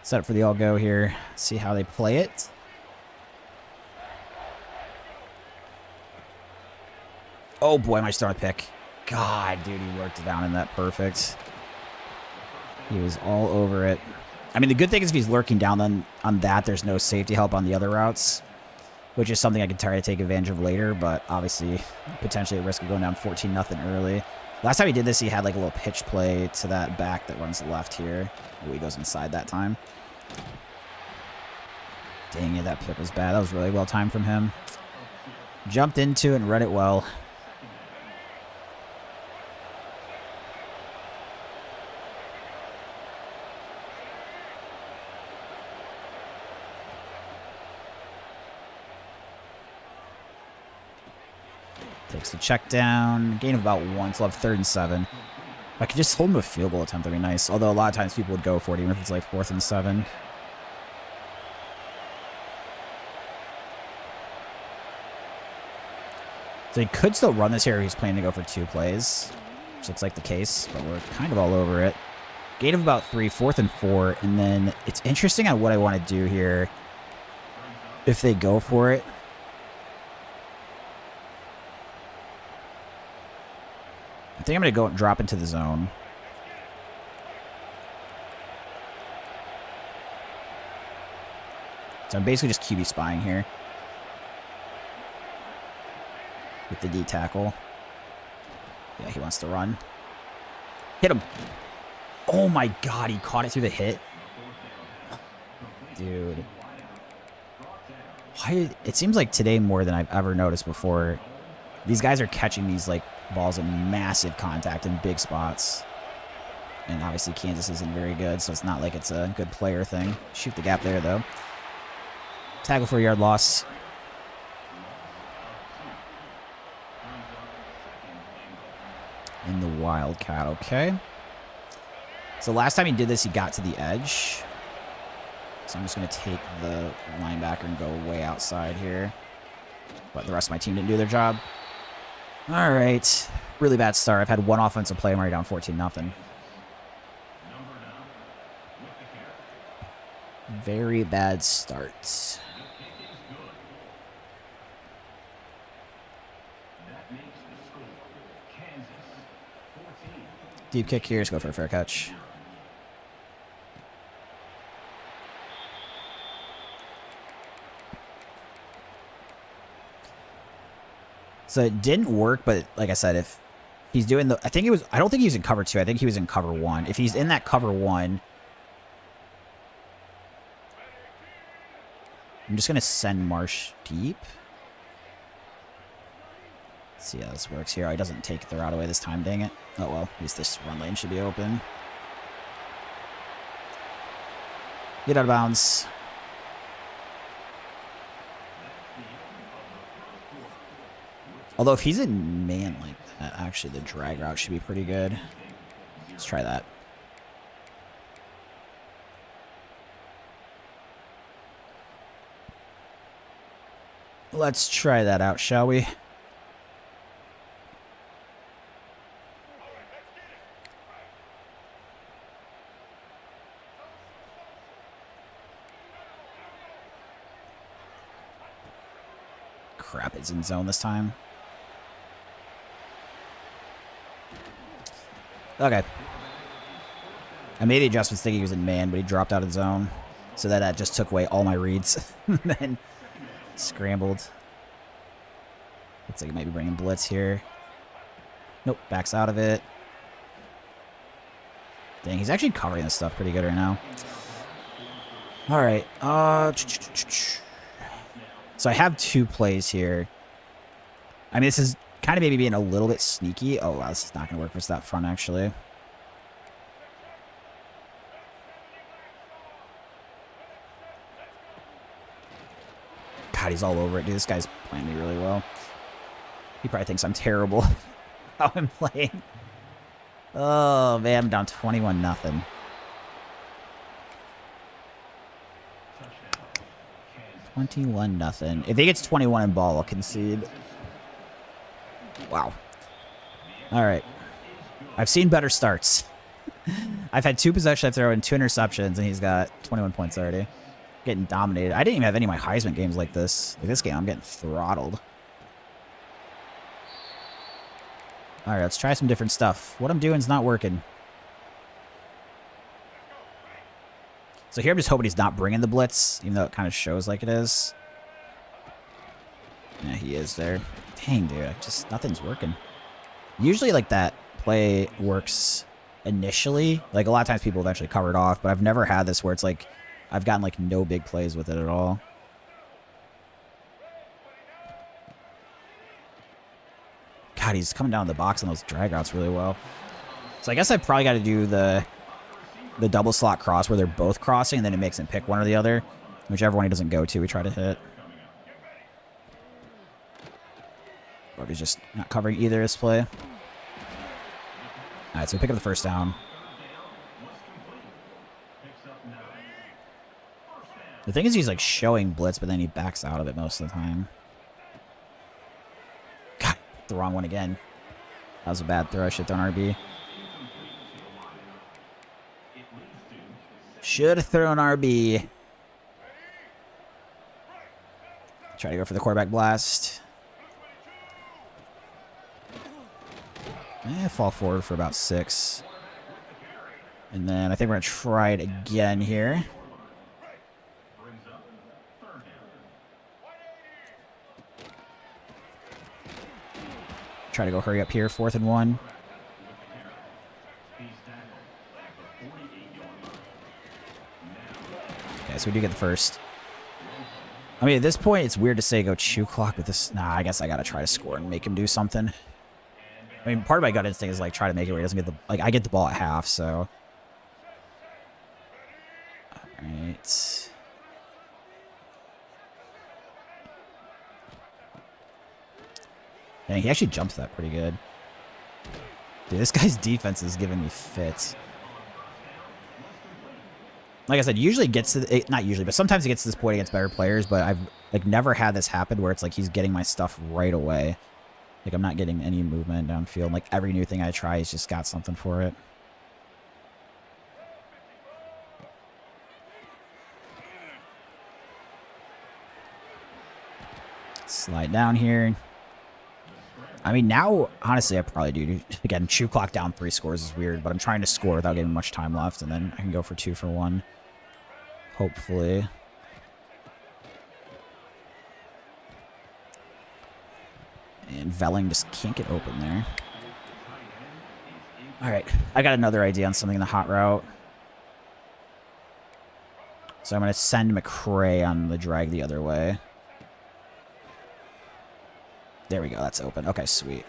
Speaker 1: Set up for the all-go here. See how they play it. Oh, boy, my start pick. God, dude, he worked it down in that perfect. He was all over it. I mean, the good thing is if he's lurking down on that, there's no safety help on the other routes, which is something I can try to take advantage of later, but obviously potentially at risk of going down 14-0 early. Last time he did this, he had like a little pitch play to that back that runs left here. Oh, he goes inside that time. Dang it, that pick was bad. That was really well timed from him. Jumped into it and read it well. Takes the check down. Gain of about 1. So I'll have 3rd and 7. If I could just hold him to a field goal attempt, that'd be nice. Although a lot of times people would go for it, even if it's like 4th and 7. So he could still run this here if he's planning to go for 2 plays, which looks like the case, but we're kind of all over it. Gain of about 3, 4th and 4, and then it's interesting on what I want to do here if they go for it. I think I'm going to go and drop into the zone. So I'm basically just QB spying here. With the D tackle. Yeah, he wants to run. Hit him. Oh my god, he caught it through the hit. Dude. Why? It seems like today more than I've ever noticed before. These guys are catching these like balls in massive contact in big spots. And obviously Kansas isn't very good, so it's not like it's a good player thing. Shoot the gap there though. Tackle for a yard loss. In the Wildcat, okay. So last time he did this, he got to the edge. So I'm just going to take the linebacker and go way outside here. But the rest of my team didn't do their job. All right. Really bad start. I've had one offensive play. I'm already down 14-0. Very bad start. Deep kick here. Let's go for a fair catch. So it didn't work, but like I said, if he's doing the... I don't think he was in cover 2. I think he was in cover 1. If he's in that cover 1... I'm just going to send Marsh deep. Let's see how this works here. Oh, he doesn't take the route away this time, dang it. Oh, well, at least this run lane should be open. Get out of bounds. Although if he's in man like that, actually the drag route should be pretty good. Let's try that. Let's try that out, shall we? Crap, it's in zone this time. Okay. I made the adjustments thinking he was in man, but he dropped out of zone. So that just took away all my reads. Then scrambled. Looks like he might be bringing blitz here. Nope, backs out of it. Dang, he's actually covering this stuff pretty good right now. All right. So I have 2 plays here. I mean, this is kind of maybe being a little bit sneaky. Oh, wow, this is not going to work for us that front, actually. God, he's all over it, dude. This guy's playing me really well. He probably thinks I'm terrible how I'm playing. Oh, man, I'm down 21-0. $21-0. If he gets 21 in ball, I'll concede. Wow. All right. I've seen better starts. I've had 2 possessions, I've thrown 2 interceptions, and he's got 21 points already. Getting dominated. I didn't even have any of my Heisman games like this. Like this game, I'm getting throttled. All right, let's try some different stuff. What I'm doing is not working. So here I'm just hoping he's not bringing the blitz, even though it kind of shows like it is. Yeah, he is there. Dang, dude. Just nothing's working. Usually, like, that play works initially. Like, a lot of times people eventually cover it off, but I've never had this where it's like I've gotten, like, no big plays with it at all. God, he's coming down the box on those drag routes really well. So I guess I probably got to do the double slot cross where they're both crossing, and then it makes him pick one or the other. Whichever one he doesn't go to, we try to hit. Or he's just not covering either of his play. Alright, so we pick up the first down. The thing is he's like showing blitz, but then he backs out of it most of the time. God, the wrong one again. That was a bad throw. I should have thrown RB. Should have thrown RB. Try to go for the quarterback blast. Fall forward for about 6. And then I think we're going to try it again here. Try to go hurry up here, 4th and 1. Okay, so we do get the first. I mean, at this point, it's weird to say go chew clock with this. Nah, I guess I got to try to score and make him do something. I mean, part of my gut instinct is like try to make it where he doesn't get the... Like, I get the ball at half, so... Alright. Dang, he actually jumps that pretty good. Dude, this guy's defense is giving me fits. like I said, usually gets to the, not usually, but sometimes it gets to this point against better players. But I've like never had this happen where it's like he's getting my stuff right away. Like I'm not getting any movement downfield. Like every new thing I try, he's just got something for it. Slide down here. I mean, now, honestly, I probably do. Again, chew clock down 3 scores is weird, but I'm trying to score without getting much time left, and then I can go for 2 for 1. Hopefully. And Velling just can't get open there. All right, I got another idea on something in the hot route. So I'm going to send McCray on the drag the other way. There we go. That's open. Okay, sweet.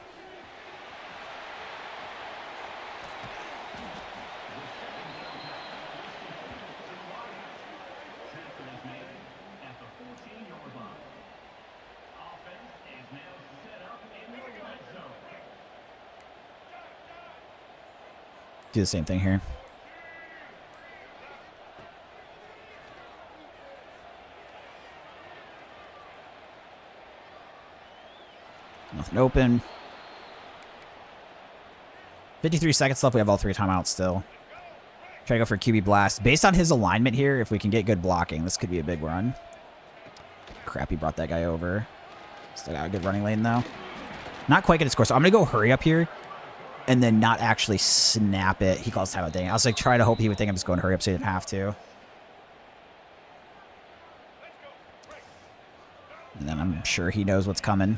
Speaker 1: Do the same thing here. Nothing open. 53 seconds left. We have all 3 timeouts still. Try to go for a QB blast. Based on his alignment here, if we can get good blocking, this could be a big run. Crap, he brought that guy over. Still got a good running lane, though. Not quite get a score, so I'm going to go hurry up here and then not actually snap it. He calls timeout. Dang it. I was like trying to hope he would think I'm just going hurry up so he didn't have to. And then I'm sure he knows what's coming.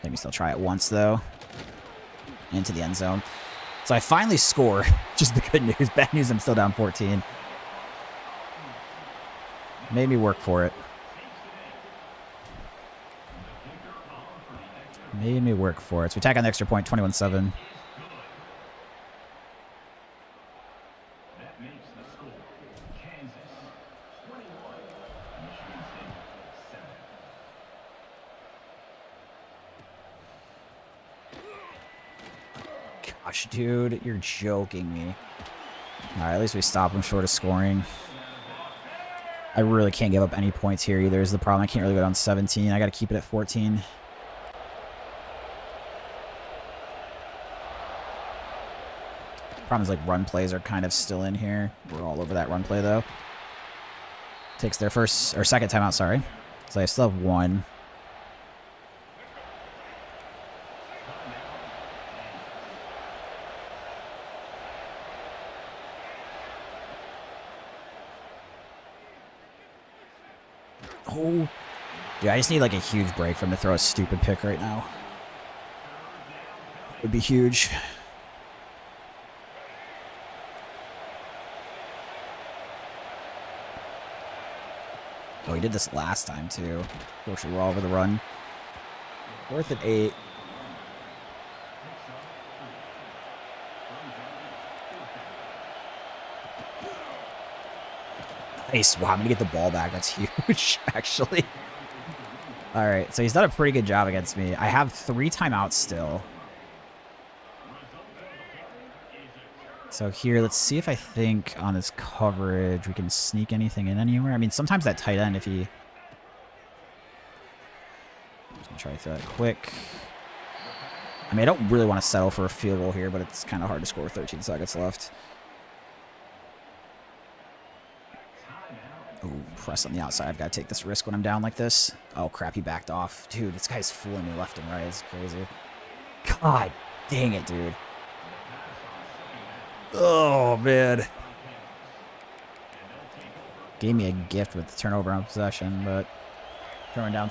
Speaker 1: Let me still try it once, though. Into the end zone. So I finally score. Just the good news. Bad news, I'm still down 14. Made me work for it. Made me work for it. So we tack on the extra point, 21-7. Gosh, dude, you're joking me. All right, at least we stop him short of scoring. I really can't give up any points here either is the problem. I can't really go down 17. I got to keep it at 14. Problem is, like, run plays are kind of still in here. We're all over that run play, though. Takes their first, or second timeout, sorry. So I still have 1. Oh, dude, I just need like a huge break for him to throw a stupid pick right now. Would be huge. Oh, he did this last time too. Unfortunately, we're all over the run. Fourth and 8. Nice. Wow, I'm going to get the ball back. That's huge, actually. All right, so he's done a pretty good job against me. I have 3 timeouts still. So here, let's see if I think on his coverage we can sneak anything in anywhere. I mean, sometimes that tight end, if he... I'm just going to try to throw that quick. I mean, I don't really want to settle for a field goal here, but it's kind of hard to score with 13 seconds left. Oh, press on the outside. I've got to take this risk when I'm down like this. Oh, crap, he backed off. Dude, this guy's fooling me left and right. It's crazy. God dang it, dude. Oh, man. Gave me a gift with the turnover on possession, but throwing down.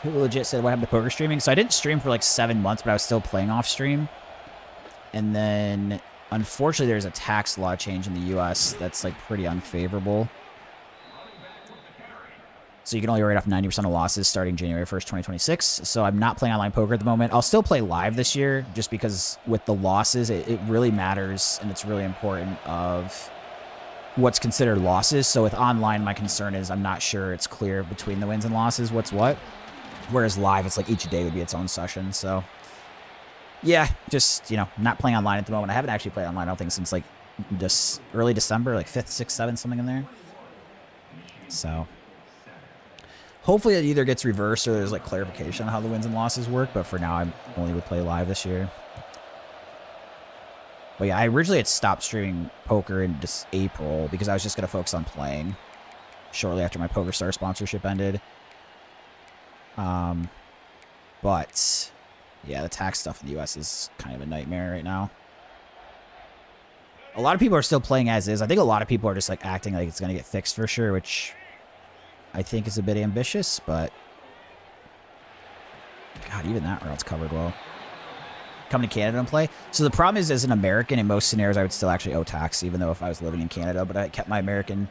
Speaker 1: Legit said, what happened to poker streaming? So I didn't stream for like 7 months, but I was still playing off stream. And then, unfortunately, there's a tax law change in the U.S. that's like pretty unfavorable. So you can only write off 90% of losses starting January 1st, 2026. So I'm not playing online poker at the moment. I'll still play live this year just because with the losses, it really matters and it's really important of what's considered losses. So with online, my concern is I'm not sure it's clear between the wins and losses what's what. Whereas live, it's like each day would be its own session. So yeah, just, you know, not playing online at the moment. I haven't actually played online, I don't think, since like just early December, like 5th, 6th, 7th, something in there. So hopefully it either gets reversed or there's like clarification on how the wins and losses work. But for now, I only would play live this year. But yeah, I originally had stopped streaming poker in just April because I was just going to focus on playing shortly after my PokerStar sponsorship ended. But yeah, the tax stuff in the U.S. is kind of a nightmare right now. A lot of people are still playing as is. I think a lot of people are just like acting like it's going to get fixed for sure, which I think is a bit ambitious, but God, even that route's covered well. Come to Canada and play. So the problem is, as an American, in most scenarios, I would still actually owe tax, even though if I was living in Canada, but I kept my American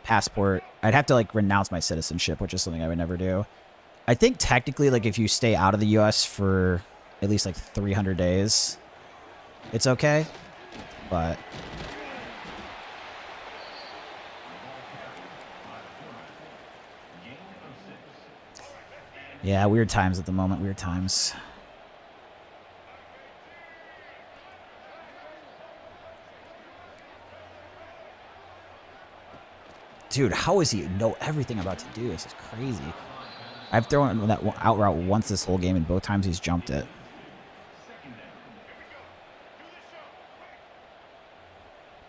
Speaker 1: passport. I'd have to like renounce my citizenship, which is something I would never do. I think technically, like if you stay out of the U.S. for at least like 300 days, it's okay. But yeah, weird times at the moment. Weird times. Dude, how is he know everything I'm about to do? This is crazy. I've thrown that out route once this whole game, and both times he's jumped it.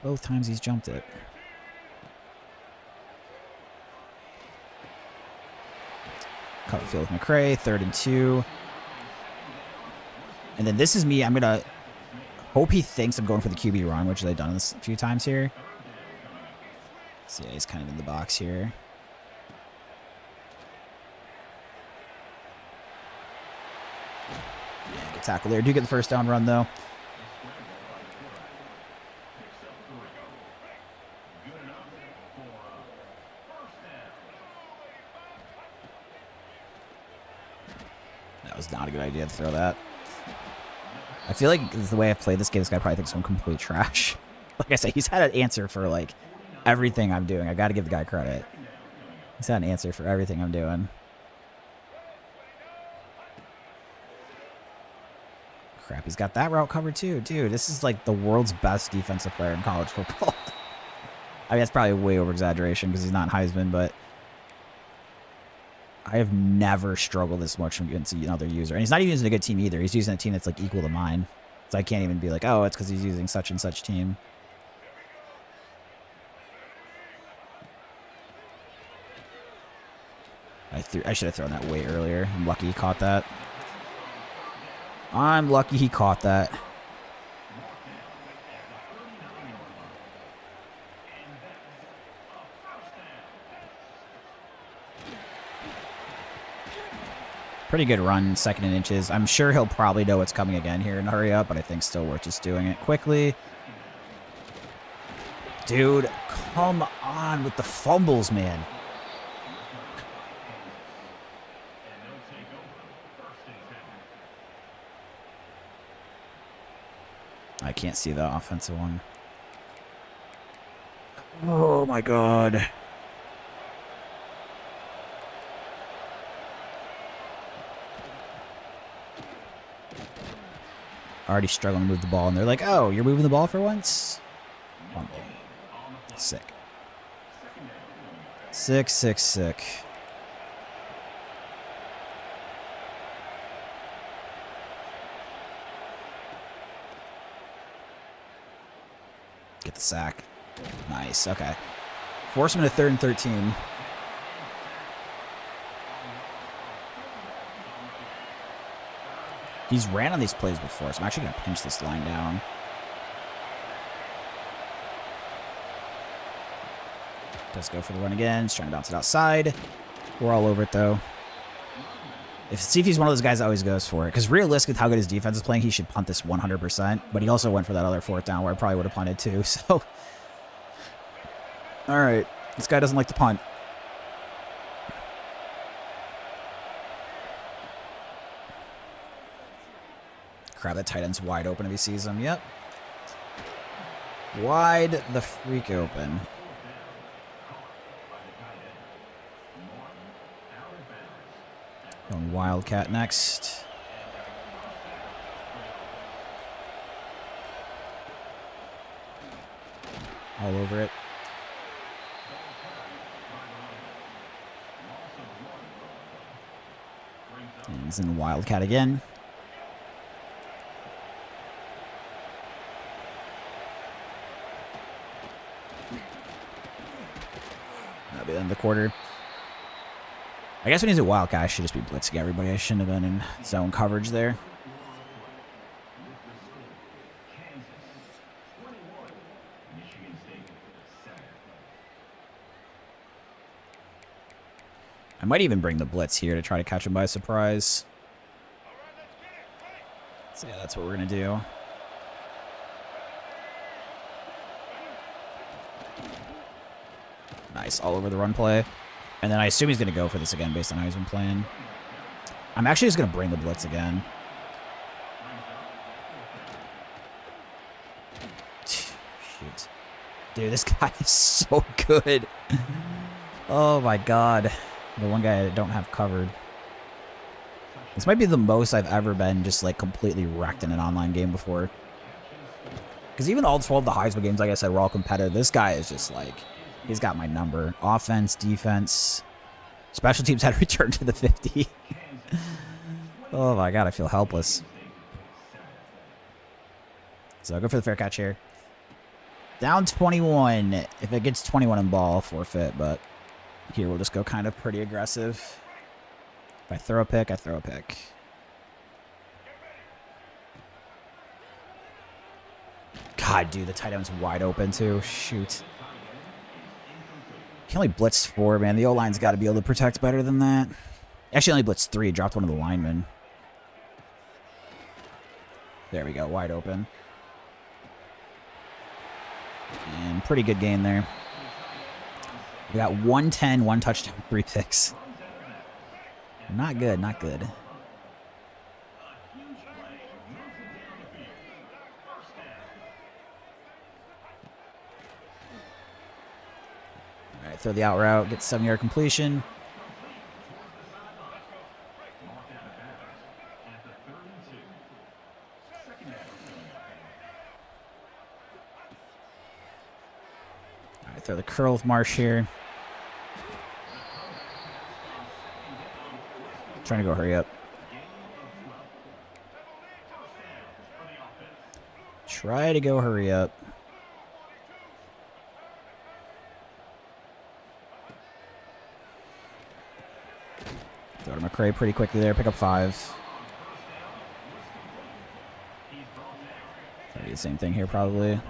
Speaker 1: Both times he's jumped it. Cut the field with McRae, 3rd and 2. And then this is me. I'm going to hope he thinks I'm going for the QB run, which I've done this a few times here. So yeah, he's kind of in the box here. Yeah, good tackle there. Do get the first down run, though. That was not a good idea to throw that. I feel like the way I've played this game, this guy probably thinks I'm complete trash. Like I said, he's had an answer for like everything I'm doing. I got to give the guy credit. He's had an answer for everything I'm doing. Crap, he's got that route covered too. Dude, this is like the world's best defensive player in college football. I mean, that's probably way over exaggeration because he's not Heisman, but I have never struggled this much against another user. And he's not even using a good team either. He's using a team that's like equal to mine. So I can't even be like, oh, it's because he's using such and such team. I should have thrown that way earlier. I'm lucky he caught that. I'm lucky he caught that. Pretty good run, 2nd and inches. I'm sure he'll probably know what's coming again here and hurry up, but I think still worth just doing it quickly. Dude, come on with the fumbles, man. I can't see the offensive one. Oh my God. Already struggling to move the ball, and they're like, oh, you're moving the ball for once? Fumble. Sick. Sick. Get the sack. Nice. Okay. Force him to 3rd and 13. He's ran on these plays before, so I'm actually going to pinch this line down. Does go for the run again. He's trying to bounce it outside. We're all over it, though. See if he's one of those guys that always goes for it. Because realistically, with how good his defense is playing, he should punt this 100%. But he also went for that other 4th down where I probably would have punted too. So, all right. This guy doesn't like to punt. Crap, that tight end's wide open if he sees him. Yep. Wide the freak open. Going Wildcat next. all over it. And he's in the Wildcat again. That'll be the end of the quarter. I guess when he's a Wildcat, I should just be blitzing everybody. I shouldn't have been in zone coverage there. I might even bring the blitz here to try to catch him by surprise. So yeah, that's what we're going to do. Nice, all over the run play. And then I assume he's going to go for this again based on how he's been playing. I'm actually just going to bring the blitz again. Shoot. Dude, this guy is so good. Oh my god. The one guy I don't have covered. This might be the most I've ever been just like completely wrecked in an online game before. Because even all 12 of the Heisman games, like I said, were all competitive. This guy is just like, he's got my number. Offense, defense, special teams had returned to the 50. Oh my god, I feel helpless. So I'll go for the fair catch here. Down 21. If it gets 21 in ball, I'll forfeit, but here we'll just go kind of pretty aggressive. If I throw a pick, I throw a pick. God, dude, the tight end's wide open too. Shoot. He only blitzed 4, man. The O-line's got to be able to protect better than that. Actually, only blitzed 3. Dropped one of the linemen. There we go. Wide open. And pretty good game there. We got 110, 1 touchdown, 3 picks. Not good, not good. All right, throw the out route, get 7-yard completion. All right, throw the curl with Marsh here. Trying to go hurry up. Try to go hurry up. Throw to McCray pretty quickly there. Pick up 5. Try to do the same thing here probably.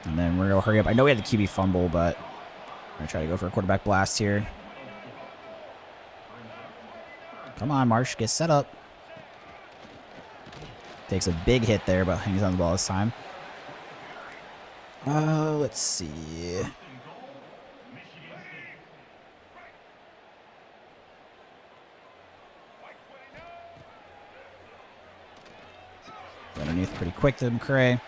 Speaker 1: And then we're going to hurry up. I know we had the QB fumble, but I'm going to try to go for a quarterback blast here. Come on, Marsh. Get set up. Takes a big hit there, but hangs on the ball this time. Let's see. Underneath pretty quick to McCray.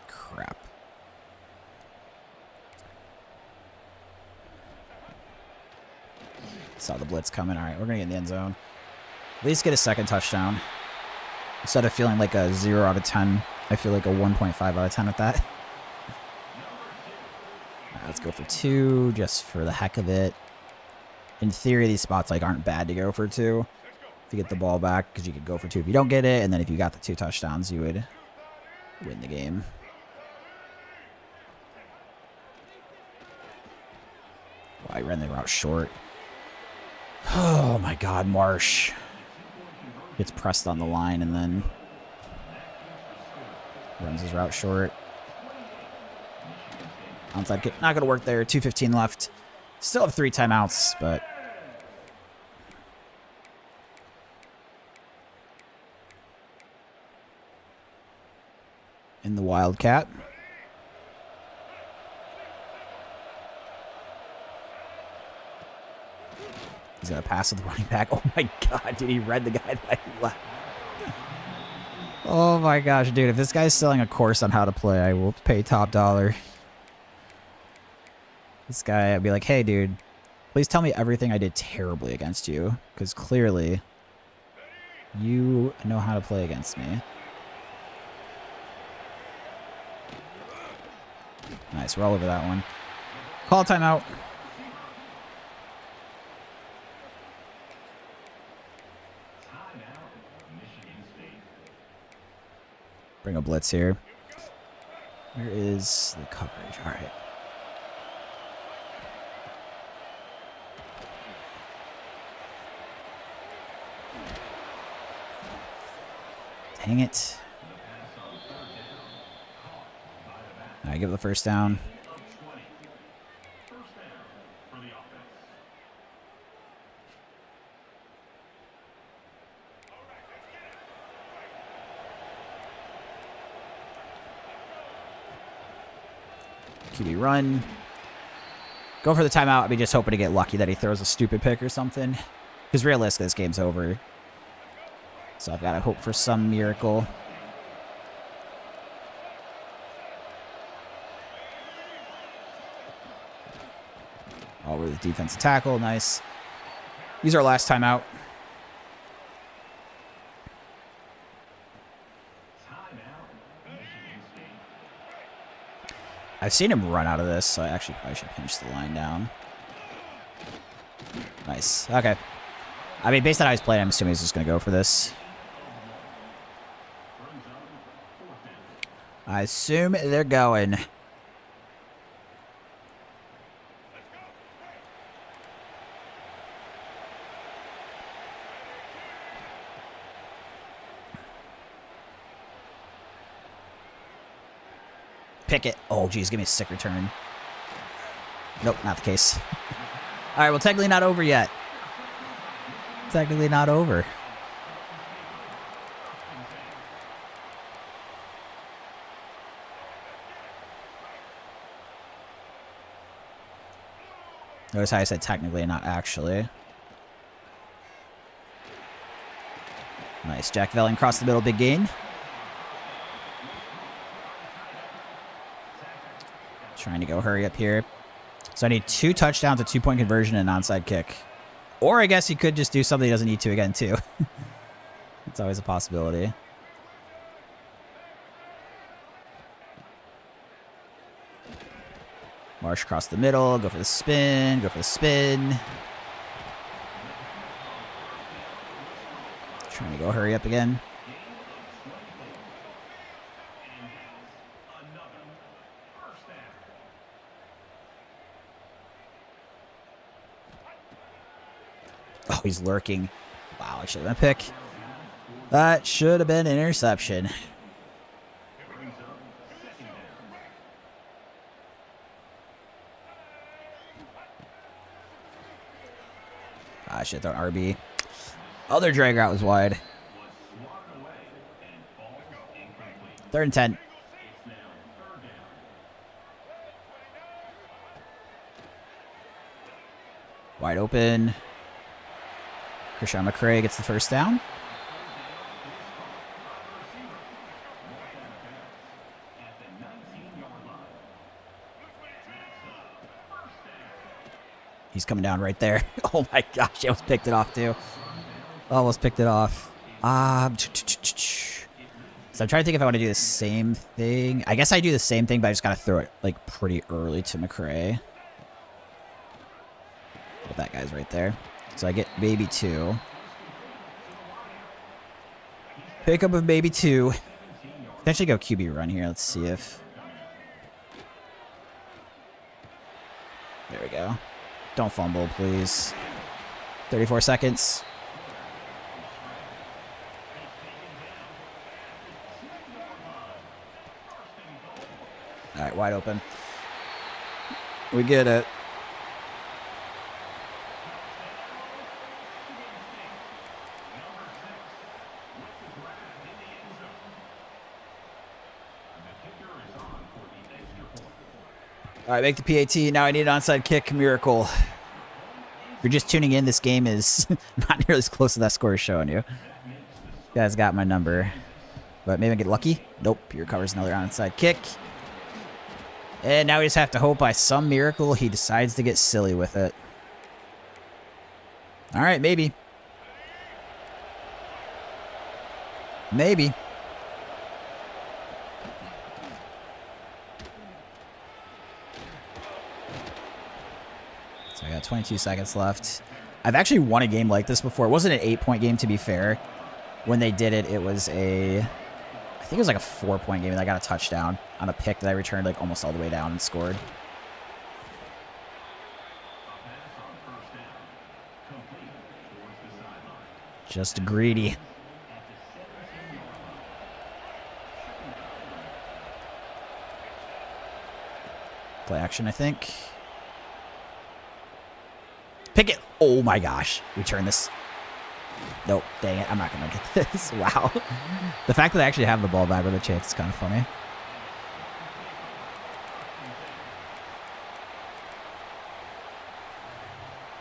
Speaker 1: Crap. Saw the blitz coming. All right, we're going to get in the end zone. At least get a second touchdown. Instead of feeling like a 0 out of 10, I feel like a 1.5 out of 10 with that. All right, let's go for 2 just for the heck of it. In theory, these spots like aren't bad to go for 2. If you get the ball back, because you could go for 2 if you don't get it, and then if you got the 2 touchdowns, you would win the game. Well, I ran the route short. Oh my god, Marsh gets pressed on the line and then runs his route short. Onside kick, not going to work there. 2:15 left. Still have 3 timeouts, but in the Wildcat. He's going to pass with the running back. Oh my god, dude, he read the guy that I left. Oh my gosh, dude, if this guy's selling a course on how to play, I will pay top dollar. This guy, I'd be like, hey, dude, please tell me everything I did terribly against you, because clearly you know how to play against me. Nice, we're all over that one. Call timeout. Bring a blitz here. Where is the coverage? All right. Dang it. All right, give it the first down. QB run. Go for the timeout. I'd be just hoping to get lucky that he throws a stupid pick or something. Because realistically, this game's over. So I've got to hope for some miracle. Over the defensive tackle. Nice. Use our last timeout. I've seen him run out of this, so I actually probably should pinch the line down. Nice. Okay. I mean, based on how he's playing, I'm assuming he's just going to go for this. I assume they're going. Pick it. Oh, geez, give me a sick return. Nope, not the case. All right, well, technically not over yet. Technically not over. Notice how I said technically, not actually. Nice. Jack Velling across the middle, big gain. Trying to go hurry up here. So I need 2 touchdowns, a 2-point conversion, and an onside kick. Or I guess he could just do something he doesn't need to again, too. It's always a possibility. Marsh across the middle. Go for the spin. Go for the spin. Trying to go hurry up again. Oh, he's lurking. Wow, I should have been a pick. That should have been an interception. I should have thrown RB. Other drag route was wide. 3rd and 10. Wide open. Christian McCray gets the first down. He's coming down right there. Oh my gosh, I almost picked it off too. Almost picked it off. So I'm trying to think if I want to do the same thing. I guess I do the same thing, but I just got to throw it like pretty early to McCray. Well, that guy's right there. So I get maybe 2. Pick up with maybe 2. Potentially go QB run here. Let's see if... There we go. Don't fumble, please. 34 seconds. All right, wide open. We get it. All right, make the PAT. Now I need an onside kick miracle. If you're just tuning in, this game is not nearly as close to that score is showing you. You guys got my number. But maybe I get lucky. Nope, he recovers another onside kick. And now we just have to hope by some miracle he decides to get silly with it. All right, maybe. Maybe. So I got 22 seconds left. I've actually won a game like this before. It wasn't an 8-point game, to be fair. When they did it, it was a... I think it was like a 4-point game, and I got a touchdown on a pick that I returned like almost all the way down and scored. Just greedy. Play action, I think. Pick it. Oh my gosh. Return this. Nope. Dang it. I'm not going to get this. Wow. The fact that I actually have the ball back with a chance is kind of funny.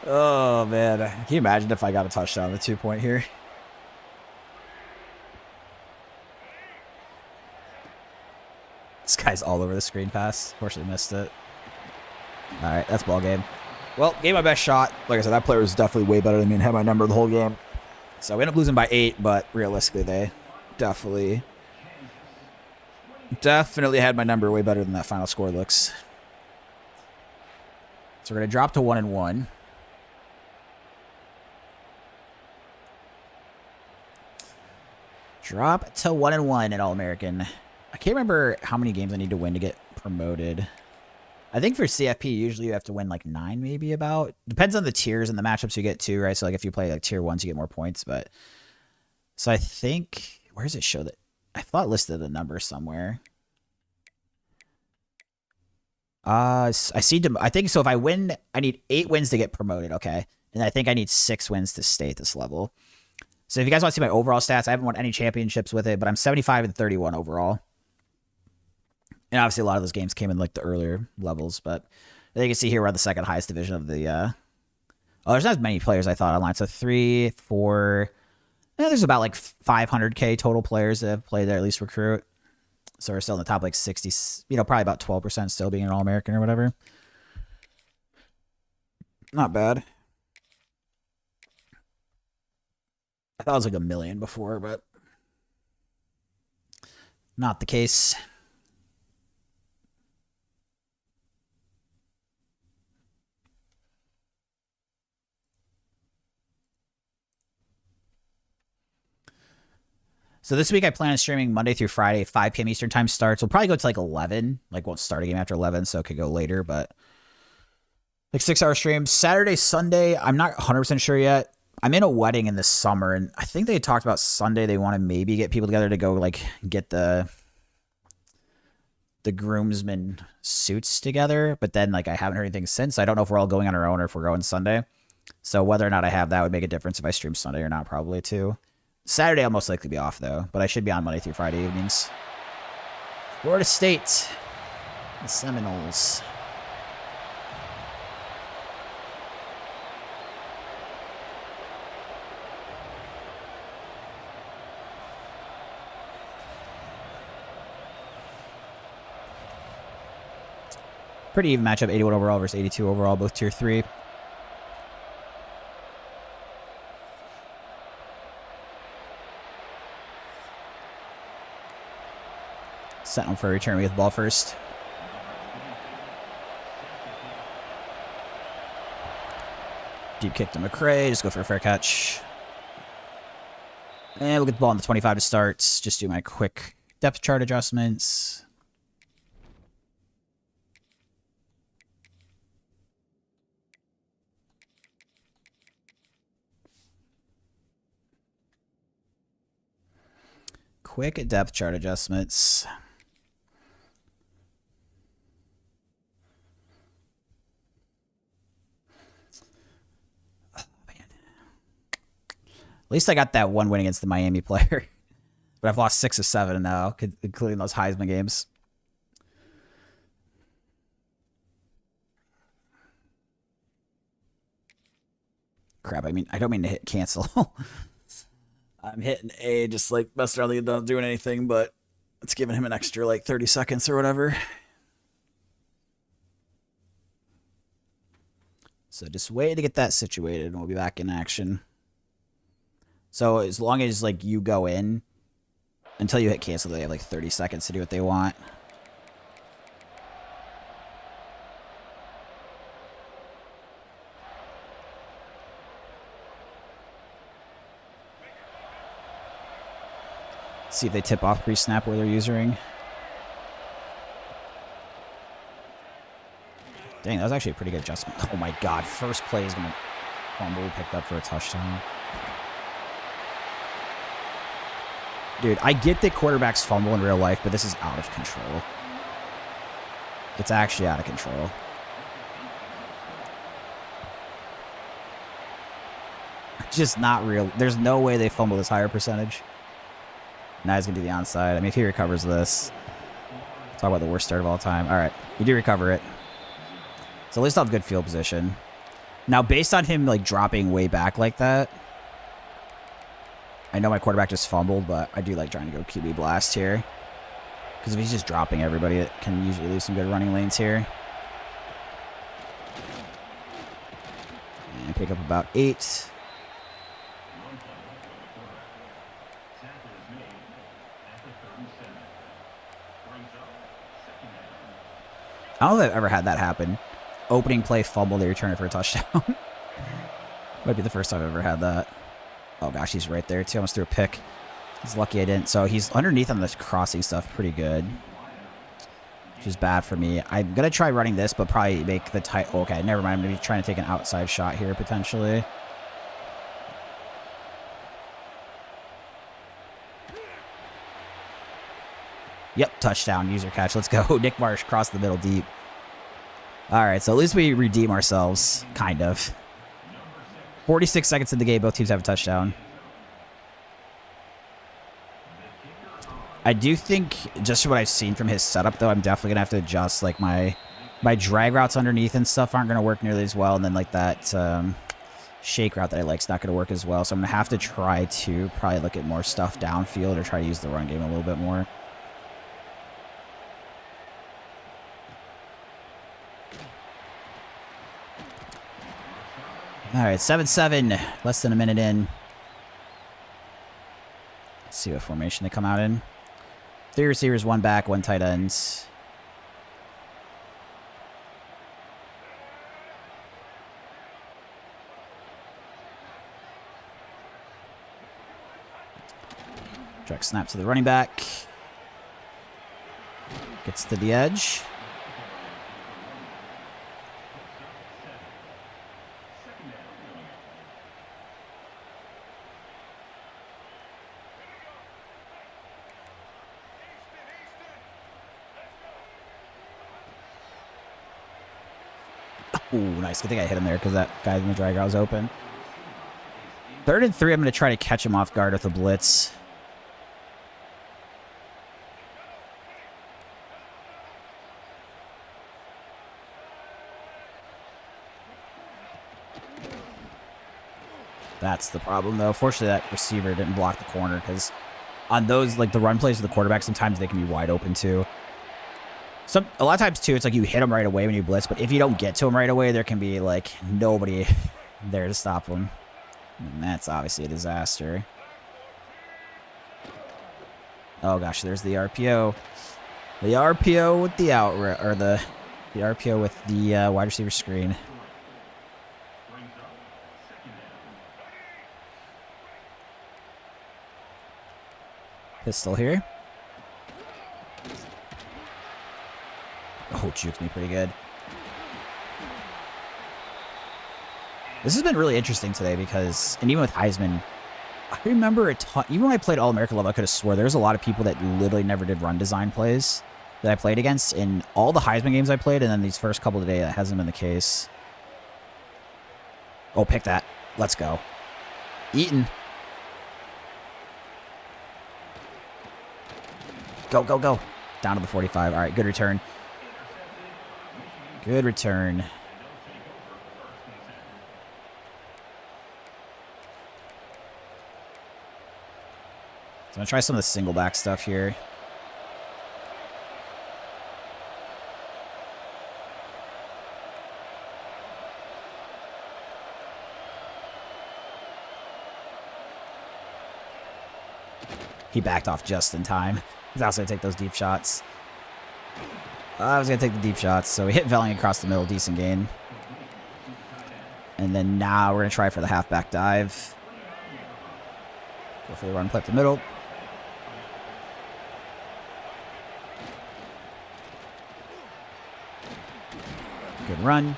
Speaker 1: Oh, man. Can you imagine if I got a touchdown on the 2-point here? This guy's all over the screen pass. Unfortunately, missed it. All right, that's ball game. Well, gave my best shot. Like I said, that player was definitely way better than me and had my number the whole game. So we ended up losing by 8, but realistically, they definitely had my number way better than that final score looks. So we're going to drop to 1-1. Drop to 1-1 at All-American. I can't remember how many games I need to win to get promoted. I think for CFP, usually you have to win like 9 maybe about. Depends on the tiers and the matchups you get too, right? So like if you play like tier 1s, you get more points. But so I think, where does it show that? I thought it listed the number somewhere. I think so if I win, I need 8 wins to get promoted, okay? And I think I need 6 wins to stay at this level. So if you guys want to see my overall stats, I haven't won any championships with it, but I'm 75-31 overall. And obviously a lot of those games came in like the earlier levels, but you can see here we're at the second highest division of the, oh, there's not as many players I thought online. So 3, 4, there's about like 500K total players that have played there, at least recruit. So we're still in the top like 60, probably about 12% still being an All-American or whatever. Not bad. I thought it was like 1 million before, but not the case. So this week I plan on streaming Monday through Friday, 5 p.m. Eastern time starts. We'll probably go to like 11. Like won't start a game after 11, so it could go later, but like 6-hour streams. Saturday, Sunday, I'm not 100% sure yet. I'm in a wedding in the summer, and I think they talked about Sunday they want to maybe get people together to go like get the groomsmen suits together, but then like I haven't heard anything since. I don't know if we're all going on our own or if we're going Sunday. So whether or not I have that would make a difference if I stream Sunday or not, probably too. Saturday I'll most likely be off though, but I should be on Monday through Friday evenings. Florida State, the Seminoles. Pretty even matchup, 81 overall versus 82 overall, both tier 3. Setting for a return with the ball first. Deep kick to McCray. Just go for a fair catch. And we'll get the ball on the 25 to start. Just do my quick depth chart adjustments. Quick depth chart adjustments. Oh, man. At least I got that one win against the Miami player. But I've lost 6 of 7 now, including those Heisman games. Crap, I don't mean to hit cancel. I'm hitting A, just like messing around, not doing anything, but it's giving him an extra like 30 seconds or whatever. So just wait to get that situated, and we'll be back in action. So as long as like you go in, until you hit cancel, they have like 30 seconds to do what they want. See if they tip off pre-snap where they're using. Dang, that was actually a pretty good adjustment. Oh my god, first play is going to fumble picked up for a touchdown. Dude, I get that quarterbacks fumble in real life, but this is out of control. It's actually out of control. Just not real. There's no way they fumble this higher percentage. Now he's going to do the onside. I mean, if he recovers this, talk about the worst start of all time. All right, you do recover it. So at least I'll have good field position. Now, based on him like dropping way back like that, I know my quarterback just fumbled, but I do like trying to go QB blast here. Because if he's just dropping everybody, it can usually leave some good running lanes here. And pick up about 8. I don't know if I've ever had that happen. Opening play, fumble, they return it for a touchdown. Might be the first time I've ever had that. Oh gosh, he's right there too. I almost threw a pick. He's lucky I didn't. So he's underneath on this crossing stuff pretty good. Which is bad for me. I'm going to try running this, but probably make the tight... Okay, never mind. I'm going to be trying to take an outside shot here, potentially. Yep, touchdown, user catch. Let's go. Nick Marsh crossed the middle deep. All right, so at least we redeem ourselves, kind of. 46 seconds in the game. Both teams have a touchdown. I do think, just what I've seen from his setup, though, I'm definitely going to have to adjust. Like, my drag routes underneath and stuff aren't going to work nearly as well. And then, like, that shake route that I like is not going to work as well. So I'm going to have to try to probably look at more stuff downfield or try to use the run game a little bit more. All right, 7-7, less than a minute in. Let's see what formation they come out in. 3 receivers, 1 back, 1 tight end. Direct snap to the running back. Gets to the edge. Ooh, nice. Good thing I hit him there because that guy in the drag route was open. 3rd and 3, I'm going to try to catch him off guard with a blitz. That's the problem, though. Fortunately, that receiver didn't block the corner because on those, like the run plays of the quarterback, sometimes they can be wide open, too. A lot of times, too, it's like you hit them right away when you blitz, but if you don't get to them right away, there can be, like, nobody there to stop them. And that's obviously a disaster. Oh, gosh, there's the RPO. The RPO with the or the RPO with the wide receiver screen. Pistol here. Oh, jukes me pretty good. This has been really interesting today because, and even with Heisman, I remember a ton, even when I played All-American level, I could have swore there was a lot of people that literally never did run design plays that I played against in all the Heisman games I played, and then these first couple today, that hasn't been the case. Oh, pick that. Let's go. Eaton. Go, go, go. Down to the 45. All right, good return. Good return. So I'm going to try some of the single back stuff here. He backed off just in time. He's also going to take those deep shots. I was going to take the deep shots, so we hit Velling across the middle. Decent gain. And then now we're going to try for the halfback dive. Go for the run play up the middle. Good run.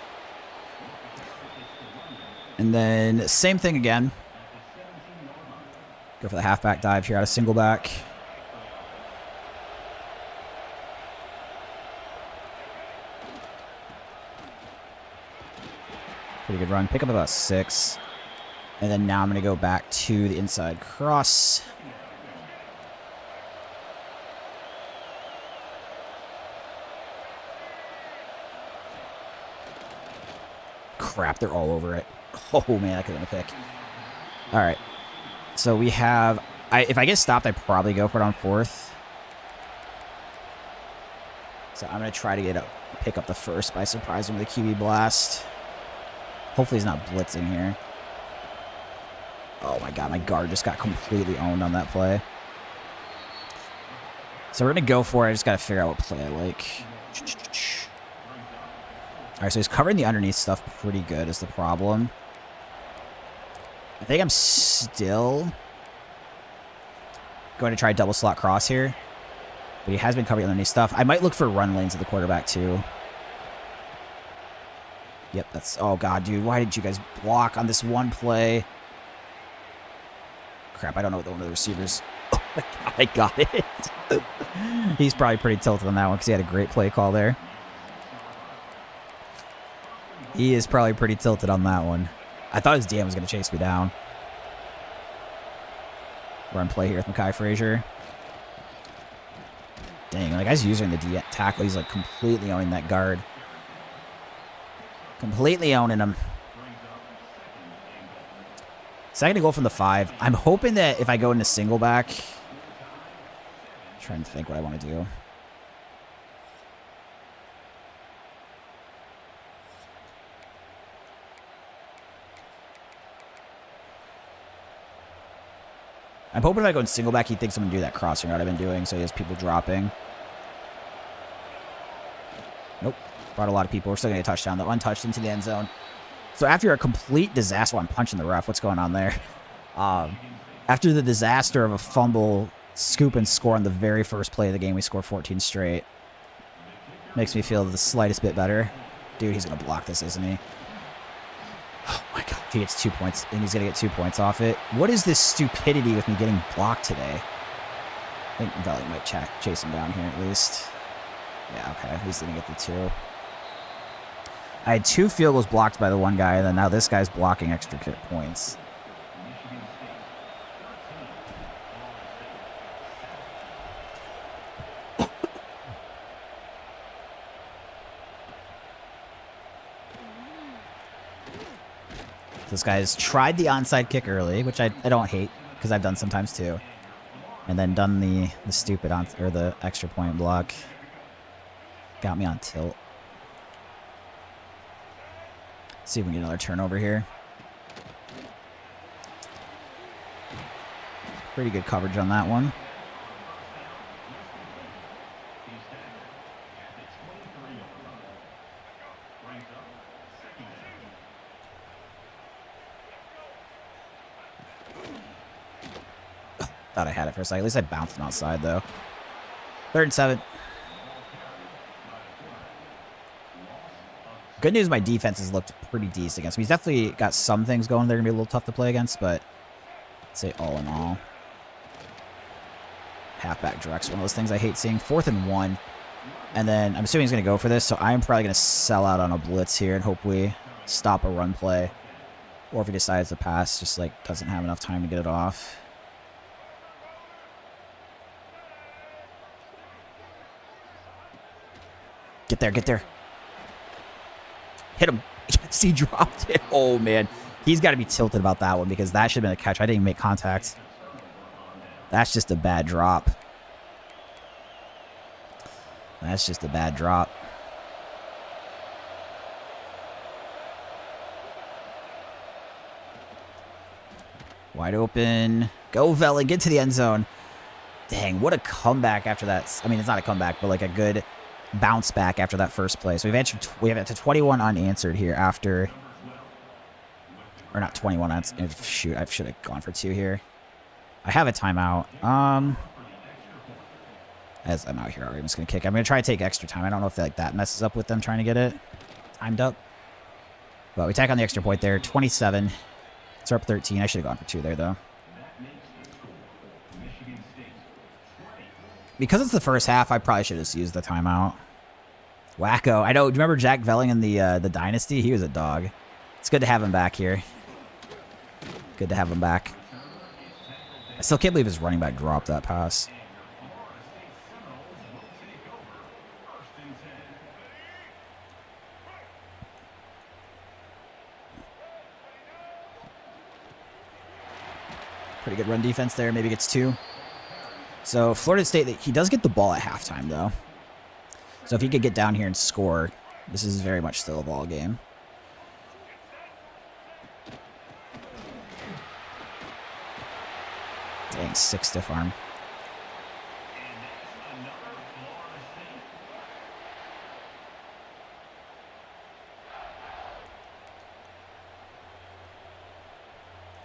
Speaker 1: And then same thing again. Go for the halfback dive here out of single back. Pretty good run. Pick up about 6. And then now I'm going to go back to the inside cross. Crap, they're all over it. Oh, man, I could have been a pick. All right. So we have... if I get stopped, I probably go for it on 4th. So I'm going to try to pick up the first by surprising with a QB blast. Hopefully he's not blitzing here. Oh, my God. My guard just got completely owned on that play. So we're going to go for it. I just got to figure out what play I like. All right, so he's covering the underneath stuff pretty good is the problem. I think I'm still going to try double slot cross here. But he has been covering underneath stuff. I might look for run lanes at the quarterback, too. Yep, that's... Oh, God, dude. Why did you guys block on this one play? Crap, I don't know what one of the receivers... Oh, my God, I got it. He's probably pretty tilted on that one because he had a great play call there. He is probably pretty tilted on that one. I thought his DM was going to chase me down. Run play here with Mekhi Frazier. Dang, like, guy's using the tackle. He's, like, completely owning that guard. Completely owning him. Second goal from the 5. I'm hoping that if I go into single back... I'm trying to think what I want to do. I'm hoping if I go in single back, he thinks I'm going to do that crossing route I've been doing, so he has people dropping. Nope. Brought a lot of people. We're still going to get a touchdown, though. Untouched into the end zone. So after a complete disaster, I'm punching the ref. What's going on there? After the disaster of a fumble, scoop, and score on the very first play of the game, we score 14 straight. Makes me feel the slightest bit better. Dude, he's going to block this, isn't he? Oh, my God. He gets 2 points, and he's going to get 2 points off it. What is this stupidity with me getting blocked today? I think Valley might chase him down here at least. Yeah, okay. At least he didn't get the 2. I had 2 field goals blocked by the one guy, and then now this guy's blocking extra points. This guy's tried the onside kick early, which I don't hate, because I've done sometimes too. And then done the stupid or the extra point block. Got me on tilt. See if we can get another turnover here. Pretty good coverage on that one. Thought I had it for a second. At least I bounced him outside, though. 3rd and 7. Good news, my defense has looked pretty decent against him. He's definitely got some things going. They're going to be a little tough to play against, but I'd say all in all. Halfback direct's one of those things I hate seeing. 4th and 1. And then I'm assuming he's going to go for this, so I'm probably going to sell out on a blitz here and hope we stop a run play. Or if he decides to pass, just like doesn't have enough time to get it off. Get there, get there. Hit him. Yes, he dropped it. Oh, man. He's got to be tilted about that one because that should have been a catch. I didn't even make contact. That's just a bad drop. That's just a bad drop. Wide open. Go, Vela. Get to the end zone. Dang, what a comeback after that. I mean, it's not a comeback, but like a good bounce back after that first play. So we have it to 21 unanswered here after, or not 21 unanswered. Shoot, I should have gone for 2 here. I have a timeout. As I'm out here already, I'm just gonna kick. I'm gonna try to take extra time. I don't know if that messes up with them trying to get it timed up. But we tack on the extra point there. 27. It's up 13. I should have gone for 2 there though. Because it's the first half, I probably should have just used the timeout. Wacko. I know. Do you remember Jack Velling in the Dynasty? He was a dog. It's good to have him back here. Good to have him back. I still can't believe his running back dropped that pass. Pretty good run defense there. Maybe gets 2. So Florida State, he does get the ball at halftime, though. So if he could get down here and score, this is very much still a ball game. Dang, 6 stiff arm.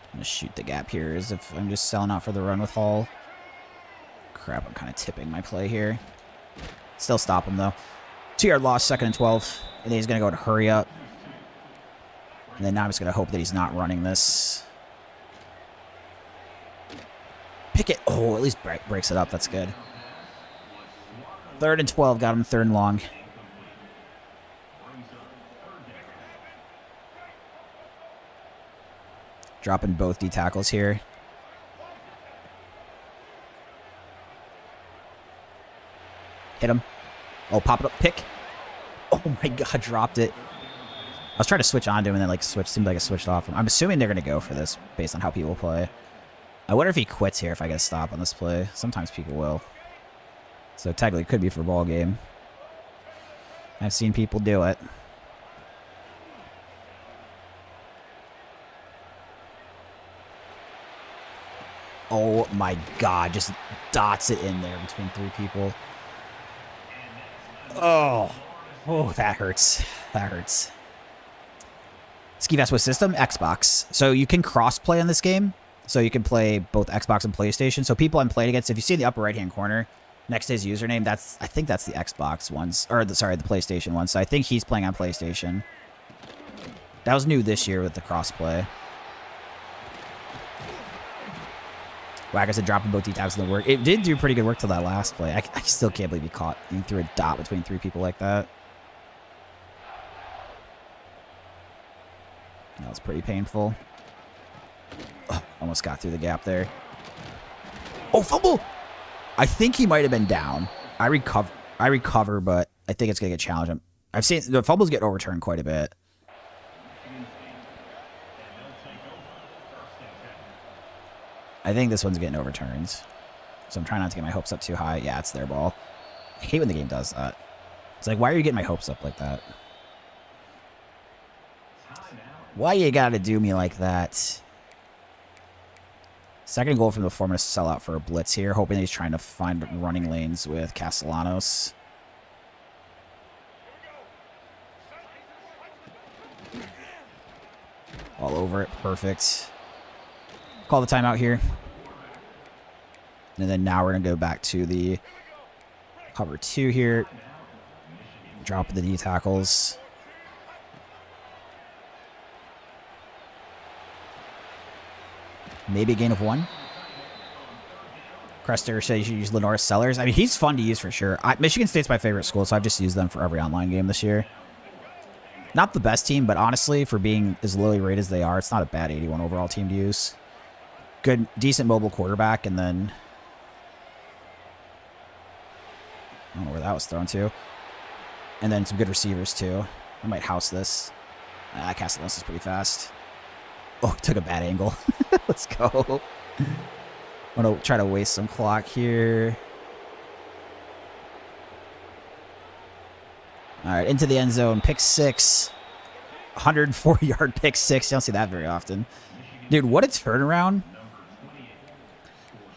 Speaker 1: I'm going to shoot the gap here as if I'm just selling out for the run with Hall. Crap, I'm kind of tipping my play here. Still stop him, though. 2-yard loss, 2nd and 12. And then he's going to go to hurry up. And then now I'm just going to hope that he's not running this. Pick it. Oh, at least breaks it up. That's good. 3rd and 12. Got him 3rd and long. Dropping both D tackles here. Hit him. Oh, pop it up. Pick. Oh my god, dropped it. I was trying to switch onto him and then like seemed like it switched off him. I'm assuming they're going to go for this based on how people play. I wonder if he quits here if I get a stop on this play. Sometimes people will. So technically it could be for ball game. I've seen people do it. Oh my god, just dots it in there between 3 people. Oh, that hurts. That hurts. Ski Vest with system, Xbox. So you can cross-play in this game. So you can play both Xbox and PlayStation. So people I'm playing against, if you see in the upper right-hand corner, next to his username, I think that's the Xbox ones. Or, the PlayStation one. So I think he's playing on PlayStation. That was new this year with the cross-play. Whack, I said dropping both D-tabs in the work. It did do pretty good work till that last play. I still can't believe he threw a dot between 3 people like that. That was pretty painful. Oh, almost got through the gap there. Oh, fumble! I think he might have been down. I recover, but I think it's going to get challenged. I've seen the fumbles get overturned quite a bit. I think this one's getting overturned. So I'm trying not to get my hopes up too high. Yeah, it's their ball. I hate when the game does that. It's like, why are you getting my hopes up like that? Why you gotta do me like that? 2nd goal from the 4. I'm gonna sell out for a blitz here, hoping that he's trying to find running lanes with Castellanos. All over it. Perfect. Call the timeout here. And then now we're going to go back to the cover 2 here. Drop the D tackles. Maybe a gain of 1. Crester said you should use Lenore Sellers. I mean, he's fun to use for sure. Michigan State's my favorite school, so I've just used them for every online game this year. Not the best team, but honestly, for being as lowly rated as they are, it's not a bad 81 overall team to use. Good, decent mobile quarterback, and then I don't know where that was thrown to. And then some good receivers, too. I might house this. Castellanos is pretty fast. Oh, took a bad angle. Let's go. I'm going to try to waste some clock here. All right, into the end zone. Pick 6. 104-yard pick 6. You don't see that very often. Dude, what a turnaround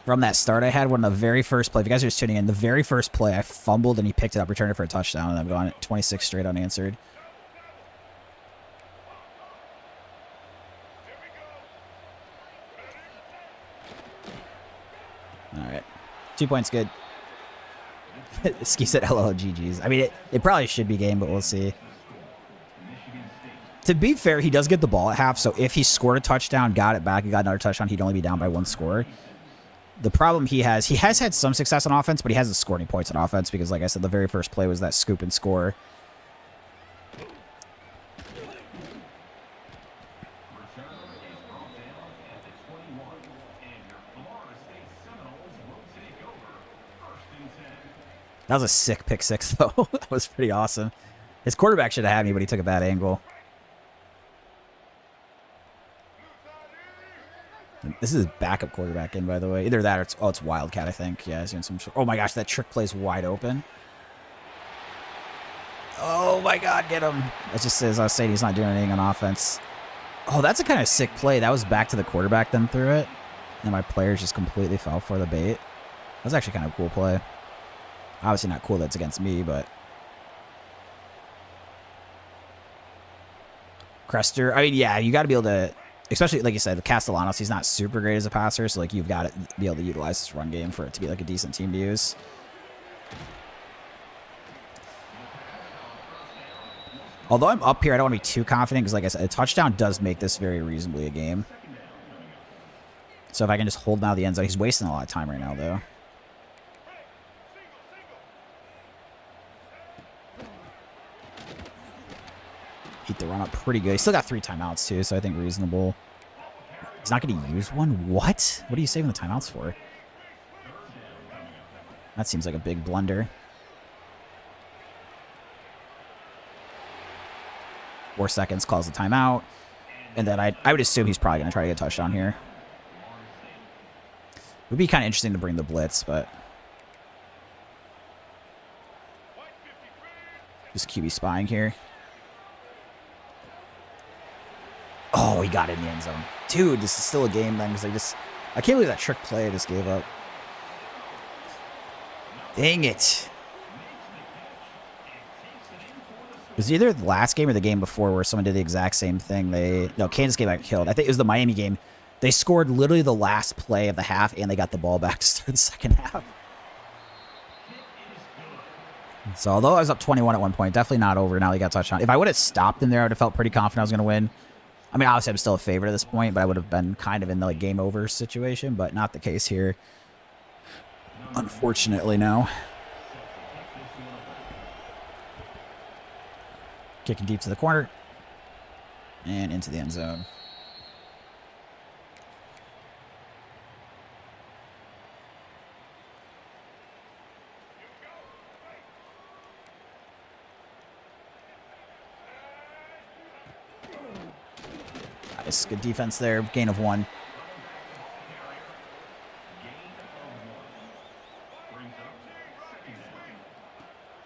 Speaker 1: From that start I had, when the very first play, if you guys are just tuning in, the very first play, I fumbled and he picked it up, returned it for a touchdown, and I've gone 26 straight unanswered. All right. 2 points good. Ski said hello, GG's. I mean, it probably should be game, but we'll see. To be fair, he does get the ball at half, so if he scored a touchdown, got it back, and got another touchdown, he'd only be down by 1 score. The problem he has had some success on offense, but he hasn't scored any points on offense because, like I said, the very first play was that scoop and score. That was a sick pick six, though. That was pretty awesome. His quarterback should have had me, but he took a bad angle. This is his backup quarterback in, by the way. Either that or it's Wildcat, I think. Yeah, he's doing some. Oh my gosh, that trick play's wide open. Oh my God, get him! It just says I was saying he's not doing anything on offense. Oh, that's a kind of sick play. That was back to the quarterback, then threw it, and my players just completely fell for the bait. That was actually kind of a cool play. Obviously not cool that's against me, but Crester. I mean, yeah, you got to be able to. Especially, like you said, the Castellanos, he's not super great as a passer, so like you've got to be able to utilize this run game for it to be like a decent team to use. Although I'm up here, I don't want to be too confident because, like I said, a touchdown does make this very reasonably a game. So if I can just hold him out of the end zone, he's wasting a lot of time right now, though. Eat the run up pretty good. He's still got 3 timeouts, too, so I think reasonable. He's not going to use one? What? What are you saving the timeouts for? That seems like a big blunder. 4 seconds, calls the timeout. And then I would assume he's probably going to try to get a touchdown here. It would be kind of interesting to bring the blitz, but just QB spying here. Oh, he got it in the end zone. Dude, this is still a game then because I can't believe that trick play I just gave up. Dang it. It was either the last game or the game before where someone did the exact same thing. No, Kansas game got killed. I think it was the Miami game. They scored literally the last play of the half, and they got the ball back to start the second half. So although I was up 21 at one point, definitely not over. Now he got touchdown. If I would have stopped him there, I would have felt pretty confident I was going to win. I mean, obviously I'm still a favorite at this point, but I would have been kind of in the like, game over situation, but not the case here. Unfortunately, no. Kicking deep to the corner. And into the end zone. Nice. Good defense there. Gain of 1.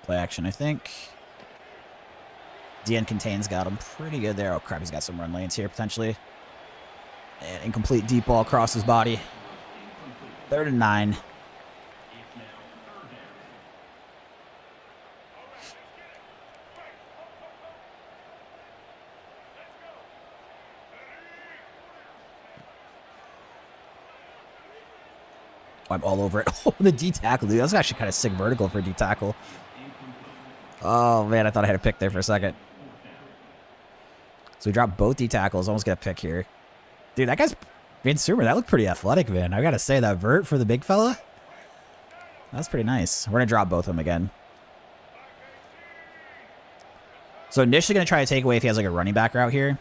Speaker 1: Play action, I think. DN contains got him pretty good there. Oh, crap. He's got some run lanes here, potentially. And incomplete deep ball across his body. 3rd and 9. I'm all over it. Oh, the D tackle, dude. That's actually kind of sick vertical for a D tackle. Oh, man. I thought I had a pick there for a second. So we dropped both D tackles. Almost get a pick here. Dude, that guy's... Van Sumer, that looked pretty athletic, man. I got to say, that vert for the big fella. That's pretty nice. We're going to drop both of them again. So initially going to try to take away if he has like a running back route here.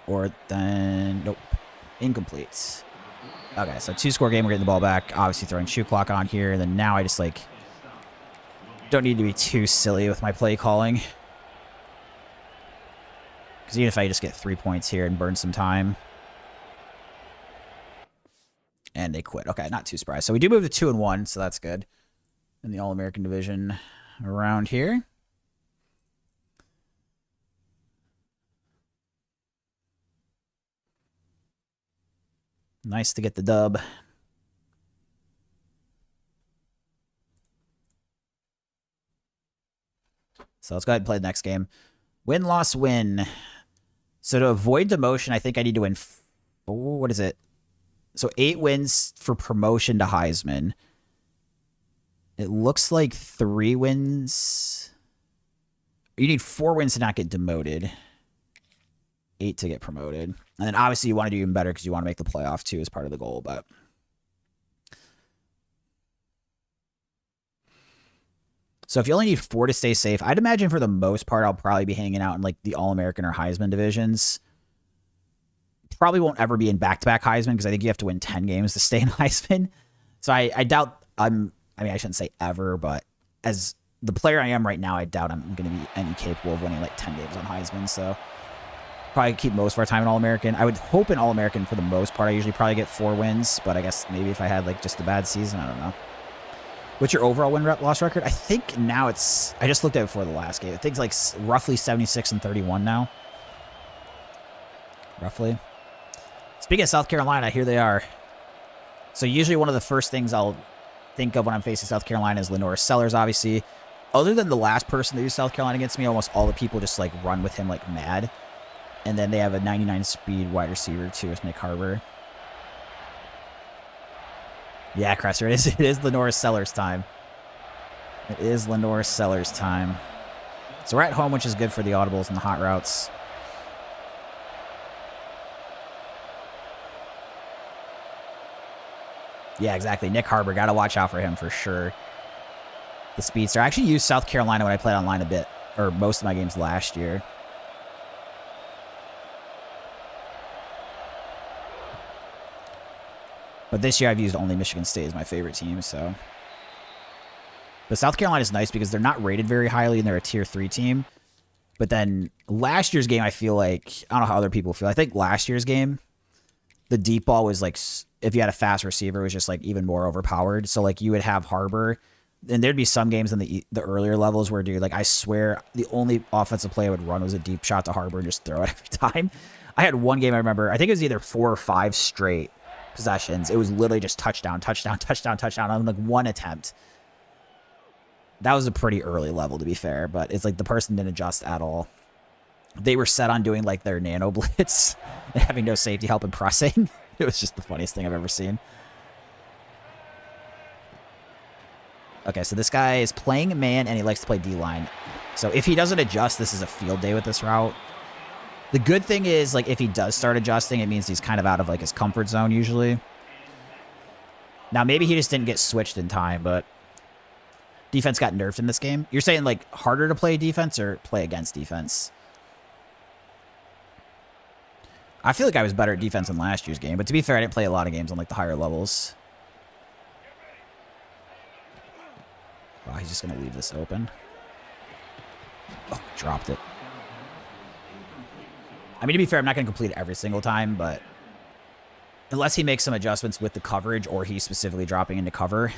Speaker 1: Or then... Nope. Incomplete. Okay, so 2-score game. We're getting the ball back. Obviously throwing shoe clock on here. And then now I just like... Don't need to be too silly with my play calling. Because even if I just get 3 points here and burn some time. And they quit. Okay, not too surprised. So we do move to 2-1, so that's good. In the All-American division around here. Nice to get the dub. So let's go ahead and play the next game. Win, loss, win. So to avoid demotion, I think I need to win. What is it? So 8 wins for promotion to Heisman. It looks like 3 wins. You need 4 wins to not get demoted. 8 to get promoted. And then obviously you want to do even better because you want to make the playoff too as part of the goal. But so if you only need 4 to stay safe, I'd imagine for the most part I'll probably be hanging out in like the All-American or Heisman divisions. Probably won't ever be in back-to-back Heisman because I think you have to win 10 games to stay in Heisman. So I doubt I shouldn't say ever, but as the player I am right now, I doubt I'm going to be any capable of winning like 10 games on Heisman. So probably keep most of our time in All-American. I would hope in All-American for the most part. I usually probably get 4 wins, but I guess maybe if I had like just a bad season, I don't know. What's your overall win-loss record? I think now it's... I just looked at it before the last game. I think it's like roughly 76-31 now. Roughly. Speaking of South Carolina, here they are. So usually one of the first things I'll think of when I'm facing South Carolina is Lenore Sellers, obviously. Other than the last person that used South Carolina against me, almost all the people just like run with him like mad. And then they have a 99 speed wide receiver too with Nick Harbor. Yeah, Cresser, it is Lenore Sellers time. It is Lenore Sellers time. So we're at home, which is good for the audibles and the hot routes. Yeah, exactly. Nick Harbor, got to watch out for him for sure. The speedster. I actually used South Carolina when I played online a bit, or most of my games last year. But this year I've used only Michigan State as my favorite team, so. But South Carolina is nice because they're not rated very highly and they're a tier 3 team. But then last year's game, I feel like, I don't know how other people feel. I think last year's game, the deep ball was like, if you had a fast receiver, it was just like even more overpowered. So like you would have Harbor, and there'd be some games in the earlier levels where, dude, like I swear the only offensive play I would run was a deep shot to Harbor and just throw it every time. I had one game I remember, I think it was either 4 or 5 straight possessions. It was literally just touchdown, touchdown, touchdown, touchdown on like one attempt. That was a pretty early level, to be fair, but it's like the person didn't adjust at all. They were set on doing like their nano blitz and having no safety help and pressing. It was just the funniest thing I've ever seen. Okay, so this guy is playing man and he likes to play D-line. So if he doesn't adjust, this is a field day with this route. The good thing is, like, if he does start adjusting, it means he's kind of out of like his comfort zone usually. Now, maybe he just didn't get switched in time, but defense got nerfed in this game. You're saying like harder to play defense or play against defense? I feel like I was better at defense in last year's game, but to be fair, I didn't play a lot of games on like the higher levels. Wow, he's just going to leave this open. Oh, dropped it. I mean, to be fair, I'm not going to complete it every single time, but unless he makes some adjustments with the coverage or he's specifically dropping into cover,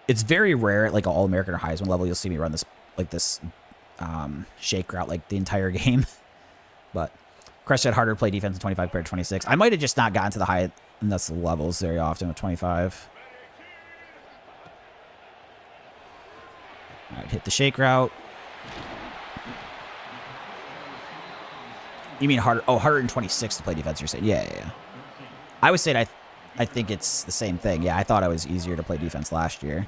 Speaker 1: it's very rare at like an All-American or Heisman level you'll see me run this like this shake route like the entire game. But Crush said harder to play defense in 25 compared to 26. I might have just not gotten to the high and that's the levels very often with 25. All right, hit the shake route. You mean harder? Oh, 126 to play defense, you're saying? Yeah. I would say I think it's the same thing. Yeah, I thought it was easier to play defense last year.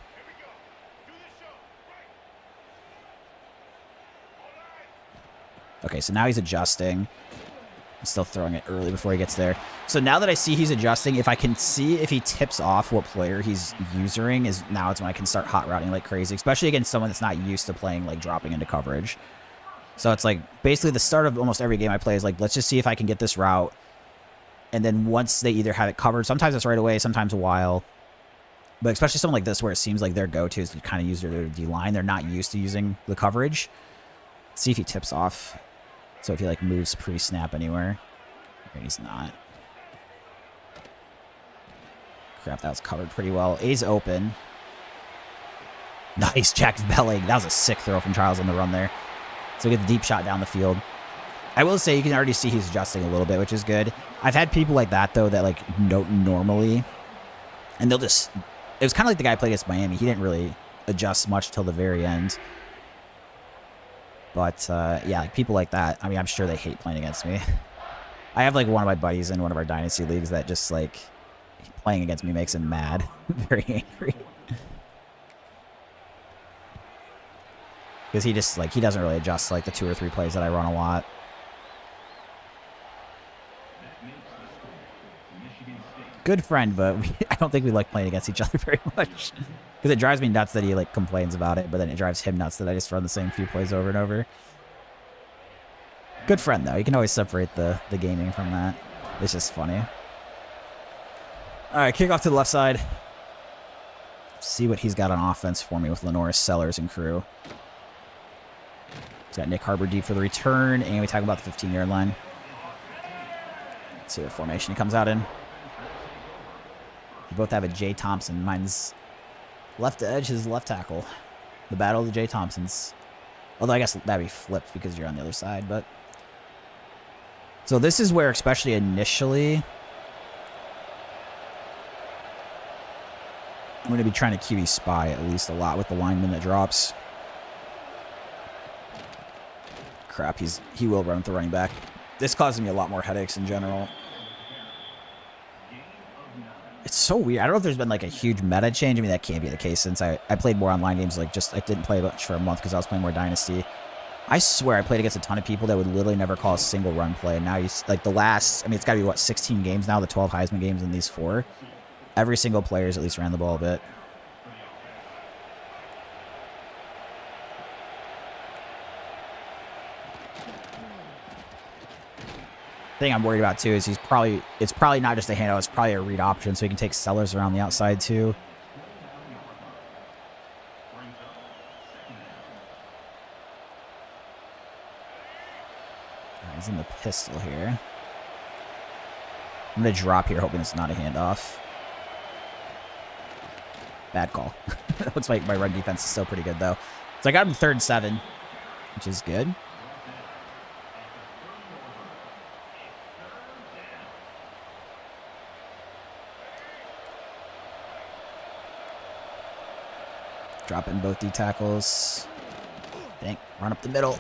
Speaker 1: Okay, so now he's adjusting. I'm still throwing it early before he gets there. So now that I see he's adjusting, if I can see if he tips off what player he's using, is now it's when I can start hot routing like crazy, especially against someone that's not used to playing like dropping into coverage. So it's like basically the start of almost every game I play is like, let's just see if I can get this route. And then once they either have it covered, sometimes it's right away, sometimes a while. But especially something like this where it seems like their go-to is to kind of use their D-line. They're not used to using the coverage. Let's see if he tips off. So if he like moves pre-snap anywhere. Okay, he's not. Crap, that was covered pretty well. A's open. Nice, Jack Belling. That was a sick throw from Charles on the run there. So we get the deep shot down the field. I will say you can already see he's adjusting a little bit, which is good. I've had people like that, though, that, like, don't normally. And they'll just... It was kind of like the guy who played against Miami. He didn't really adjust much till the very end. But, yeah, like, people like that, I mean, I'm sure they hate playing against me. I have, like, one of my buddies in one of our Dynasty leagues that just, like, playing against me makes him mad. Very angry. Because he just, like, he doesn't really adjust, like, the 2 or 3 plays that I run a lot. Good friend, but I don't think we like playing against each other very much. Because it drives me nuts that he, like, complains about it, but then it drives him nuts that I just run the same few plays over and over. Good friend, though. You can always separate the gaming from that. It's just funny. All right, kick off to the left side. See what he's got on offense for me with Lenoris, Sellers, and crew. He's got Nick Harbor deep for the return, and we talk about the 15-yard line. Let's see what formation he comes out in. We both have a Jay Thompson. Mine's left edge, his left tackle. The battle of the Jay Thompsons. Although I guess that'd be flipped because you're on the other side, but... So this is where, especially initially... I'm going to be trying to QB spy at least a lot with the lineman that drops. Crap, he will run with the running back. This causes me a lot more headaches in general. It's so weird. I don't know if there's been like a huge meta change. I mean, that can't be the case since I played more online games. Like, just I didn't play much for a month because I was playing more Dynasty. I swear I played against a ton of people that would literally never call a single run play. And now you like the last. I mean, it's got to be what 16 games now. The 12 Heisman games and these 4. Every single player's at least ran the ball a bit. Thing I'm worried about too is it's probably not just a handoff, it's probably a read option, so he can take Sellers around the outside too. He's in the pistol here. I'm gonna drop here, hoping it's not a handoff. Bad call. Looks like my run defense is still pretty good though. So I got him 3rd and 7, which is good. Drop in both D tackles. Dang, run up the middle.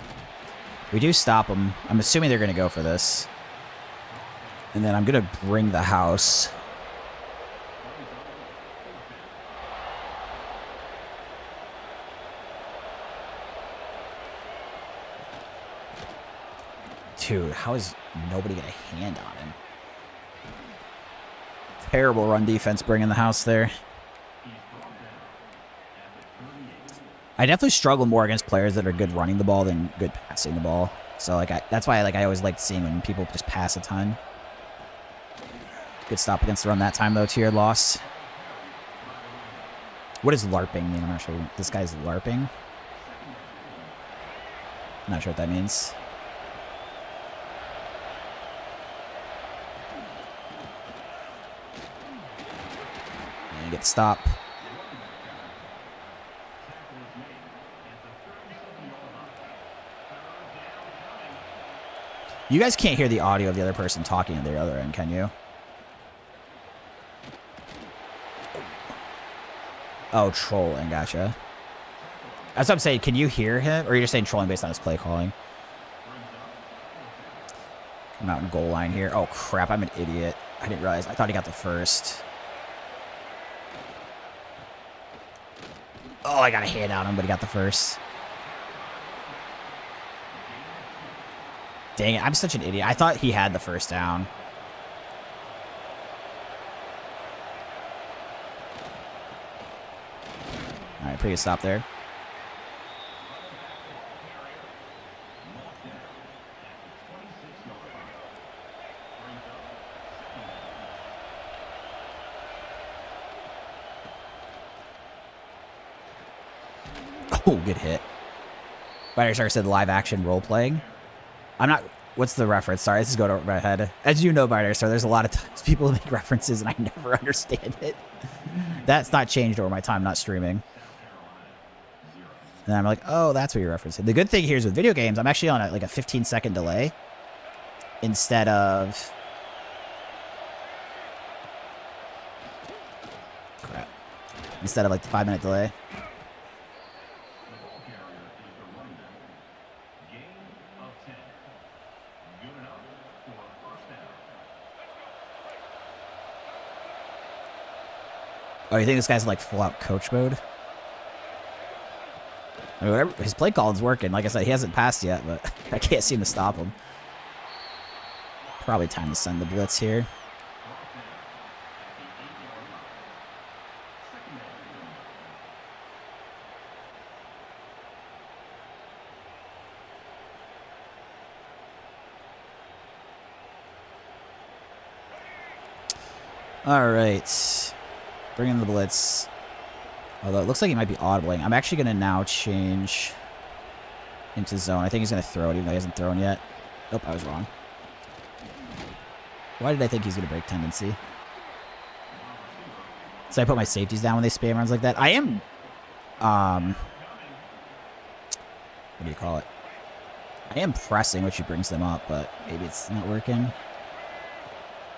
Speaker 1: We do stop them. I'm assuming they're going to go for this. And then I'm going to bring the house. Dude, how is nobody going to hand on him? Terrible run defense bringing the house there. I definitely struggle more against players that are good running the ball than good passing the ball. So like that's why I always liked seeing when people just pass a ton. Good stop against the run that time though. Tiered loss. What does LARPing mean? I'm not sure. This guy's LARPing. I'm not sure what that means. And you get the stop. You guys can't hear the audio of the other person talking at the other end, can you? Oh, trolling, gotcha. That's what I'm saying. Can you hear him? Or are you just saying trolling based on his play calling? I'm out in goal line here. Oh, crap. I'm an idiot. I didn't realize. I thought he got the first. Oh, I got a hand on him, but he got the first. Dang it, I'm such an idiot. I thought he had the first down. All right, pretty good stop there. Oh, good hit. Spider Star said live action role playing. I'm not. What's the reference? Sorry, this is going over my head. As you know, Binary Star, there's a lot of times people make references and I never understand it. That's not changed over my time not streaming. And I'm like, oh, that's what you're referencing. The good thing here is with video games, I'm actually on like a 15-second delay. instead of... Crap. Instead of like the 5-minute delay.
Speaker 2: The ball carrier is the running back. Gain of 10. Good enough for a first down.
Speaker 1: Oh, you think this guy's in like full-out coach mode? I mean, whatever, his play call is working. Like I said, he hasn't passed yet, but I can't seem to stop him. Probably time to send the blitz here. All right. Bring in the blitz. Although it looks like he might be audibling. I'm actually going to now change into zone. I think he's going to throw it, even though he hasn't thrown yet. Nope, I was wrong. Why did I think he's going to break tendency? So I put my safeties down when they spam runs like that. I am... what do you call it? I am pressing, which brings them up, but maybe it's not working.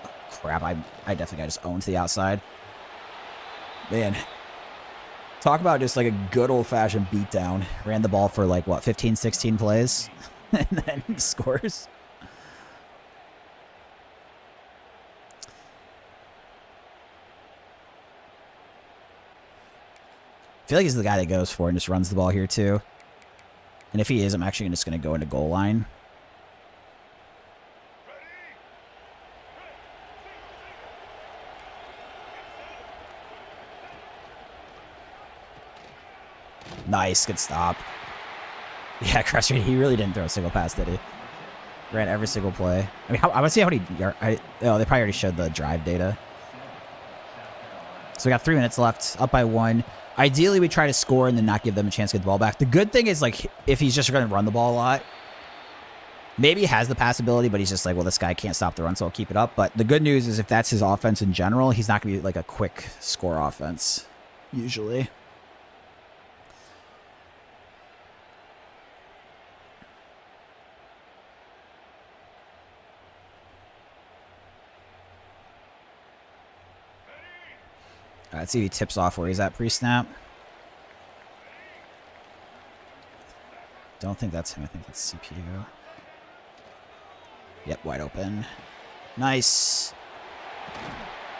Speaker 1: Oh, crap, I definitely got just owned to the outside. Man. Talk about just like a good old-fashioned beatdown. Ran the ball for like, what, 15, 16 plays? And then he scores. I feel like he's the guy that goes for it and just runs the ball here too. And if he is, I'm actually just going to go into goal line. Nice, good stop. Yeah, Crusher, he really didn't throw a single pass, did he? Ran every single play. I mean, I want to see how many... Oh, they probably already showed the drive data. So we got 3 minutes left, up by 1. Ideally, we try to score and then not give them a chance to get the ball back. The good thing is, like, if he's just going to run the ball a lot, maybe he has the pass ability, but he's just like, well, this guy can't stop the run, so I'll keep it up. But the good news is if that's his offense in general, he's not going to be, like, a quick score offense, usually. Let's see if he tips off where he's at pre-snap. Don't think that's him. I think that's CPU. Yep, wide open. Nice.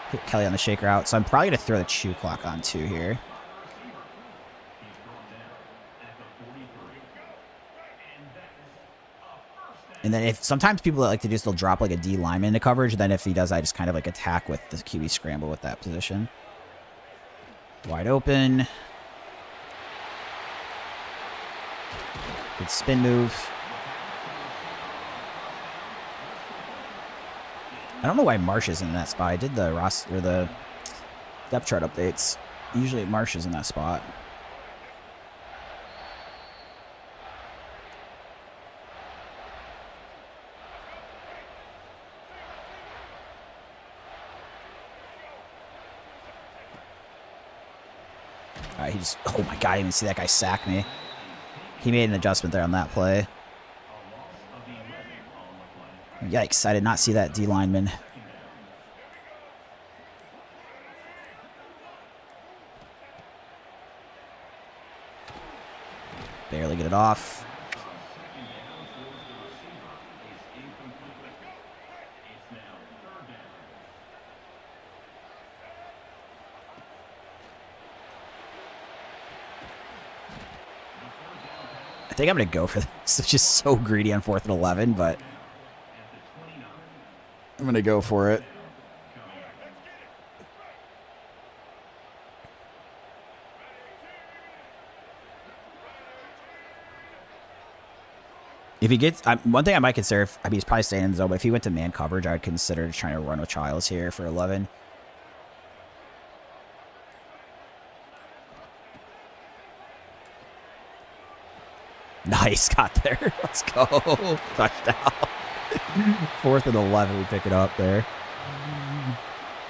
Speaker 1: Hit Kelly on the shaker out. So I'm probably going to throw the chew clock on 2 here. And then if sometimes people like to just they'll drop like a D lineman into coverage. Then if he does, I just kind of like attack with the QB scramble with that position. Wide open. Good spin move. I don't know why Marsh is in that spot. I did the roster or the depth chart updates. Usually Marsh is in that spot. He just, oh my god, I didn't even see that guy sack me. He made an adjustment there on that play. Yikes, I did not see that D lineman. Barely get it off. I think I'm going to go for this. It's just so greedy on 4th and 11, but I'm going to go for it. If he gets, one thing I might consider, I mean, he's probably staying in the zone, but if he went to man coverage, I would consider trying to run with Childs here for 11. Nice, got there. Let's go. Touchdown. 4th and 11, we pick it up there.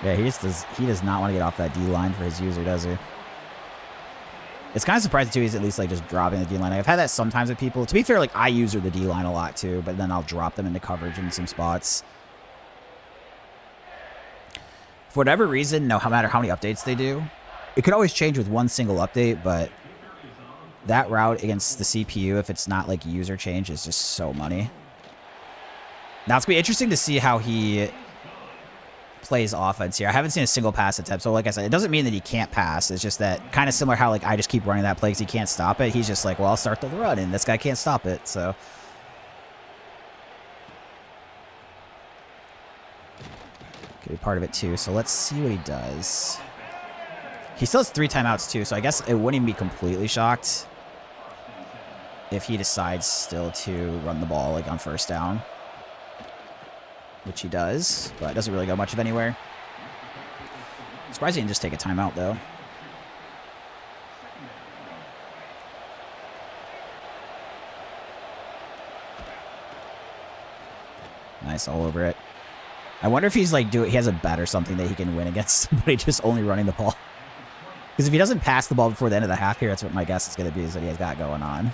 Speaker 1: Yeah, he does not want to get off that D line for his user, does he? It's kind of surprising, too, he's at least, like, just dropping the D-line. I've had that sometimes with people. To be fair, like, I use the D-line a lot, too, but then I'll drop them into coverage in some spots. For whatever reason, no matter how many updates they do, it could always change with one single update, but that route against the CPU, if it's not, like, user change, is just so money. Now, it's going to be interesting to see how he plays offense here. I haven't seen a single pass attempt, so like I said, it doesn't mean that he can't pass. It's just that kind of similar how like I just keep running that play because he can't stop it. He's just like, well, I'll start the run, and this guy can't stop it. So could be part of it too. So let's see what he does. He still has 3 timeouts too, so I guess it wouldn't even be completely shocked if he decides still to run the ball like on first down. Which he does, but it doesn't really go much of anywhere. Surprised he didn't just take a timeout, though. Nice, all over it. I wonder if he's like he has a bet or something that he can win against somebody just only running the ball. Because if he doesn't pass the ball before the end of the half here, that's what my guess is going to be, is that he has got going on.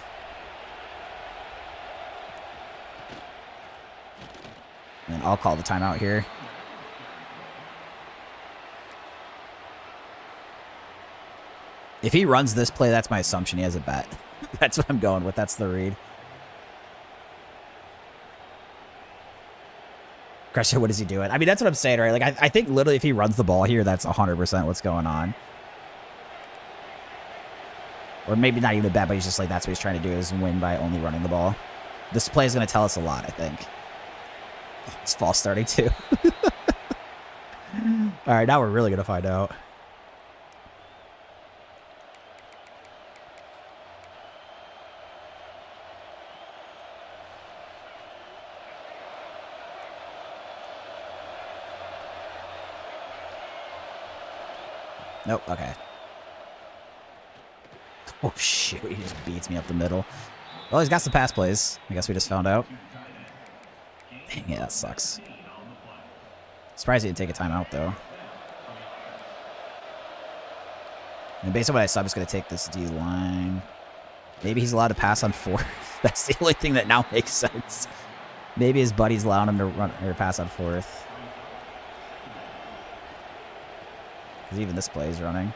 Speaker 1: And I'll call the timeout here. If he runs this play, that's my assumption. He has a bet. That's what I'm going with. That's the read. Crusher, what is he doing? I mean, that's what I'm saying, right? Like, I think literally if he runs the ball here, that's 100% what's going on. Or maybe not even a bet, but he's just like, that's what he's trying to do, is win by only running the ball. This play is going to tell us a lot, I think. It's false starting too. All right, now we're really going to find out. Nope, okay. Oh, shoot, he just beats me up the middle. Well, he's got some pass plays. I guess we just found out. Dang, yeah, that sucks. Surprised he didn't take a timeout, though. And based on what I saw, I'm just going to take this D-line. Maybe he's allowed to pass on 4th. That's the only thing that now makes sense. Maybe his buddy's allowing him to run or pass on 4th. Because even this play is running.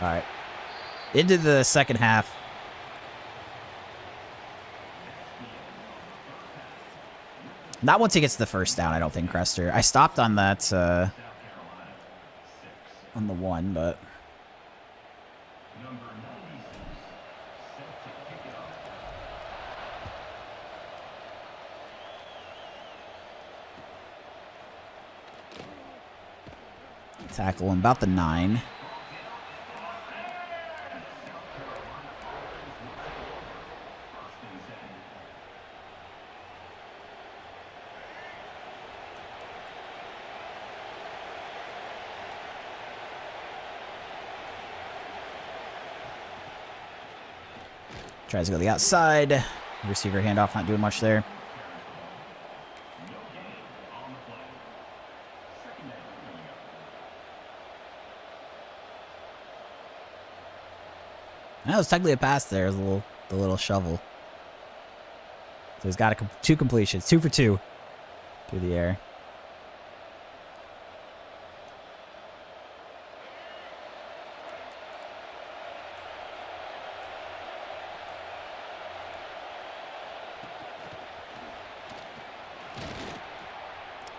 Speaker 1: All right. Into the second half. Not once he gets the first down, I don't think, Crester. I stopped on that, on the 1, but... Tackle him about the 9. Tries to go to the outside. Receiver handoff, not doing much there. That was technically a pass there, the little shovel. So he's got 2 completions, 2 for 2 through the air.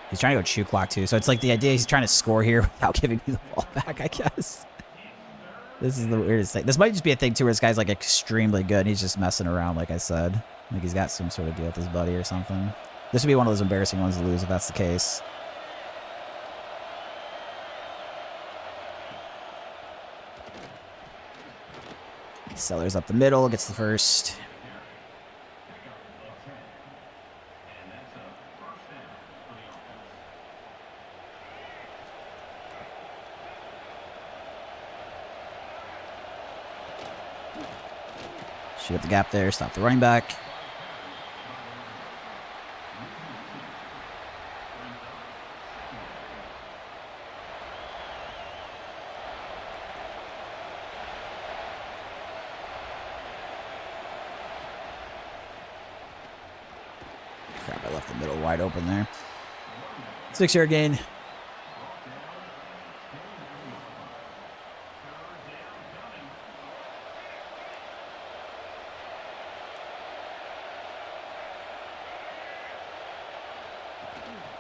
Speaker 1: He's trying to go chew clock too, so it's like the idea he's trying to score here without giving me the ball back, I guess. This is the weirdest thing. This might just be a thing too where this guy's like extremely good and he's just messing around, like I said. Like he's got some sort of deal with his buddy or something. This would be one of those embarrassing ones to lose if that's the case. Sellers up the middle, gets the first. Shoot up the gap there, stop the running back. left the middle wide open there. 6-yard gain.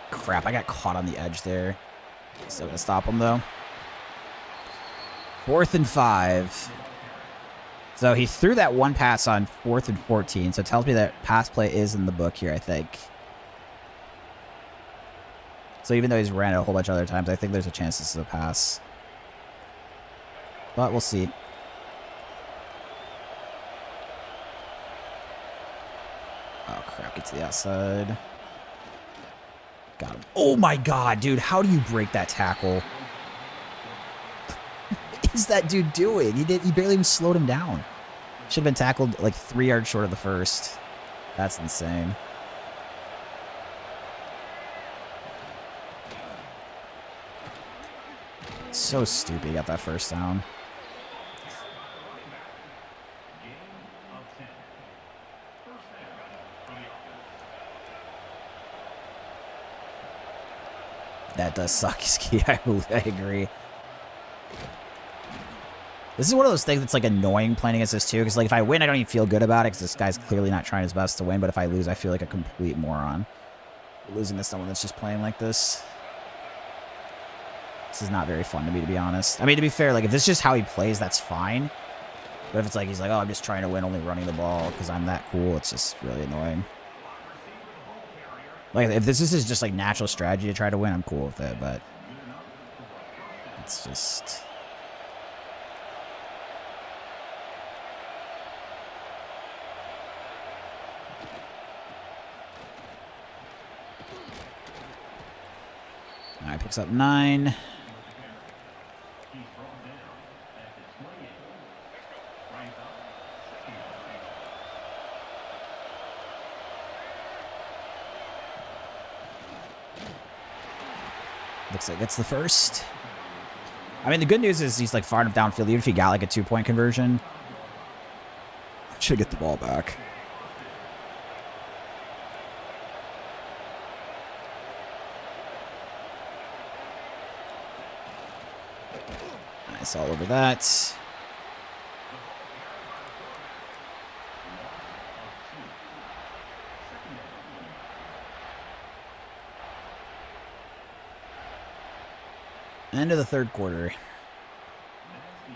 Speaker 1: Crap, I got caught on the edge there. Still gonna stop him though. 4th and 5. So he threw that one pass on 4th and 14. So it tells me that pass play is in the book here, I think. So even though he's ran it a whole bunch of other times, I think there's a chance this is a pass. But we'll see. Oh crap, get to the outside. Got him. Oh my god, dude. How do you break that tackle? What is that dude doing? He barely even slowed him down. Should have been tackled like 3 yards short of the first. That's insane. So stupid. He got that first down. That does suck, Ski. I agree. This is one of those things that's like annoying playing against this too, because like if I win, I don't even feel good about it because this guy's clearly not trying his best to win. But if I lose, I feel like a complete moron. Losing to someone that's just playing like this. This is not very fun to me, to be honest. I mean, to be fair, like if this is just how he plays, that's fine. But if it's like he's like, oh, I'm just trying to win, only running the ball because I'm that cool, it's just really annoying. Like, if this is just, like, natural strategy to try to win, I'm cool with it, but it's just... All right, picks up 9. Looks like it's the first. I mean, the good news is he's like far enough downfield. Even if he got like a 2-point conversion, should get the ball back. Nice, all over that. End of the third quarter.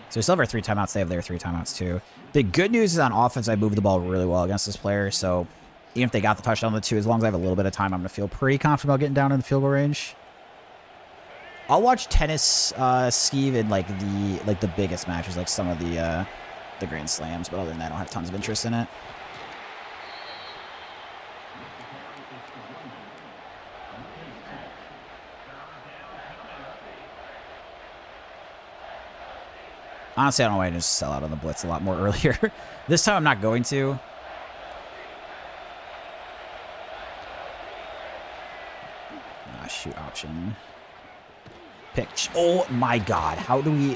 Speaker 1: So we still have our 3 timeouts. They have their 3 timeouts too. The good news is on offense, I moved the ball really well against this player. So even if they got the touchdown on the 2, as long as I have a little bit of time, I'm going to feel pretty confident about getting down in the field goal range. I'll watch tennis ski in like the biggest matches, like some of the Grand Slams. But other than that, I don't have tons of interest in it. Honestly, I don't know why I didn't just sell out on the blitz a lot more earlier. This time I'm not going to. Ah, shoot option. Pitch. Oh my god. How do we...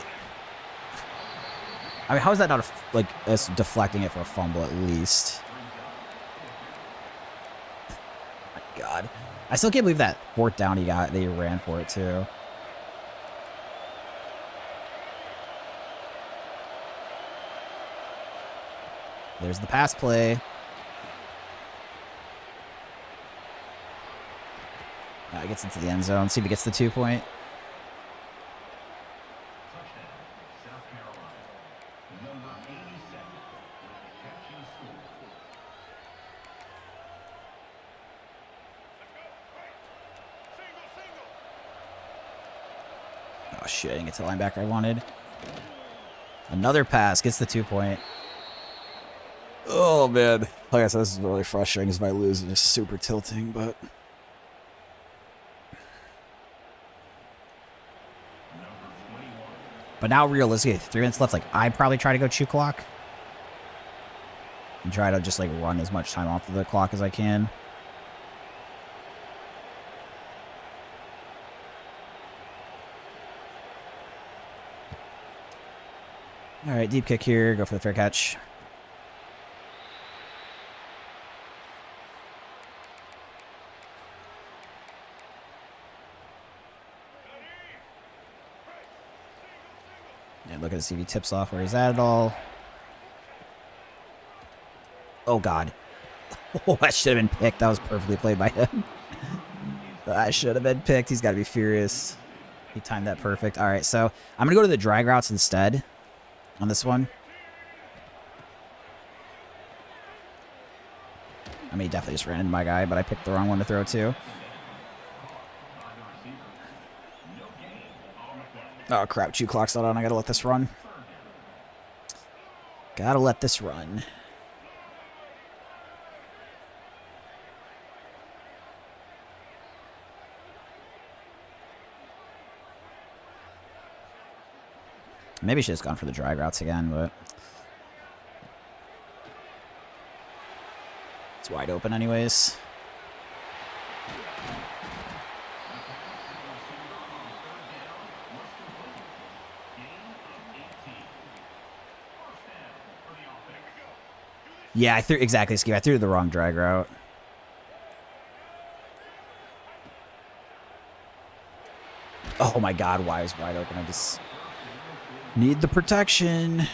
Speaker 1: I mean, how is that not like us deflecting it for a fumble at least? Oh my god. I still can't believe that 4th down he got, they ran for it too. There's the pass play. He gets into the end zone. See if he gets the 2-point. Oh shit, I didn't get to the linebacker I wanted. Another pass. Gets the 2-point. Oh, man. Like I said, this is really frustrating because if I lose, it's just super tilting, but... But now, realistically, 3 minutes left, like, I'd probably try to go chew clock. And try to just, like, run as much time off of the clock as I can. All right, deep kick here. Go for the fair catch. looking to see if he tips off where he's at all. Oh, God. Oh, that should have been picked. That was perfectly played by him. That should have been picked. He's got to be furious. He timed that perfect. All right, so I'm going to go to the drag routes instead on this one. I mean, he definitely just ran into my guy, but I picked the wrong one to throw to. Oh, crap. Chew clock's not on. I got to let this run. Got to let this run. Maybe she just gone for the drag routes again, but it's wide open anyways. Yeah, I threw exactly, Steve. I threw the wrong drag route. Oh my God, why is wide open? I just need the protection.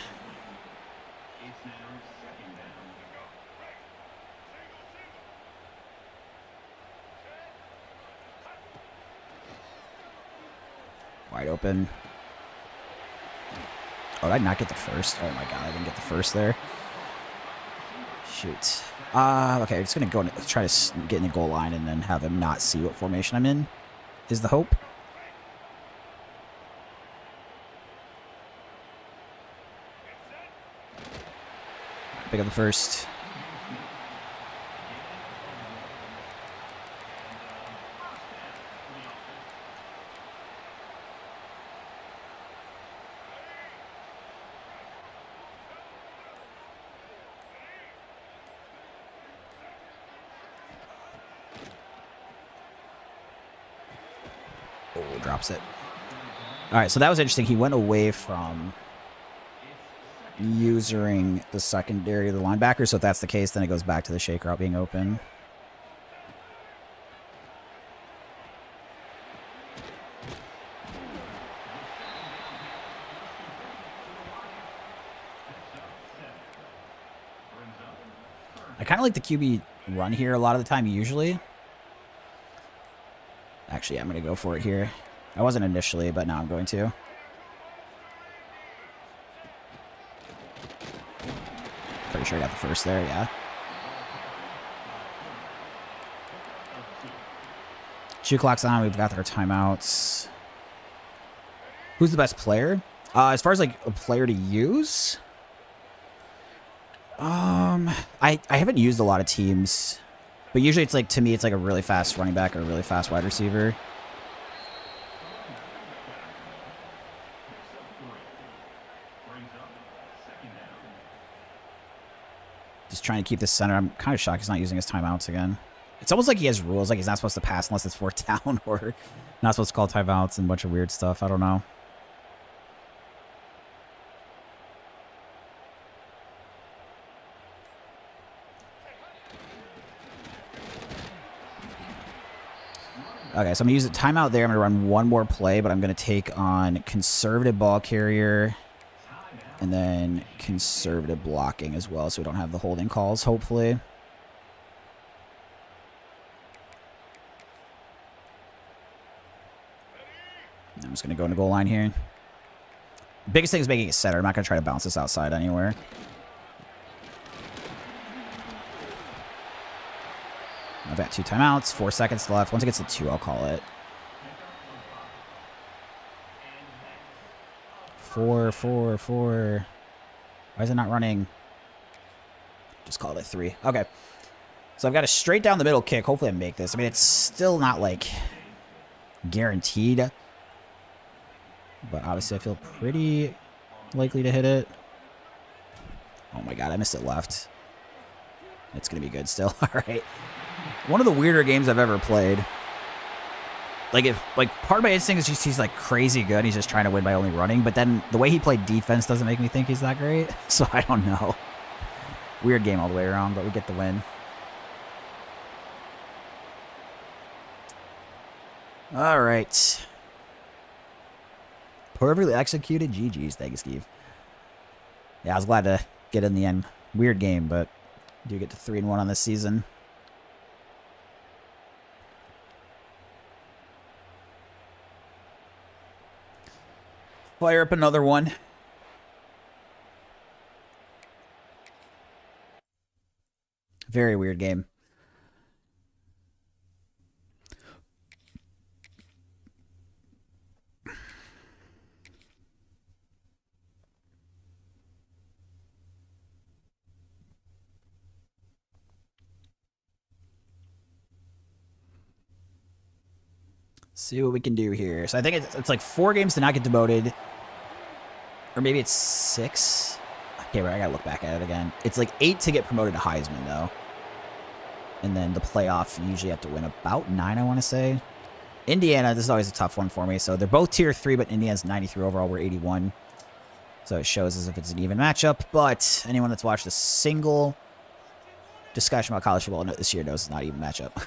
Speaker 1: Wide open. Oh, did I not get the first? Oh my God, I didn't get the first there. Shoot. Okay, I'm just going to go and try to get in the goal line and then have him not see what formation I'm in, is the hope. Pick up the first. Oh, drops it. All right, so that was interesting. He went away from using the secondary of the linebacker. So if that's the case, then it goes back to the shake route being open. I kind of like the QB run here a lot of the time, usually. Actually, I'm going to go for it here. I wasn't initially, but now I'm going to. Pretty sure I got the first there, yeah. Shoot clock's on. We've got our timeouts. Who's the best player? As far as like a player to use, I haven't used a lot of teams, but usually it's like, to me, it's like a really fast running back or a really fast wide receiver. Just trying to keep this center. I'm kind of shocked he's not using his timeouts again. It's almost like he has rules, like he's not supposed to pass unless it's fourth down, or not supposed to call timeouts and a bunch of weird stuff. I don't know. Okay, so I'm going to use a timeout there. I'm going to run one more play, but I'm going to take on conservative ball carrier and then conservative blocking as well, so we don't have the holding calls, hopefully. I'm just going to go in the goal line here. Biggest thing is making it center. I'm not going to try to bounce this outside anywhere. I've got 2 timeouts, 4 seconds left. Once it gets to 2, I'll call it. 4, 4, 4. Why is it not running? Just call it a 3. Okay. So I've got a straight down the middle kick. Hopefully I make this. I mean, it's still not, like, guaranteed. But obviously I feel pretty likely to hit it. Oh my God, I missed it left. It's going to be good still. All right. One of the weirder games I've ever played. Like, part of my instinct is just he's like crazy good. He's just trying to win by only running. But then the way he played defense doesn't make me think he's that great. So I don't know. Weird game all the way around, but we get the win. All right. Perfectly executed. GG's. Thank you, Steve. Yeah, I was glad to get in the end. Weird game, but do get to 3-1 on this season. Fire up another one. Very weird game. See what we can do here. So I think it's like 4 games to not get demoted. Or maybe it's 6. Okay, I gotta look back at it again. It's like 8 to get promoted to Heisman, though. And then the playoff, you usually have to win about 9, I want to say. Indiana, this is always a tough one for me. So they're both tier 3, but Indiana's 93 overall. We're 81. So it shows as if it's an even matchup. But anyone that's watched a single discussion about college football this year knows it's not an even matchup.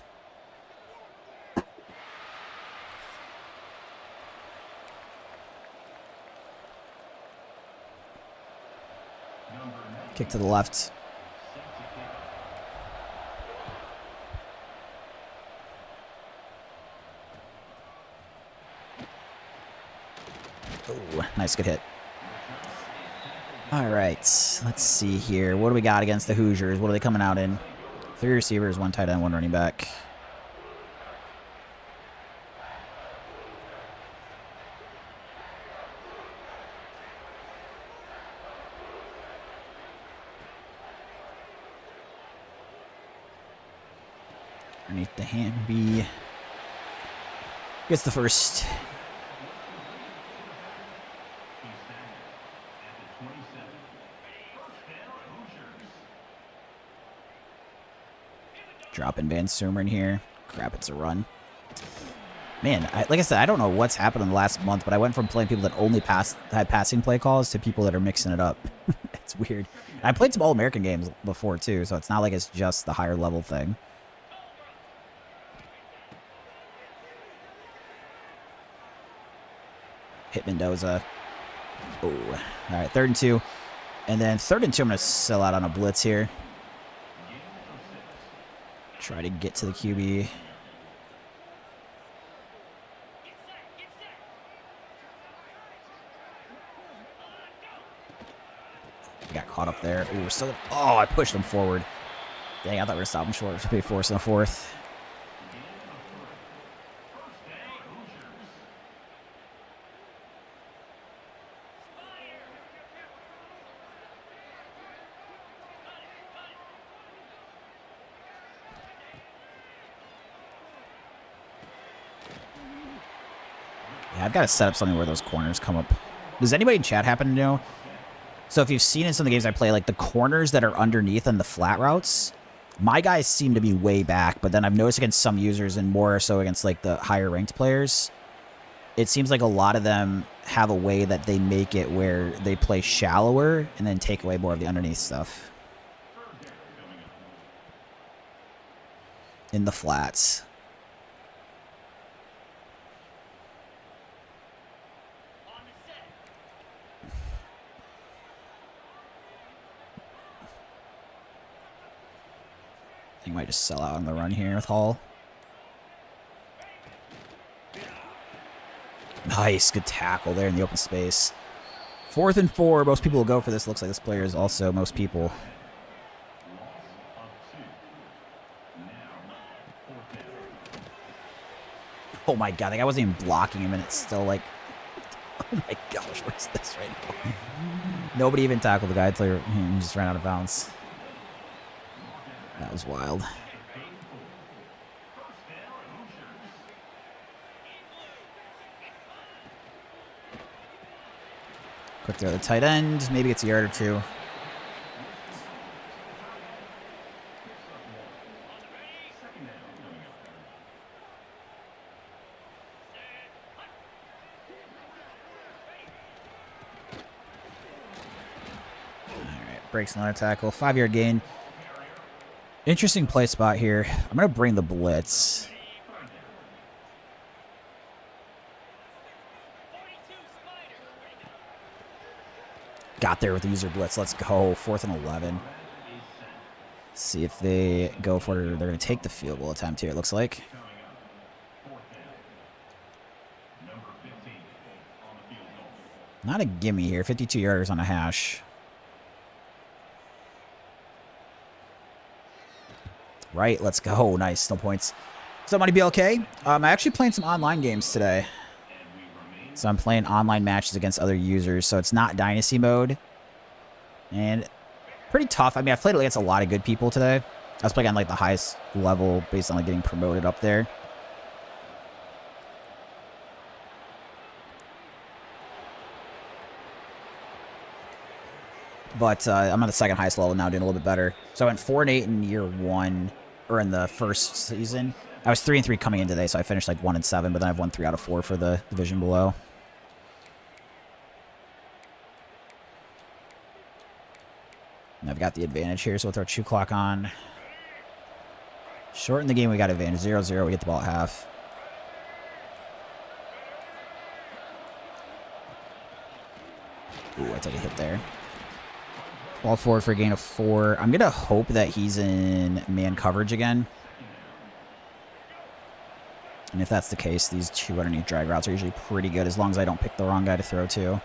Speaker 1: Kick to the left. Oh, nice, good hit. All right, let's see here. What do we got against the Hoosiers? What are they coming out in? 3 receivers, 1 tight end, 1 running back. Underneath the hand B. Gets the first. Dropping Van Sumeren here. Crap, it's a run. Man, like I said, I don't know what's happened in the last month, but I went from playing people that only had passing play calls to people that are mixing it up. It's weird. And I played some All-American games before, too, so it's not like it's just the higher level thing. Hit Mendoza. Oh, all right, 3rd and 2. And then 3rd and 2, I'm going to sell out on a blitz here. Try to get to the QB. Got caught up there. Ooh, we're still. Oh, I pushed him forward. Dang, I thought we were going to stop him short. It's be forced in the 4th. Yeah, I've got to set up something where those corners come up. Does anybody in chat happen to know? So if you've seen in some of the games I play, like the corners that are underneath on the flat routes, my guys seem to be way back, but then I've noticed against some users and more so against like the higher ranked players, it seems like a lot of them have a way that they make it where they play shallower and then take away more of the underneath stuff in the flats. He might just sell out on the run here with Hall. Nice, good tackle there in the open space. 4th and 4. Most people will go for this. Looks like this player is also most people. Oh my god, like I wasn't even blocking him and it's still like... Oh my gosh, what is this right now? Nobody even tackled the guy until he just ran out of bounds. That was wild. Quick throw to the tight end. Maybe it's a yard or 2. Alright, breaks another tackle. 5-yard gain. Interesting play spot here. I'm going to bring the blitz. got there with the user blitz. Let's go. 4th and 11. See if they go for it. They're going to take the field goal attempt here, it looks like. Not a gimme here. 52 yarders on a hash. Right, let's go. Nice. Still points. So, Money BLK. I'm actually playing some online games today. So, I'm playing online matches against other users. So, it's not Dynasty mode. And pretty tough. I mean, I've played against a lot of good people today. I was playing on, like, the highest level based on, like, getting promoted up there. But I'm on the second highest level now, doing a little bit better. So I went 4-8 in year 1, or in the first season. I was 3-3 coming in today, so I finished like 1-7, but then I've won 3 out of 4 for the division below. And I've got the advantage here, so we'll throw 2 clock on. Short in the game, we got advantage. 0-0, we get the ball at half. Ooh, I took a hit there. Ball forward for a gain of 4. I'm going to hope that he's in man coverage again. And if that's the case, these 2 underneath drag routes are usually pretty good as long as I don't pick the wrong guy to throw to.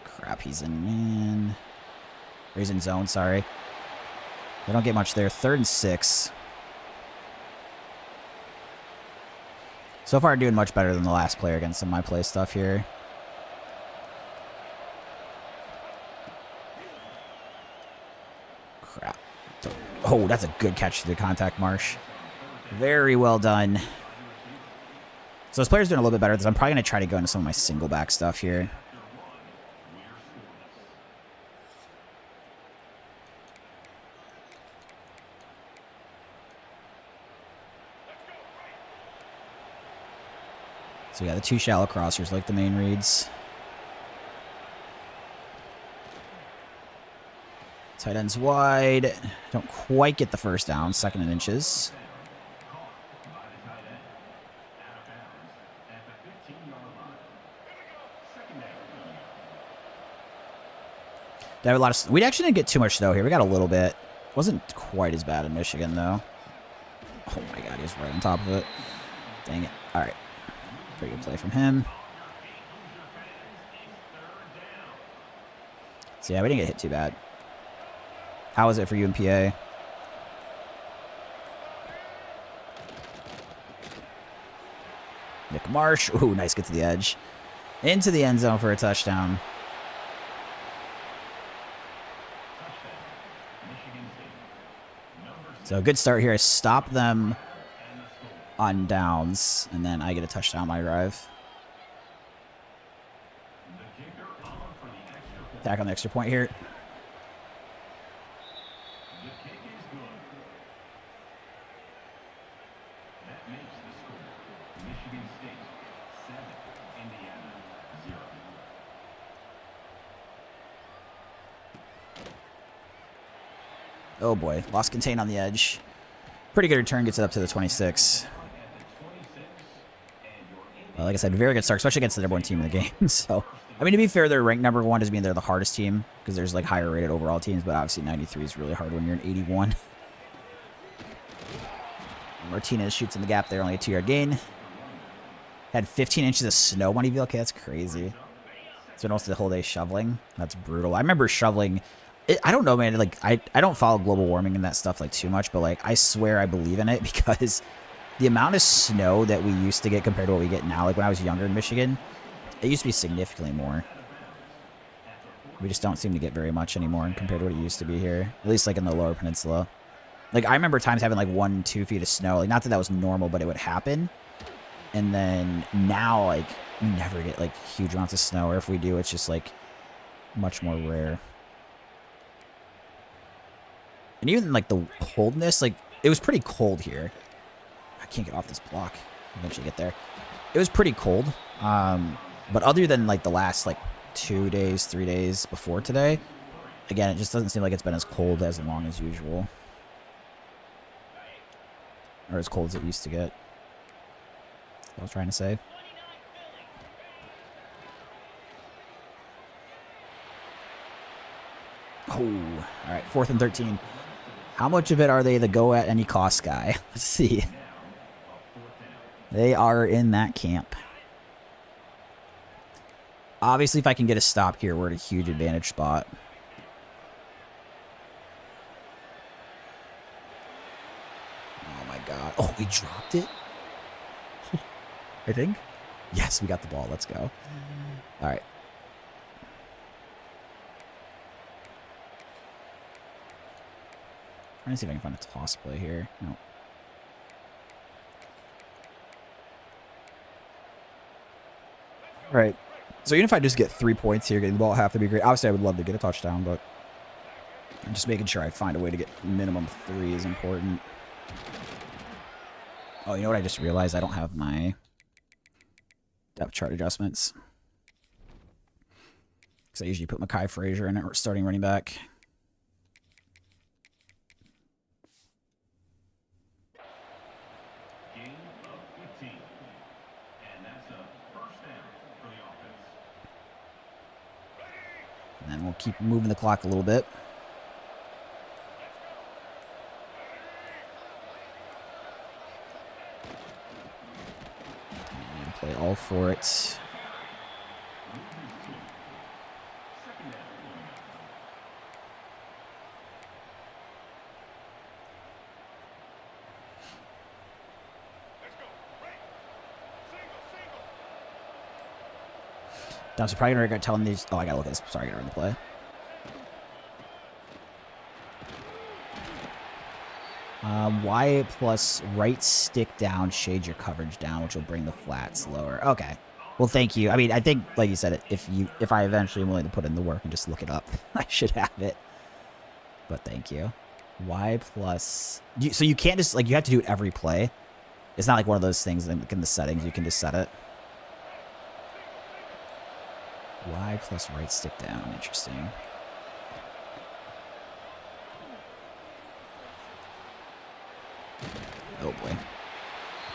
Speaker 1: Crap, he's in man. Or he's in zone, sorry. They don't get much there. 3rd and 6. So far, doing much better than the last player against some of my play stuff here. Crap. Oh, that's a good catch through the contact, Marsh. Very well done. So this player's doing a little bit better. I'm probably going to try to go into some of my single back stuff here. So yeah, the 2 shallow crossers like the main reads. Tight ends wide. Don't quite get the first down. 2nd and inches. They have a lot of. We actually didn't get too much snow here. We got a little bit. Wasn't quite as bad in Michigan though. Oh my God, he was right on top of it. Dang it. All right. Pretty good play from him. So yeah, we didn't get hit too bad. How was it for you in PA? Nick Marsh. Ooh, nice get to the edge. Into the end zone for a touchdown. So good start here. I stop them on downs, and then I get a touchdown on my drive. Attack on the extra point here. Oh boy, lost contain on the edge. Pretty good return, gets it up to the 26. Like I said, very good start, especially against the number 1 team in the game. So, I mean, to be fair, they're ranked number 1 doesn't mean they're the hardest team because there's like higher rated overall teams, but obviously 93 is really hard when you're an 81. Martinez shoots in the gap there, only a 2-yard gain. Had 15 inches of snow when he VLK. Okay, that's crazy. So most of the whole day shoveling. That's brutal. I remember shoveling. I don't know, man. Like I don't follow global warming and that stuff like too much, but like I swear I believe in it because the amount of snow that we used to get compared to what we get now, like when I was younger in Michigan, it used to be significantly more. We just don't seem to get very much anymore compared to what it used to be here, at least like in the lower peninsula. Like I remember times having like 1-2 feet of snow. Like not that that was normal, but it would happen. And then now, like we never get like huge amounts of snow, or if we do, it's just like much more rare. And even like the coldness, like it was pretty cold here. I can't get off this block. Eventually get there. It was pretty cold. But other than like the last like 2 days, 3 days before today, again, it just doesn't seem like it's been as cold as long as usual. Or as cold as it used to get. That's what I was trying to say. Oh, all right. 4th and 13. How much of it are they the go at any cost guy? Let's see. They are in that camp. Obviously, if I can get a stop here, we're at a huge advantage spot. Oh, my God. Oh, we dropped it? I think. Yes, we got the ball. Let's go. All right. Trying to see if I can find a toss play here. No. All right. So even if I just get 3 points here, getting the ball at half, that'd be great. Obviously, I would love to get a touchdown, but just making sure I find a way to get minimum 3 is important. Oh, you know what I just realized? I don't have my depth chart adjustments. Because I usually put Mekhi Frazier in it, starting running back.
Speaker 2: Gain of 15. And that's a first down for the offense.
Speaker 1: And then we'll keep moving the clock a little bit. And play all for it. I'm probably going to regret telling these. Oh, I got to look at this. Sorry, I got to run the play. Y plus right stick down, shade your coverage down, which will bring the flats lower. Okay. Well, thank you. I mean, I think, like you said, if I eventually am willing to put in the work and just look it up, I should have it. But thank you. Y plus. So you can't just, like, you have to do it every play. It's not like one of those things like in the settings. You can just set it. Y plus right stick down. Interesting. Oh boy.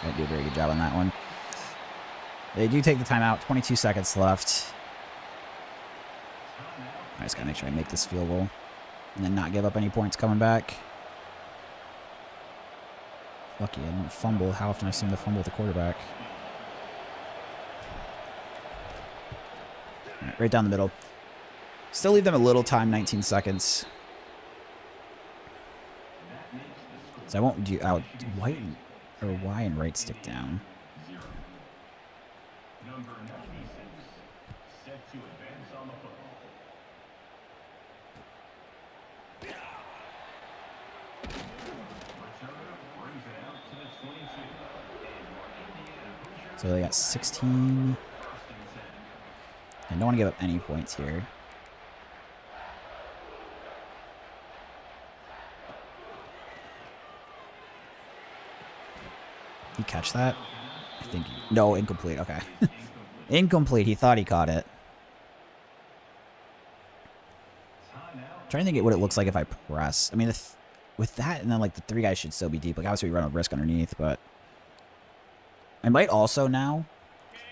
Speaker 1: I didn't do a very good job on that one. They do take the timeout. 22 seconds left. I just gotta make sure I make this field goal. And then not give up any points coming back. Lucky I didn't fumble. How often I've seen the fumble with the quarterback. Right, right down the middle. Still leave them a little time, 19 seconds. So I won't do out white or Y and right stick down.
Speaker 2: Number 96, set to advance on the football. Returner brings it out to the 22.
Speaker 1: So they got 16. I don't want to give up any points here. Did he catch that? I think no, incomplete. Okay. Incomplete. He thought he caught it. Trying to think what it looks like if I press. I mean, with that and then like the 3 guys should still be deep. Like obviously we run a risk underneath, but I might also now.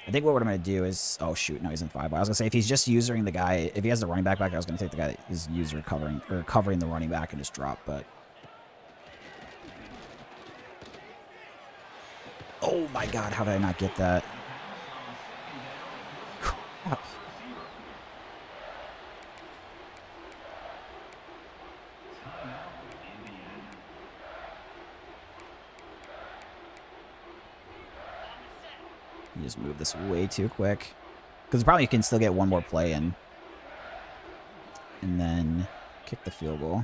Speaker 1: I think what I'm going to do is... Oh, shoot. No, he's in 5. I was going to say, if he's just using the guy... If he has the running back, I was going to take the guy that is user covering the running back and just drop, but... Oh, my God. How did I not get that? Crap. You just move this way too quick. Because probably you can still get one more play in. And then kick the field goal.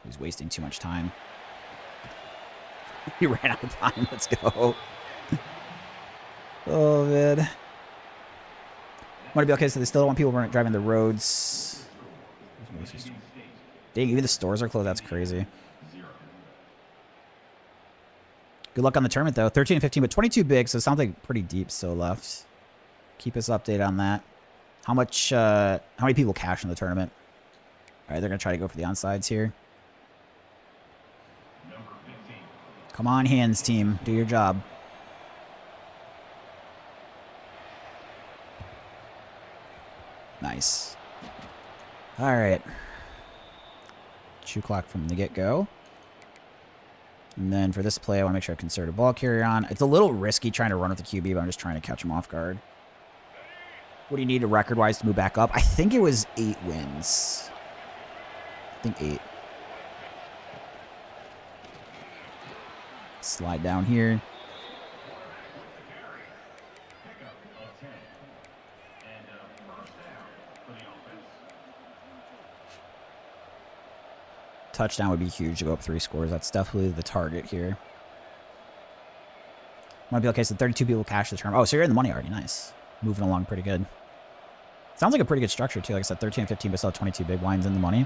Speaker 1: He's wasting too much time. He ran out of time. Let's go. Oh, man. Want to be okay, so they still don't want people driving the roads. Dang, even the stores are closed. That's crazy. Good luck on the tournament, though. 13 and 15, but 22 big, so it sounds like pretty deep still left. Keep us updated on that. How many people cash in the tournament? All right, they're going to try to go for the onsides here. Come on, hands team. Do your job. Nice. All right. 2 clock from the get-go. And then for this play, I want to make sure I consider a ball carrier on. It's a little risky trying to run with the QB, but I'm just trying to catch him off guard. What do you need record-wise to move back up? I think it was 8 wins. I think 8. Slide down here. Touchdown would be huge to go up 3 scores. That's definitely the target here. Might be okay. So 32 people cash the term. Oh, so you're in the money already. Nice. Moving along pretty good. Sounds like a pretty good structure, too. Like I said, 13 and 15, but still 22 big blinds in the money.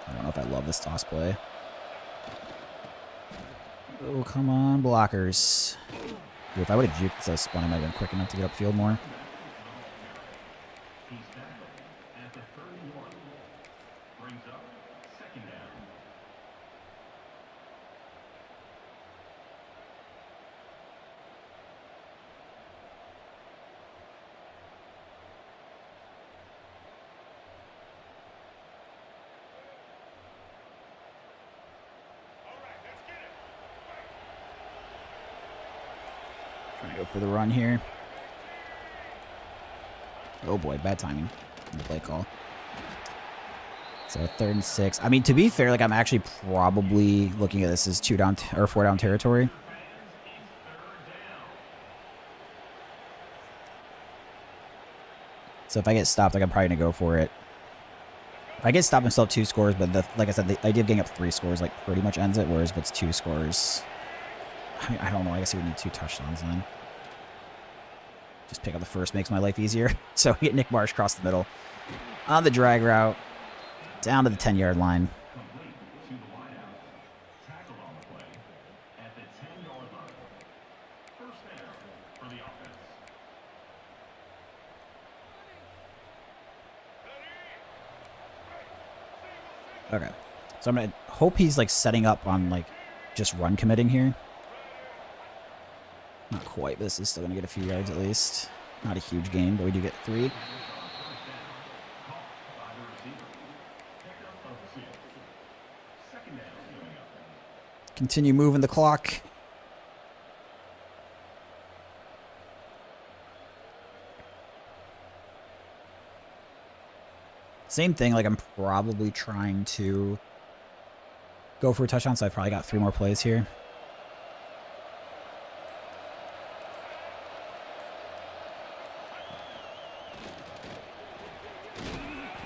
Speaker 1: I don't know if I love this toss play. Oh, come on, blockers. Dude, if I would have juked this spun, I might have been quick enough to get upfield more. Trying to go for the run here. Oh boy, bad timing in the play call. So 3rd and 6. I mean, to be fair, like I'm actually probably looking at this as 2 down or 4 down territory. So if I get stopped, like I'm probably gonna go for it. If I get stopped and still have 2 scores, but like I said, the idea of getting up 3 scores like pretty much ends it. Whereas if it's 2 scores, I mean, I don't know. I guess we need 2 touchdowns then. Just pick up the first makes my life easier. So we get Nick Marsh across the middle on the drag route down to the 10-yard line. Okay. So I'm going to hope he's like setting up on like just run committing here. Not quite, but this is still going to get a few yards at least. Not a huge gain, but we do get 3. Continue moving the clock. Same thing, like I'm probably trying to go for a touchdown, so I've probably got 3 more plays here.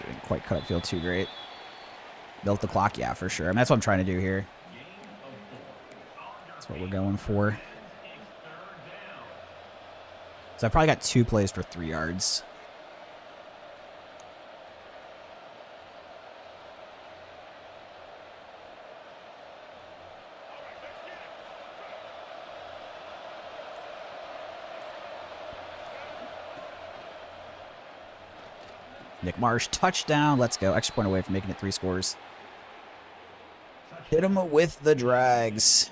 Speaker 1: Didn't quite cut upfield too great. Built the clock, yeah, for sure. I mean, that's what I'm trying to do here. That's what we're going for. So I probably got 2 plays for 3 yards. Nick Marsh, touchdown. Let's go. Extra point away from making it 3 scores. Hit him with the drags.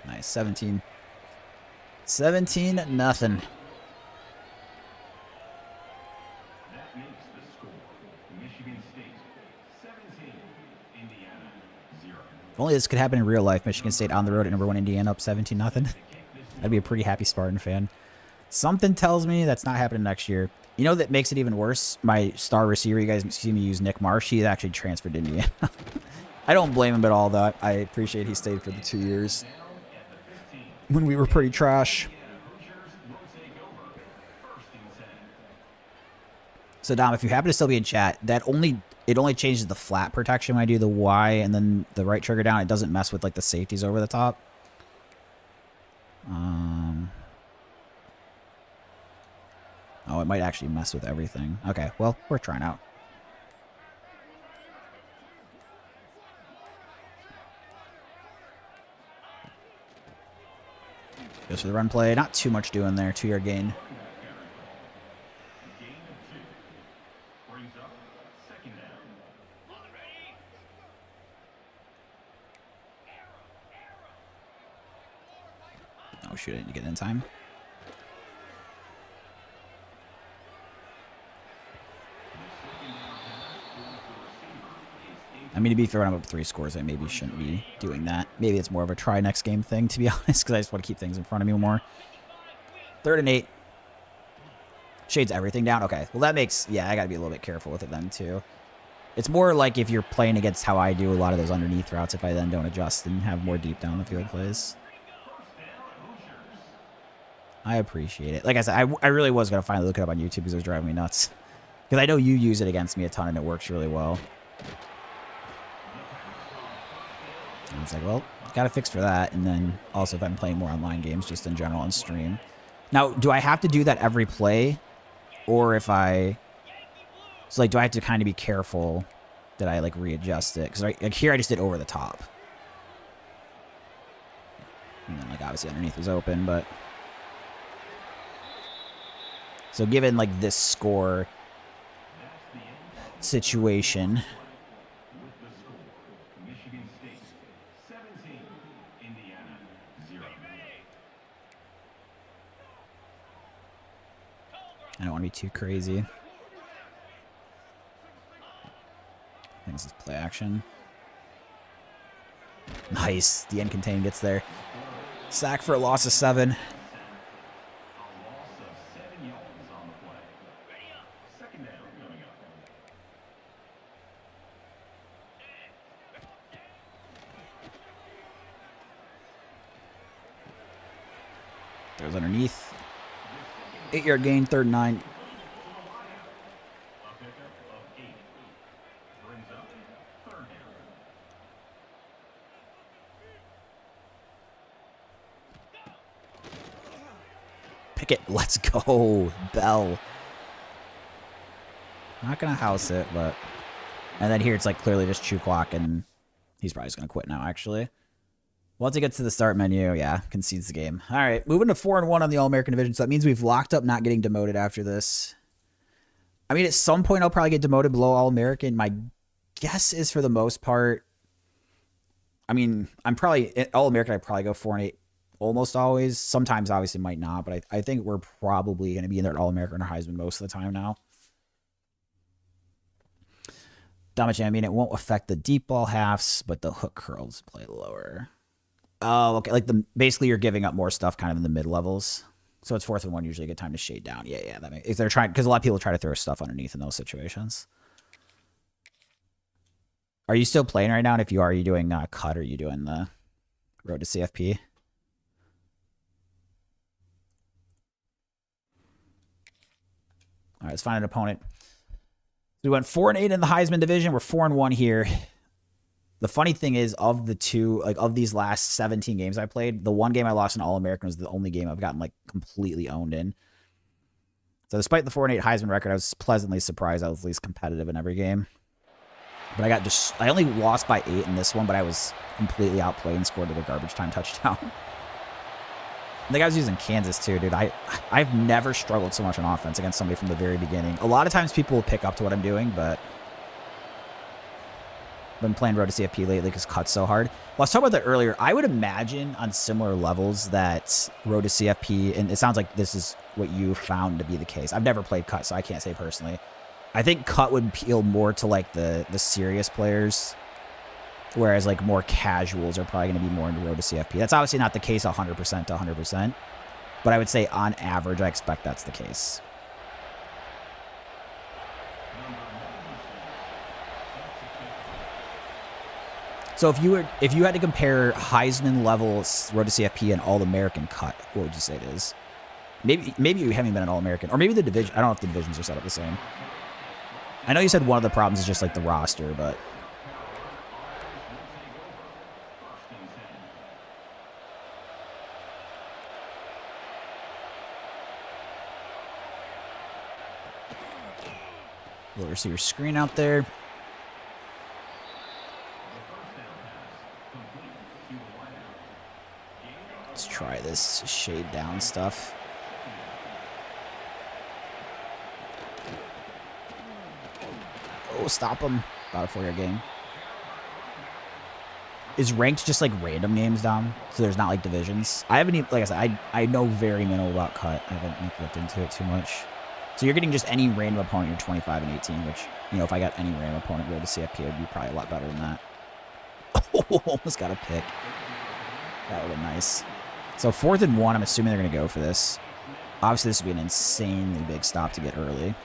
Speaker 1: Nice. 17. 17-0. If only this could happen in real life. Michigan State on the road at number 1 Indiana up 17-0. I'd be a pretty happy Spartan fan. Something tells me that's not happening next year. You know that makes it even worse? My star receiver, you guys see me use Nick Marsh. He actually transferred to Indiana. I don't blame him at all, though. I appreciate he stayed for the 2 years when we were pretty trash. So, Dom, if you happen to still be in chat, it only changes the flat protection when I do the Y and then the right trigger down. It doesn't mess with like the safeties over the top. Oh, it might actually mess with everything. Okay, well, we're trying out. Goes for the run play. Not too much doing there. 2-yard gain. shoot, I didn't get it in time. I mean, to be fair, when I'm up 3 scores, I maybe shouldn't be doing that. Maybe it's more of a try next game thing, to be honest, because I just want to keep things in front of me more. 3rd and 8. Shades everything down. Okay. Well, that makes... Yeah, I got to be a little bit careful with it then, too. It's more like if you're playing against how I do a lot of those underneath routes, if I then don't adjust and have more deep down the field plays. I appreciate it. Like I said, I really was going to finally look it up on YouTube because it was driving me nuts. Because I know you use it against me a ton and it works really well. And it's like, well, got to fix for that. And then also if I'm playing more online games just in general on stream. Now, do I have to do that every play? Or if I... So, like, do I have to kind of be careful that I, like, readjust it? Because like here I just did over the top. And then, like, obviously underneath was open, but... So, given, like, this score situation... I don't want to be too crazy. I think this is play action. Nice. The end contain gets there. Sack for a loss of 7. There's underneath. 8-yard gain, 3rd and 9. Pickett, let's go. Bell. Not going to house it, but... And then here it's like clearly just chew clock, and he's probably just going to quit now, actually. Once he gets to the start menu, yeah, concedes the game. All right, moving to 4-1 on the All-American division, so that means we've locked up not getting demoted after this. I mean, at some point I'll probably get demoted below All-American. My guess is for the most part... I mean, I'm probably... All-American, I'd probably go 4-8 almost always. Sometimes, obviously, might not, but I think we're probably going to be in there at All-American or Heisman most of the time now. Damage, I mean, it won't affect the deep ball halves, but the hook curls play lower. Oh, okay. Like basically you're giving up more stuff kind of in the mid levels. So it's 4th and 1, usually a good time to shade down. Yeah. That makes, if they're trying, because a lot of people try to throw stuff underneath in those situations. Are you still playing right now? And if you are you doing cut or are you doing the road to CFP? All right, let's find an opponent. We went 4-8 in the Heisman division. We're 4-1 here. The funny thing is, of the two, like of these last 17 games I played, the one game I lost in All-American was the only game I've gotten like completely owned in. So despite the 4-8 Heisman record, I was pleasantly surprised I was at least competitive in every game. But I only lost by 8 in this one, but I was completely outplayed and scored a garbage time touchdown. I think I was using Kansas too, dude. I've never struggled so much on offense against somebody from the very beginning. A lot of times people will pick up to what I'm doing, but I've been playing road to CFP lately because cut's so hard. Well, I was talking about that earlier. I would imagine on similar levels that road to CFP, and it sounds like this is what you found to be the case. I've never played cut, so I can't say personally. I think cut would appeal more to like the serious players, whereas like more casuals are probably going to be more into road to CFP. That's obviously not the case 100% to 100%, but I would say on average, I expect that's the case. So if you had to compare Heisman level road to CFP and All-American cut, what would you say it is? Maybe you haven't been an All-American, or maybe the division. I don't know if the divisions are set up the same. I know you said one of the problems is just like the roster, but little receiver screen out there. Let's try this shade down stuff. Oh, stop him. About a 4-yard gain. is ranked just like random names, Dom? So there's not like divisions. I haven't even, like I said, I know very minimal about cut. I haven't looked into it too much. So you're getting just any random opponent. You're 25 and 18, which, you know, if I got any random opponent road to CFP, it would be probably a lot better than that. Oh, almost got a pick. That would have been nice. So 4th and 1, I'm assuming they're going to go for this. Obviously, this would be an insanely big stop to get early.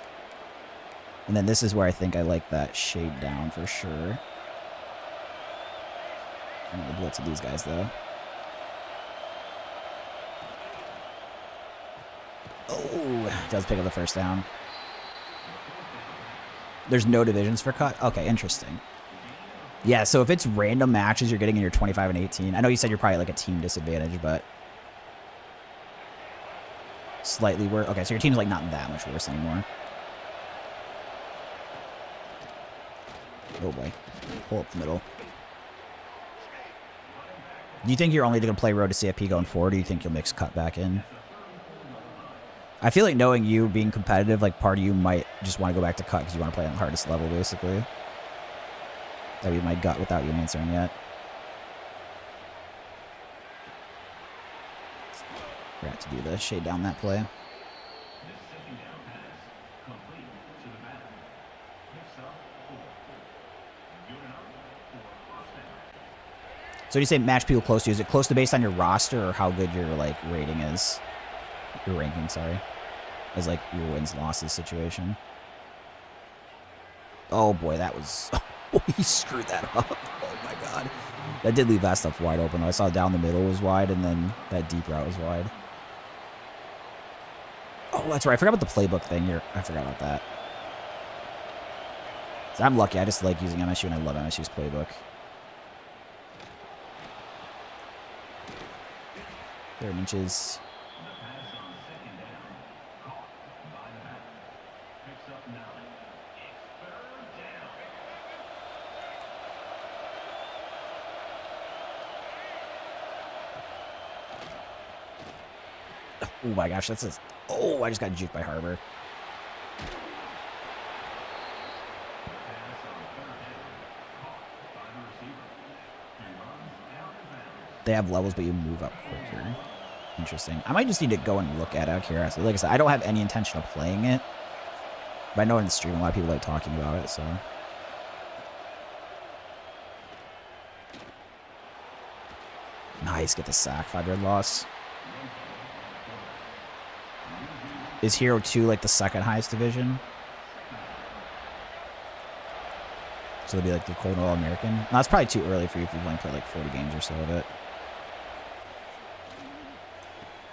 Speaker 1: And then this is where I think I like that shade down for sure. I'm going to blitz with these guys, though. Oh, does pick up the first down. There's no divisions for cut? Okay, interesting. Yeah, so if it's random matches you're getting in your 25 and 18, I know you said you're probably like a team disadvantage, but slightly worse. Okay, so your team's like not that much worse anymore. Oh boy. Pull up the middle. Do you think you're only going to play road to CFP going forward, or do you think you'll mix cut back in? I feel like knowing you being competitive, like part of you might just want to go back to cut because you want to play on the hardest level, basically. That would be my gut without you answering yet. Forgot to do the shade down that play. So when you say match people close to you, is it close to based on your roster or how good your like rating is? Your ranking, sorry. As like your wins losses situation. Oh boy, that was he screwed that up. Oh my god. That did leave that stuff wide open. I saw down the middle was wide and then that deep route was wide. Oh, that's right. I forgot about the playbook thing here. I forgot about that. So I'm lucky. I just like using MSU and I love MSU's playbook. 3rd inches. Oh my gosh, that's a... Oh, I just got juked by Harbor. They have levels, but you move up quicker. Interesting. I might just need to go and look at it out of curiosity. Like I said, I don't have any intention of playing it. But I know in the stream a lot of people like talking about it, so... Nice, get the sack. 5-yard loss. Is Hero 2 like the 2nd highest division? So it'll be like the Cold All-American? No, that's probably too early for you if you've only played like 40 games or so of it.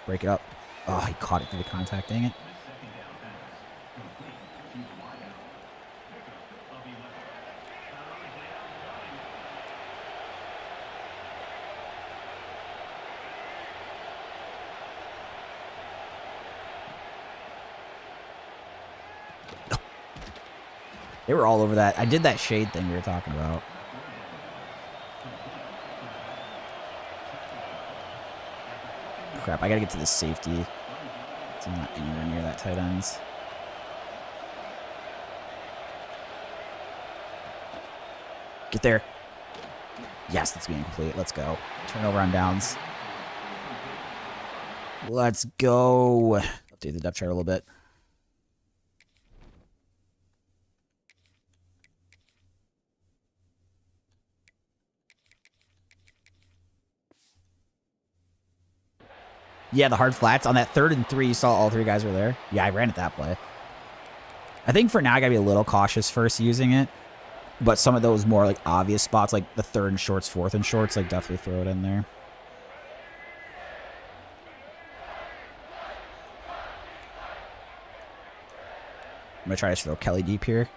Speaker 1: Break it up. Oh, he caught it through the contact, dang it. They were all over that. I did that shade thing we were talking about. Crap, I gotta get to the safety. It's not anywhere near that tight ends. Get there. Yes, that's being complete. Let's go. Turnover on downs. Let's go. Update the depth chart a little bit. Yeah, the hard flats. On that 3rd and 3, you saw all 3 guys were there. Yeah, I ran at that play. I think for now, I got to be a little cautious first using it. But some of those more like obvious spots, like the 3rd and shorts, 4th and shorts, like definitely throw it in there. I'm going to try to throw Kelly deep here.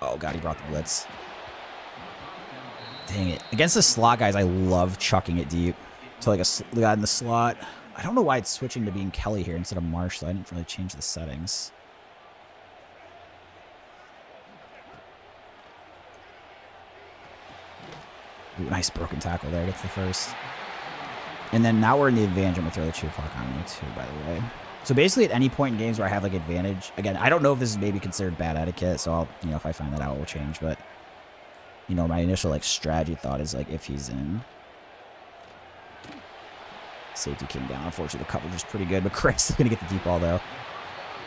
Speaker 1: Oh, God, he brought the blitz. Dang it. Against the slot guys, I love chucking it deep. So like a guy in the slot. I don't know why it's switching to being Kelly here instead of Marsh, so I didn't really change the settings. Ooh, nice broken tackle there. Gets the first. And then now we're in the advantage. I'm going to throw the chew clock on me too, by the way. So basically at any point in games where I have like advantage, again, I don't know if this is maybe considered bad etiquette, so I'll, you know, if I find that out, we'll change, but You know, my initial like strategy thought is like if he's in. Safety came down. Unfortunately, the coverage is pretty good, but Chris is going to get the deep ball though.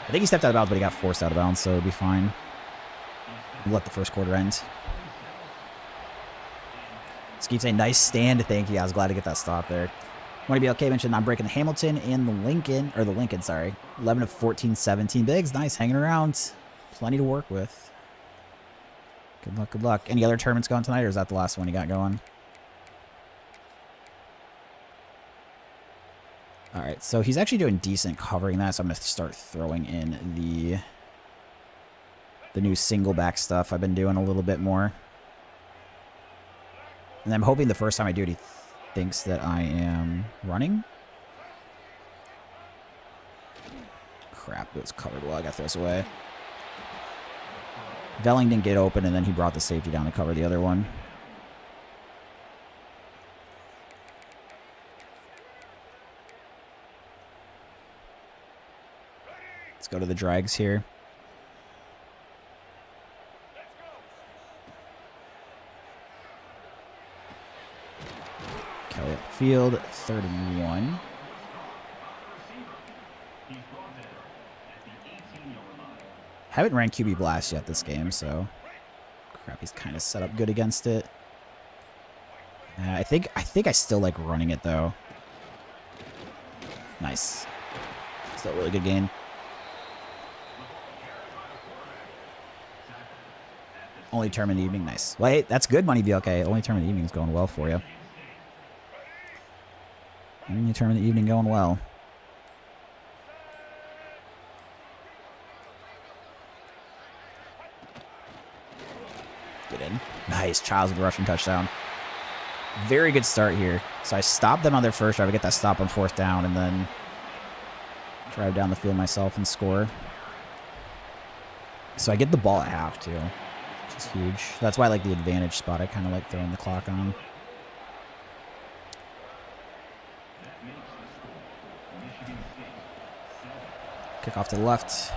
Speaker 1: I think he stepped out of bounds, but he got forced out of bounds, so it'll be fine. We'll let the first quarter end. Skeet saying, nice stand. Thank you. I was glad to get that stop there. Want to be okay? Mentioned I'm breaking the Hamilton and the Lincoln, sorry. 11 of 14, 17 bigs. Nice, hanging around. Plenty to work with. Good luck, good luck. Any other tournaments going tonight, or is that the last one you got going? All right, so he's actually doing decent covering that, so I'm going to start throwing in the new single back stuff I've been doing a little bit more. And I'm hoping the first time I do it, he thinks that I am running. Crap, it was covered well. I got this away. Velling didn't get open, and then he brought the safety down to cover the other one. Let's go to the drags here. Kelly up field, 31. Haven't ran QB blast yet this game, so crap, he's kind of set up good against it. I think I still like running it though. Nice. Still a really good game. Only term in the evening, nice. Well, hey, that's good money, BLK. Only term in the evening is going well for you. Only term in the evening going well. Get in. Nice. Childs with the rushing touchdown. Very good start here. So I stopped them on their first drive. I get that stop on 4th down and then drive down the field myself and score. So I get the ball at half too, which is huge. That's why I like the advantage spot. I kind of like throwing the clock on. Kick off to the left.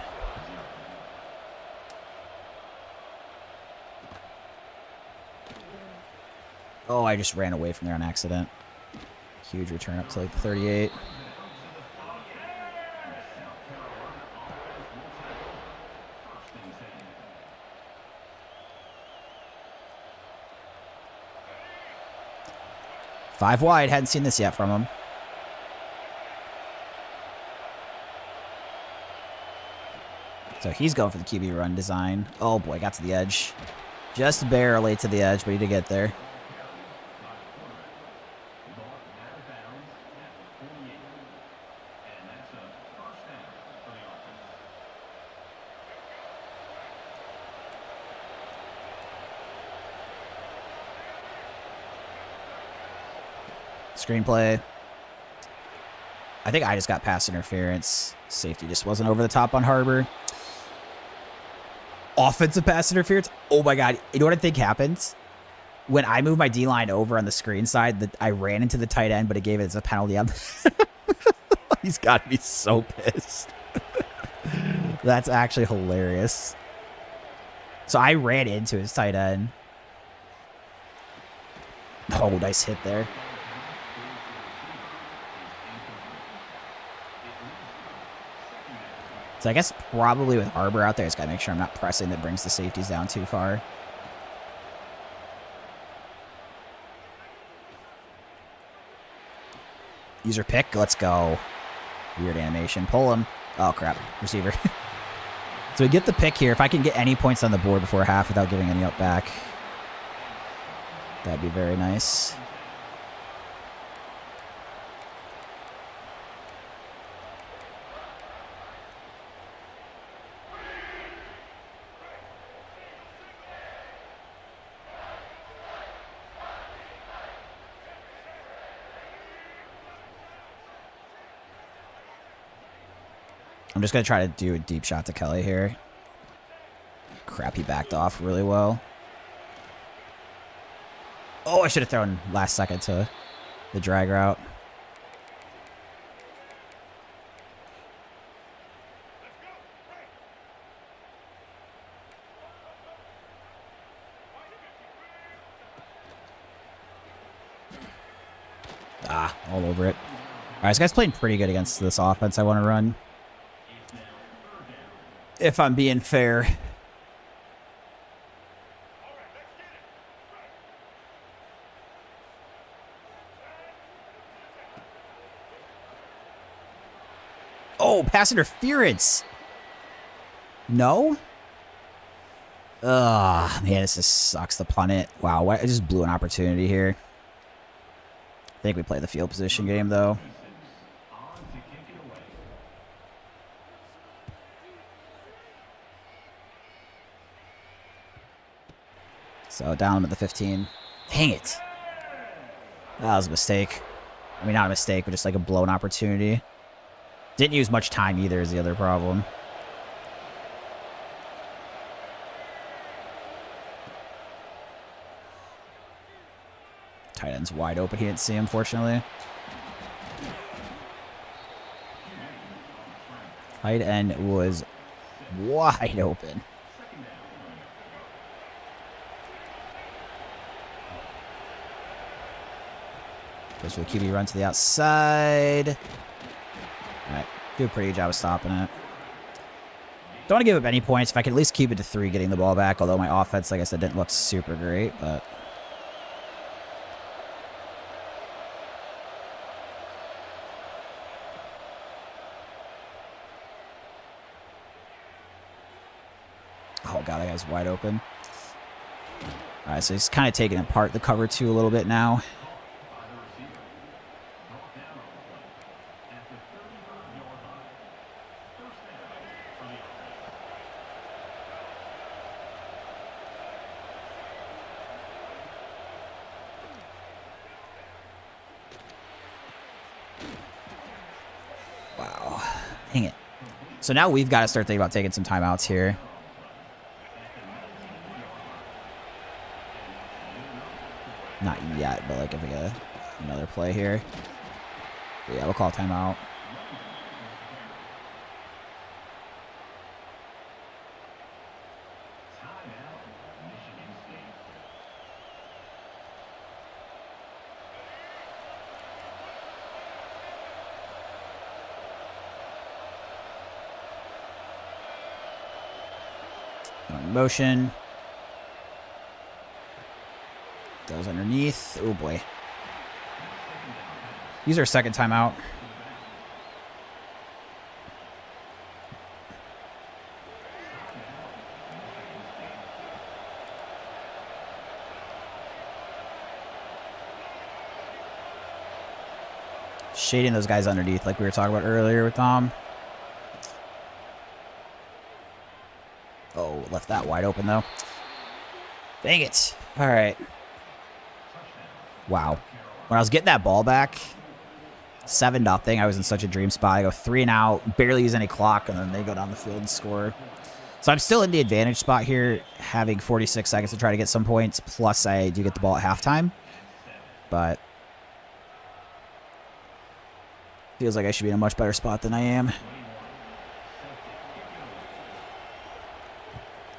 Speaker 1: Oh, I just ran away from there on accident. Huge return up to like the 38. Five wide. Hadn't seen this yet from him. So he's going for the QB run design. Oh boy, got to the edge. Just barely to the edge, but he did get there. Screenplay. I think I just got pass interference. Safety just wasn't over the top on Harbor. Offensive pass interference. Oh my god. You know what I think happened? When I moved my D-line over on the screen side, I ran into the tight end, but it gave it as a penalty. He's got me so pissed. That's actually hilarious. So I ran into his tight end. Oh, nice hit there. So I guess probably with Harbor out there, I just got to make sure I'm not pressing that brings the safeties down too far. User pick. Let's go. Weird animation. Pull him. Oh, crap. Receiver. So we get the pick here. If I can get any points on the board before half without giving any up back, that'd be very nice. I'm just going to try to do a deep shot to Kelly here. Crap, he backed off really well. Oh, I should have thrown last second to the drag route. all over it. All right, this guy's playing pretty good against this offense I want to run. If I'm being fair. Oh, pass interference. No? Ugh, man, this just sucks to punt it. Wow, I just blew an opportunity here. I think we play the field position game, though. So down him at the 15. Dang it. That was a mistake. I mean, not a mistake, but just like a blown opportunity. Didn't use much time either is the other problem. Tight end's wide open. He didn't see him, fortunately. Tight end was wide open. Goes for the QB run to the outside. All right. Do a pretty good job of stopping it. Don't want to give up any points. If I could at least keep it to 3 getting the ball back, although my offense, like I said, didn't look super great, but... Oh, God, that guy's wide open. All right, so he's kind of taking apart the cover 2 a little bit now. Wow. Dang it. So now we've got to start thinking about taking some timeouts here. Not yet, but like if we get another play here. But yeah, we'll call timeout. Motion. Goes underneath. Oh boy. Use our second timeout. Shading those guys underneath like we were talking about earlier with Tom. Oh, left that wide open though. Dang it. All right. Wow. When I was getting that ball back, 7-0, I was in such a dream spot. I go 3 and out, barely use any clock, and then they go down the field and score. So I'm still in the advantage spot here, having 46 seconds to try to get some points, plus I do get the ball at halftime. But feels like I should be in a much better spot than I am.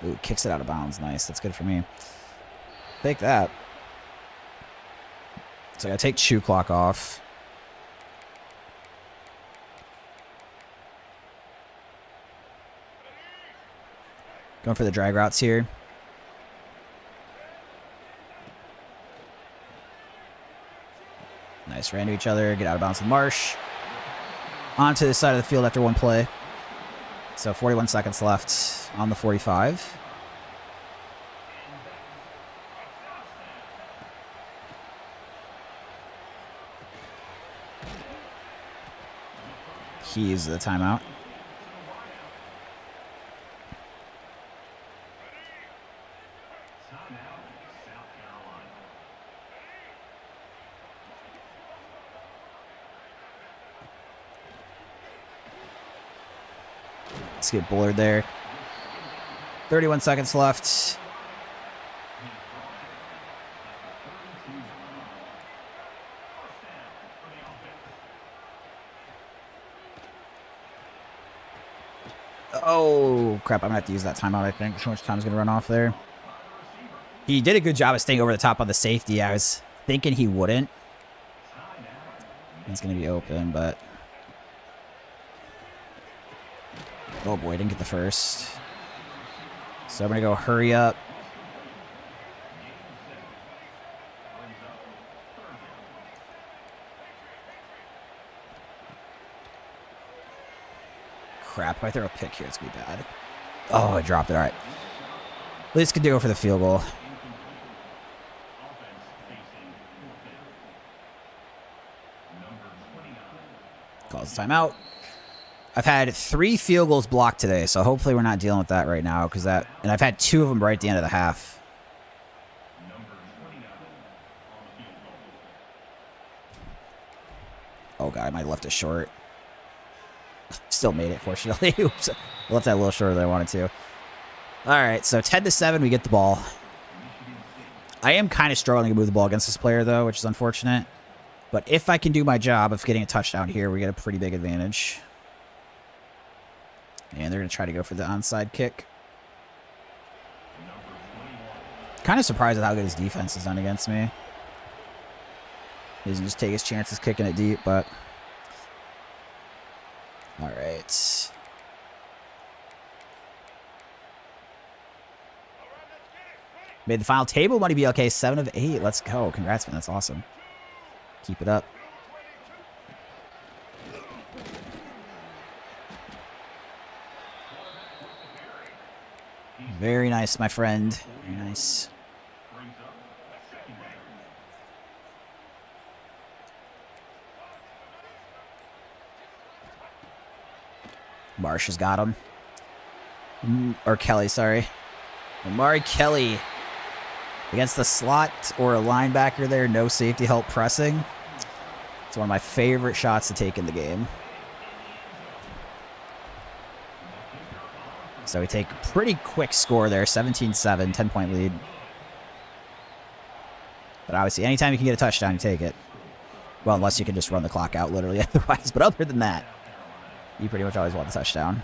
Speaker 1: Ooh, kicks it out of bounds. Nice. That's good for me. Take that. So I gotta take chew clock off. Going for the drag routes here. Nice. Ran to each other. Get out of bounds with Marsh. Onto the side of the field after one play. So 41 seconds left on the 45. He uses the timeout. Let's get Bullard there. 31 seconds left. Oh, crap. I'm going to have to use that timeout, I think. Too much time's going to run off there. He did a good job of staying over the top on the safety. I was thinking he wouldn't. It's going to be open, but... Oh boy, didn't get the first. So I'm going to go hurry up. Crap, if I throw a pick here, it's going to be bad. Oh, I dropped it. All right. At least can do it for the field goal. Calls the timeout. I've had 3 field goals blocked today, so hopefully we're not dealing with that right now. And I've had 2 of them right at the end of the half. Oh, God, I might have left it short. Still made it, fortunately. Oops. I left that a little shorter than I wanted to. All right, so 10-7, we get the ball. I am kind of struggling to move the ball against this player, though, which is unfortunate. But if I can do my job of getting a touchdown here, we get a pretty big advantage. And they're going to try to go for the onside kick. Kind of surprised at how good his defense has done against me. He doesn't just take his chances kicking it deep, but... All right. Made the final table. Money be okay. 7 of 8. Let's go. Congrats, man. That's awesome. Keep it up. Very nice, my friend. Very nice. Marsh has got him. Or Kelly, sorry. Amari Kelly against the slot or a linebacker there. No safety help pressing. It's one of my favorite shots to take in the game. So we take a pretty quick score there. 17-7, 10-point lead. But obviously, anytime you can get a touchdown, you take it. Well, unless you can just run the clock out literally otherwise. But other than that, you pretty much always want the touchdown.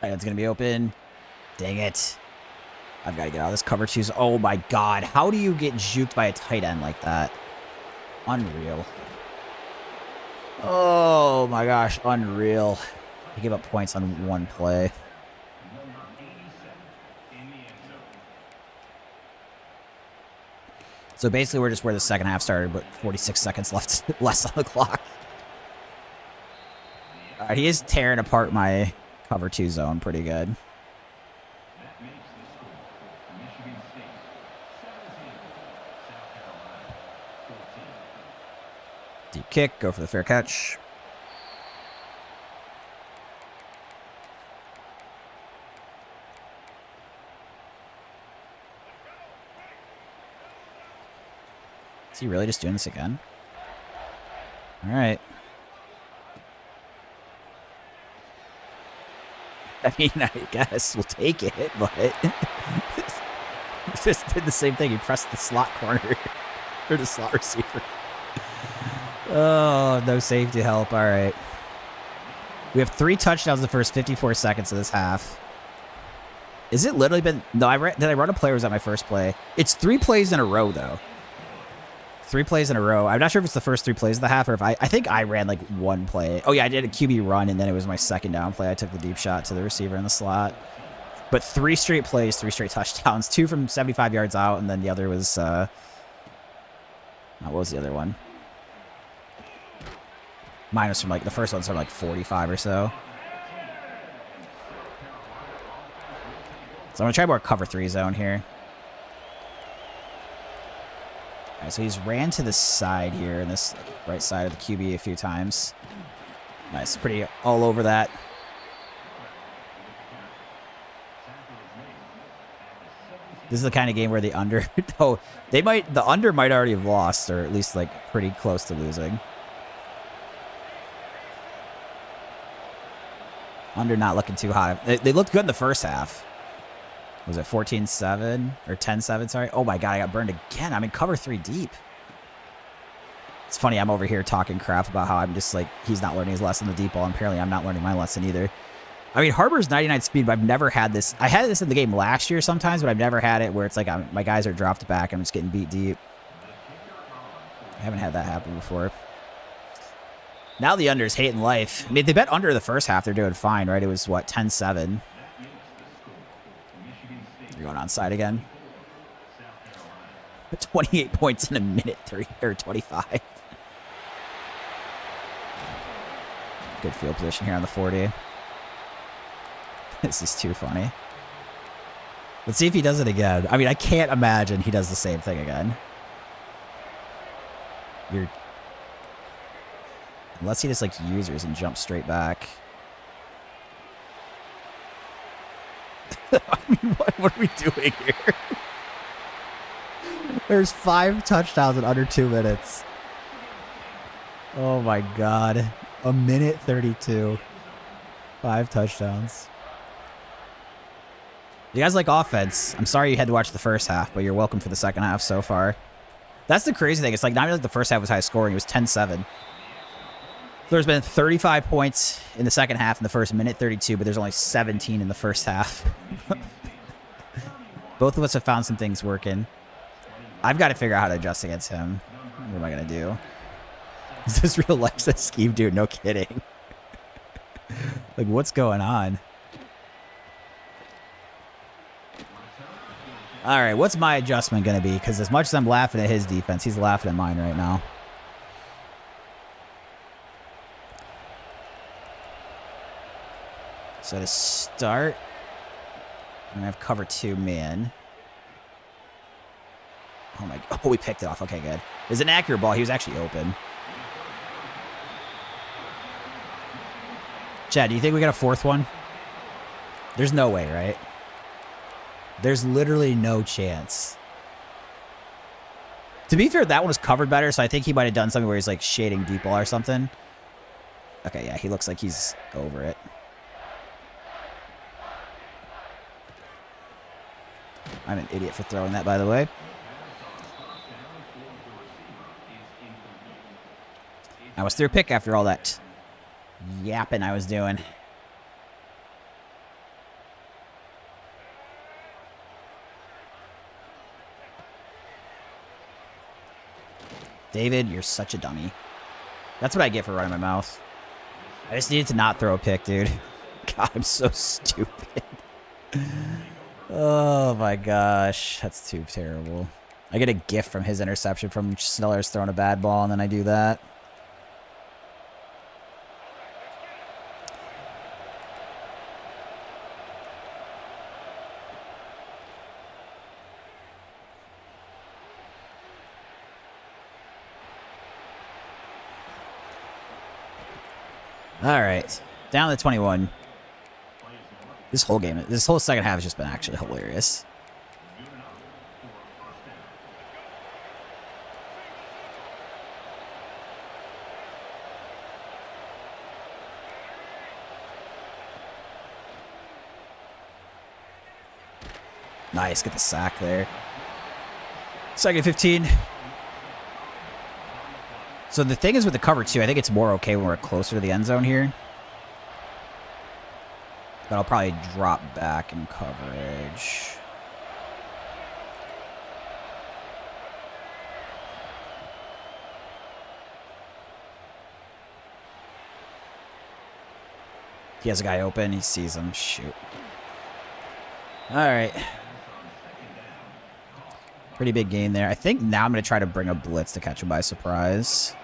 Speaker 1: It's going to be open. Dang it. I've got to get out of this cover 2. Oh, my God. How do you get juked by a tight end like that? Unreal. Oh, my gosh. Unreal. He gave up points on 1 play. So basically, we're just where the second half started, but 46 seconds left less on the clock. All right, he is tearing apart my cover 2 zone pretty good. Deep kick, go for the fair catch. Is he really just doing this again? All right. I mean, I guess we'll take it, but just did the same thing. He pressed the slot corner or the slot receiver. Oh, no safety help. All right. We have 3 touchdowns in the first 54 seconds of this half. Is it literally been... No, did I run a play or was that my first play? It's 3 plays in a row, though. 3 plays in a row. I'm not sure if it's the first 3 plays of the half or if I think I ran like 1 play. Oh, yeah, I did a QB run, and then it was my second down play. I took the deep shot to the receiver in the slot. But 3 straight plays, 3 straight touchdowns. 2 from 75 yards out, and then the other was... what was the other one? Mine was from like... The first one's from like 45 or so. So I'm going to try more cover 3 zone here. All right, so he's ran to the side here in this right side of the QB a few times. Nice, pretty all over that. This is the kind of game where the under... oh, the under might already have lost, or at least like pretty close to losing. Under not looking too hot. They looked good in the first half. Was it 14-7 or 10-7? Sorry. Oh my God, I got burned again. I'm in cover 3 deep. It's funny. I'm over here talking crap about how I'm just like, he's not learning his lesson in the deep ball. And apparently I'm not learning my lesson either. I mean, Harbor's 99 speed, but I've never had this. I had this in the game last year sometimes, but I've never had it where it's like my guys are dropped back. I'm just getting beat deep. I haven't had that happen before. Now the under's hating life. I mean, they bet under the first half. They're doing fine, right? It was, what, 10-7? You're going onside again. 28 points in a minute 3 or 25. Good field position here on the 40. This is too funny. Let's see if he does it again. I mean, I can't imagine he does the same thing again. Unless he just like users and jumps straight back. I mean, what are we doing here? There's 5 touchdowns in under 2 minutes. Oh my God. A minute 32. 5 touchdowns. You guys like offense. I'm sorry you had to watch the first half, but you're welcome for the second half so far. That's the crazy thing. It's like not even like the first half was high scoring. It was 10-7. There's been 35 points in the second half in the first minute 32, but there's only 17 in the first half. Both of us have found some things working. I've got to figure out how to adjust against him. What am I going to do? Is this real life this scheme, dude? No kidding. Like, what's going on? All right, what's my adjustment going to be? Because as much as I'm laughing at his defense, he's laughing at mine right now. So to start, I'm going to have cover 2 man. Oh, my God. Oh, we picked it off. Okay, good. It was an accurate ball. He was actually open. Chad, do you think we got a 4th one? There's no way, right? There's literally no chance. To be fair, that one was covered better, so I think he might have done something where he's like shading deep ball or something. Okay, yeah, he looks like he's over it. I'm an idiot for throwing that, by the way. I was through a pick after all that yapping I was doing. David, you're such a dummy. That's what I get for running my mouth. I just needed to not throw a pick, dude. God, I'm so stupid. Oh my gosh. That's too terrible. I get a gift from his interception from Sneller's throwing a bad ball, and then I do that. All right, down to 21. This whole game, this whole second half has just been actually hilarious. Nice, get the sack there. Second 15. So the thing is with the cover 2, I think it's more okay when we're closer to the end zone here. But I'll probably drop back in coverage. He has a guy open. He sees him. Shoot. All right. Pretty big gain there. I think now I'm going to try to bring a blitz to catch him by surprise.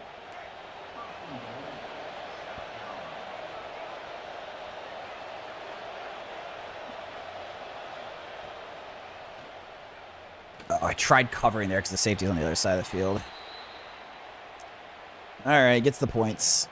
Speaker 1: Oh, I tried covering there because the safety's on the other side of the field. All right, gets the points.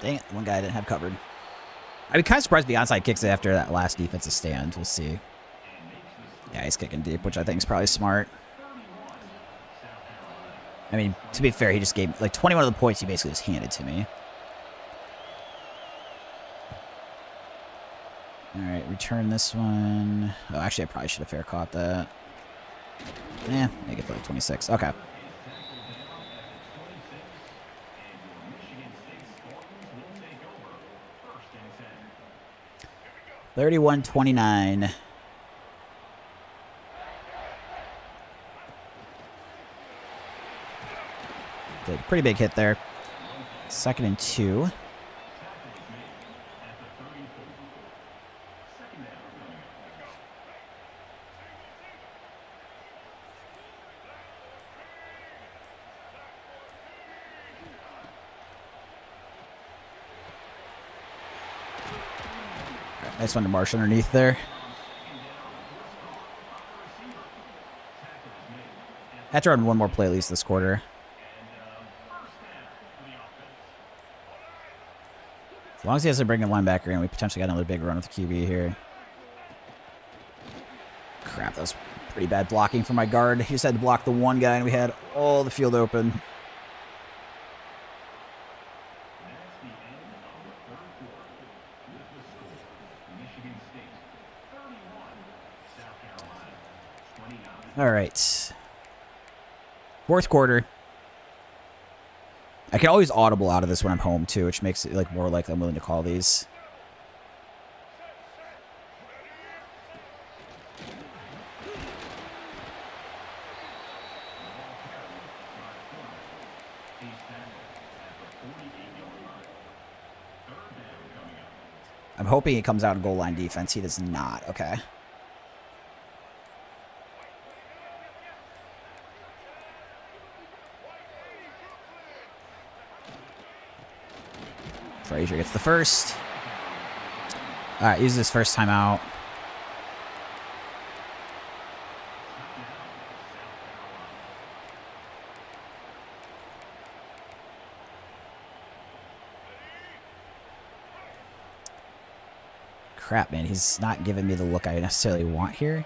Speaker 1: Dang it, one guy I didn't have covered. I'd be kind of surprised the onside kicks after that last defensive stand. We'll see. Yeah, he's kicking deep, which I think is probably smart. I mean, to be fair, he just gave, like, 21 of the points he basically just handed to me. All right, return this one. Oh, actually, I probably should have fair caught that. Yeah, make it for like 26. Okay. 31-29. Did a pretty big hit there. 2nd and 2. Nice one to Marsh underneath there. Had to run one more play at least this quarter. As long as he doesn't bring a linebacker in, we potentially got another big run with the QB here. Crap, that was pretty bad blocking for my guard. He just had to block the one guy, and we had all the field open. All right. 4th quarter. I can always audible out of this when I'm home too, which makes it like more likely I'm willing to call these. I'm hoping he comes out in goal line defense. He does not. Okay. Frazier gets the first. All right, uses his first timeout. Crap, man. He's not giving me the look I necessarily want here.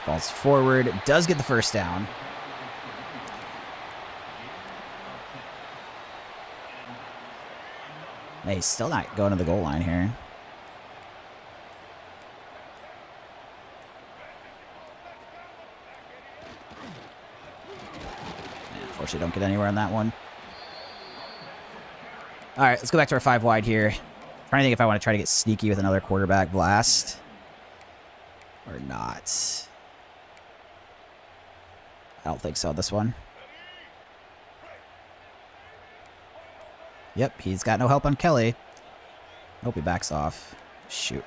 Speaker 1: Falls forward. Does get the first down. Hey, he's still not going to the goal line here. Unfortunately, don't get anywhere on that one. All right, let's go back to our 5 wide here. Trying to think if I want to try to get sneaky with another quarterback blast. Or not. I don't think so, this one. Yep, he's got no help on Kelly. Hope he backs off. Shoot.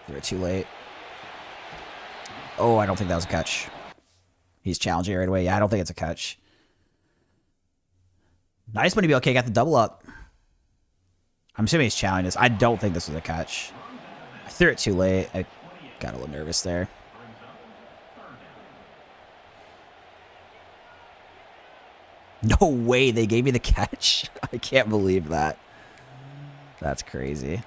Speaker 1: Threw it too late. Oh, I don't think that was a catch. He's challenging right away. Yeah, I don't think it's a catch. Nice one to be okay. Got the double up. I'm assuming he's challenging this. I don't think this was a catch. I threw it too late. I got a little nervous there. No way they gave me the catch. I can't believe that. That's crazy.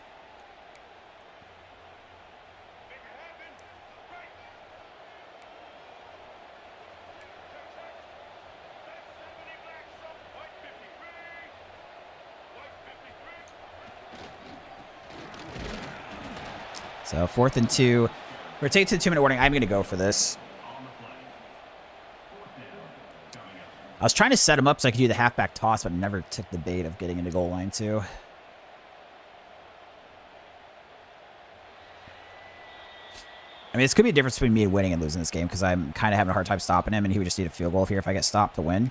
Speaker 1: So 4th and 2. We're taking to the 2-minute warning. I'm going to go for this. I was trying to set him up so I could do the halfback toss, but never took the bait of getting into goal line too. I mean, this could be a difference between me winning and losing this game because I'm kind of having a hard time stopping him, and he would just need a field goal here if I get stopped to win.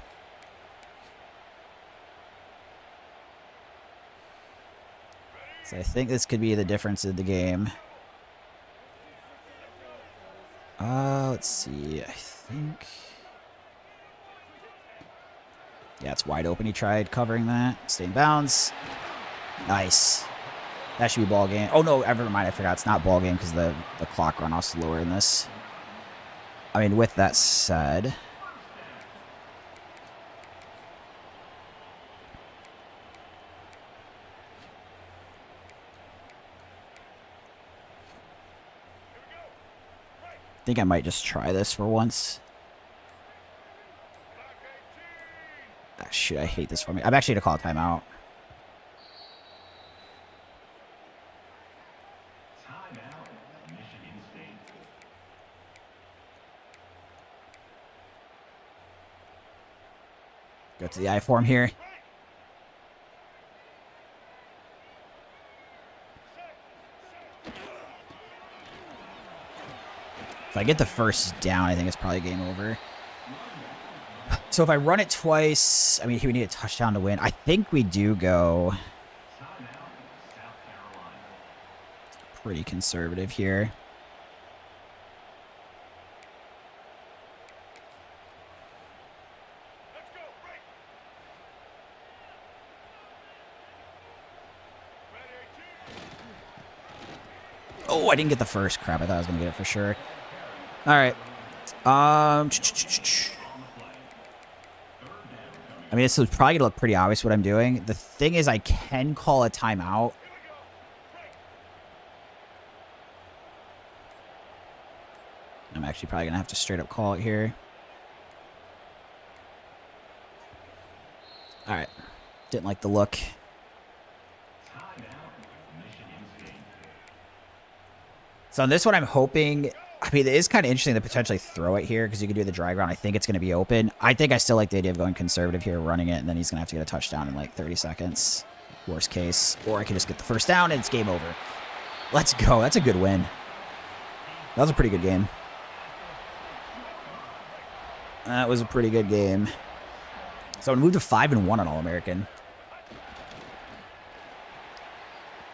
Speaker 1: So I think this could be the difference in the game. Let's see. I think... Yeah, it's wide open. He tried covering that. Stay in bounds. Nice. That should be ball game. Oh, no, never mind. I forgot. It's not ball game because the clock runoff's slower in this. I mean, with that said... I think I might just try this for once. Ah, shoot, I hate this for me. I'm actually going to call a timeout. Go to the I form here. If I get the first down, I think it's probably game over. So if I run it twice, I mean, we need a touchdown to win. I think we do go pretty conservative here. Oh, I didn't get the first. Crap, I thought I was going to get it for sure. All right. I mean, this is probably going to look pretty obvious what I'm doing. The thing is, I can call a timeout. I'm actually probably going to have to straight up call it here. All right. Didn't like the look. So on this one, I'm hoping... I mean, it is kind of interesting to potentially throw it here because you can do the drag route. I think it's going to be open. I think I still like the idea of going conservative here, running it, and then he's going to have to get a touchdown in like 30 seconds. Worst case. Or I can just get the first down and it's game over. Let's go. That's a good win. That was a pretty good game. That was a pretty good game. So we moved to 5-1 on All-American.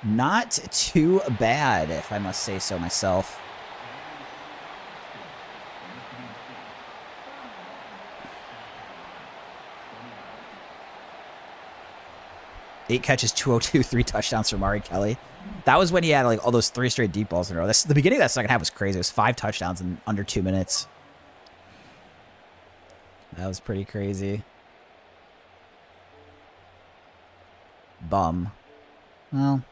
Speaker 1: Not too bad, if I must say so myself. Eight catches, 202, 3 touchdowns for Mari Kelly. That was when he had like all those 3 straight deep balls in a row. The beginning of that second half was crazy. It was 5 touchdowns in under 2 minutes. That was pretty crazy. Bum. Well,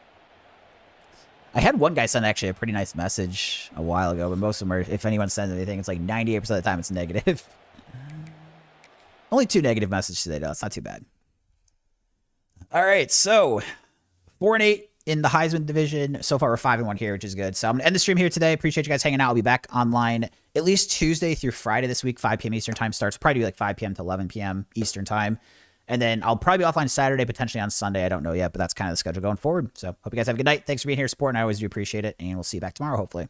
Speaker 1: I had one guy send actually a pretty nice message a while ago, but most of them are, if anyone sends anything, it's like 98% of the time it's negative. Only 2 negative messages today, though. It's not too bad. All right, so 4-8 in the Heisman division. So far, we're 5-1 here, which is good. So I'm gonna end the stream here today. Appreciate you guys hanging out. I'll be back online at least Tuesday through Friday this week. 5 p.m. Eastern time starts. Probably do like 5 p.m. to 11 p.m. Eastern time. And then I'll probably be offline Saturday, potentially on Sunday. I don't know yet, but that's kind of the schedule going forward. So hope you guys have a good night. Thanks for being here, supporting. I always do appreciate it. And we'll see you back tomorrow, hopefully.